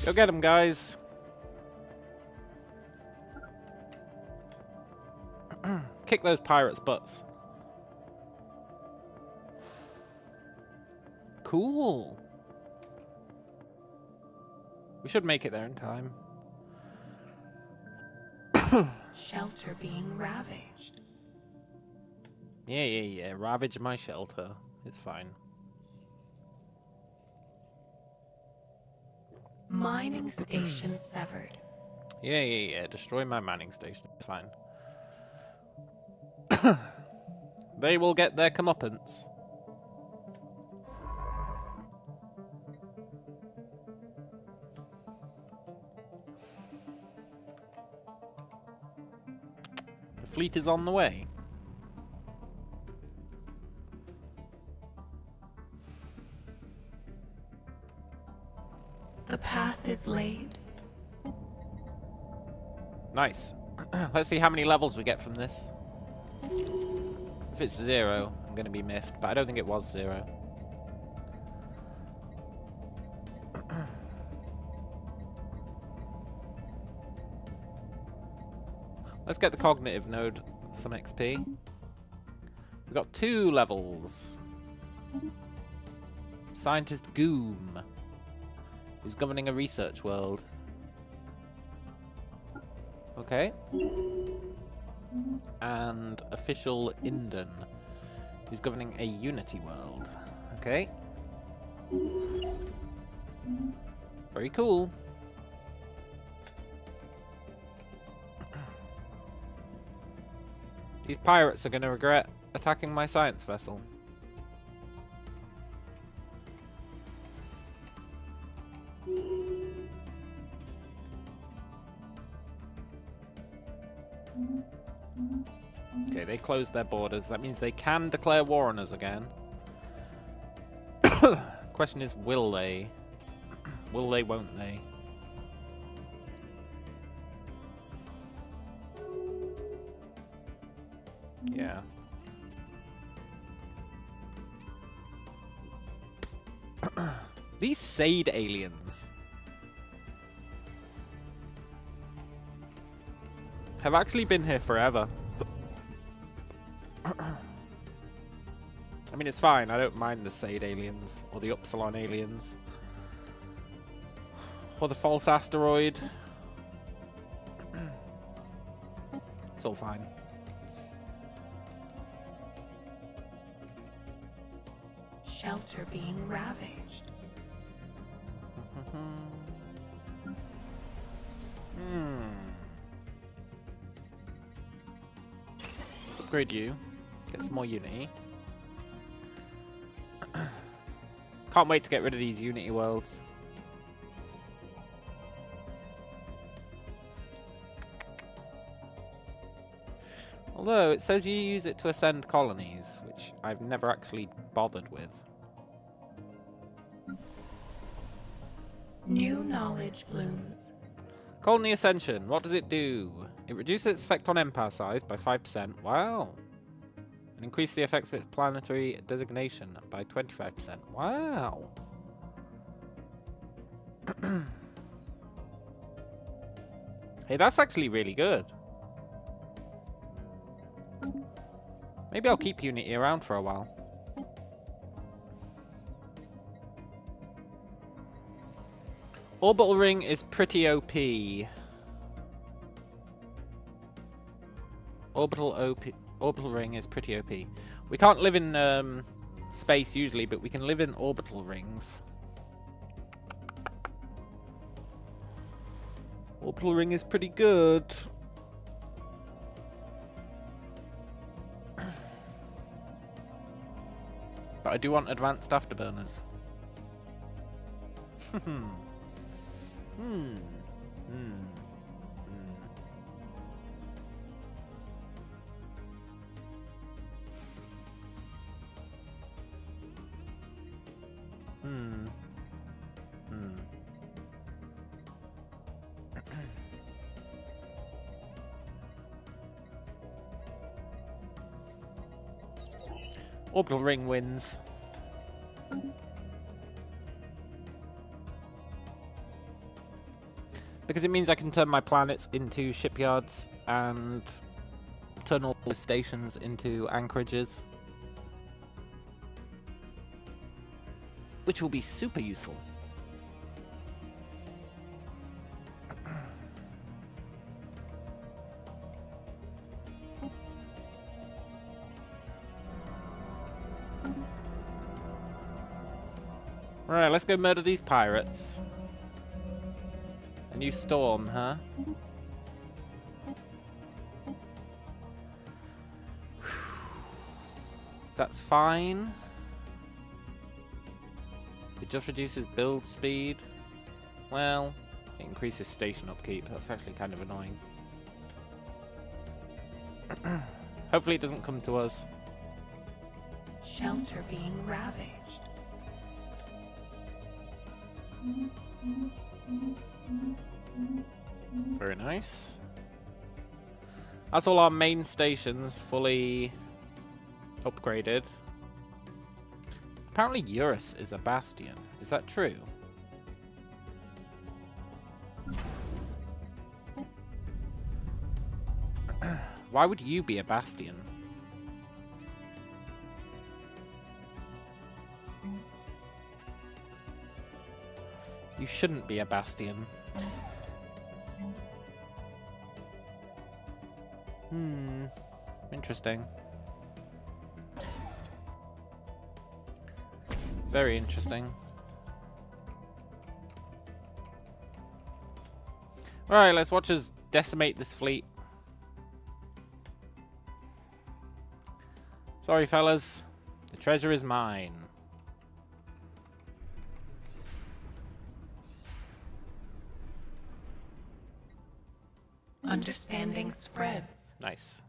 Go get them, guys. Kick those pirates' butts. Cool. We should make it there in time. Shelter being ravaged. Yeah. Ravage my shelter. It's fine. Mining station severed. Yeah. Destroy my mining station. It's fine. They will get their comeuppance. fleet is on the way. The path is laid. Nice. Let's see how many levels we get from this. If it's 0, I'm going to be miffed, but I don't think it was 0. Let's get the cognitive node some XP. We've got 2 levels. Scientist Goom, who's governing a research world. Okay. And Official Inden, who's governing a Unity world. Okay. Very cool. These pirates are going to regret attacking my science vessel. Okay, they closed their borders. That means they can declare war on us again. Question is, will they? Will they, won't they? Yeah. These Sade aliens have actually been here forever. I mean, it's fine. I don't mind the Sade aliens or the Upsilon aliens or the false asteroid. It's all fine. Shelter being ravaged. Let's upgrade you. Get some more Unity. Can't wait to get rid of these Unity worlds. Although it says you use it to ascend colonies, which I've never actually bothered with. New knowledge blooms. Colony Ascension, what does it do? It reduces its effect on empire size by 5%. Wow. And increase the effects of its planetary designation by 25%. Wow. Hey, that's actually really good. Maybe I'll keep Unity around for a while. Orbital ring is pretty OP. Orbital ring is pretty OP. We can't live in space usually, but we can live in orbital rings. Orbital ring is pretty good. But I do want advanced afterburners. Orbital ring wins. Because it means I can turn my planets into shipyards and turn all the stations into anchorages. Which will be super useful. Alright, let's go murder these pirates. A new storm, huh? That's fine. It just reduces build speed. Well, it increases station upkeep. That's actually kind of annoying. Hopefully it doesn't come to us. Shelter being ravaged. Very nice. That's all our main stations fully upgraded. Apparently Eurus is a bastion. Is that true? Why would you be a bastion? You shouldn't be a bastion. Interesting. Very interesting. Alright, let's watch us decimate this fleet. Sorry, fellas. The treasure is mine. Understanding spreads. Nice.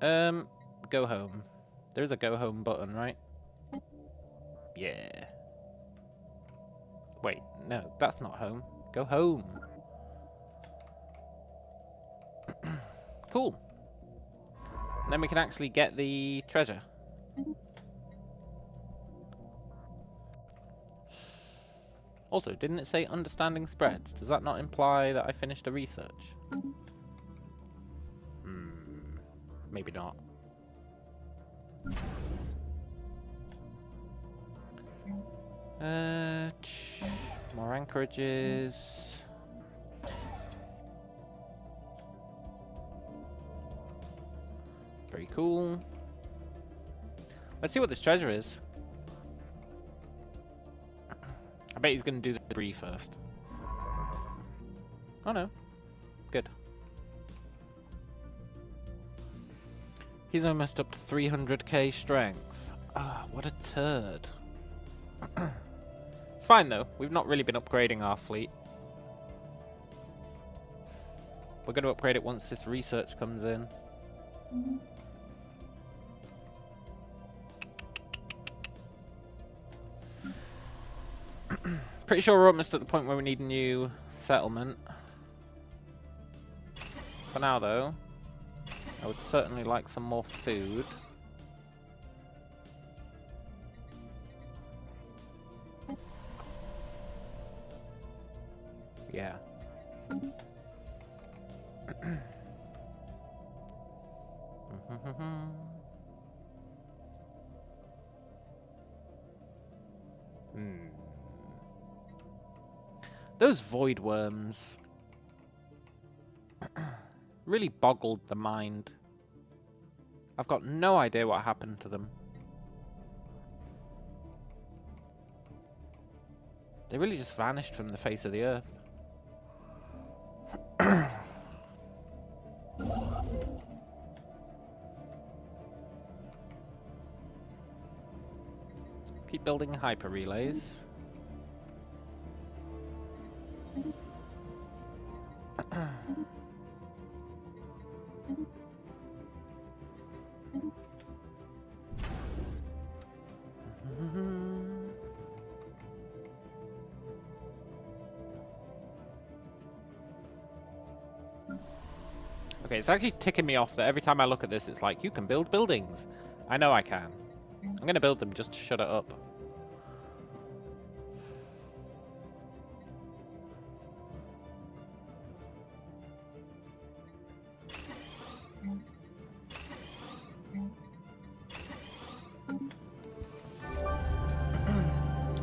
Go home. There's a go home button, right? Yeah. Wait, no, that's not home. Go home. Cool. And then we can actually get the treasure. Also, didn't it say understanding spreads? Does that not imply that I finished a research? Maybe not. More anchorages. Very cool. Let's see what this treasure is. I bet he's going to do the debris first. Oh no. Good. He's almost up to 300k strength. Ah, what a turd. It's fine though. We've not really been upgrading our fleet. We're going to upgrade it once this research comes in. Pretty sure we're almost at the point where we need a new settlement. For now though, I would certainly like some more food. Yeah. Those void worms really boggled the mind. I've got no idea what happened to them. They really just vanished from the face of the earth. Keep building hyper relays. Okay, it's actually ticking me off that every time I look at this, it's like, you can build buildings. I know I can. I'm going to build them just to shut it up.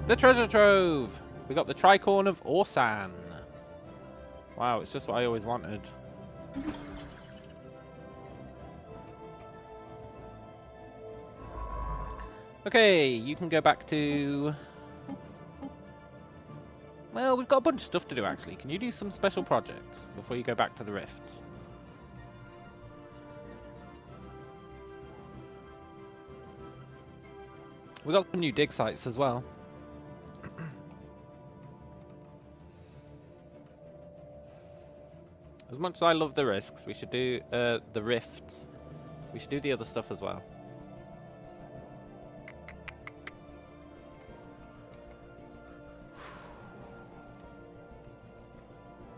The treasure trove! We got the tricorn of Orsan. Wow, it's just what I always wanted. Okay, you can go back to... Well, we've got a bunch of stuff to do, actually. Can you do some special projects before you go back to the rifts? We got some new dig sites as well. As much as I love the risks, we should do the rifts. We should do the other stuff as well.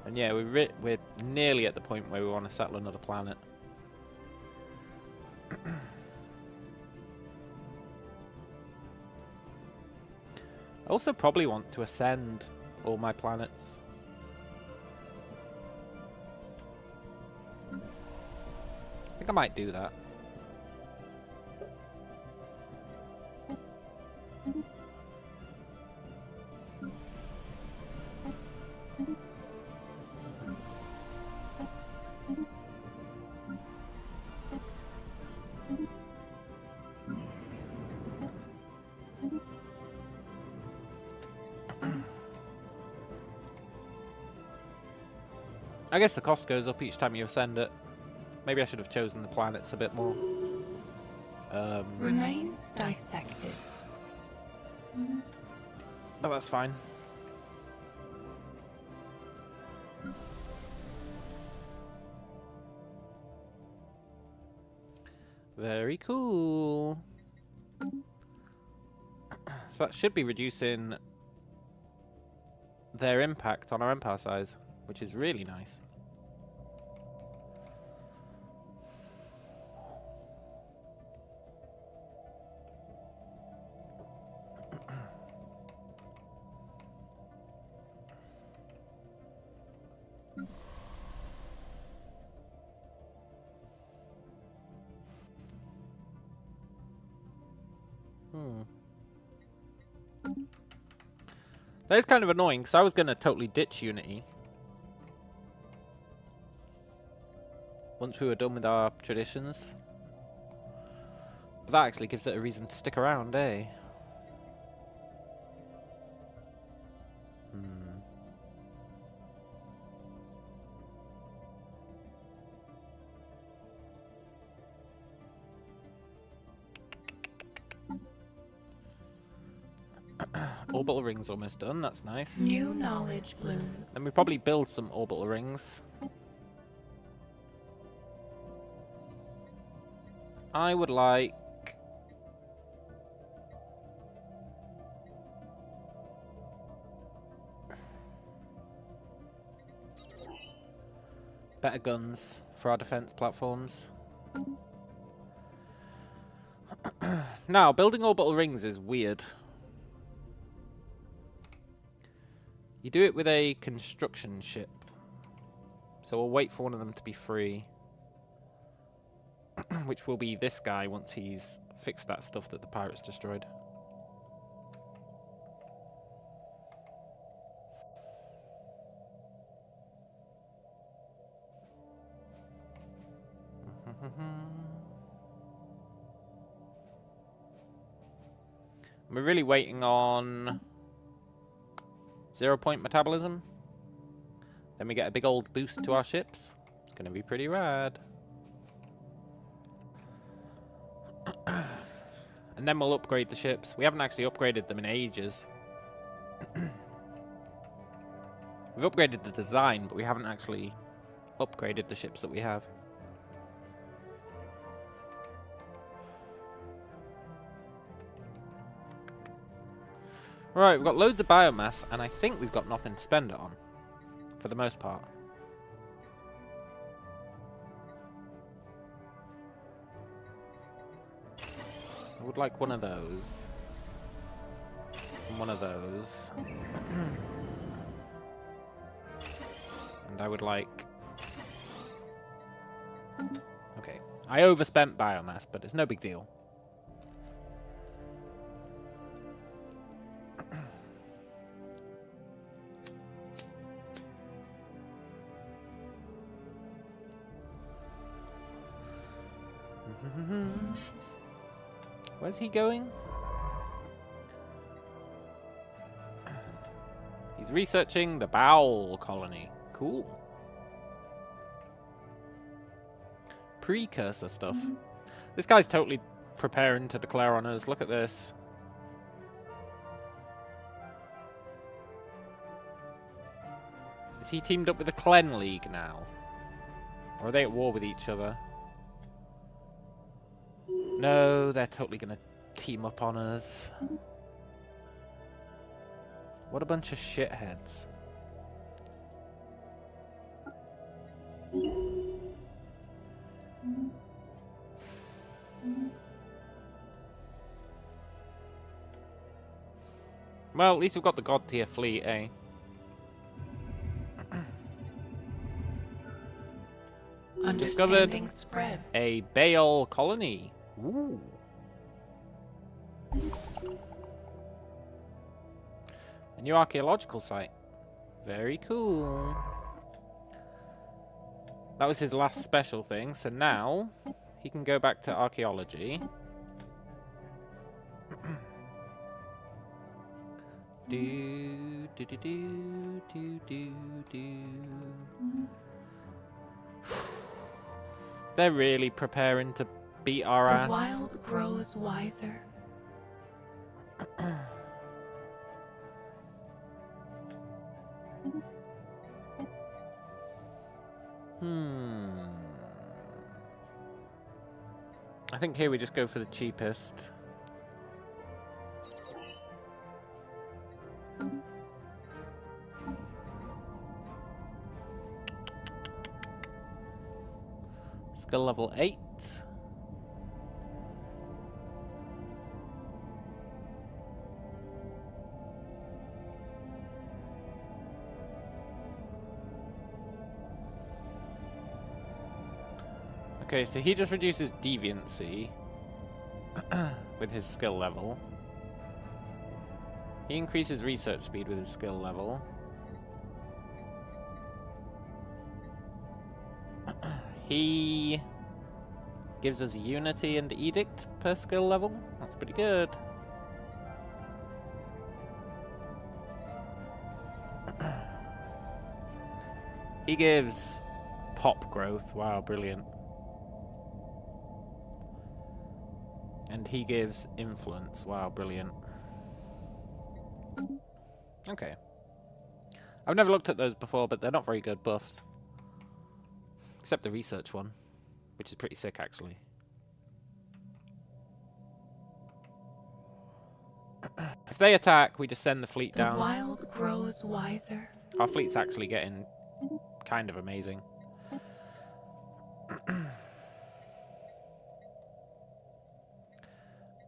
And yeah, we're nearly at the point where we want to settle another planet. I also probably want to ascend all my planets. I think I might do that. I guess the cost goes up each time you ascend it. Maybe I should have chosen the planets a bit more. Remains dissected. But that's fine. Very cool. So that should be reducing their impact on our empire size, which is really nice. That is kind of annoying, because I was going to totally ditch Unity once we were done with our traditions. But that actually gives it a reason to stick around, eh? Orbital rings almost done, that's nice. New knowledge blooms. Then we probably build some orbital rings. I would like... better guns for our defense platforms. Now, building orbital rings is weird. You do it with a construction ship. So we'll wait for one of them to be free. Which will be this guy once he's fixed that stuff that the pirates destroyed. We're really waiting on 0-point metabolism. Then we get a big old boost to our ships. It's going to be pretty rad. And then we'll upgrade the ships. We haven't actually upgraded them in ages. We've upgraded the design, but we haven't actually upgraded the ships that we have. Right, we've got loads of biomass, and I think we've got nothing to spend it on, for the most part. I would like one of those. And one of those. And I would like... Okay, I overspent biomass, but it's no big deal. Where's he going? He's researching the Bowel colony. Cool. Precursor stuff. This guy's totally preparing to declare on us. Look at this. Is he teamed up with the Clen League now? Or are they at war with each other? No, they're totally gonna team up on us. What a bunch of shitheads. Well, at least we've got the god tier fleet, eh? Discovered Understanding spreads. a Baal colony. Ooh. A new archaeological site. Very cool. That was his last special thing, so now he can go back to archaeology. do do do do do do do. They're really preparing to beat our The ass. wild grows wiser. I think here we just go for the cheapest. Skill level 8. Okay, so he just reduces deviancy with his skill level. He increases research speed with his skill level. He gives us Unity and Edict per skill level. That's pretty good. He gives pop growth. Wow, brilliant. And he gives influence. Wow, brilliant. Okay. I've never looked at those before, but they're not very good buffs. Except the research one, which is pretty sick, actually. If they attack, we just send the fleet down. The wild grows wiser. Our fleet's actually getting kind of amazing.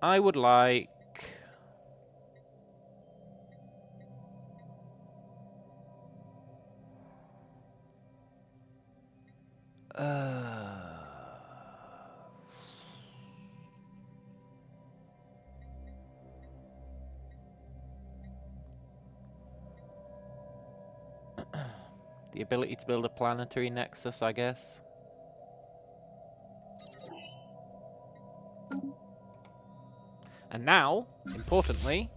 I would like... the ability to build a planetary nexus, I guess. And now, importantly,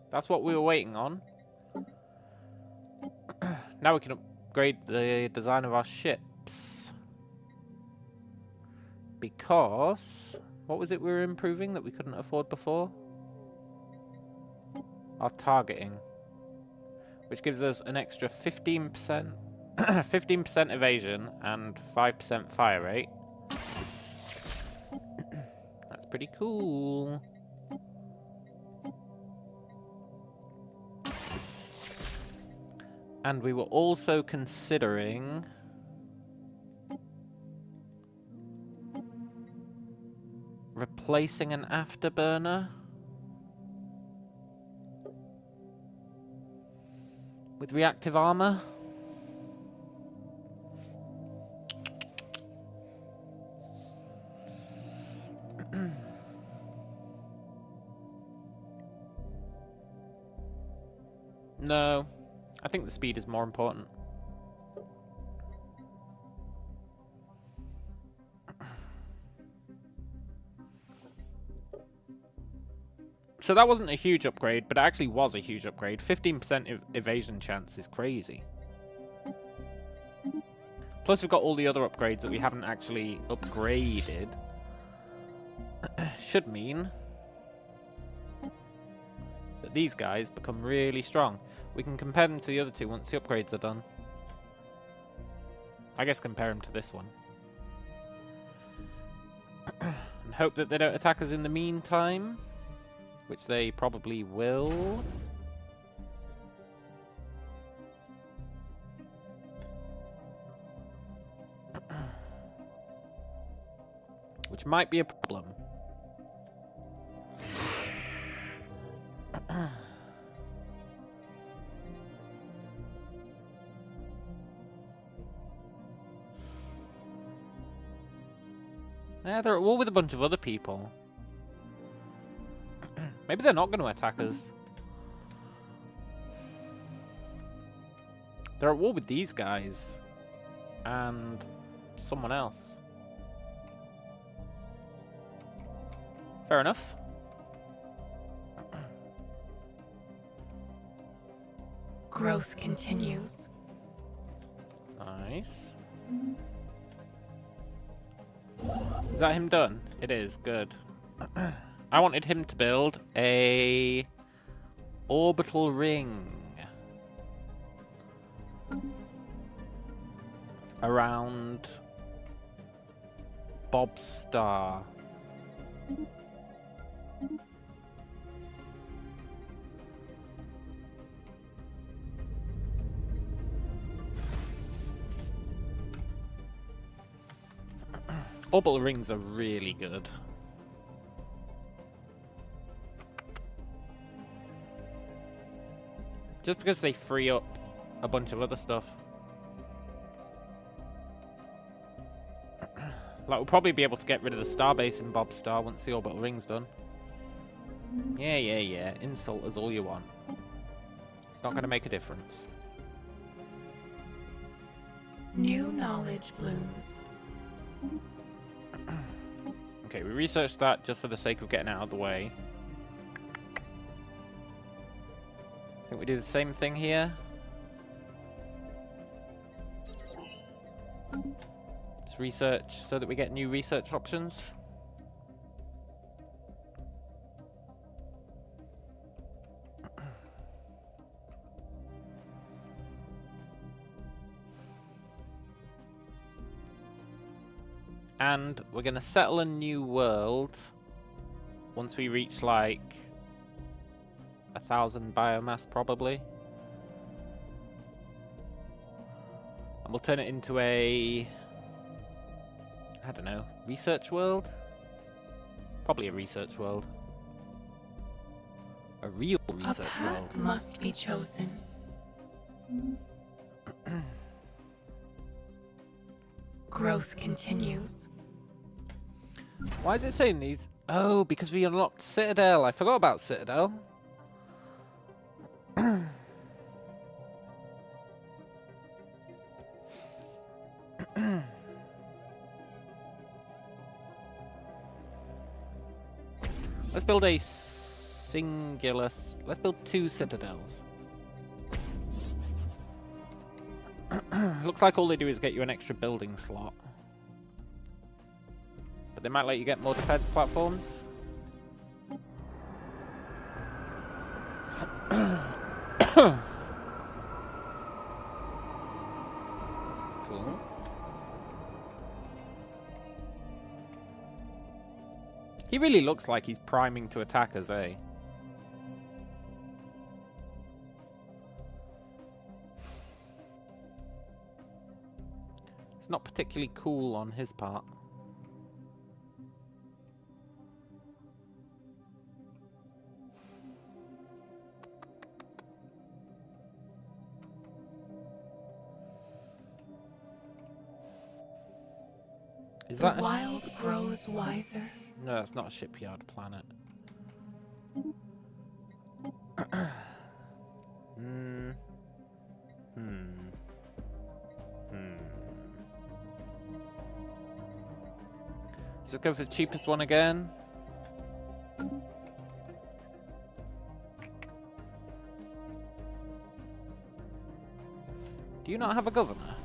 that's what we were waiting on. Now we can upgrade the design of our ships. Because... what was it we were improving that we couldn't afford before? Our targeting. Which gives us an extra 15%... 15% evasion and 5% fire rate. That's pretty cool. And we were also considering... replacing an afterburner with reactive armor. No, I think the speed is more important. So that wasn't a huge upgrade, but it actually was a huge upgrade. 15% evasion chance is crazy. Plus we've got all the other upgrades that we haven't actually upgraded. Should mean that these guys become really strong. We can compare them to the other two once the upgrades are done. I guess compare him to this one. And hope that they don't attack us in the meantime. Which they probably will. Which might be a problem. Yeah, they're at war with a bunch of other people. Maybe they're not going to attack us. They're at war with these guys. And someone else. Fair enough. Growth continues. Nice. Is that him done? It is. Good. I wanted him to build a orbital ring around Bob's star. Orbital rings are really good. Just because they free up a bunch of other stuff. Like, we'll probably be able to get rid of the starbase in Bob's star once the orbital ring's done. Yeah. Insult us all you want. It's not going to make a difference. New knowledge blooms. Okay, we researched that just for the sake of getting out of the way. I think we do the same thing here. Just research so that we get new research options. And we're going to settle a new world once we reach, like, 1,000 biomass, probably. And we'll turn it into a, I don't know, research world? Probably a research world. A real research A path world. must be chosen. Growth continues. Why is it saying these? Oh, because we unlocked Citadel. I forgot about Citadel. Let's build a singular... Let's build 2 Citadels. Looks like all they do is get you an extra building slot. But they might let you get more defense platforms. Cool. He really looks like he's priming to attack us, eh? It's not particularly cool on his part. Is The that a wild grows wiser. No, that's not a shipyard planet. Let's just go for the cheapest one again. Do you not have a governor?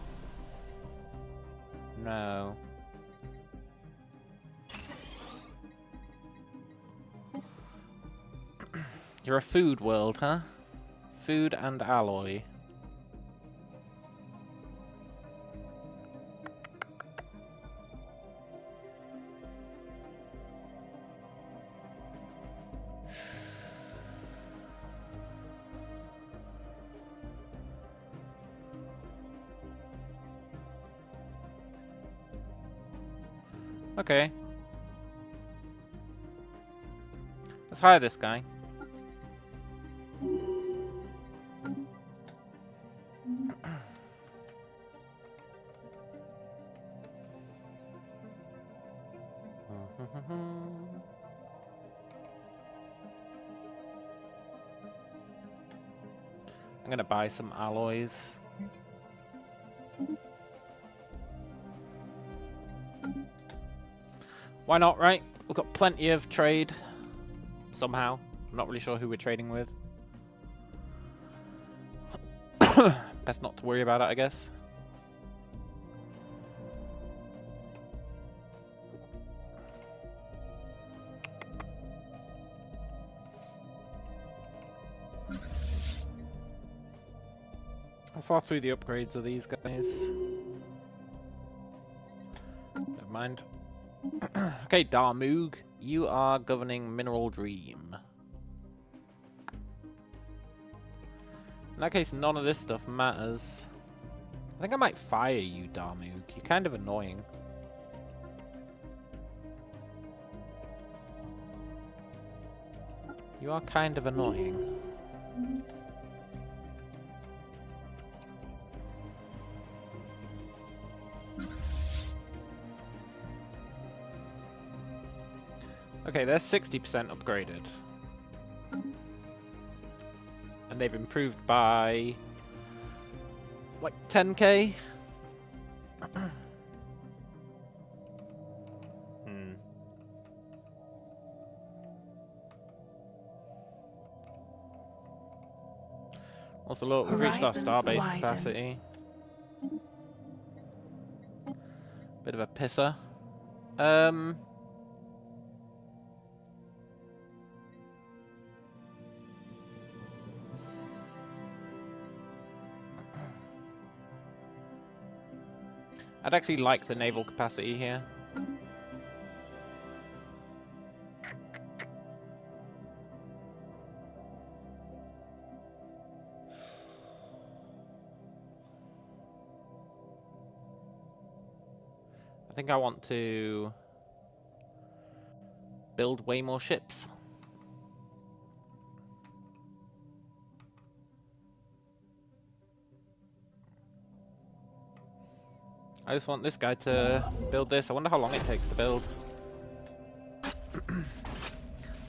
No. You're a food world, huh? Food and alloy. Okay. Let's hire this guy. I'm gonna buy some alloys. Why not, right? We've got plenty of trade. Somehow. I'm not really sure who we're trading with. Best not to worry about it, I guess. How far through the upgrades are these guys? Never mind. Okay, Darmoog, you are governing Mineral Dream. In that case, none of this stuff matters. I think I might fire you, Darmoog. You're kind of annoying. You are kind of annoying. Okay, they're 60% upgraded. And they've improved by like 10k. Also, look, we've reached our starbase capacity. Bit of a pisser. I'd actually like the naval capacity here. I think I want to build way more ships. I just want this guy to build this. I wonder how long it takes to build.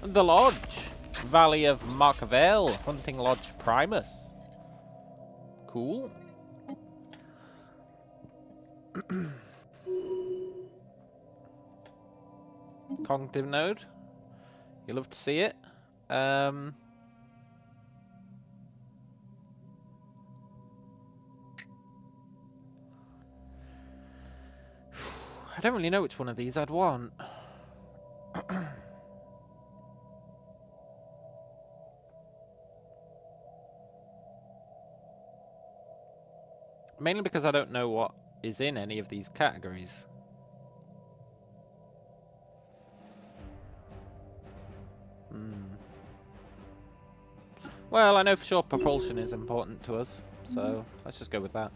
The Lodge. Valley of Markavale. Hunting Lodge Primus. Cool. Cognitive node. You love to see it. I don't really know which one of these I'd want. Mainly because I don't know what is in any of these categories. Well, I know for sure propulsion is important to us, so let's just go with that.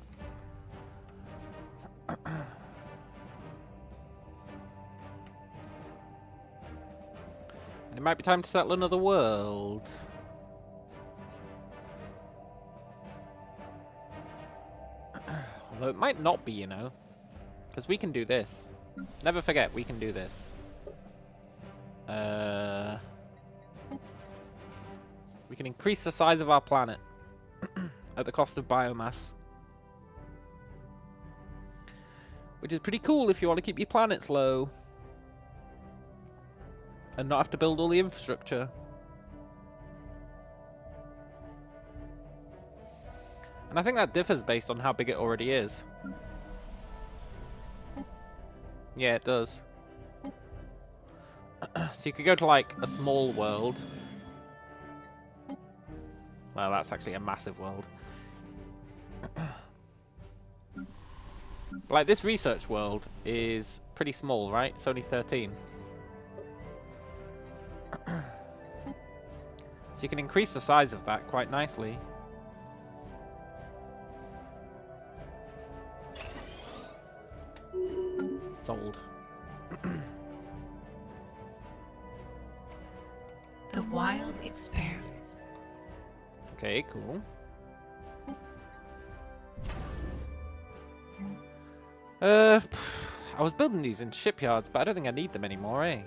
And it might be time to settle another world. Although it might not be, you know. Because we can do this. Never forget, we can do this. We can increase the size of our planet. At the cost of biomass. Which is pretty cool if you want to keep your planets low. And not have to build all the infrastructure. And I think that differs based on how big it already is. Yeah, it does. So you could go to like a small world. Well, that's actually a massive world. Like this research world is pretty small, right? It's only 13. So you can increase the size of that quite nicely. Sold. The wild expanse. Okay, cool. I was building these in shipyards, but I don't think I need them anymore, eh?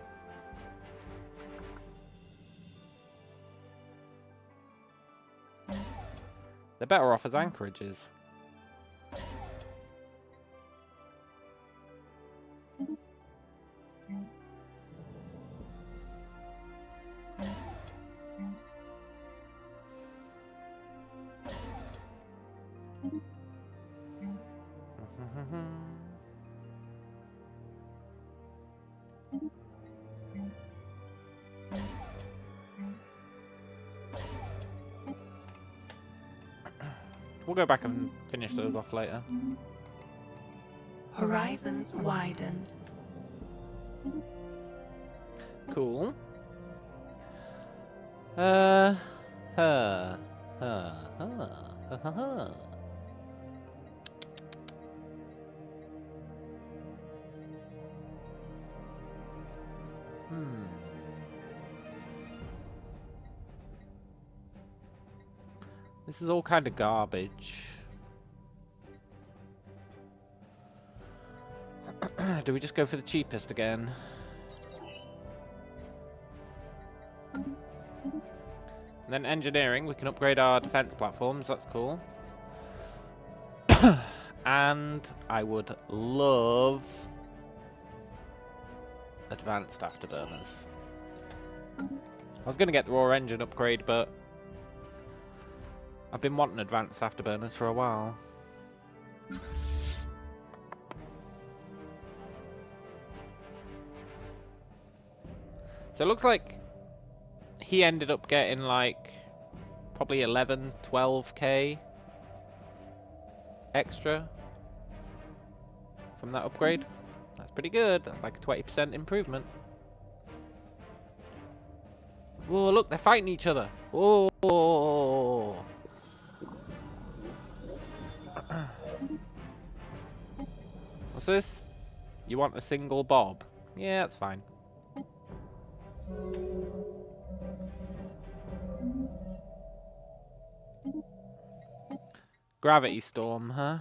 They're better off as anchorages. We'll go back and finish those off later. Horizons widened. Cool. This is all kind of garbage. Do we just go for the cheapest again? And then engineering, we can upgrade our defense platforms, that's cool. And I would love advanced afterburners. I was going to get the raw engine upgrade, but I've been wanting advanced afterburners for a while. So it looks like he ended up getting like probably 11, 12k extra from that upgrade. That's pretty good. That's like a 20% improvement. Whoa, look, they're fighting each other. Whoa. What's this? You want a single bob? Yeah, that's fine. Gravity storm, huh?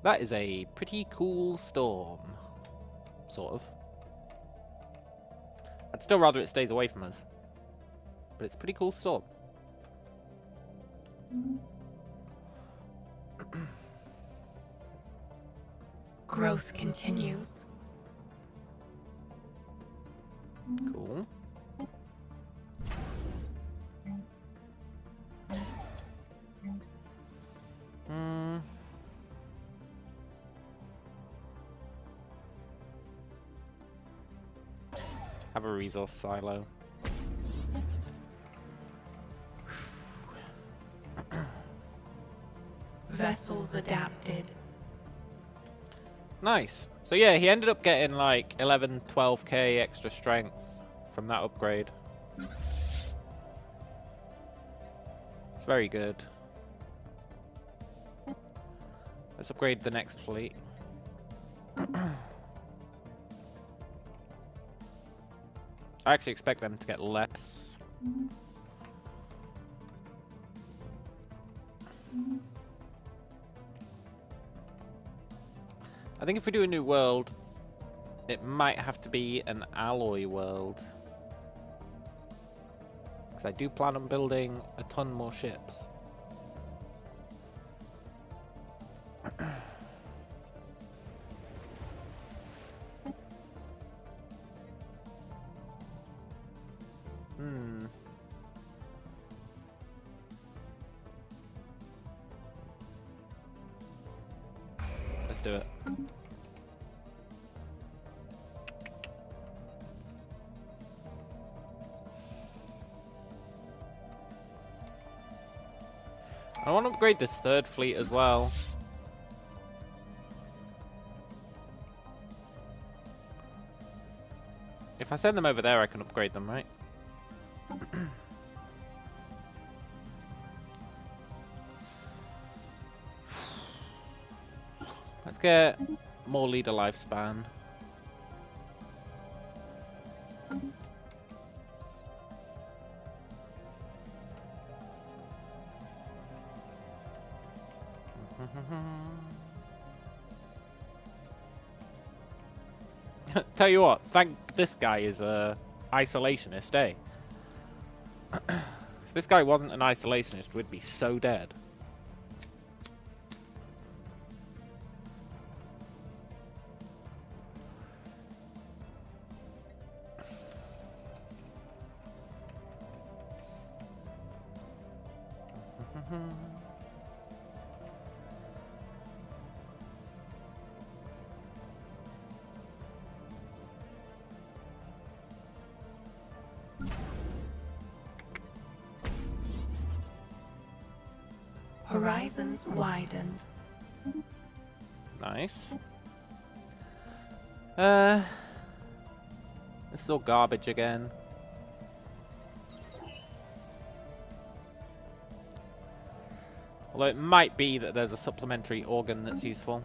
That is a pretty cool storm. Sort of. I'd still rather it stays away from us. But it's a pretty cool storm. Growth continues. Cool. Have a resource silo. Vessels adapted. Nice. So yeah, he ended up getting like 11, 12k extra strength from that upgrade. It's very good. Let's upgrade the next fleet. I actually expect them to get less. I think if we do a new world, it might have to be an alloy world. Because I do plan on building a ton more ships. Let's do it. I want to upgrade this third fleet as well. If I send them over there, I can upgrade them, right? Let's get more leader lifespan. Tell you what, thank this guy is a isolationist, eh? If this guy wasn't an isolationist, we'd be so dead. Horizons widened. Nice. This is all garbage again. Although it might be that there's a supplementary organ that's useful.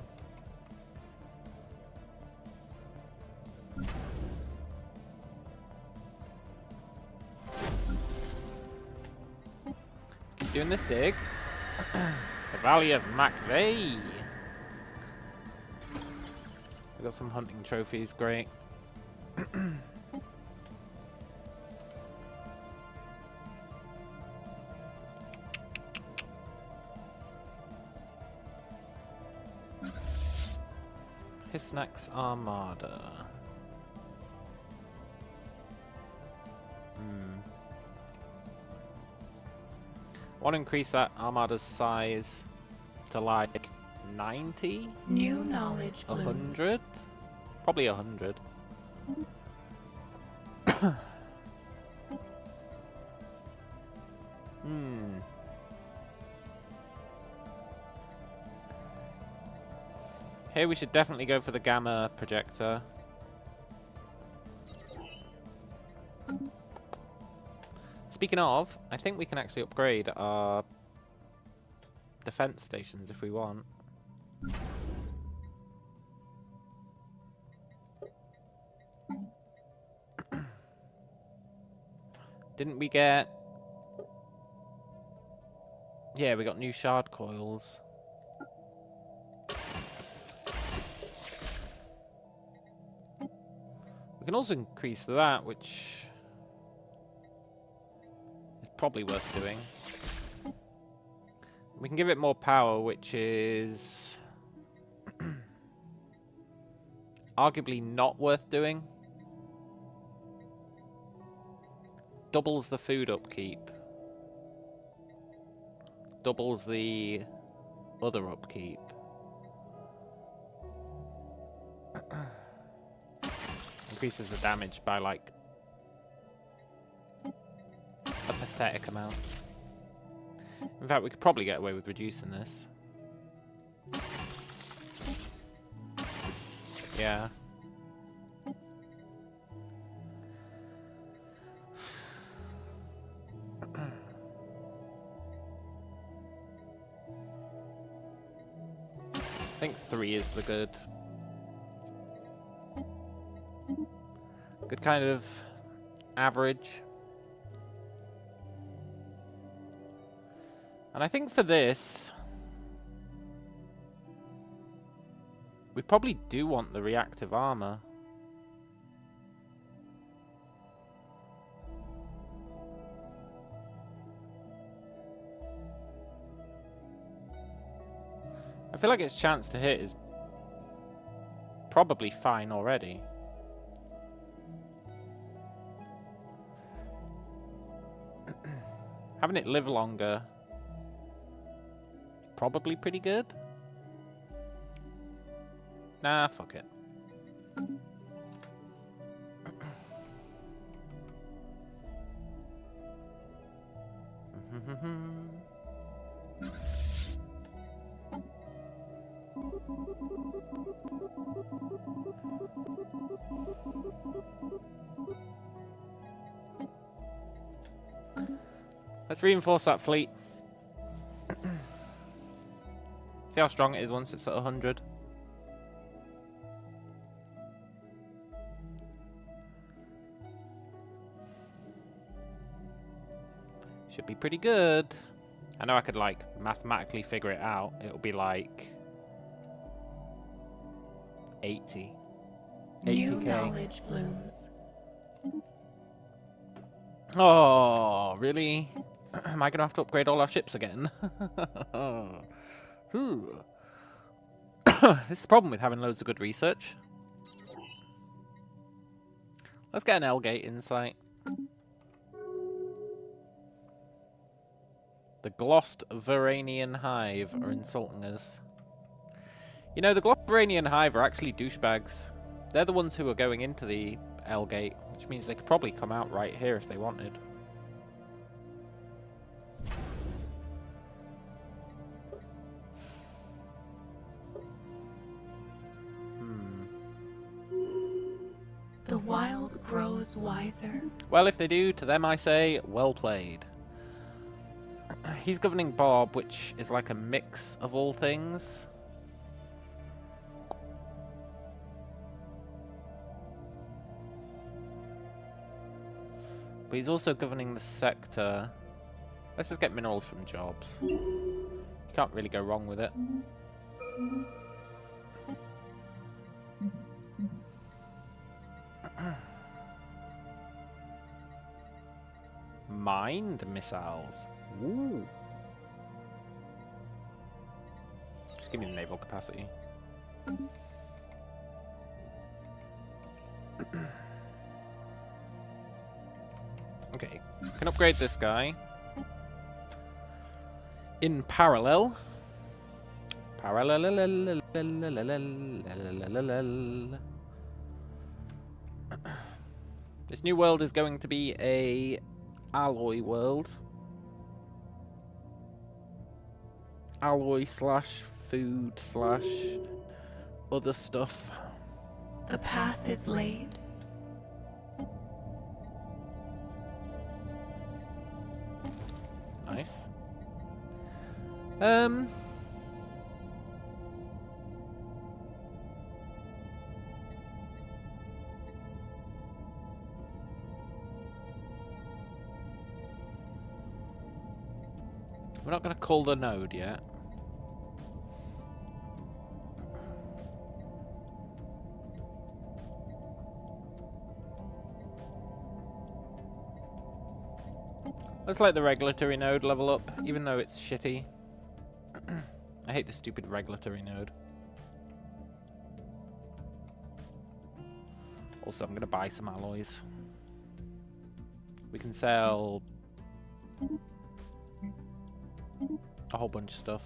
Keep doing this dig. The Valley of MacVeigh. We got some hunting trophies, great. Hisnax Armada. I want to increase that Armada's size to like 90? New knowledge blooms. 100? Probably 100. Here we should definitely go for the gamma projector. Speaking of, I think we can actually upgrade our defense stations if we want. Didn't we get... Yeah, we got new shard coils. We can also increase that, which is probably worth doing. We can give it more power, which is arguably not worth doing. Doubles the food upkeep. Doubles the other upkeep. Increases the damage by like a pathetic amount. In fact, we could probably get away with reducing this. Yeah. I think 3 is the good kind of average. And I think for this, we probably do want the reactive armor. I feel like its chance to hit is probably fine already. Having it live longer is probably pretty good. Nah, fuck it. Let's reinforce that fleet. See how strong it is once it's at 100. Should be pretty good. I know I could, like, mathematically figure it out. It'll be like 80. New 80k. knowledge blooms. Oh, really? Am I going to have to upgrade all our ships again? Ooh. This is the problem with having loads of good research. Let's get an L-gate insight. The Glost Varanian Hive are insulting us. You know, the Glost Varanian Hive are actually douchebags. They're the ones who are going into the L-gate, which means they could probably come out right here if they wanted. The wild grows wiser. Well, if they do, to them I say, well played. He's governing Bob, which is like a mix of all things. But he's also governing the sector. Let's just get minerals from jobs. You can't really go wrong with it. Mind missiles. Ooh. Just give me the naval capacity. Okay, can upgrade this guy. In parallel. This new world is going to be a alloy world. Alloy slash food slash other stuff. The path is laid. Nice. We're not going to call the node yet. Let's let the regulatory node level up, even though it's shitty. I hate the stupid regulatory node. Also, I'm going to buy some alloys. We can sell a whole bunch of stuff.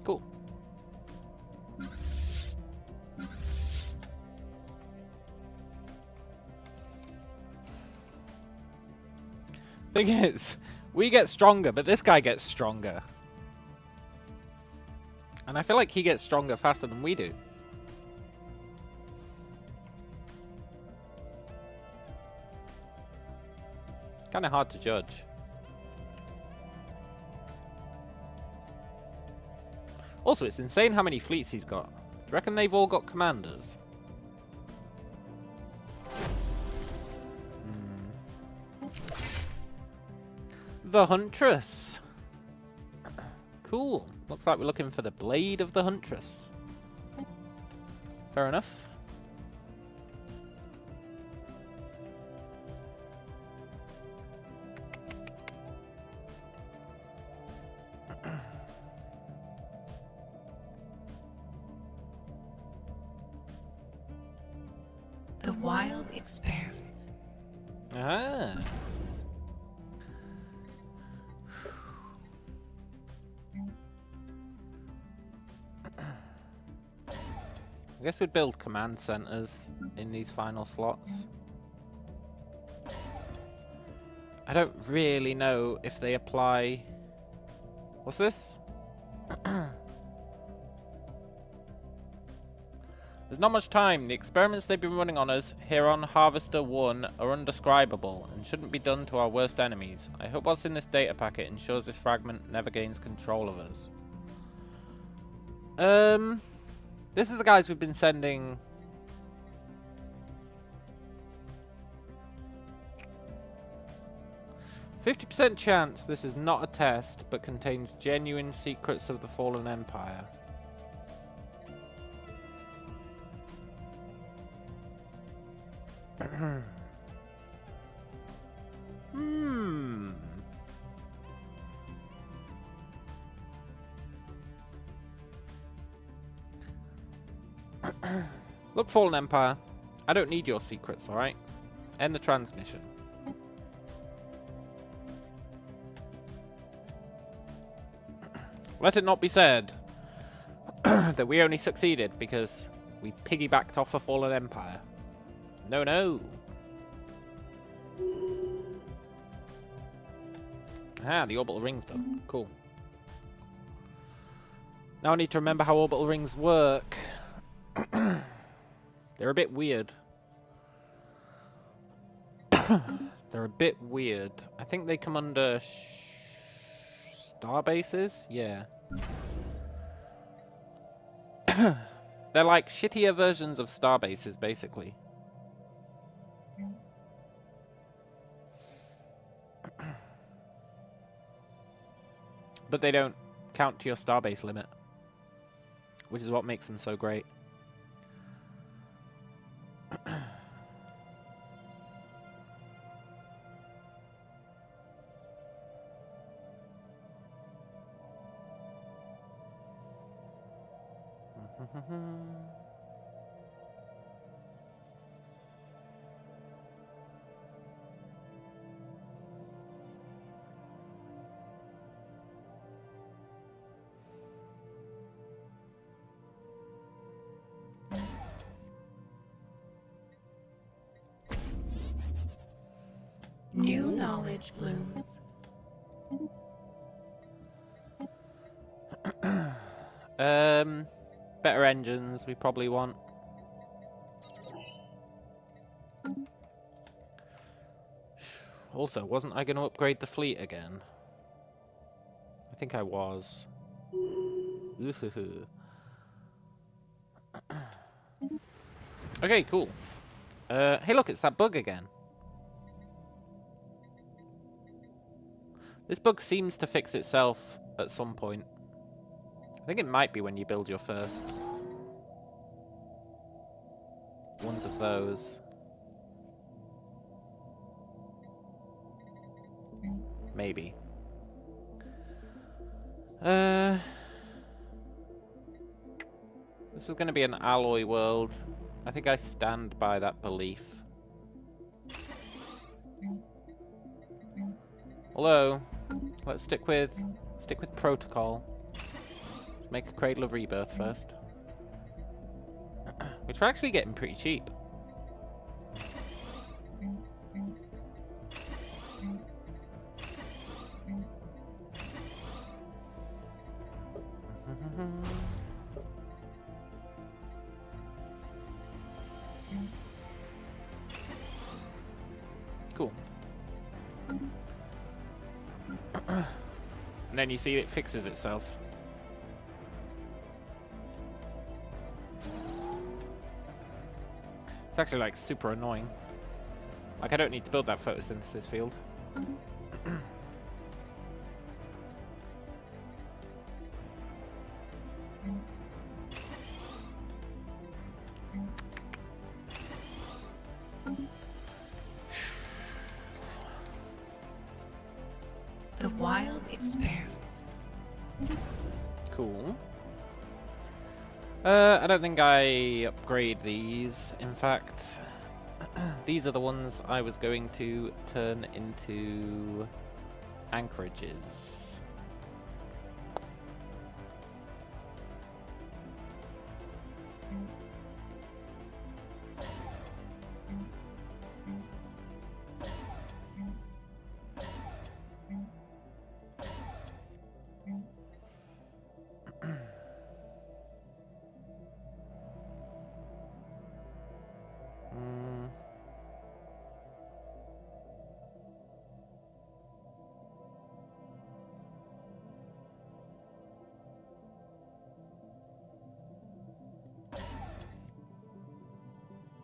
Cool. Thing is, we get stronger, but this guy gets stronger. And I feel like he gets stronger faster than we do. Kind of hard to judge. Also, it's insane how many fleets he's got. Do you reckon they've all got commanders? The Huntress. Cool. Looks like we're looking for the Blade of the Huntress. Fair enough. The wild experiments. Ah. I guess we'd build command centers in these final slots. I don't really know if they apply... What's this? There's not much time. The experiments they've been running on us here on Harvester 1 are undescribable and shouldn't be done to our worst enemies. I hope what's in this data packet ensures this fragment never gains control of us. This is the guys we've been sending. 50% chance this is not a test, but contains genuine secrets of the Fallen Empire. Look, Fallen Empire, I don't need your secrets, alright? End the transmission. Let it not be said that we only succeeded because we piggybacked off a Fallen Empire. No, no. Ah, the orbital ring's done. Cool. Now I need to remember how orbital rings work. They're a bit weird. They're a bit weird. I think they come under star bases? Yeah. They're like shittier versions of star bases, basically. But they don't count to your starbase limit, which is what makes them so great. New knowledge blooms. Better engines we probably want. Also, wasn't I going to upgrade the fleet again? I think I was. Okay, cool. Hey look, it's that bug again. This bug seems to fix itself at some point. I think it might be when you build your first ones of those. Maybe. This was going to be an alloy world. I think I stand by that belief. Although, let's stick with protocol. Let's make a Cradle of Rebirth first, which we're actually getting pretty cheap. Cool. And then you see it fixes itself. It's actually like super annoying. Like I don't need to build that photosynthesis field. The wild expands. Cool. I don't think I upgrade these. In fact, these are the ones I was going to turn into anchorages.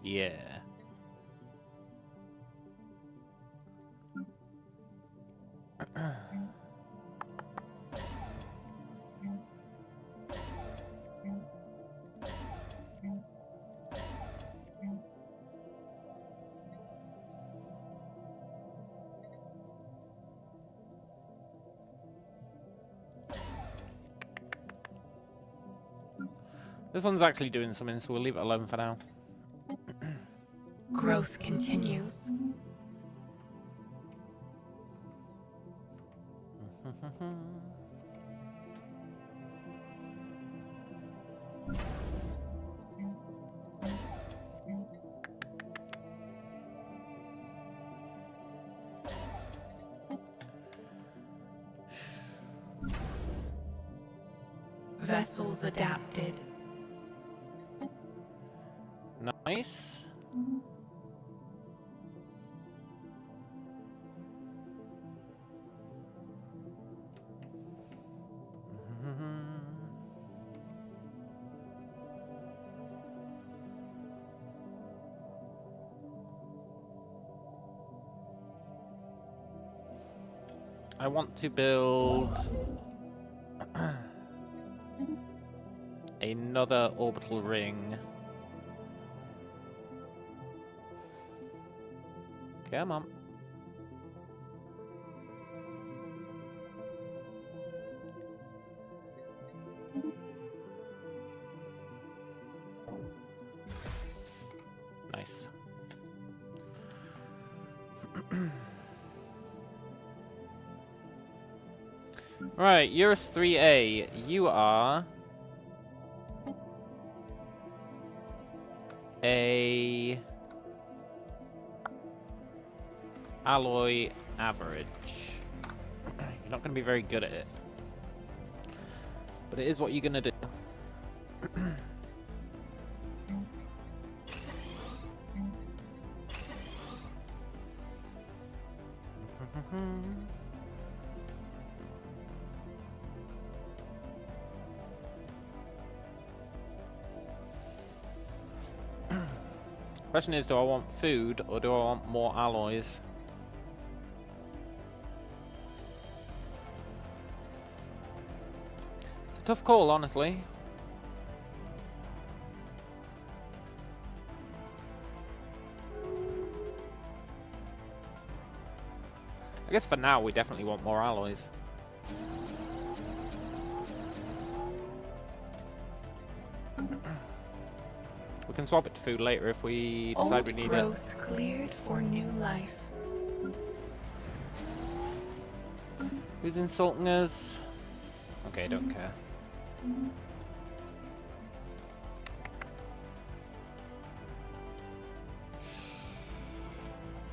Yeah. This one's actually doing something, so we'll leave it alone for now. Growth continues. Vessels adapted. Nice. I want to build another orbital ring. Come on. Nice. Right, Eurus 3A, you are a alloy average. You're not going to be very good at it, but it is what you're going to do. Question is, do I want food or do I want more alloys? It's a tough call, honestly. I guess for now we definitely want more alloys. We can swap it to food later if we decide we need it. Old growth cleared for new life. Who's insulting us? Okay, don't care.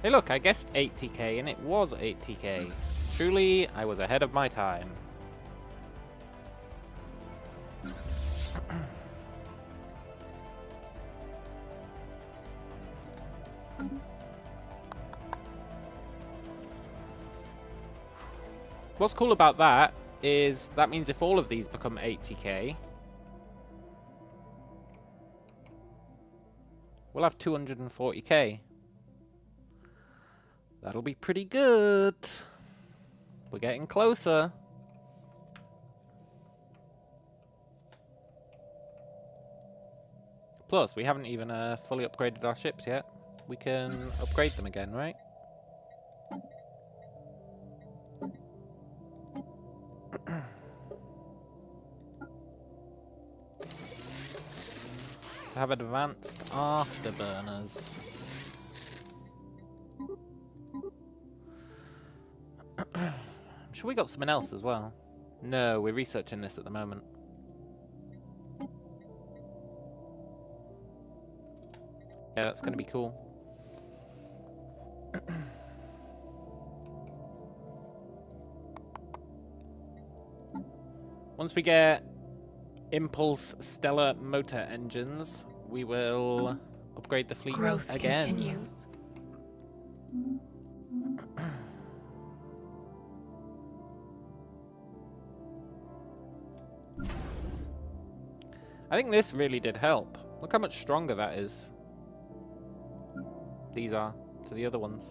Hey look, I guessed 80k and it was 80k. Truly, I was ahead of my time. What's cool about that is that means if all of these become 80k, we'll have 240k. That'll be pretty good. We're getting closer. Plus, we haven't even fully upgraded our ships yet. We can upgrade them again, right? Have advanced afterburners. I'm sure we got something else as well. No, we're researching this at the moment. Yeah, that's going to be cool. Once we get Impulse Stellar motor engines, we will upgrade the fleet Growth again. continues. I think this really did help. Look how much stronger that is. these are to the other ones.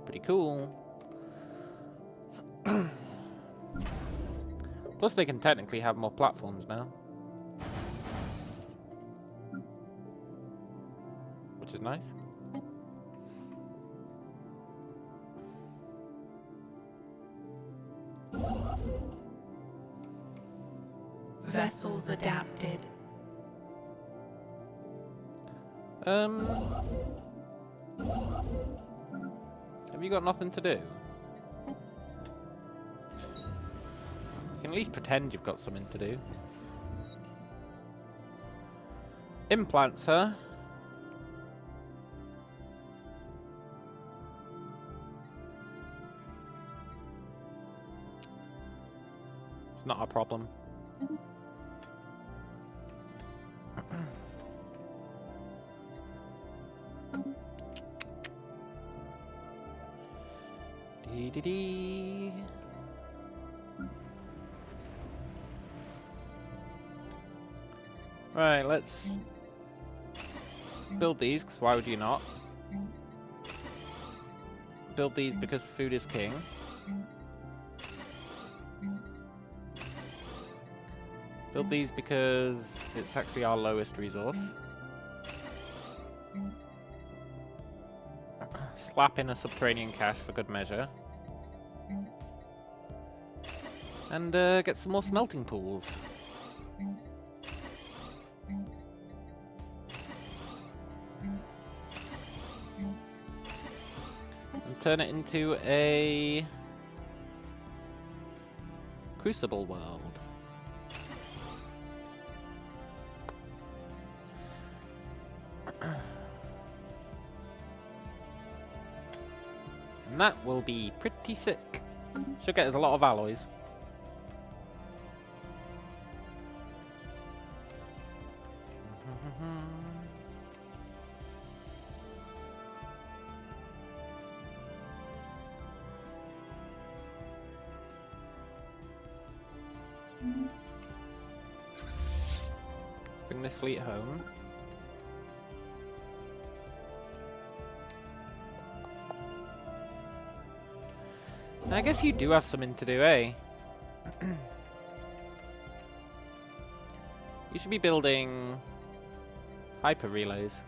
Pretty cool. Plus they can technically have more platforms now. Which is nice. Vessels adapted. Have you got nothing to do? You can at least pretend you've got something to do. Implants, huh? It's not a problem. Dee. Right, let's build these, because why would you not? Build these because food is king. Build these because it's actually our lowest resource. Slap in a subterranean cache for good measure. And get some more smelting pools. And turn it into a crucible world. And that will be pretty sick. Should get us a lot of alloys. Let's bring this fleet home. I guess you do have something to do, eh? You should be building hyper relays.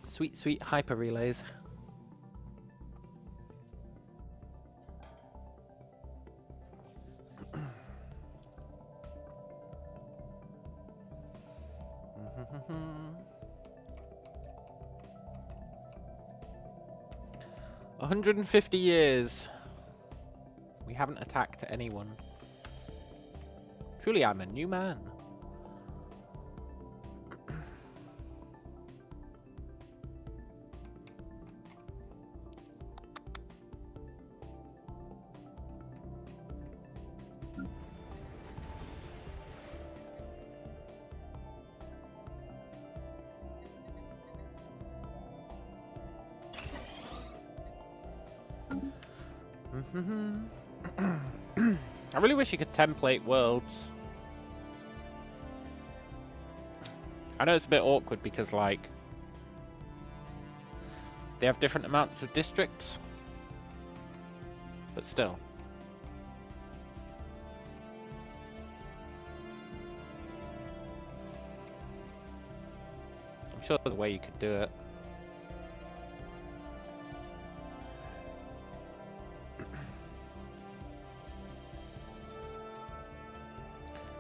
Sweet, sweet hyper relays. $150 years. We haven't attacked anyone. Truly, I'm a new man. I really wish you could template worlds. I know it's a bit awkward because, like, they have different amounts of districts, but still. I'm sure there's a way you could do it.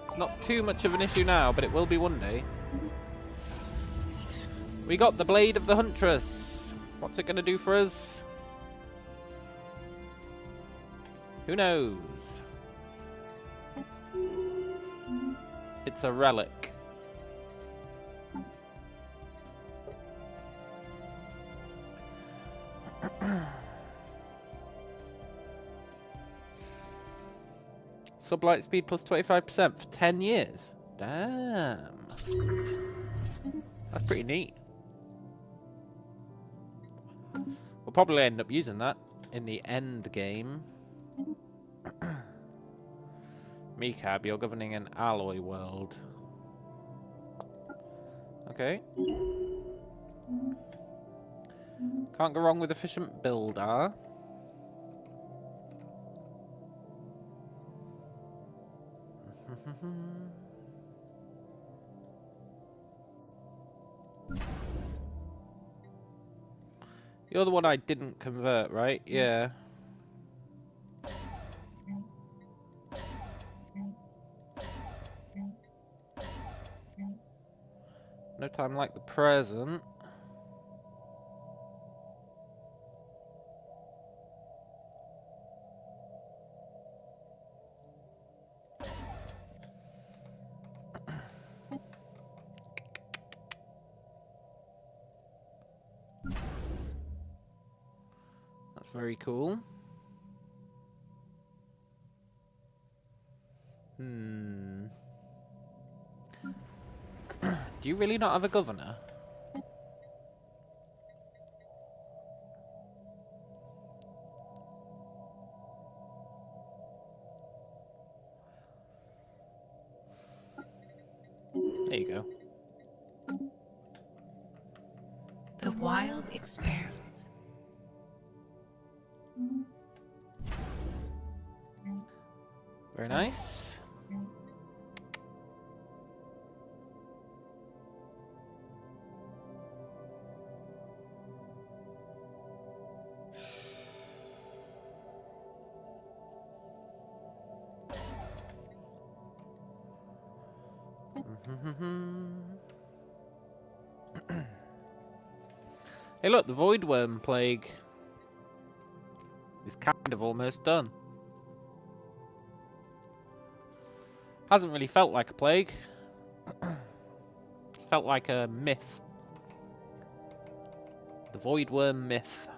It's not too much of an issue now, but it will be one day. We got the Blade of the Huntress. What's it going to do for us? Who knows? It's a relic. Sublight speed plus 25% for 10 years. Damn. That's pretty neat. We'll probably end up using that in the end game. Mecab, you're governing an alloy world. Okay. Can't go wrong with efficient builder. You're the one I didn't convert, right? Yeah. No time like the present. That's very cool. Do you really not have a governor? There you go. The wild expanse. Very nice. Hey look, the Voidworm Plague is kind of almost done. Hasn't really felt like a plague. It's felt like a myth. The Voidworm myth.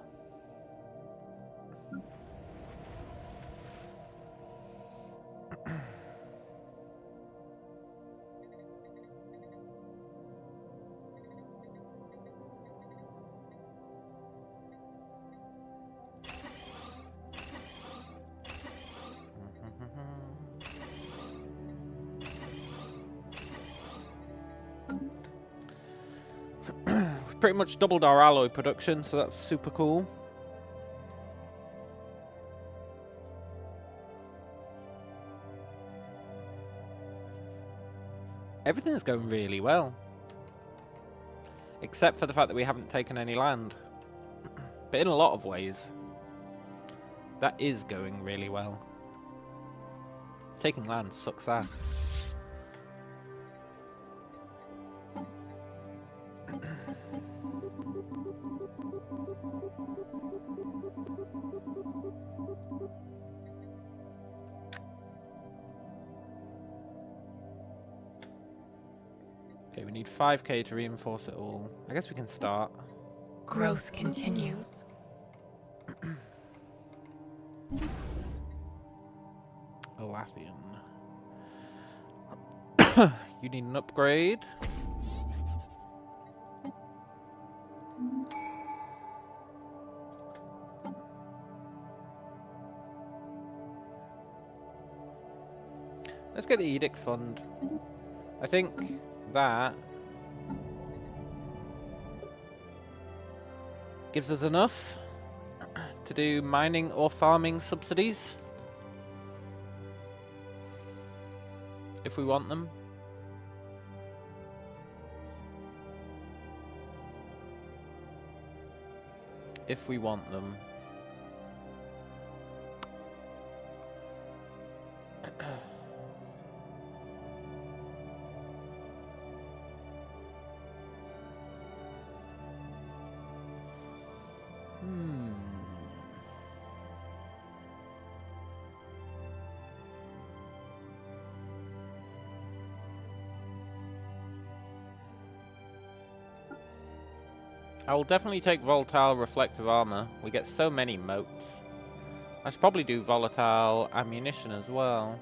We've pretty much doubled our alloy production, so that's super cool. Everything's going really well. Except for the fact that we haven't taken any land. But in a lot of ways, that is going really well. Taking land sucks ass. Okay, we need 5k to reinforce it all. I guess we can start. Growth continues. Alathian. You need an upgrade. Let's get the Edict Fund. I think that gives us enough to do mining or farming subsidies. If we want them. If we want them. I will definitely take volatile reflective armor. We get so many motes. I should probably do volatile ammunition as well.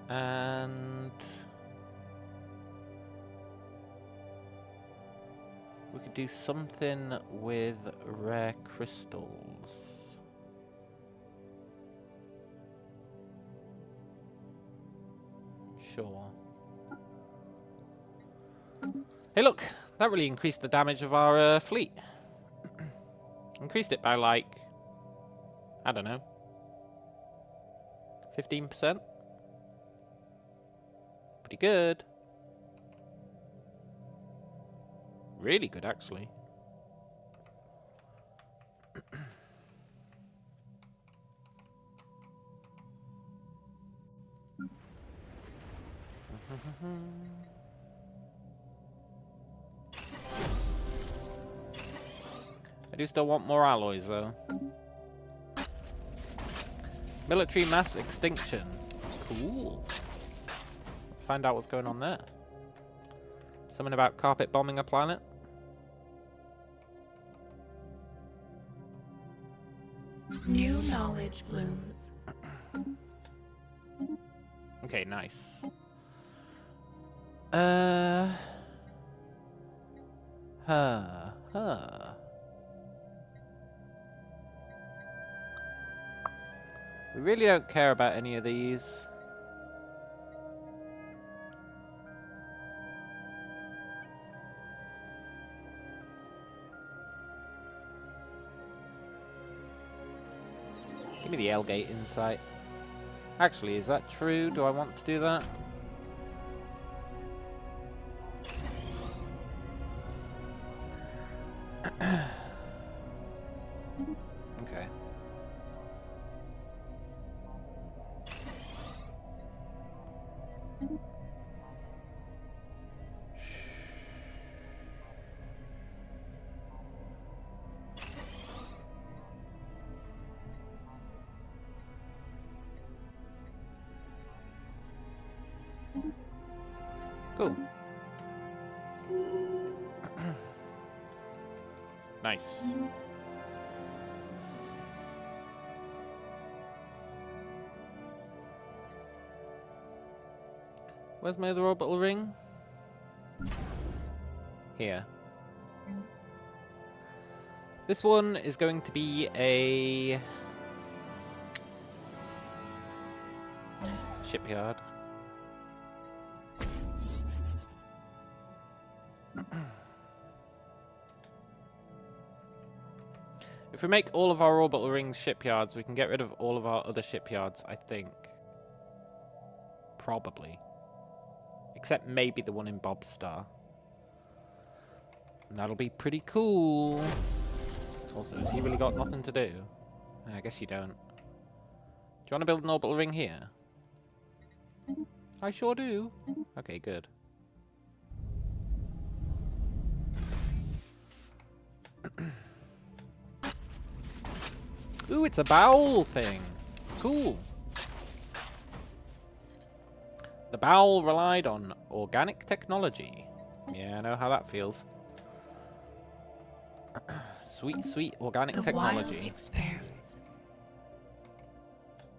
And We could do something with rare crystals. Sure. Hey look, that really increased the damage of our fleet. Increased it by like, I don't know, 15%? Pretty good. Really good, actually. I do still want more alloys, though. Military mass extinction. Cool. Let's find out what's going on there. Something about carpet bombing a planet? New knowledge blooms. Okay, nice. We really don't care about any of these. Give me the L-gate insight. Actually, is that true? Do I want to do that? Okay. Cool. Nice. Where's my other orbital ring? Here. This one is going to be a shipyard. If we make all of our orbital rings shipyards, we can get rid of all of our other shipyards, I think. Probably. Except maybe the one in Bob's Star. And that'll be pretty cool. Also, has he really got nothing to do? I guess you don't. Do you want to build an orbital ring here? I sure do. Okay, good. Ooh, it's a bowel thing. Cool. The bowel relied on organic technology. Yeah, I know how that feels. Sweet, sweet organic technology. Wild expands.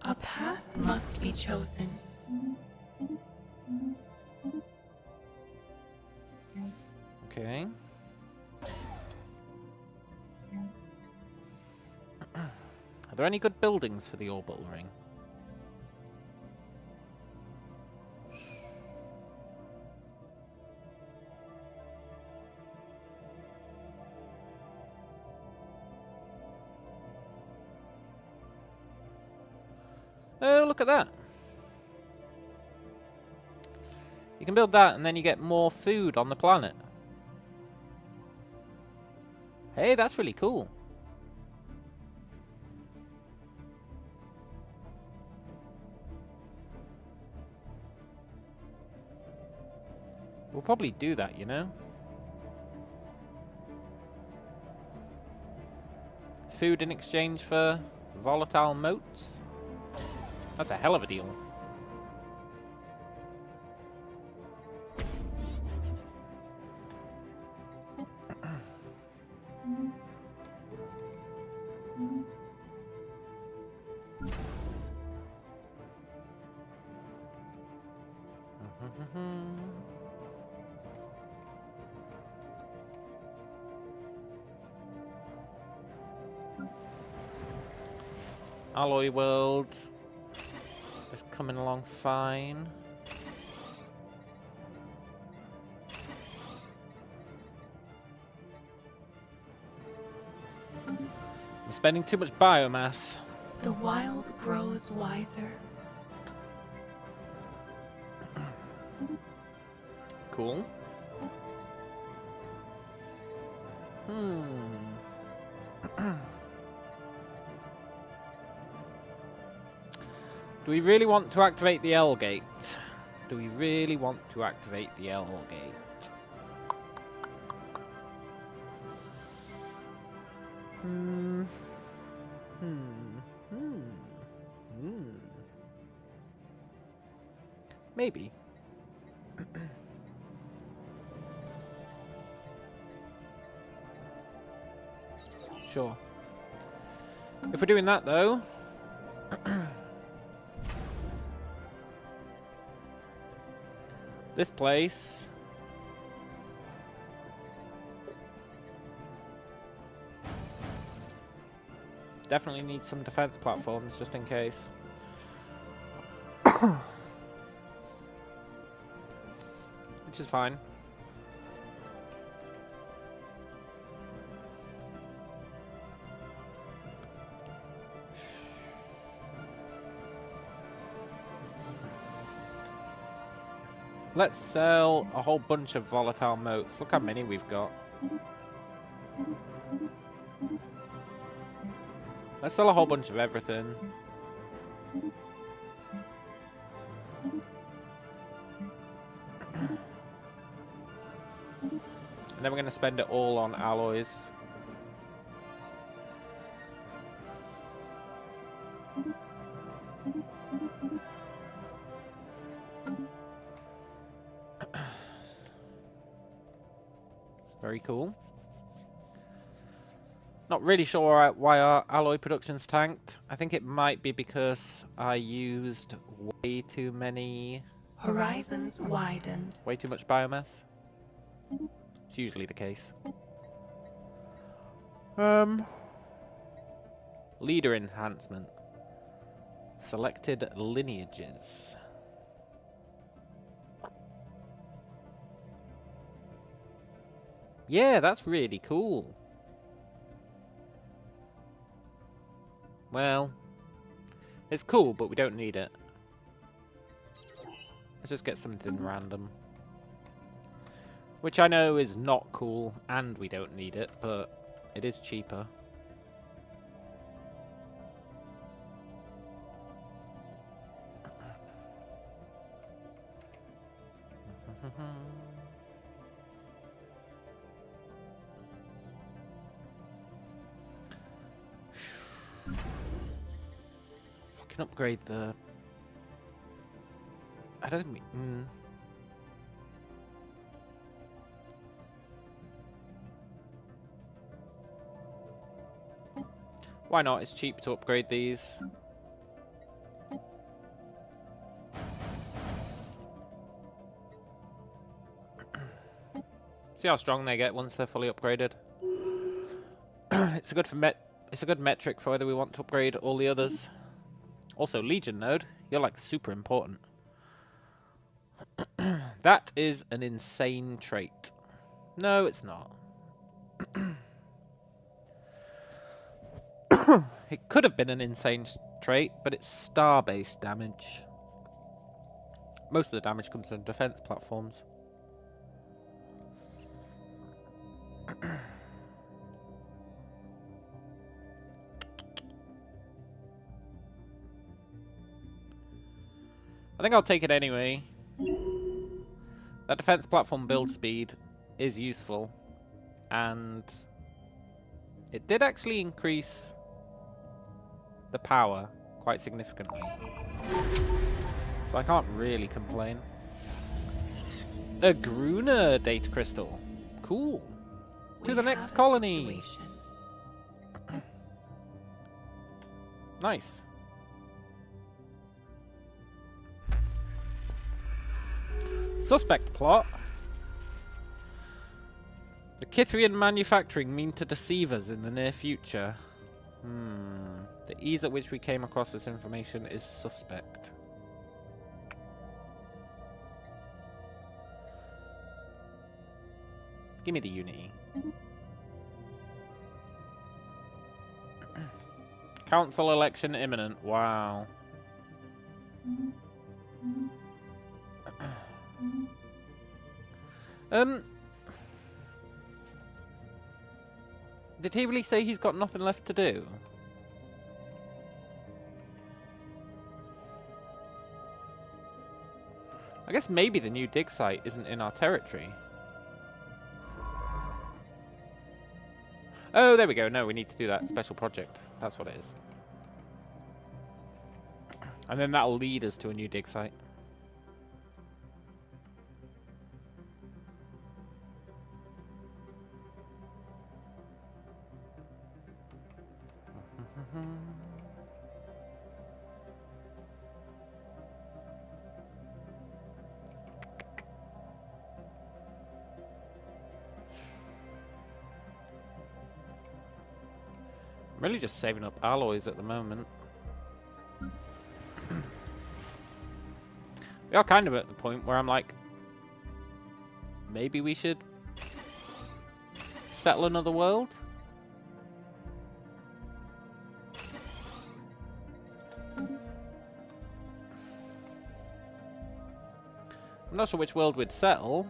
A path must be chosen. Okay. Are there any good buildings for the orbital ring? Oh, look at that. You can build that and then you get more food on the planet. Hey, that's really cool. We'll probably do that, you know? Food in exchange for volatile motes? That's a hell of a deal. Alloy World is coming along fine. I'm spending too much biomass. The wild grows wiser. Cool. Do we really want to activate the L gate? Do we really want to activate the L gate? Maybe. Sure. If we're doing that, though... this place... definitely needs some defense platforms, just in case. Which is fine. Let's sell a whole bunch of volatile motes. Look how many we've got. Let's sell a whole bunch of everything. And then we're going to spend it all on alloys. Very cool. Not really sure why our alloy production's tanked. I think it might be because I used way too many... Horizons widened. way too much biomass. It's usually the case. Leader enhancement. Selected lineages. Yeah, that's really cool. Well, it's cool, but we don't need it. Let's just get something random. Which I know is not cool, and we don't need it, but it is cheaper. We can upgrade the... I don't think we... Why not? It's cheap to upgrade these. See how strong they get once they're fully upgraded. It's a good metric for whether we want to upgrade all the others. Also, Legion node, you're like super important. That is an insane trait. No, it's not. It could have been an insane trait, but it's star-based damage. Most of the damage comes from defense platforms. I think I'll take it anyway. That defense platform build speed is useful, and it did actually increase the power quite significantly. So I can't really complain. A Gruner data crystal. Cool. To the next colony. Nice. Suspect plot. The Kithrian manufacturing mean to deceive us in the near future. The ease at which we came across this information is suspect. Give me the Unity. Council election imminent. Wow. Did he really say he's got nothing left to do? I guess maybe the new dig site isn't in our territory. Oh, there we go. No, we need to do that special project. That's what it is. And then that'll lead us to a new dig site. I'm really just saving up alloys at the moment. We are kind of at the point where I'm like, maybe we should settle another world? I'm not sure which world we'd settle.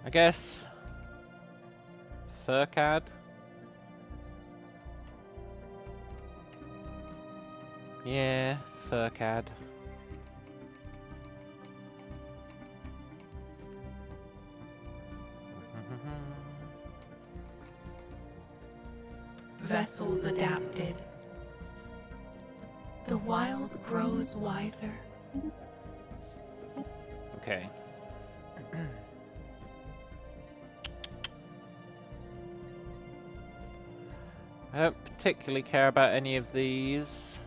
I guess Furcad. Yeah, Furcad. Vessels adapted. The wild grows wiser. Okay. I don't particularly care about any of these.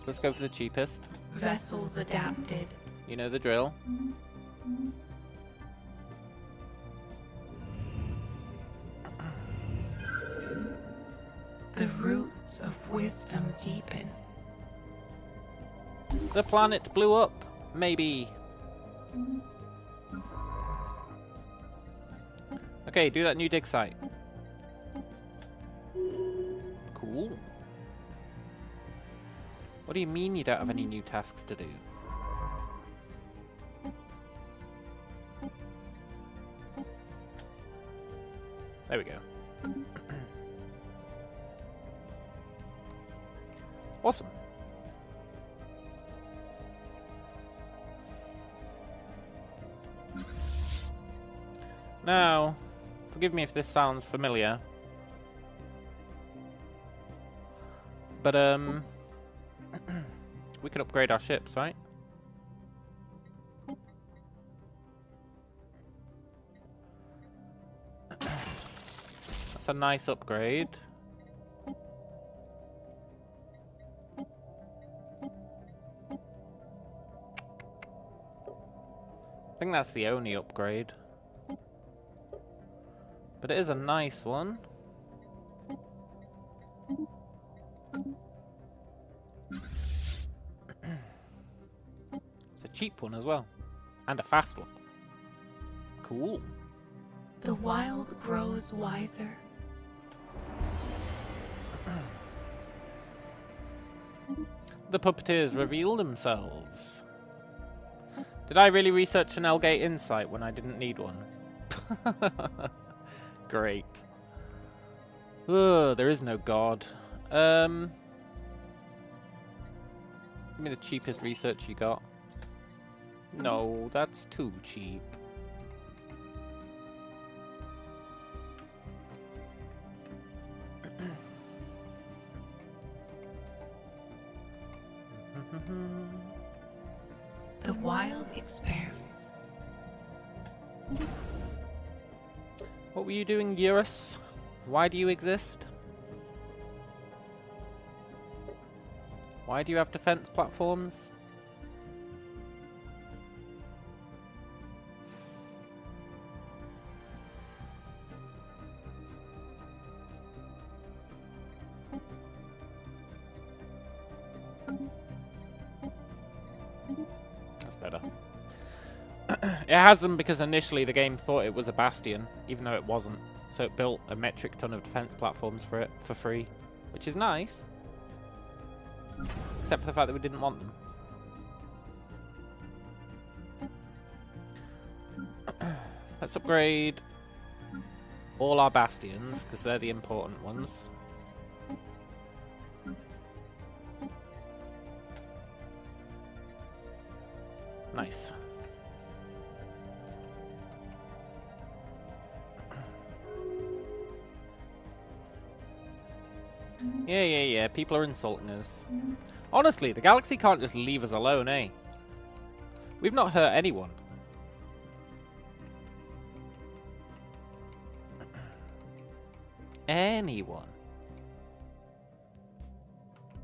Let's go for the cheapest. Vessels adapted. You know the drill. The roots of wisdom deepen. The planet blew up, maybe. Okay, do that new dig site. Cool. What do you mean you don't have any new tasks to do? There we go. Awesome. Now, forgive me if this sounds familiar, but we could upgrade our ships, right? That's a nice upgrade. I think that's the only upgrade. But it is a nice one. It's a cheap one as well. And a fast one. Cool. The wild grows wiser. The puppeteers reveal themselves. Did I really research an Elgate insight when I didn't need one? Great. Ugh, there is no god. Give me the cheapest research you got. No, that's too cheap. The wild expands. What were you doing, Eurus? Why do you exist? Why do you have defense platforms? better. It has them because initially the game thought it was a bastion, even though it wasn't. So it built a metric ton of defense platforms for it for free, which is nice. Except for the fact that we didn't want them. Let's upgrade all our bastions, because they're the important ones. Nice. Yeah. People are insulting us. Honestly, the galaxy can't just leave us alone, eh? We've not hurt anyone. Anyone.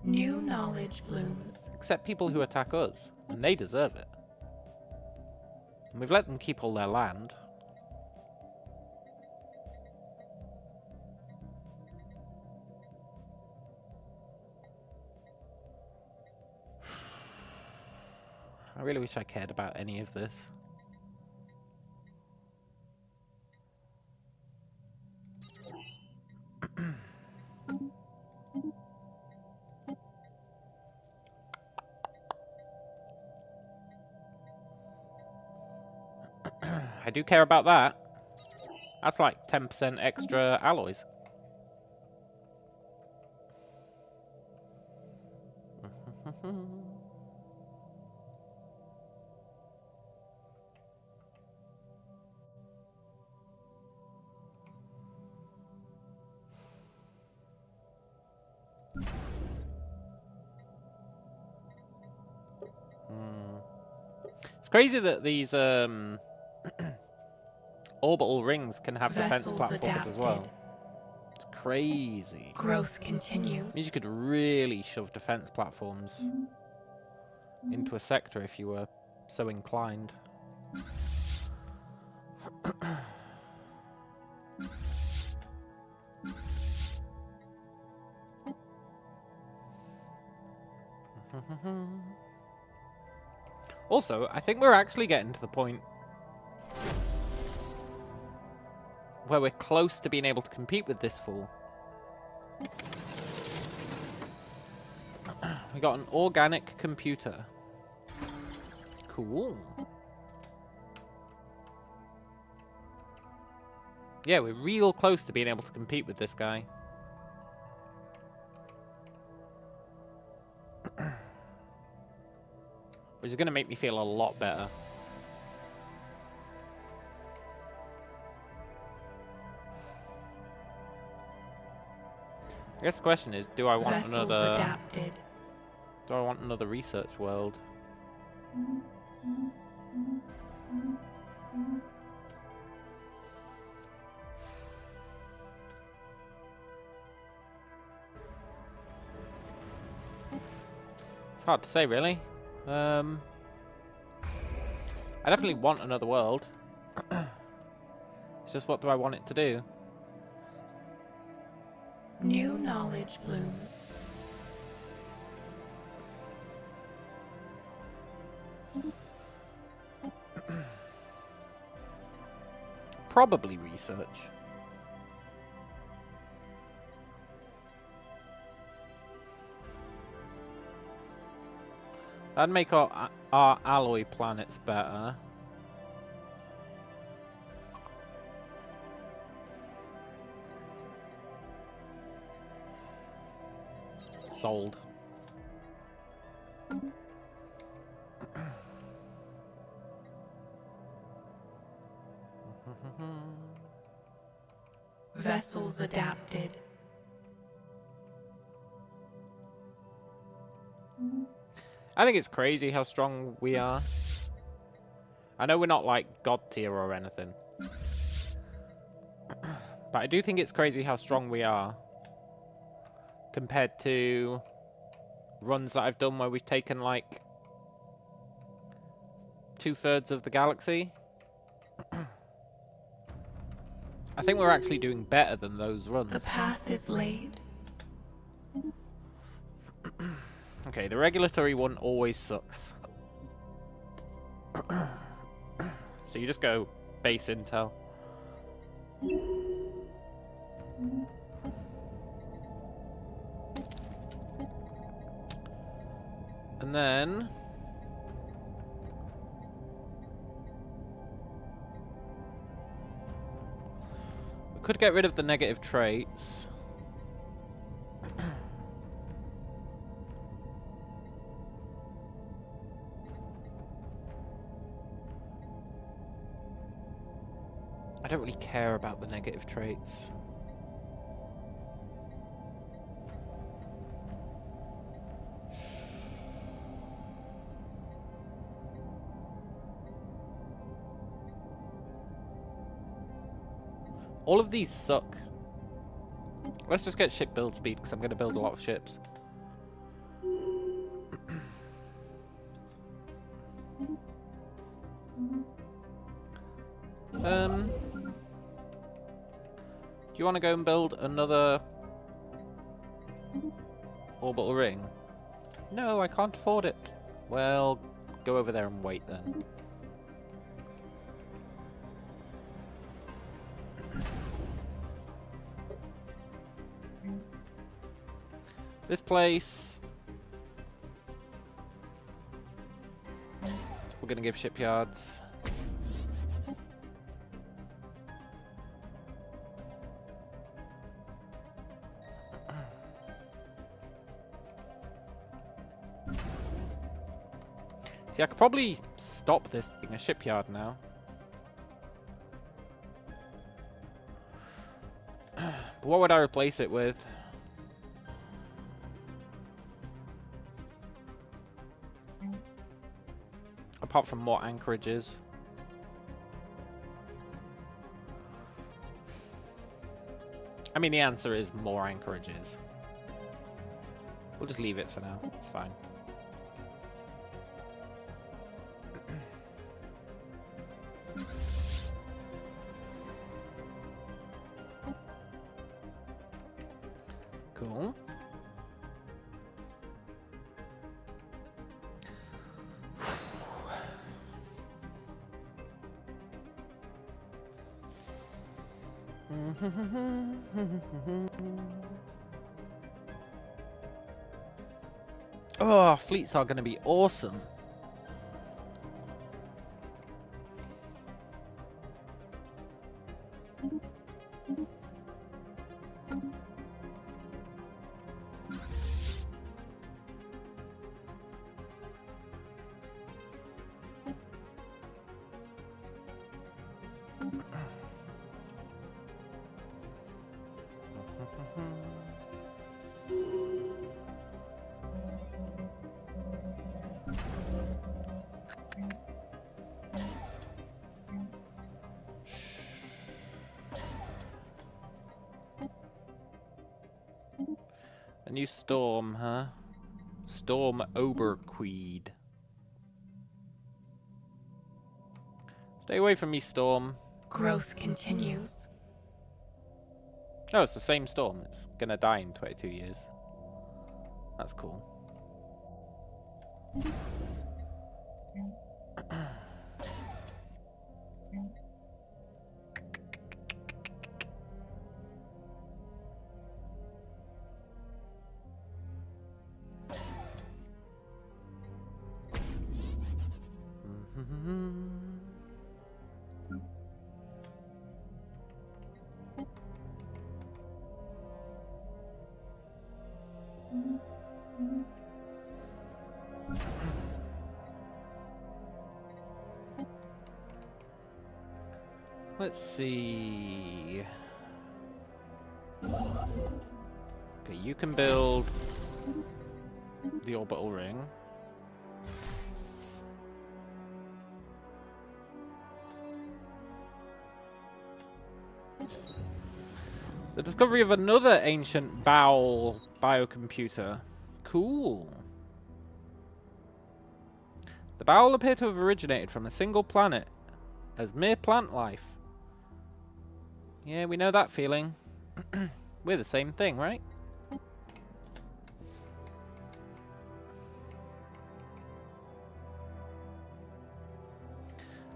New knowledge blooms. Except people who attack us. And they deserve it. And we've let them keep all their land. I really wish I cared about any of this. I do care about that. That's like 10% extra alloys. It's crazy that these orbital rings can have defense platforms as well. It's crazy. Growth continues. Means you could really shove defense platforms into a sector if you were so inclined. Also, I think we're actually getting to the point where we're close to being able to compete with this fool. We got an organic computer. Cool. Yeah, we're real close to being able to compete with this guy. Which is going to make me feel a lot better. I guess the question is, do I want adapted. Do I want another research world? It's hard to say, really. I definitely want another world. It's just, what do I want it to do? New knowledge blooms. Probably research. That'd make our alloy planets better. Sold. Vessels adapted. I think it's crazy how strong we are. I know we're not like God tier or anything. But I do think it's crazy how strong we are. Compared to runs that I've done where we've taken like 2/3 of the galaxy. I think we're actually doing better than those runs. The path is laid. Okay, the regulatory one always sucks. So you just go base intel. And then we could get rid of the negative traits. I don't really care about the negative traits. All of these suck. Let's just get ship build speed because I'm going to build a lot of ships. Do you want to go and build another orbital ring? No, I can't afford it. Well, go over there and wait then. This place, we're going to give shipyards. See, I could probably stop this being a shipyard now. But what would I replace it with? Apart from more anchorages. I mean, the answer is more anchorages. We'll just leave it for now. It's fine. Cool. Oh, fleets are going to be awesome. A new storm, huh? Storm Oberqueed. Stay away from me, Storm. Growth continues. Oh, it's the same storm. It's gonna die in 22 years. That's cool. Let's see. Okay, you can build the orbital ring. The discovery of another ancient bowel biocomputer. Cool. The bowel appeared to have originated from a single planet as mere plant life. Yeah, we know that feeling. We're the same thing, right?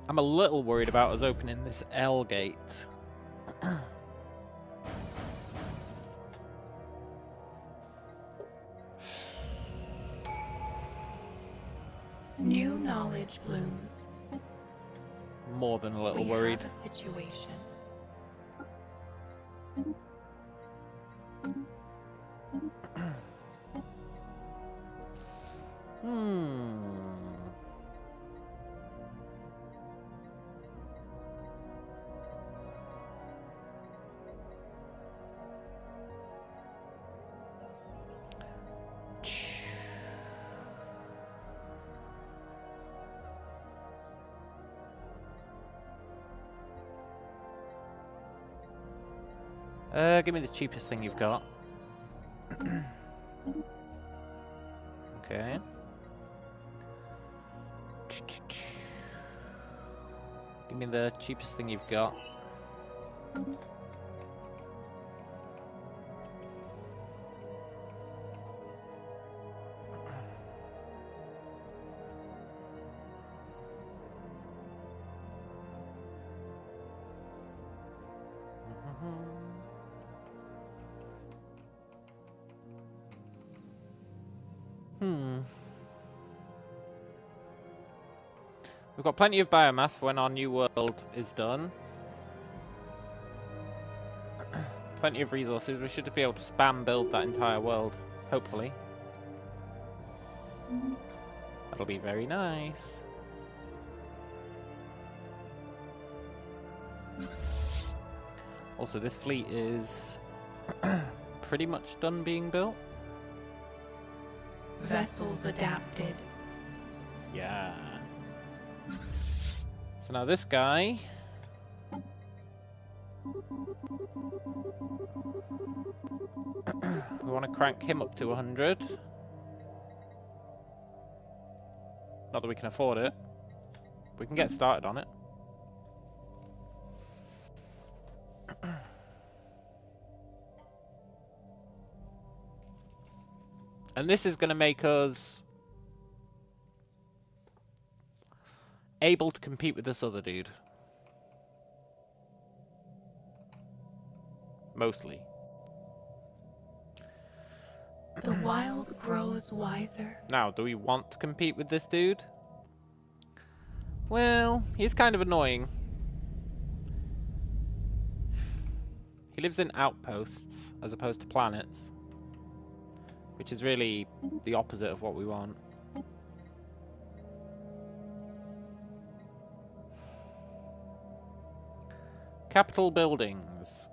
I'm a little worried about us opening this L gate. New knowledge blooms. More than a little We worried. have a situation. Give me the cheapest thing you've got. Okay. Give me the cheapest thing you've got. We've got plenty of biomass for when our new world is done. Plenty of resources. We should be able to spam build that entire world, hopefully. That'll be very nice. Also, this fleet is pretty much done being built. Vessels adapted. Yeah. So now this guy. We want to crank him up to 100. Not that we can afford it. We can get started on it. And this is going to make us able to compete with this other dude. Mostly. The wild grows wiser. Now, do we want to compete with this dude? Well, he's kind of annoying. He lives in outposts as opposed to planets, which is really the opposite of what we want. Capital buildings.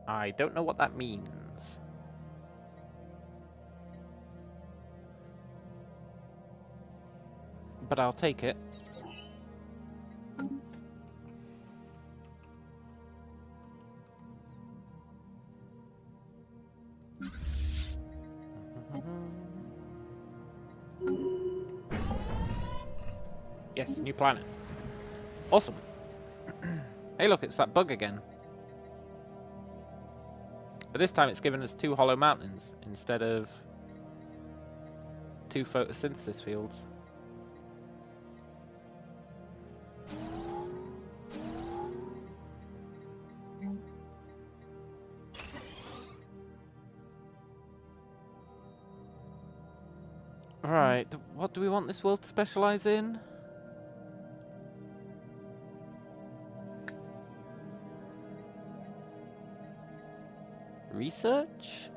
I don't know what that means. But I'll take it. Yes, new planet. Awesome. Hey look, it's that bug again. But this time it's given us 2 hollow mountains instead of 2 photosynthesis fields. Right, what do we want this world to specialize in? Research?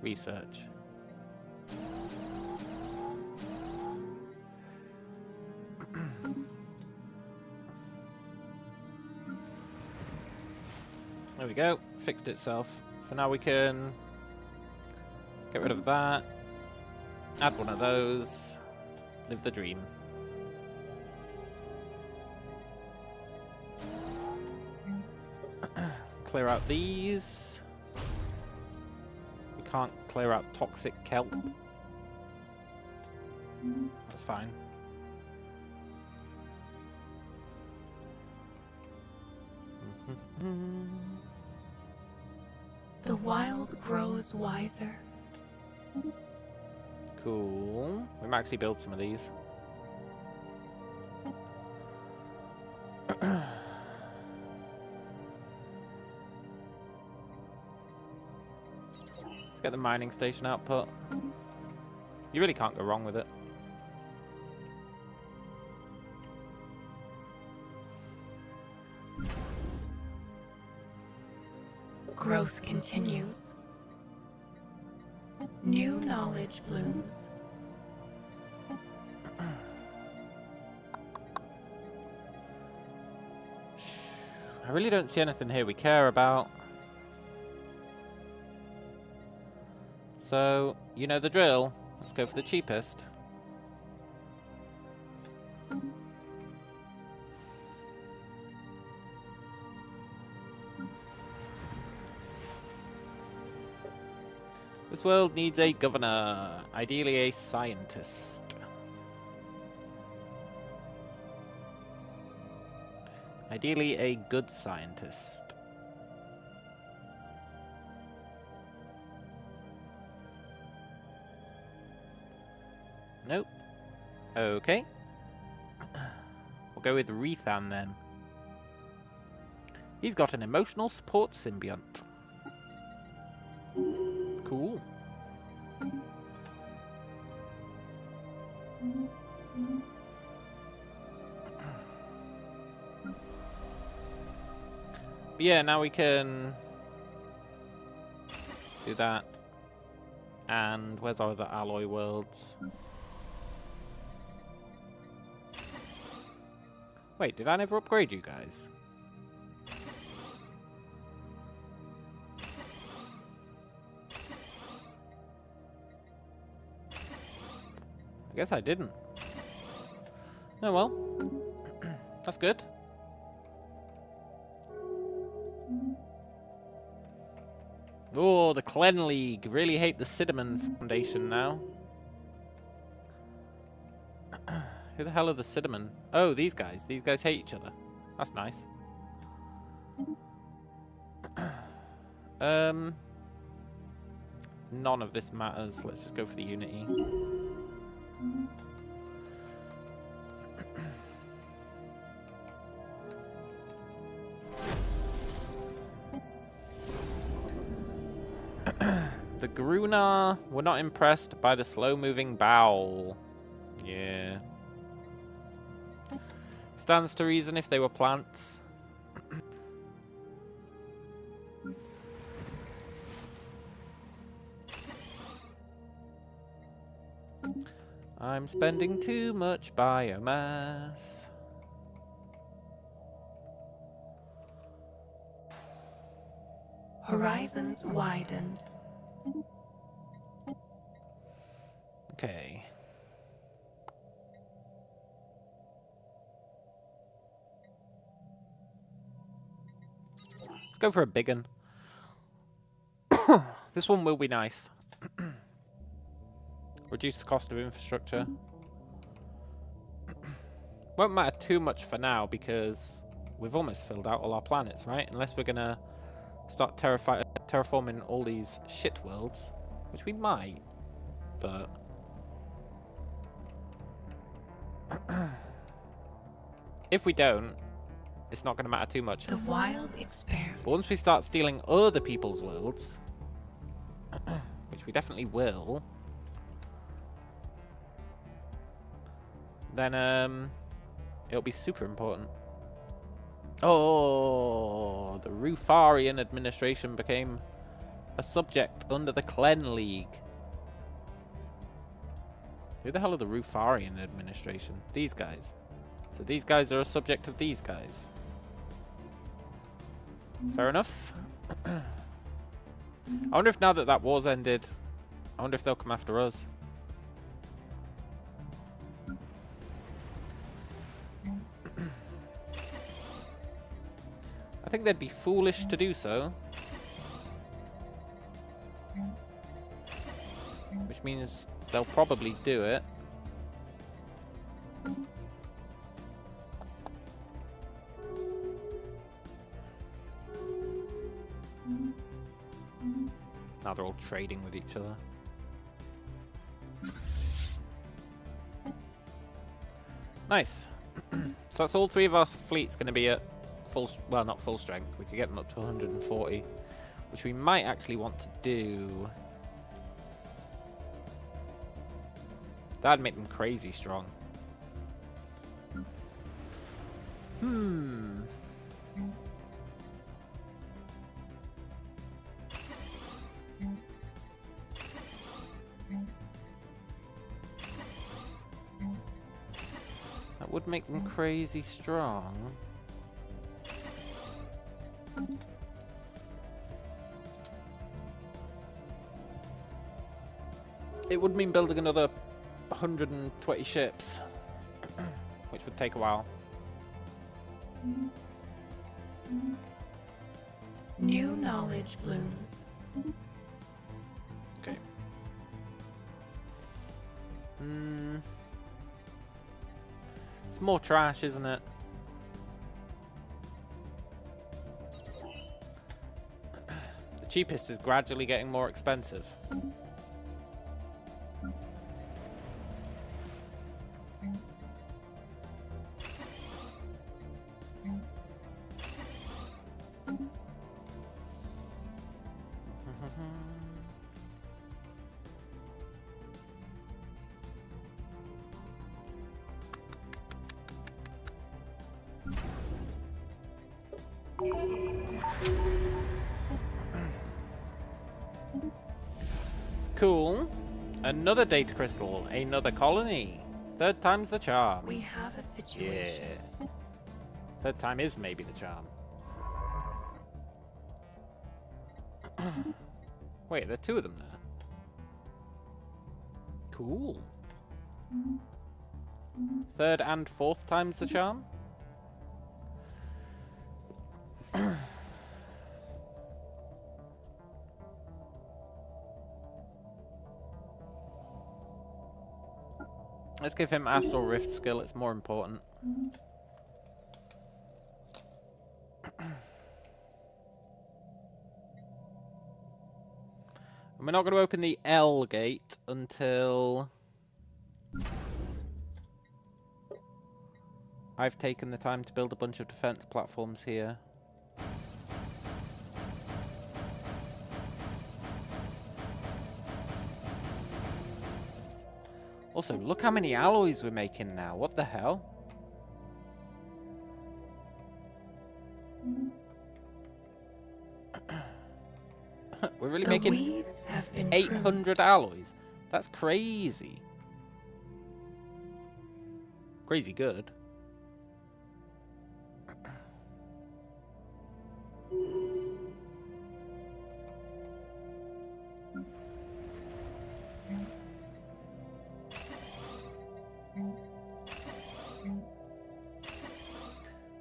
Research. There we go, fixed itself. So now we can get rid of that, add one of those, live the dream. Clear out these. We can't clear out toxic kelp. That's fine. The wild grows wiser. Cool. We might actually build some of these. Let's get the mining station output. You really can't go wrong with it. Growth continues. New knowledge blooms. I really don't see anything here we care about. So, you know the drill. Let's go for the cheapest. This world needs a governor, ideally a scientist. Ideally a good scientist. Nope. Okay. We'll go with Rethan then. He's got an emotional support symbiont. Cool. But yeah, now we can do that. And where's our other alloy worlds? Wait, did I never upgrade you guys? I guess I didn't. Oh well. That's good. Oh, the Clen League. Really hate the Cinnamon Foundation now. Who the hell are the Cinnamon? Oh, these guys. These guys hate each other. That's nice. None of this matters. Let's just go for the Unity. The Grunar were not impressed by the slow-moving bowel. Yeah. Stands to reason if they were plants. I'm spending too much biomass. Horizons widened. Okay. Let's go for a big one. This one will be nice. Reduce the cost of infrastructure. Won't matter too much for now because we've almost filled out all our planets, right? Unless we're gonna start terraforming all these shit worlds, which we might, but if we don't, it's not gonna matter too much. The wild experiment. But once we start stealing other people's worlds, which we definitely will, then it'll be super important. Oh, the Rufarian administration became a subject under the Clen League. Who the hell are the Rufarian administration? These guys. So these guys are a subject of these guys. Fair enough. I wonder if now that that war's ended, I wonder if they'll come after us. I think they'd be foolish to do so. Which means they'll probably do it. Now they're all trading with each other. Nice. So that's all 3 of our fleets going to be at full, well, not full strength. We could get them up to 140, which we might actually want to do. That'd make them crazy strong. That would make them crazy strong. It would mean building another 120 ships, which would take a while. New knowledge blooms. Okay. It's more trash, isn't it? The cheapest is gradually getting more expensive. Cool. Another data crystal. Another colony. 3rd time's the charm. We have a situation. Yeah. 3rd time is maybe the charm. Wait, there are 2 of them there. Cool. 3rd and 4th time's the charm? Let's give him Astral Rift skill, it's more important. And we're not going to open the L gate until I've taken the time to build a bunch of defense platforms here. Also, look how many alloys we're making now. What the hell? We're really making weeds have been 800 alloys. That's crazy. Crazy good.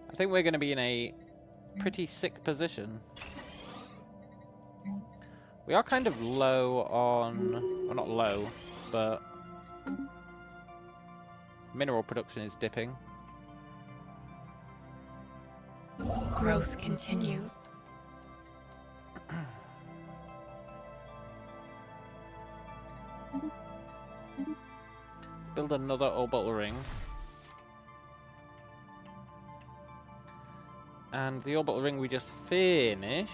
I think we're going to be in a pretty sick position. We are kind of low on... well, not low, but... mineral production is dipping. Growth continues. Let's build another orbital ring. And the orbital ring we just finished...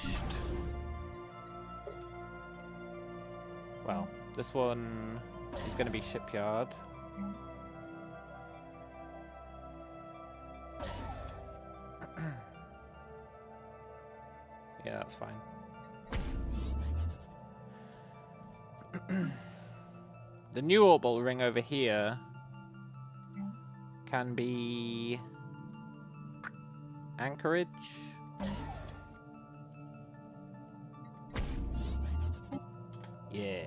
well, this one is going to be shipyard. Yeah, that's fine. The new orbital ring over here can be anchorage. Yeah.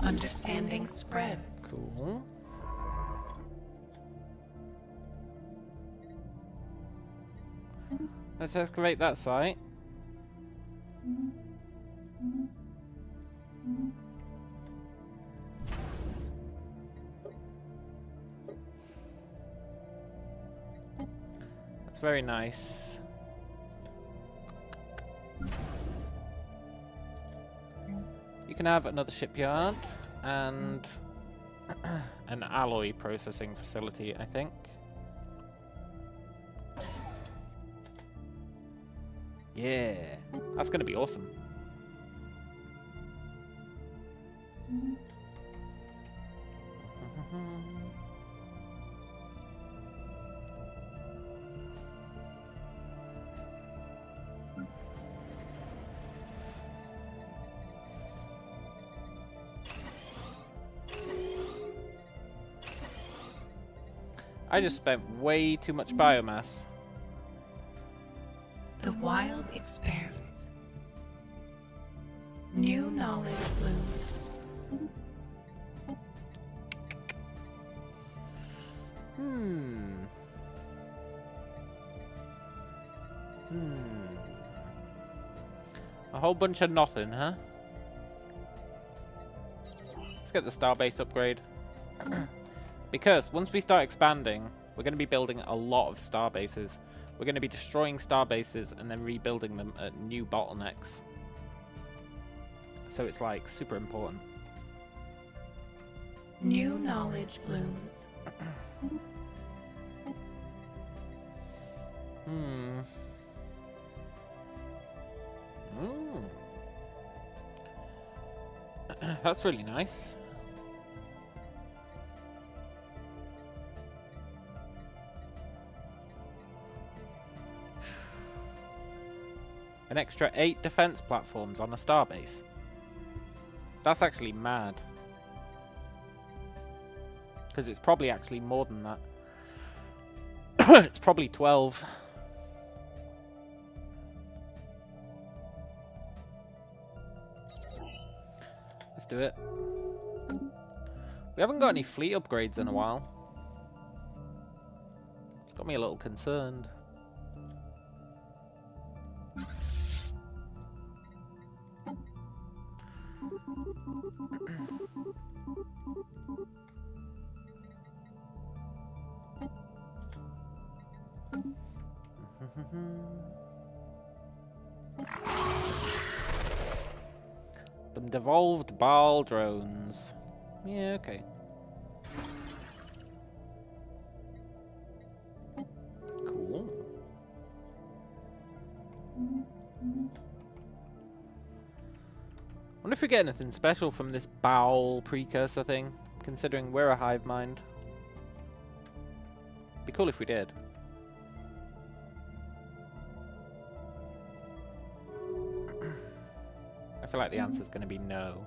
Understanding spreads. Cool. Let's excavate that site. That's very nice. can have another shipyard and an alloy processing facility, I think. Yeah, that's going to be awesome. I just spent way too much biomass. The wild expands. New knowledge blooms. A whole bunch of nothing, huh? Let's get the starbase upgrade. Because once we start expanding, we're going to be building a lot of starbases. We're going to be destroying starbases and then rebuilding them at new bottlenecks. So it's like super important. New knowledge blooms. That's really nice. An extra 8 defense platforms on a starbase. That's actually mad. Because it's probably actually more than that. It's probably 12. Let's do it. We haven't got any fleet upgrades in a while. It's got me a little concerned. Some devolved Baal drones. Yeah, okay. Cool. Wonder if we get anything special from this Baal precursor thing, considering we're a hive mind. Be cool if we did. I feel like the answer's going to be no.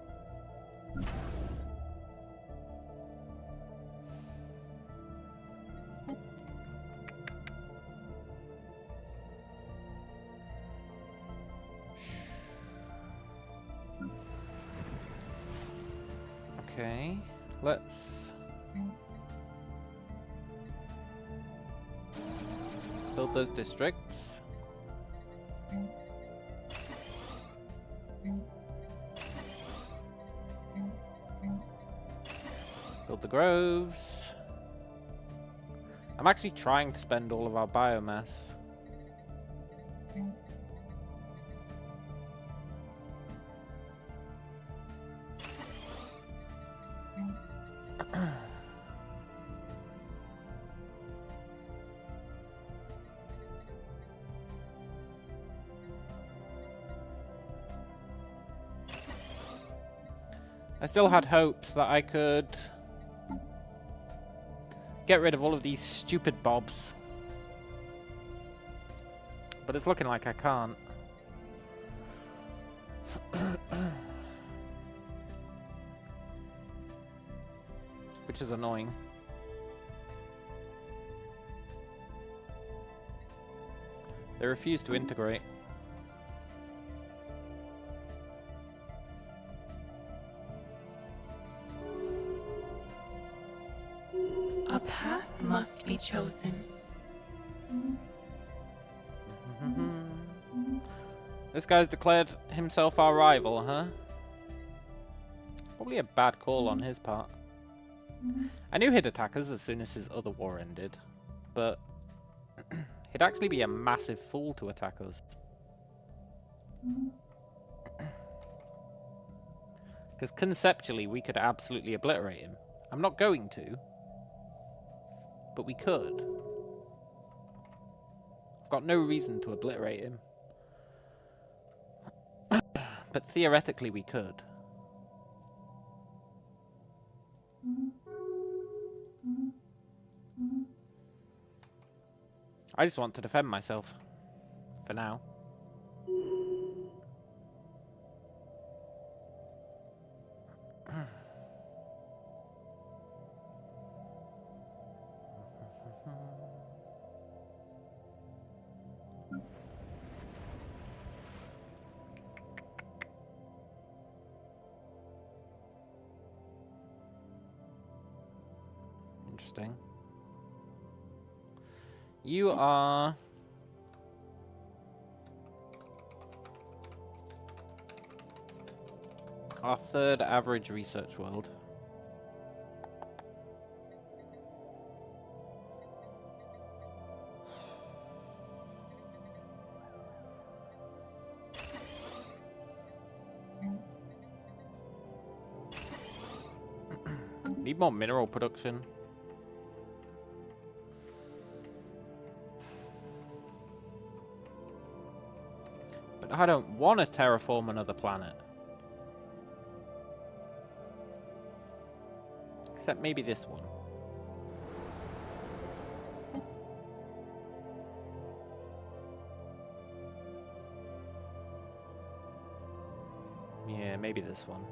Okay, let's build those districts. Build the groves. I'm actually trying to spend all of our biomass. I still had hopes that I could get rid of all of these stupid bobs. But it's looking like I can't. Which is annoying. They refuse to integrate. A path must be chosen. This guy's declared himself our rival, huh? Probably a bad call on his part. I knew he'd attack us as soon as his other war ended, but he'd actually be a massive fool to attack us. Because conceptually, we could absolutely obliterate him. I'm not going to. But we could. I've got no reason to obliterate him. But theoretically, we could. I just want to defend myself. For now. Interesting. You are... our third average research world. Need more mineral production. But I don't want to terraform another planet. Except maybe this one. Yeah, maybe this one.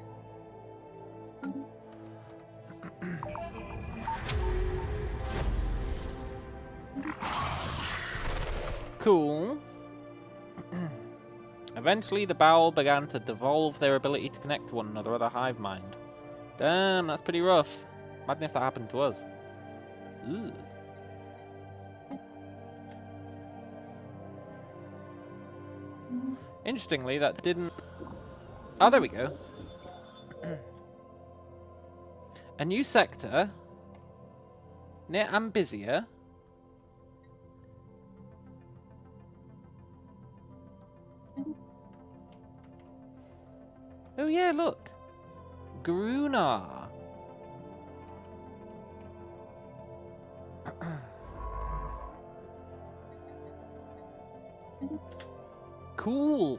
Cool. Eventually, the bowel began to devolve their ability to connect to one another at a hive mind. Damn, that's pretty rough. Imagine if that happened to us. Ooh. Interestingly, that didn't... Oh, there we go. A new sector near Ambizia. Oh yeah, look. Grunar. Cool.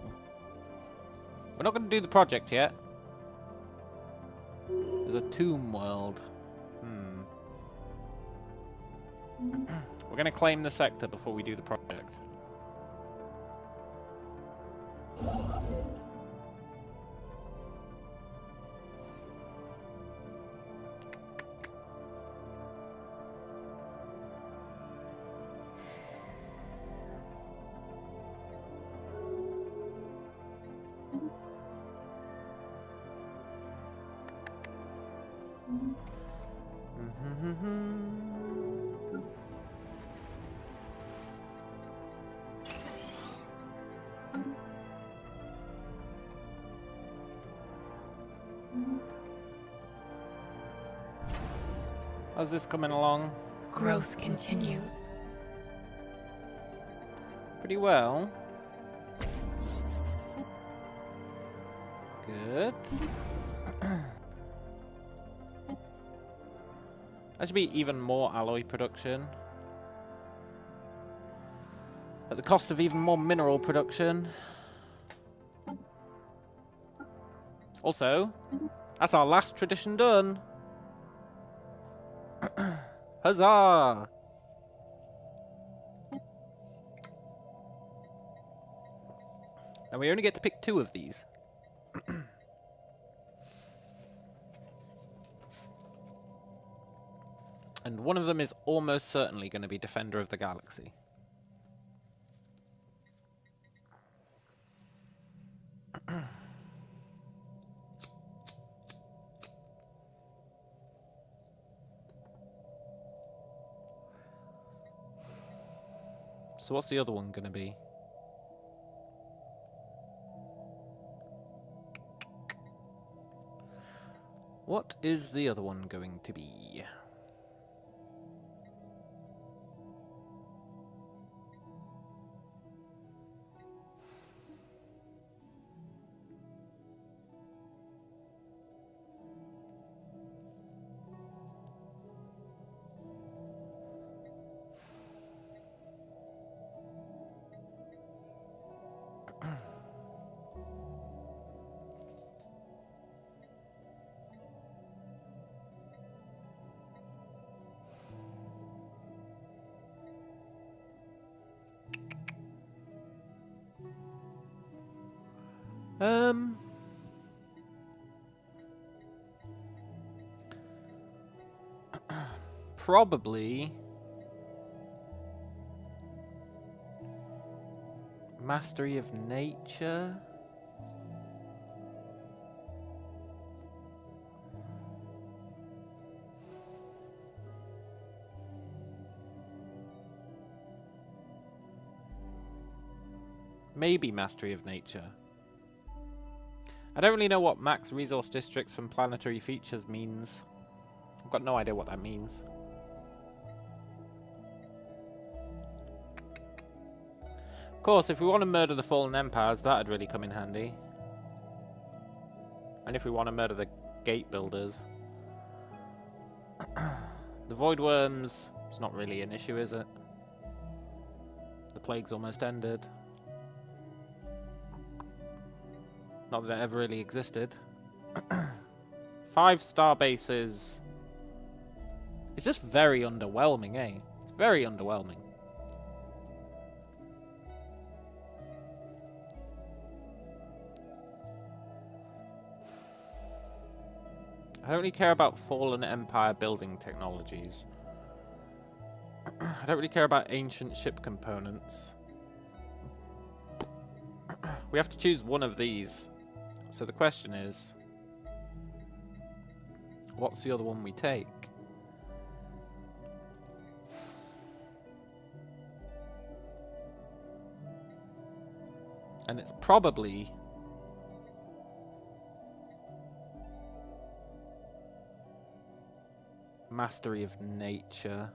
We're not going to do the project yet. There's a tomb world. We're going to claim the sector before we do the project. How's this coming along? Growth continues. Pretty well. Good. That should be even more alloy production. At the cost of even more mineral production. Also, that's our last tradition done. Huzzah! And we only get to pick 2 of these. And one of them is almost certainly going to be Defender of the Galaxy. So what's the other one going to be? What is the other one going to be? Probably mastery of nature. Maybe mastery of nature. I don't really know what max resource districts from planetary features means. I've got no idea what that means. Of course, if we want to murder the fallen empires, that'd really come in handy. And if we want to murder the gate builders. The void worms, it's not really an issue, is it? The plague's almost ended. Not that it ever really existed. 5 star bases. It's just very underwhelming, eh? It's very underwhelming. I don't really care about Fallen Empire building technologies. I don't really care about ancient ship components. We have to choose one of these. So the question is, what's the other one we take? And it's probably mastery of nature.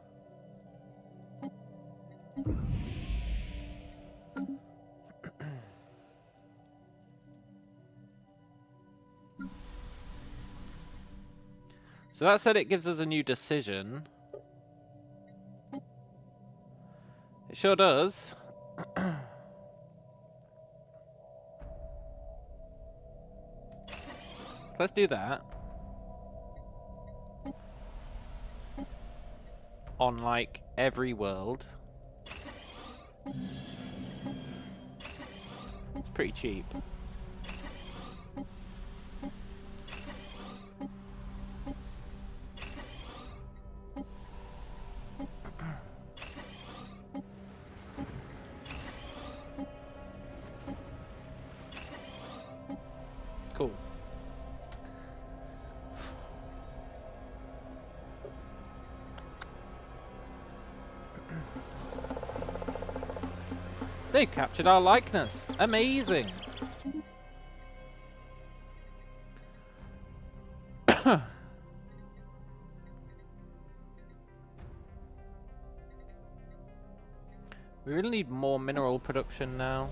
So that said, it gives us a new decision. It sure does. Let's do that. On, like, every world. It's pretty cheap. Cool. They captured our likeness. Amazing. We really need more mineral production now.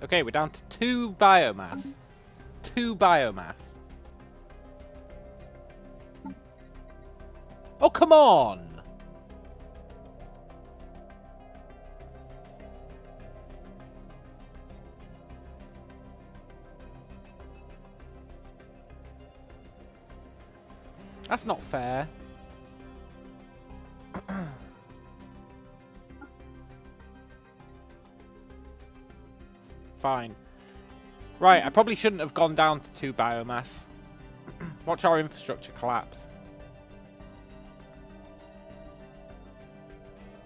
Okay, we're down to 2 biomass. 2 biomass. Oh, come on! That's not fair. Fine. Right, I probably shouldn't have gone down to 2 biomass. Watch our infrastructure collapse.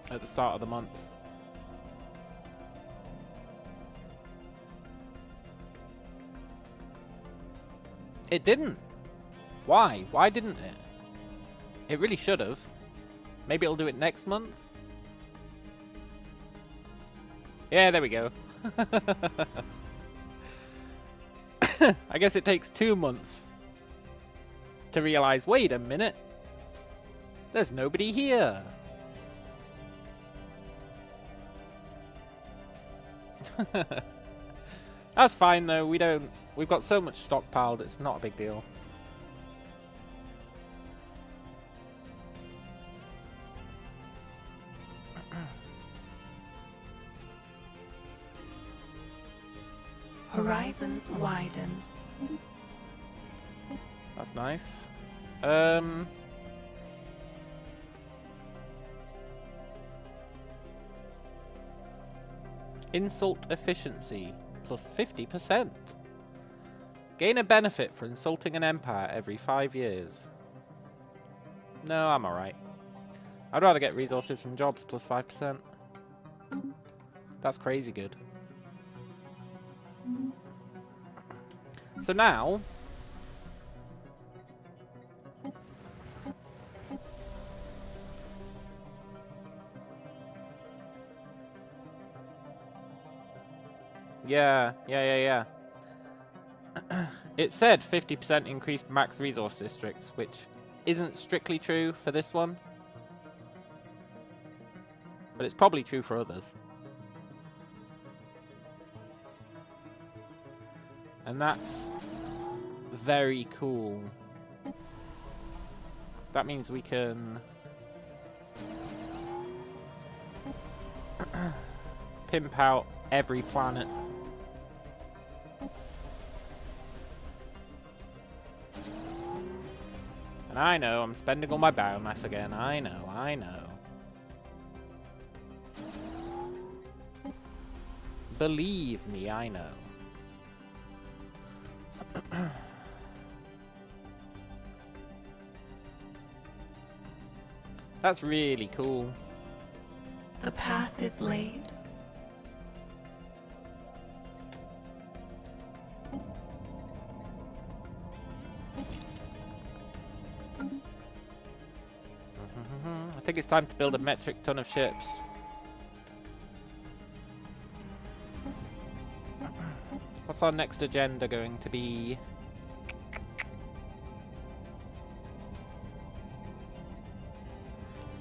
At the start of the month. It didn't. Why? Why didn't it? It really should have. Maybe it'll do it next month? Yeah, there we go. I guess it takes 2 months to realize, wait a minute, there's nobody here. That's fine though, we've got so much stockpiled, it's not a big deal. Horizons widened. That's nice. Insult efficiency plus 50%. Gain a benefit for insulting an empire every 5 years. No, I'm alright. I'd rather get resources from jobs plus 5%. That's crazy good. So now... Yeah. It said 50% increased max resource districts, which isn't strictly true for this one. But it's probably true for others. And that's very cool. That means we can pimp out every planet. And I know, I'm spending all my biomass again. I know. Believe me, I know. That's really cool. The path is laid. I think it's time to build a metric ton of ships. What's our next agenda going to be?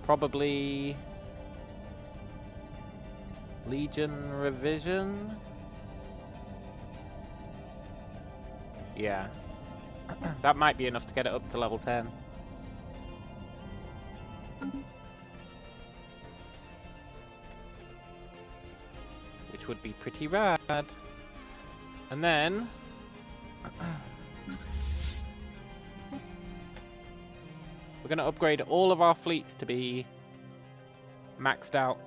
Probably Legion revision? Yeah. That might be enough to get it up to level 10. Which would be pretty rad. And then... we're going to upgrade all of our fleets to be maxed out.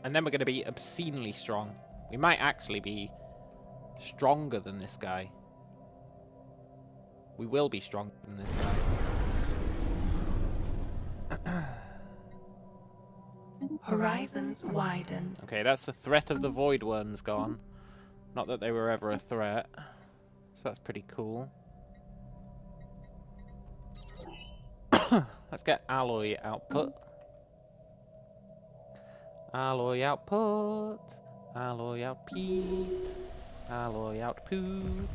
And then we're going to be obscenely strong. We might actually be stronger than this guy. We will be stronger than this guy. Horizons widened. Okay, that's the threat of the void worms gone. Not that they were ever a threat. So that's pretty cool. Let's get alloy output. Alloy output. Alloy output. Alloy output.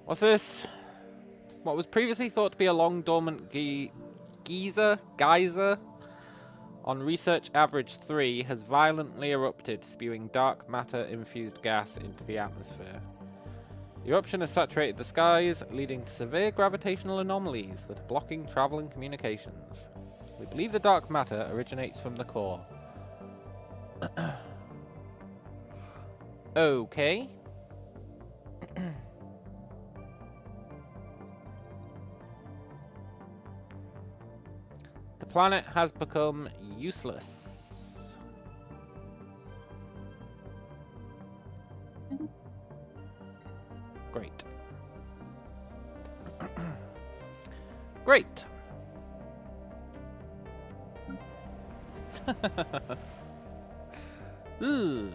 What's this? What was previously thought to be a long dormant geyser on research average 3 has violently erupted, spewing dark matter-infused gas into the atmosphere. The eruption has saturated the skies, leading to severe gravitational anomalies that are blocking travel and communications. We believe the dark matter originates from the core. Okay. The planet has become useless. Great. Great. Ugh.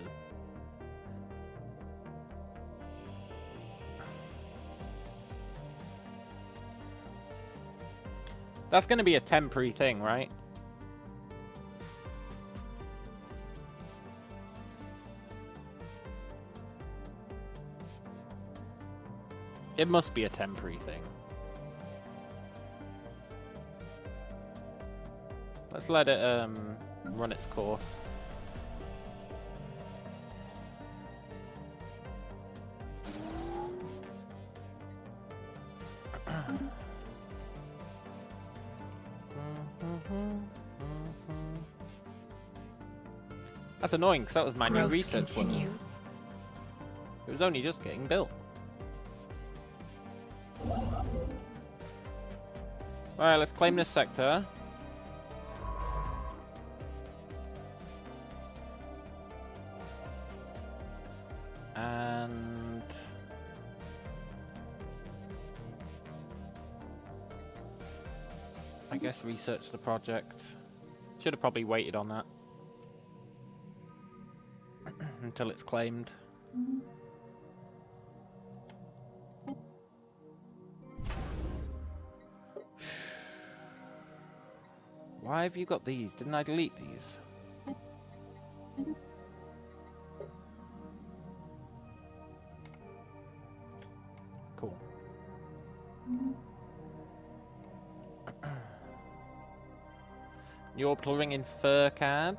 That's going to be a temporary thing, right? It must be a temporary thing. Let's let it run its course. That's annoying, because that was my new Growth research one. continues. It was only just getting built. Alright, let's claim this sector. And... I guess research the project. Should have probably waited on that. Until it's claimed. Why have you got these? Didn't I delete these? Cool. New orbital ring in Furcad.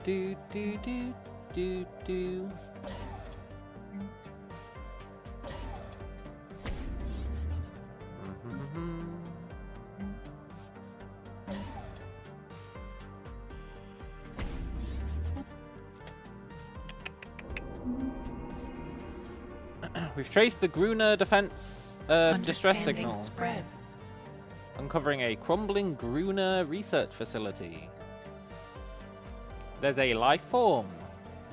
Do do do do do. We've traced the Gruner defense distress Understanding signal, spreads. uncovering a crumbling Gruner research facility. There's a life form,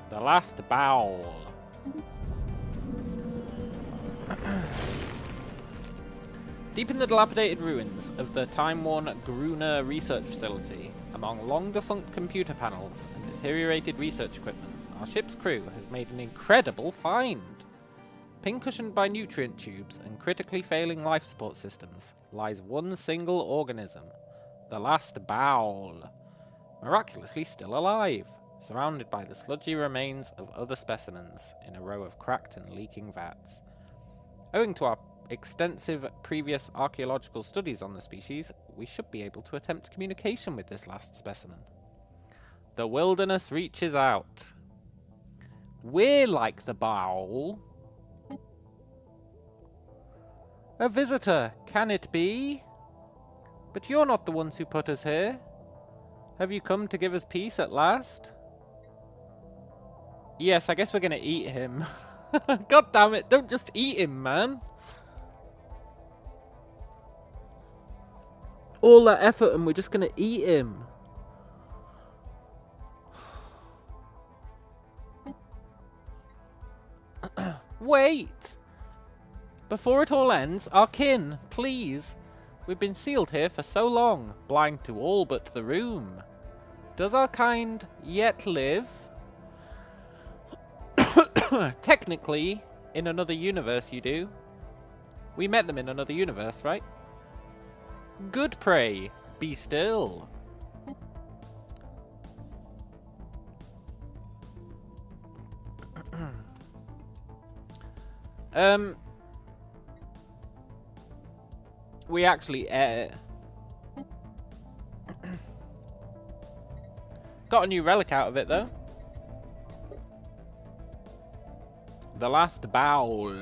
the last bowel. Deep in the dilapidated ruins of the time-worn Gruner research facility, among long-defunct computer panels and deteriorated research equipment, our ship's crew has made an incredible find. Pincushioned by nutrient tubes and critically failing life support systems lies one single organism, the last bowel, miraculously still alive, surrounded by the sludgy remains of other specimens in a row of cracked and leaking vats. Owing to our extensive previous archaeological studies on the species, we should be able to attempt communication with this last specimen. The wilderness reaches out. We're like the bowel. A visitor, can it be? But you're not the ones who put us here. Have you come to give us peace at last? Yes, I guess we're gonna eat him. God damn it, don't just eat him, man. All that effort and we're just gonna eat him. Wait! Before it all ends, our kin, please. We've been sealed here for so long, blind to all but the room. Does our kind yet live? Technically, in another universe you do. We met them in another universe, right? Good prey, be still. We actually got a new relic out of it though. The last bowl.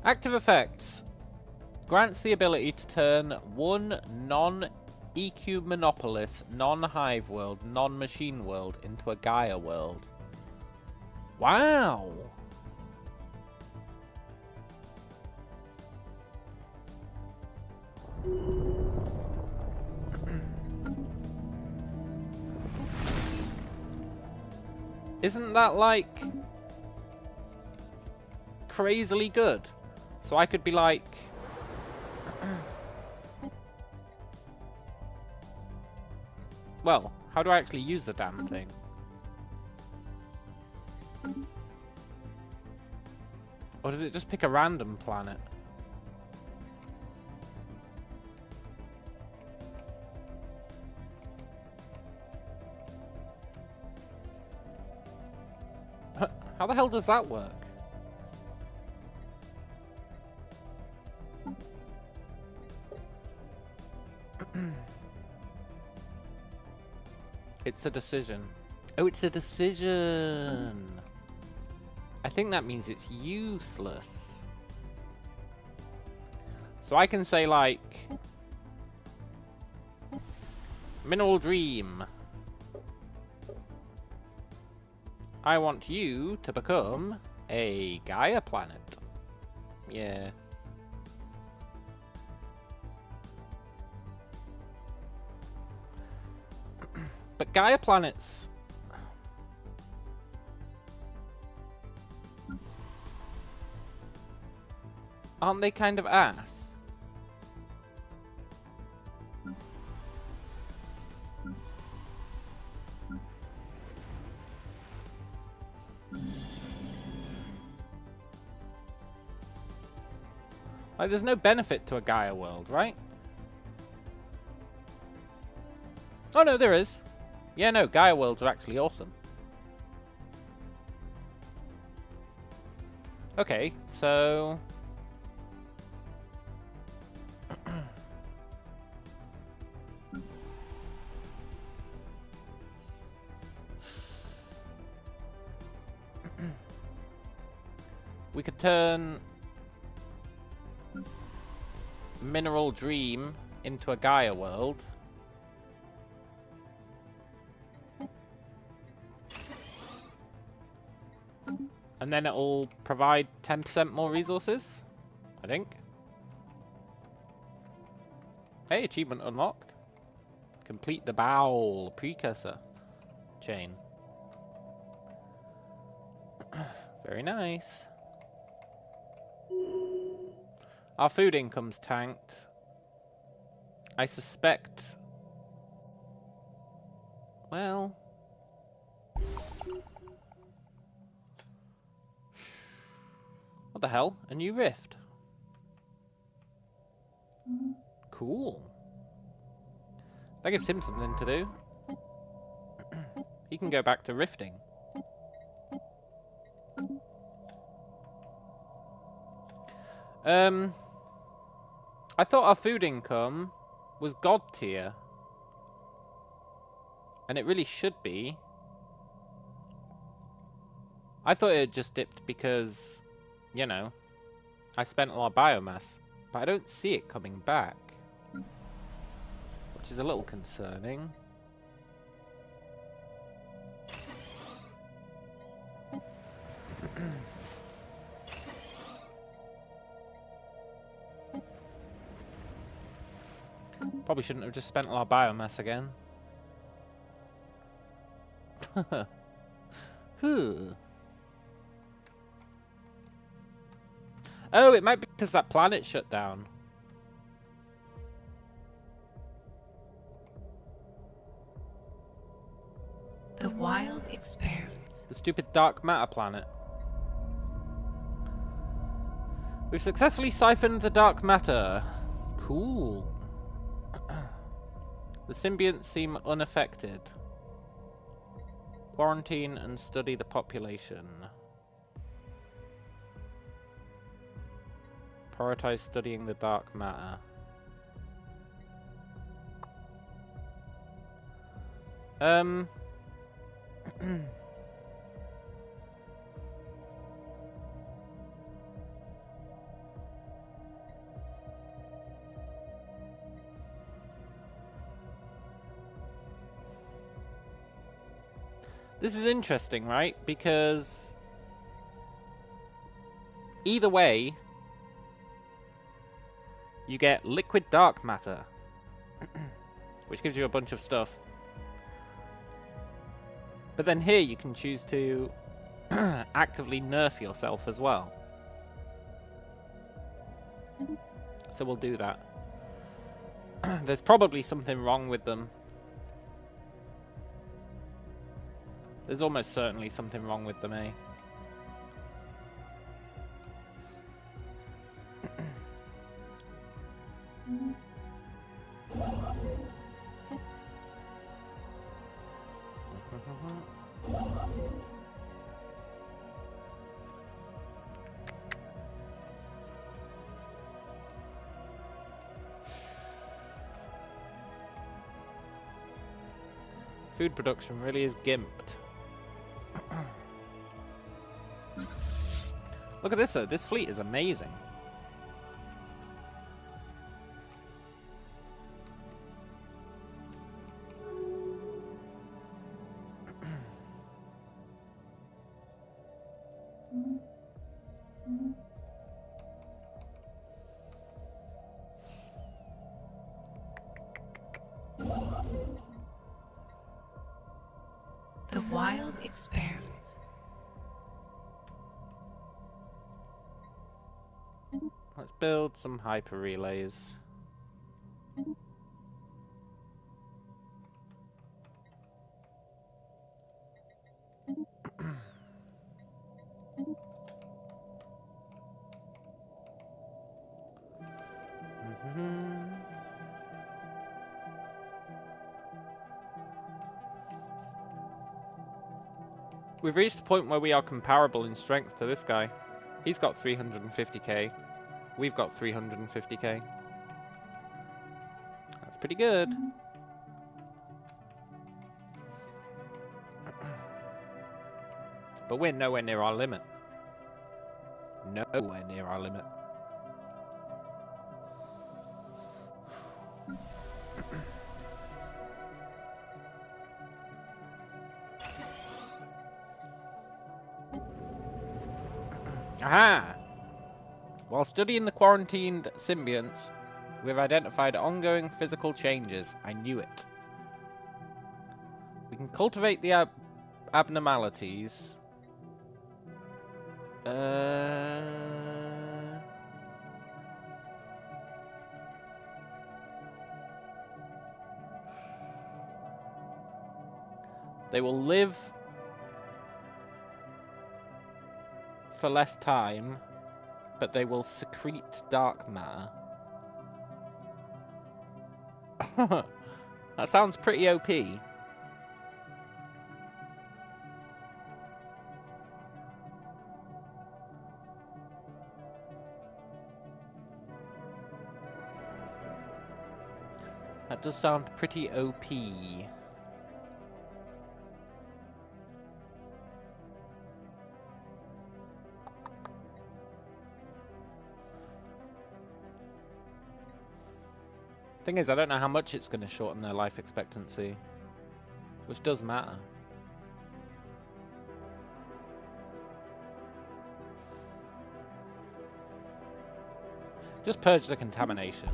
Active effects. Grants the ability to turn one non-Ecumenopolis, non-Hive world, non-Machine world into a Gaia world. Wow! Isn't that like crazily good? So I could be like, well, how do I actually use the damn thing? Or does it just pick a random planet? How the hell does that work? It's a decision. Oh, it's a decision. I think that means it's useless. So I can say, like, Mineral Dream, I want you to become a Gaia planet. Yeah. But Gaia planets... aren't they kind of ass? Like, there's no benefit to a Gaia world, right? Oh, no, there is. Yeah, no, Gaia worlds are actually awesome. Okay, so... we could turn Mineral Dream into a Gaia world. And then it'll provide 10% more resources, I think. Hey, achievement unlocked. Complete the Bowel precursor chain. Very nice. Our food income's tanked. I suspect... well... what the hell? A new rift. Cool. That gives him something to do. He can go back to rifting. I thought our food income was God tier. And it really should be. I thought it had just dipped because, you know, I spent a lot of biomass. But I don't see it coming back. Which is a little concerning. Probably shouldn't have just spent a lot of biomass again. Oh, it might be because that planet shut down. The wild experiments. The stupid dark matter planet. We've successfully siphoned the dark matter. Cool. The symbionts seem unaffected. Quarantine and study the population. Prioritize studying the dark matter. This is interesting, right? Because either way, you get liquid dark matter, which gives you a bunch of stuff. But then here you can choose to actively nerf yourself as well. So we'll do that. There's probably something wrong with them. There's almost certainly something wrong with them, eh? Food production really is gimped. Look at this though. This fleet is amazing. The wild experiments. Let's build some hyper relays. We've reached the point where we are comparable in strength to this guy. He's got 350k. We've got 350k. That's pretty good. But we're nowhere near our limit. Nowhere near our limit. Aha! While studying the quarantined symbionts, we've identified ongoing physical changes. I knew it. We can cultivate the abnormalities. They will live for less time, but they will secrete dark matter. That sounds pretty OP. That does sound pretty OP. Thing is, I don't know how much it's going to shorten their life expectancy, which does matter. Just purge the contamination.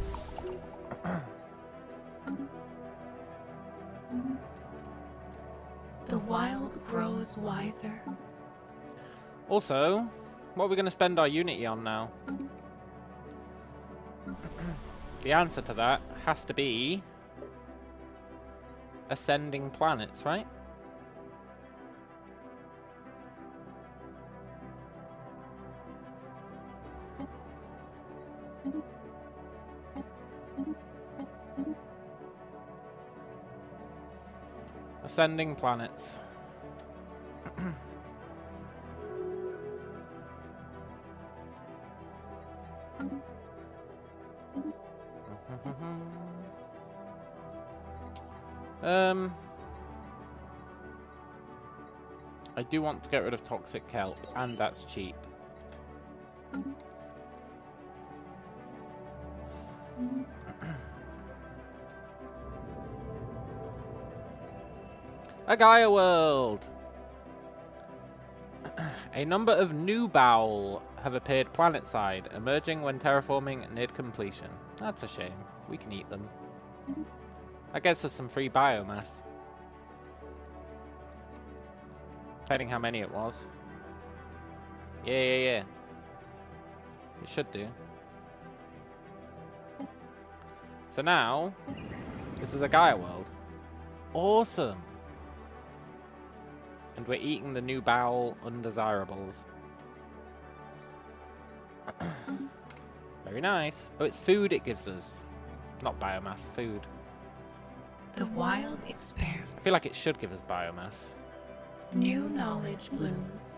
The wild grows wiser. Also, what are we going to spend our Unity on now? The answer to that has to be ascending planets, right? Ascending planets. I do want to get rid of toxic kelp, and that's cheap. A Gaia world! A number of new Bowl have appeared planetside, emerging when terraforming neared completion. That's a shame. We can eat them. That gets us some free biomass. Depending how many it was. Yeah. It should do. So now, this is a Gaia world. Awesome! And we're eating the new Bowl undesirables. Very nice. Oh, it's food it gives us. Not biomass, food. The wild experiments. I feel like it should give us biomass. New knowledge blooms.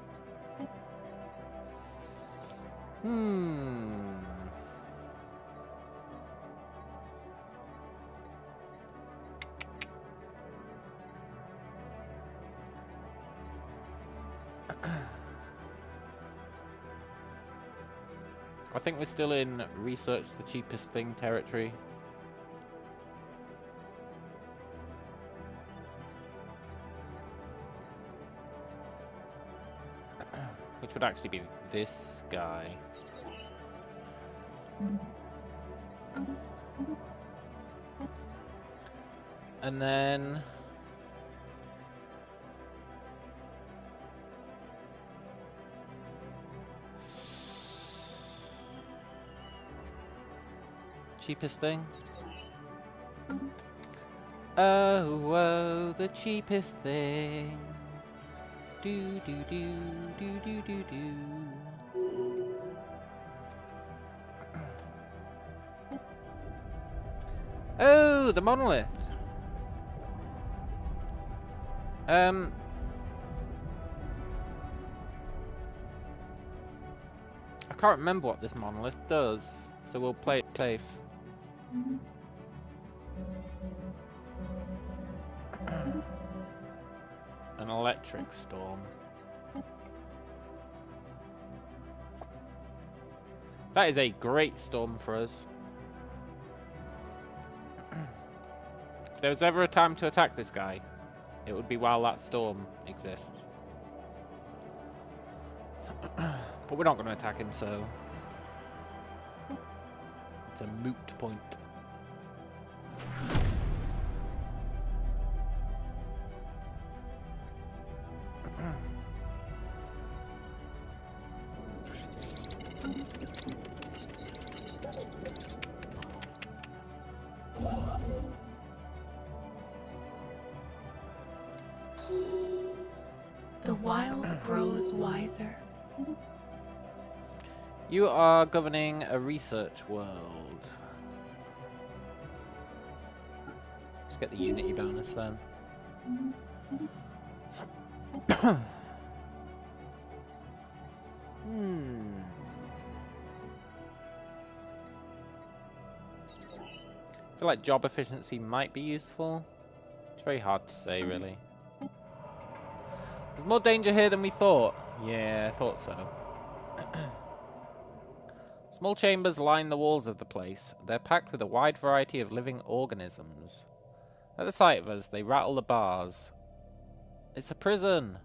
I think we're still in research the cheapest thing territory. Which would actually be this guy. And then... cheapest thing? Oh, oh, the cheapest thing. Do do do do do do do. Oh, the monolith. I can't remember what this monolith does, so we'll play it safe. An electric storm. That is a great storm for us. If there was ever a time to attack this guy, it would be while that storm exists. But we're not going to attack him, so... it's a moot point. The wild grows wiser. You are governing a research world. Let's get the Unity bonus then. I feel like job efficiency might be useful. It's very hard to say, really. There's more danger here than we thought. Yeah, I thought so. Small chambers line the walls of the place. They're packed with a wide variety of living organisms. At the sight of us, they rattle the bars. It's a prison!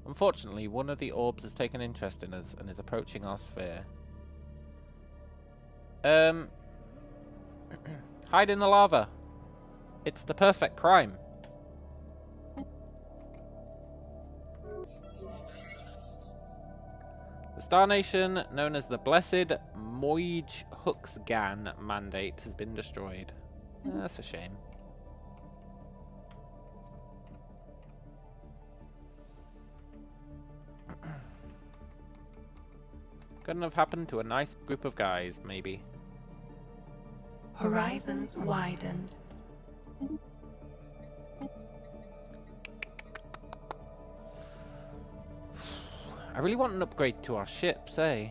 Unfortunately, one of the orbs has taken interest in us and is approaching our sphere. Hide in the lava. It's the perfect crime. The Star Nation, known as the Blessed Moij Huxgan Mandate, has been destroyed. That's a shame. Couldn't have happened to a nice group of guys, maybe. Horizons widened. I really want an upgrade to our ships, eh?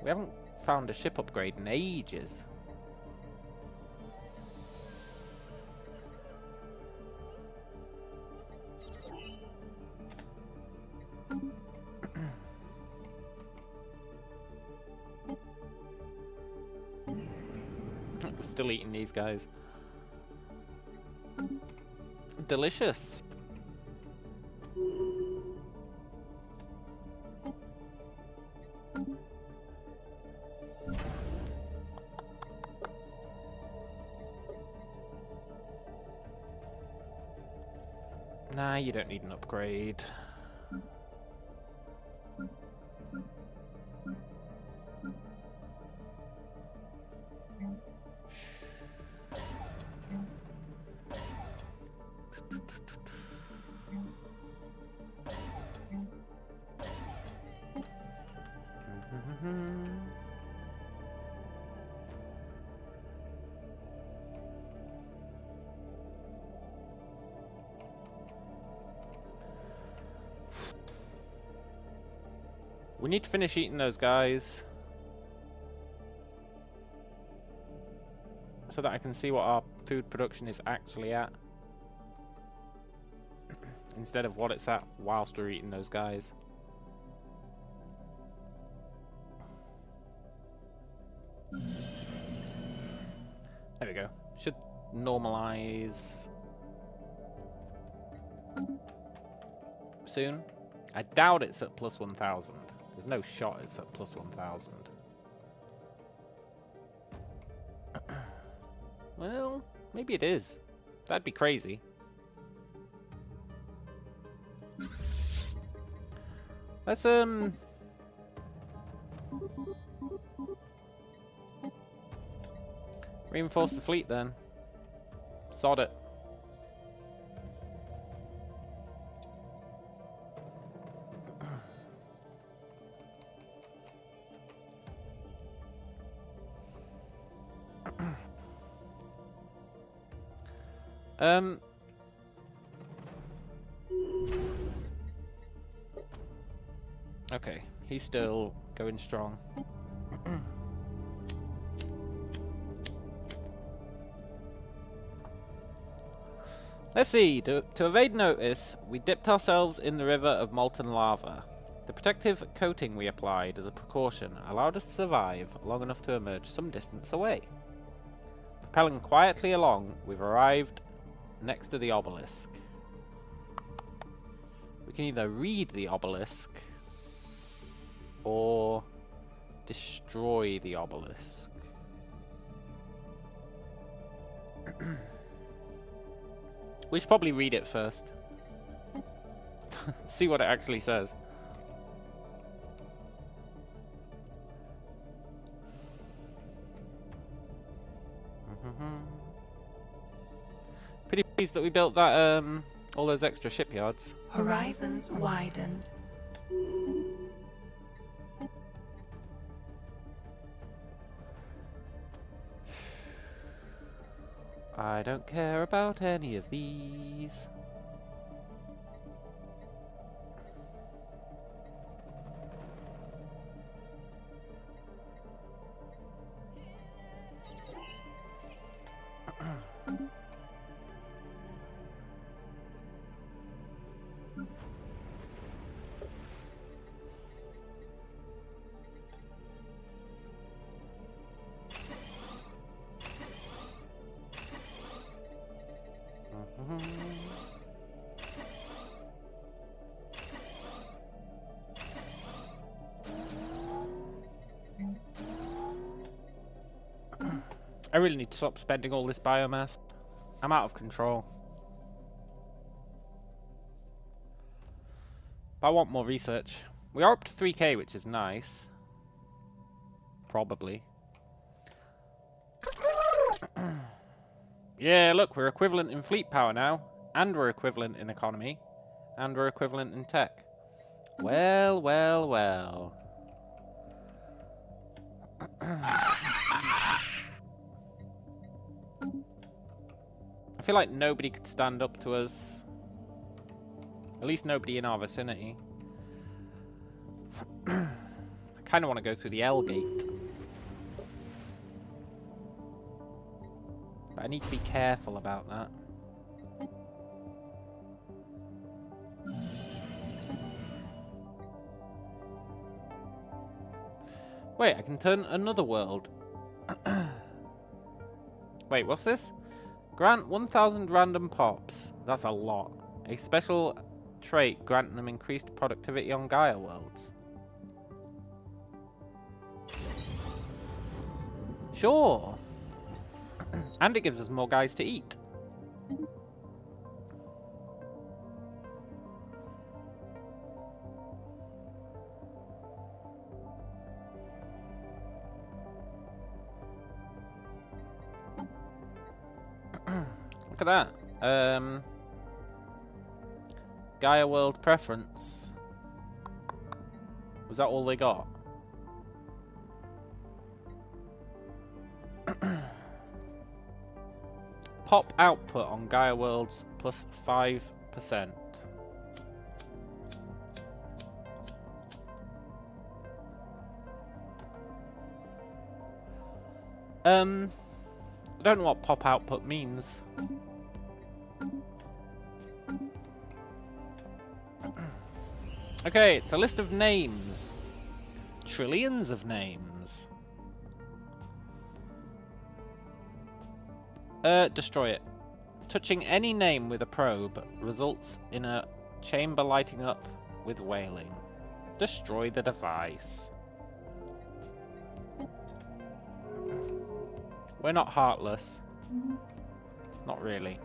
We haven't found a ship upgrade in ages. We're still eating these guys. Delicious. Nah, you don't need an upgrade. We need to finish eating those guys so that I can see what our food production is actually at instead of what it's at whilst we're eating those guys. normalize soon. I doubt it's at plus 1,000. There's no shot it's at plus 1,000. Well, maybe it is. That'd be crazy. Let's reinforce the fleet then. Sod it. Okay, he's still going strong. Let's see, to evade notice, we dipped ourselves in the river of molten lava. The protective coating we applied as a precaution allowed us to survive long enough to emerge some distance away. Propelling quietly along, we've arrived next to the obelisk. We can either read the obelisk or destroy the obelisk. We should probably read it first. See what it actually says. Pretty pleased that we built that all those extra shipyards. Horizons widened. I don't care about any of these. I really need to stop spending all this biomass. I'm out of control. But I want more research. We are up to 3k, which is nice. Probably. Yeah, look, we're equivalent in fleet power now. And we're equivalent in economy. And we're equivalent in tech. Well, well, well. I feel like nobody could stand up to us. At least nobody in our vicinity. I kind of want to go through the L gate. But I need to be careful about that. Wait, I can turn another world. Wait, what's this? Grant 1,000 random pops. That's a lot. A special trait granting them increased productivity on Gaia worlds. Sure. And it gives us more guys to eat. Look at that. Gaia world preference. Was that all they got? Pop output on Gaia worlds plus 5%. I don't know what pop output means. Okay, it's a list of names. Trillions of names. Destroy it. Touching any name with a probe results in a chamber lighting up with wailing. Destroy the device. We're not heartless. Not really.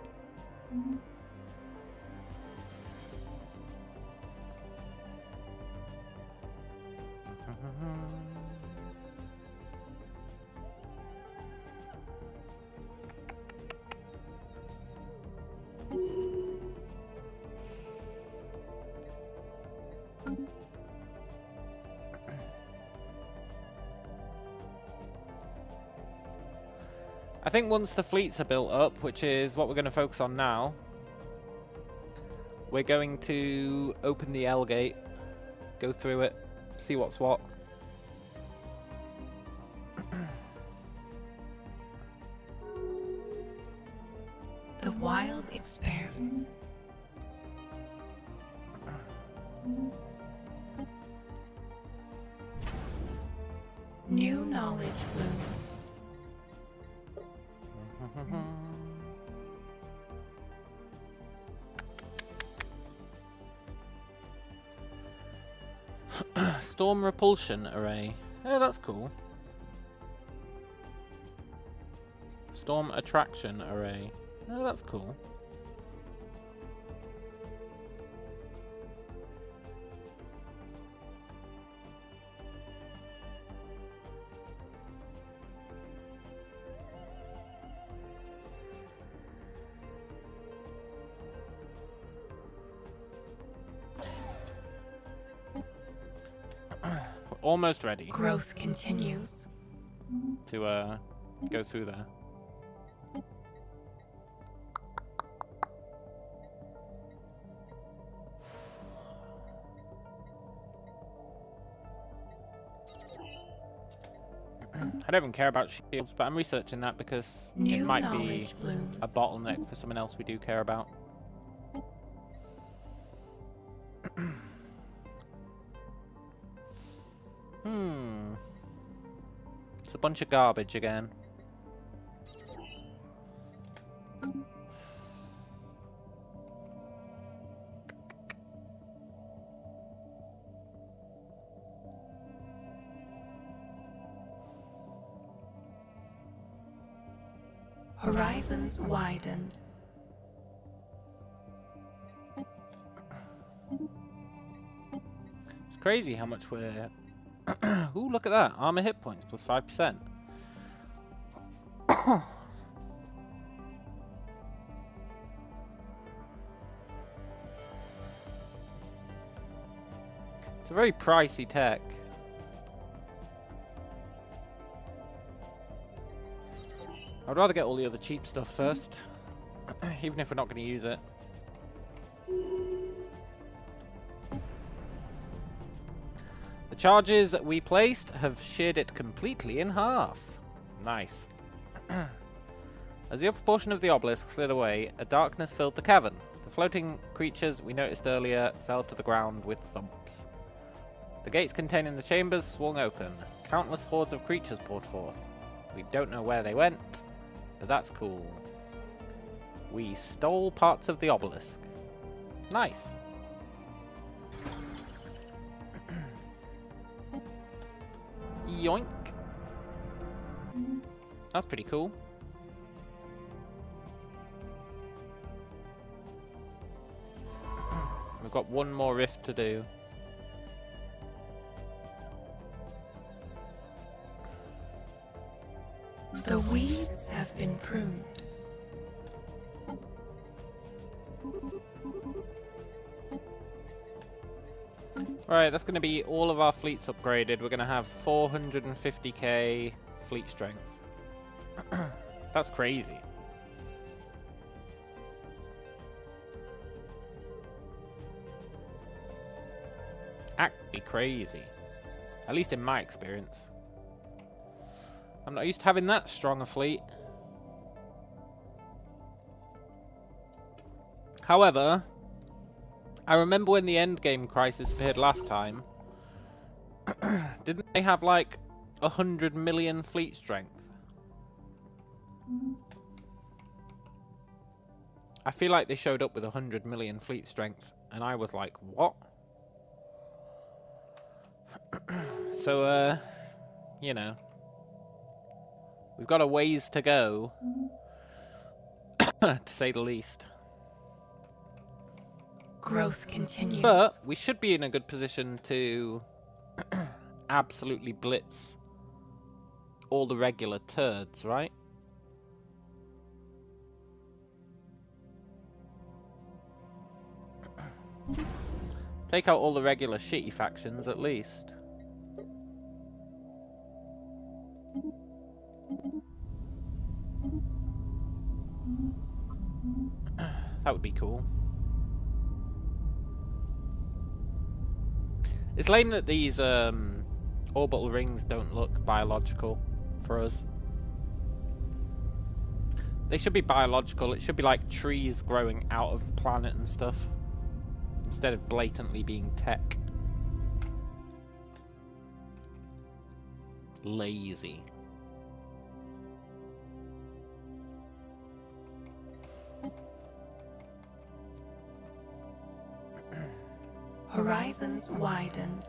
I think once the fleets are built up, which is what we're going to focus on now, we're going to open the L gate, go through it, see what's what. The wild expands. New knowledge blooms. Storm repulsion array. Oh, that's cool. Storm attraction array. Oh, that's cool. Almost ready Growth continues. to go through there. I don't even care about shields, but I'm researching that because it New might be knowledge blooms. a bottleneck for something else we do care about. It's a bunch of garbage again. Horizons widened. It's crazy how much we're... Ooh, look at that. Armor hit points plus 5%. It's a very pricey tech. I'd rather get all the other cheap stuff first, even if we're not going to use it. The charges we placed have sheared it completely in half. Nice. As the upper portion of the obelisk slid away, a darkness filled the cavern. The floating creatures we noticed earlier fell to the ground with thumps. The gates containing the chambers swung open. Countless hordes of creatures poured forth. We don't know where they went, but that's cool. We stole parts of the obelisk. Nice. Yoink. That's pretty cool. We've got one more rift to do. The weeds have been pruned. Right, that's going to be all of our fleets upgraded. We're going to have 450k fleet strength. That's crazy. Actually crazy. At least in my experience. I'm not used to having that strong a fleet. However, I remember when the endgame crisis appeared last time. Didn't they have like 100 million fleet strength? I feel like they showed up with 100 million fleet strength, and I was like, what? So, you know, we've got a ways to go, to say the least. Growth continues. But we should be in a good position to absolutely blitz all the regular turds, right? Take out all the regular shitty factions, at least. That would be cool. It's lame that these orbital rings don't look biological for us. They should be biological. It should be like trees growing out of the planet and stuff, instead of blatantly being tech. Lazy. Horizons widened.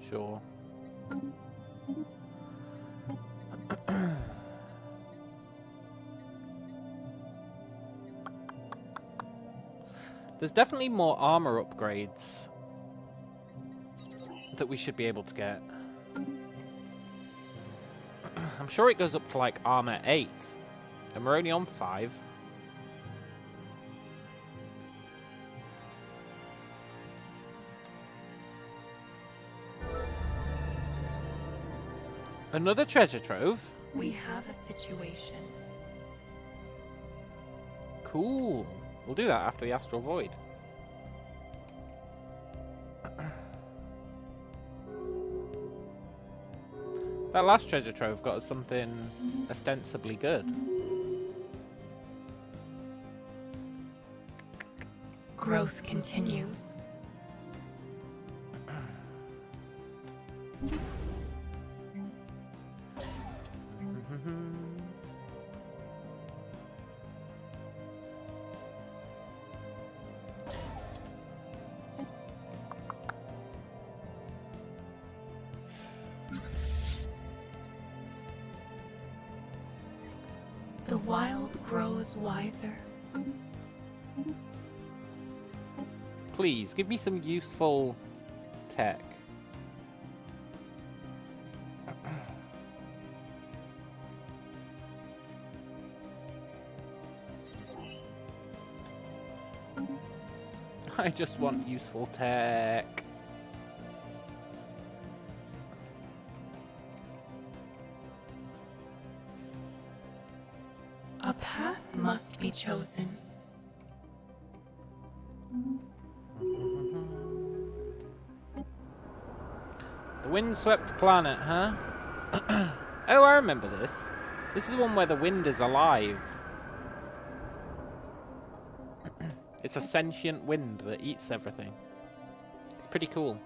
Sure. There's definitely more armor upgrades that we should be able to get. I'm sure it goes up to like armor 8, and we're only on 5. Another treasure trove? We have a situation. Cool. We'll do that after the Astral Void. That last treasure trove got us something ostensibly good. Growth continues. The wild grows wiser. Please, give me some useful tech. I just want useful tech. A path must be chosen. The windswept planet, huh? Oh, I remember this. This is the one where the wind is alive. It's a sentient wind that eats everything. It's pretty cool.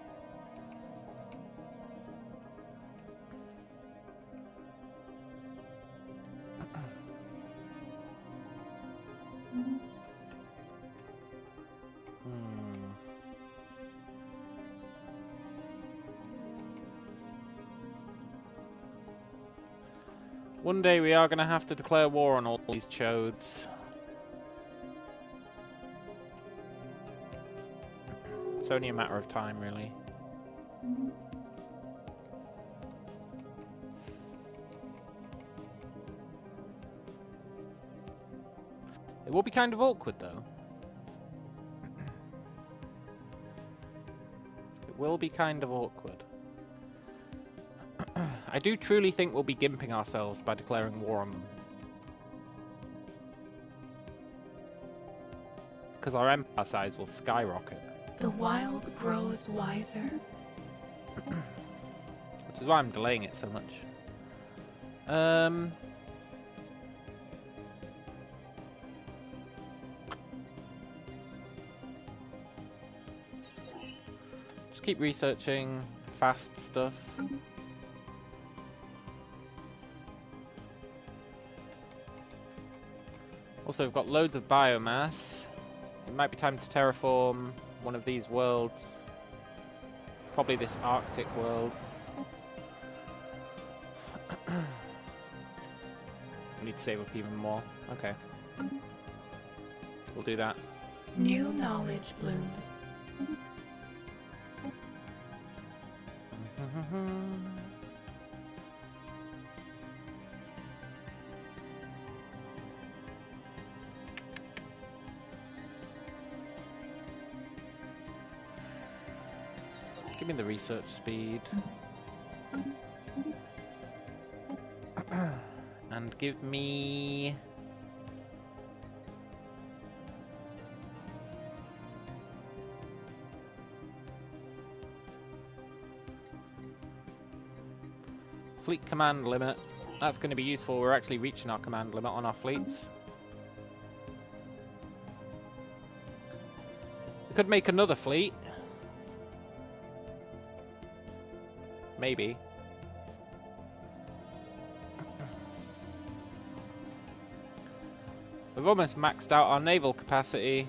One day we are going to have to declare war on all these chodes. It's only a matter of time, really. It will be kind of awkward, though. It will be kind of awkward. I do truly think we'll be gimping ourselves by declaring war on them. Because our empire size will skyrocket. The wild grows wiser. Which is why I'm delaying it so much. Just keep researching fast stuff. Also, we've got loads of biomass. It might be time to terraform one of these worlds. Probably this Arctic world. We need to save up even more. Okay. We'll do that. New knowledge blooms. Give me the research speed. And give me... fleet command limit. That's going to be useful. We're actually reaching our command limit on our fleets. We could make another fleet. Maybe. We've almost maxed out our naval capacity.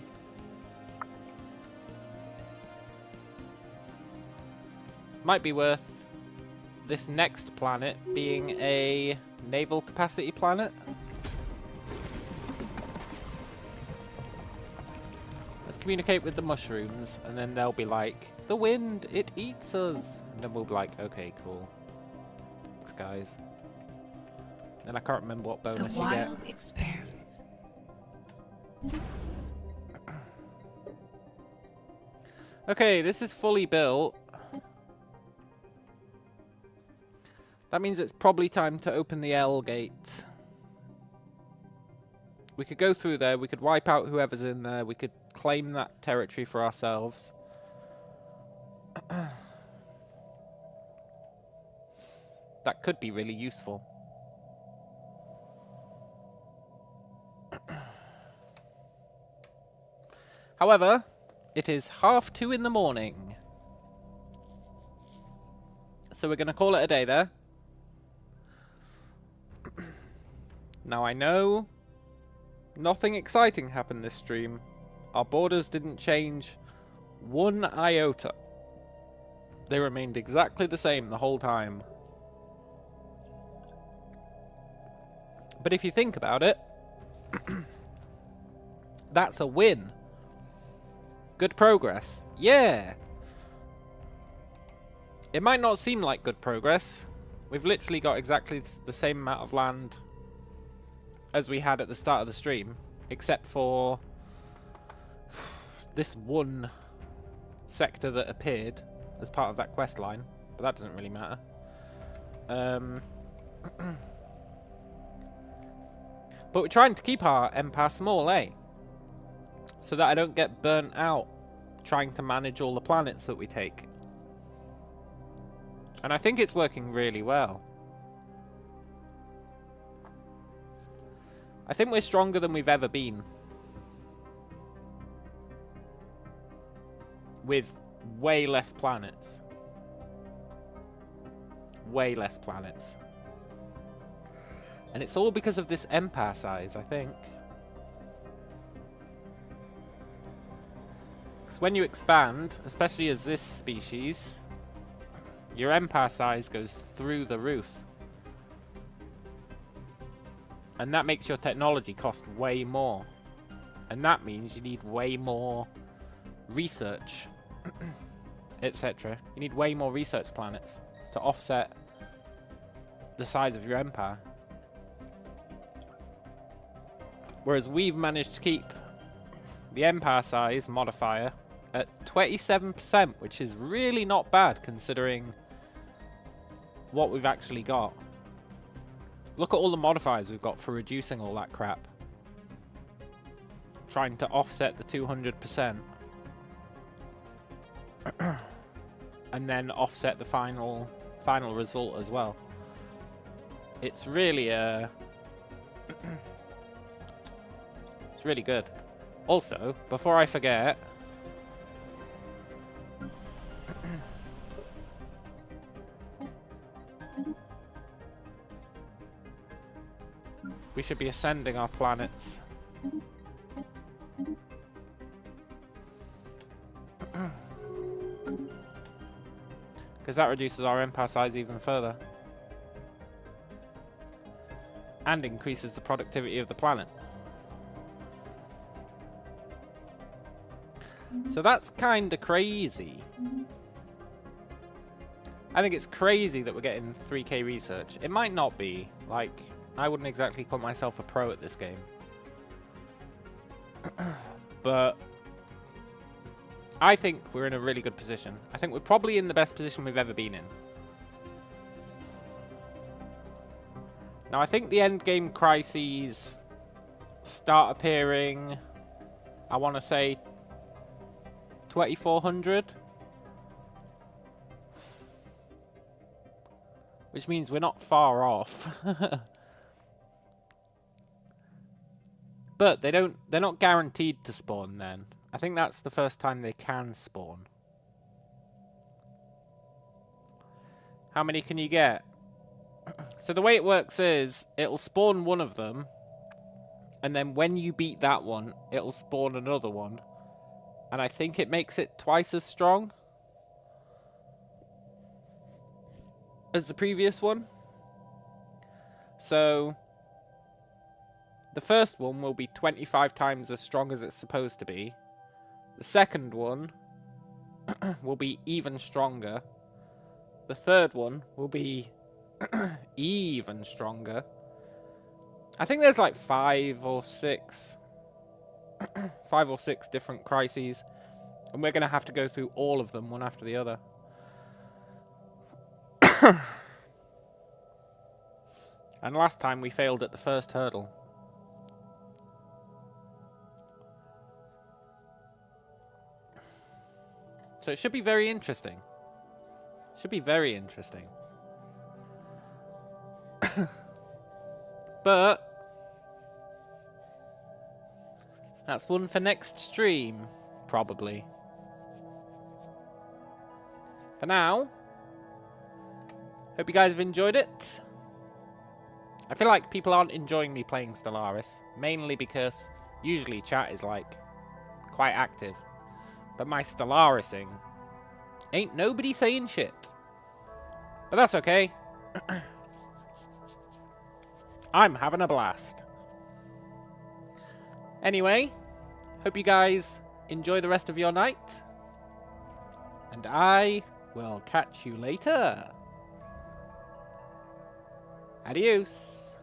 Might be worth this next planet being a naval capacity planet. Let's communicate with the mushrooms, and then they'll be like, the wind, it eats us. And then we'll be like, okay, cool. Thanks, guys. And I can't remember what bonus The you get. wild experiments. Okay, this is fully built. That means it's probably time to open the L gates. We could go through there, we could wipe out whoever's in there, we could claim that territory for ourselves. That could be really useful. However, it is 2:30 in the morning. So we're going to call it a day there. Now I know nothing exciting happened this stream. Our borders didn't change one iota. They remained exactly the same the whole time. But if you think about it, that's a win. Good progress. Yeah. It might not seem like good progress. We've literally got exactly the same amount of land as we had at the start of the stream, except for this one sector that appeared as part of that quest line, but that doesn't really matter. But we're trying to keep our empire small, eh? So that I don't get burnt out trying to manage all the planets that we take. And I think it's working really well. I think we're stronger than we've ever been. With way less planets. Way less planets. And it's all because of this empire size, I think. Because when you expand, especially as this species, your empire size goes through the roof. And that makes your technology cost way more. And that means you need way more research, etc. You need way more research planets to offset the size of your empire. Whereas we've managed to keep the empire size modifier at 27%, which is really not bad considering what we've actually got. Look at all the modifiers we've got for reducing all that crap. Trying to offset the 200%. And then offset the final result as well. It's really it's really good. Also, before I forget, we should be ascending our planets. Because that reduces our empire size even further. And increases the productivity of the planet. So that's kind of crazy. I think it's crazy that we're getting 3K research. It might not be. Like, I wouldn't exactly call myself a pro at this game. But I think we're in a really good position. I think we're probably in the best position we've ever been in. Now, I think the endgame crises start appearing, I want to say, 2400. Which means we're not far off. But they're not guaranteed to spawn then. I think that's the first time they can spawn. How many can you get? So the way it works is, it'll spawn one of them, and then when you beat that one, it'll spawn another one. And I think it makes it twice as strong as the previous one. So the first one will be 25 times as strong as it's supposed to be. The second one will be even stronger. The third one will be even stronger. I think there's like 5 or 6 different crises, and we're going to have to go through all of them one after the other. And last time we failed at the first hurdle. So it should be very interesting. Should be very interesting. But that's one for next stream, probably. For now, hope you guys have enjoyed it. I feel like people aren't enjoying me playing Stellaris, mainly because usually chat is like quite active. But my Stellarising ain't nobody saying shit. But that's okay. I'm having a blast. Anyway, hope you guys enjoy the rest of your night. And I will catch you later. Adios.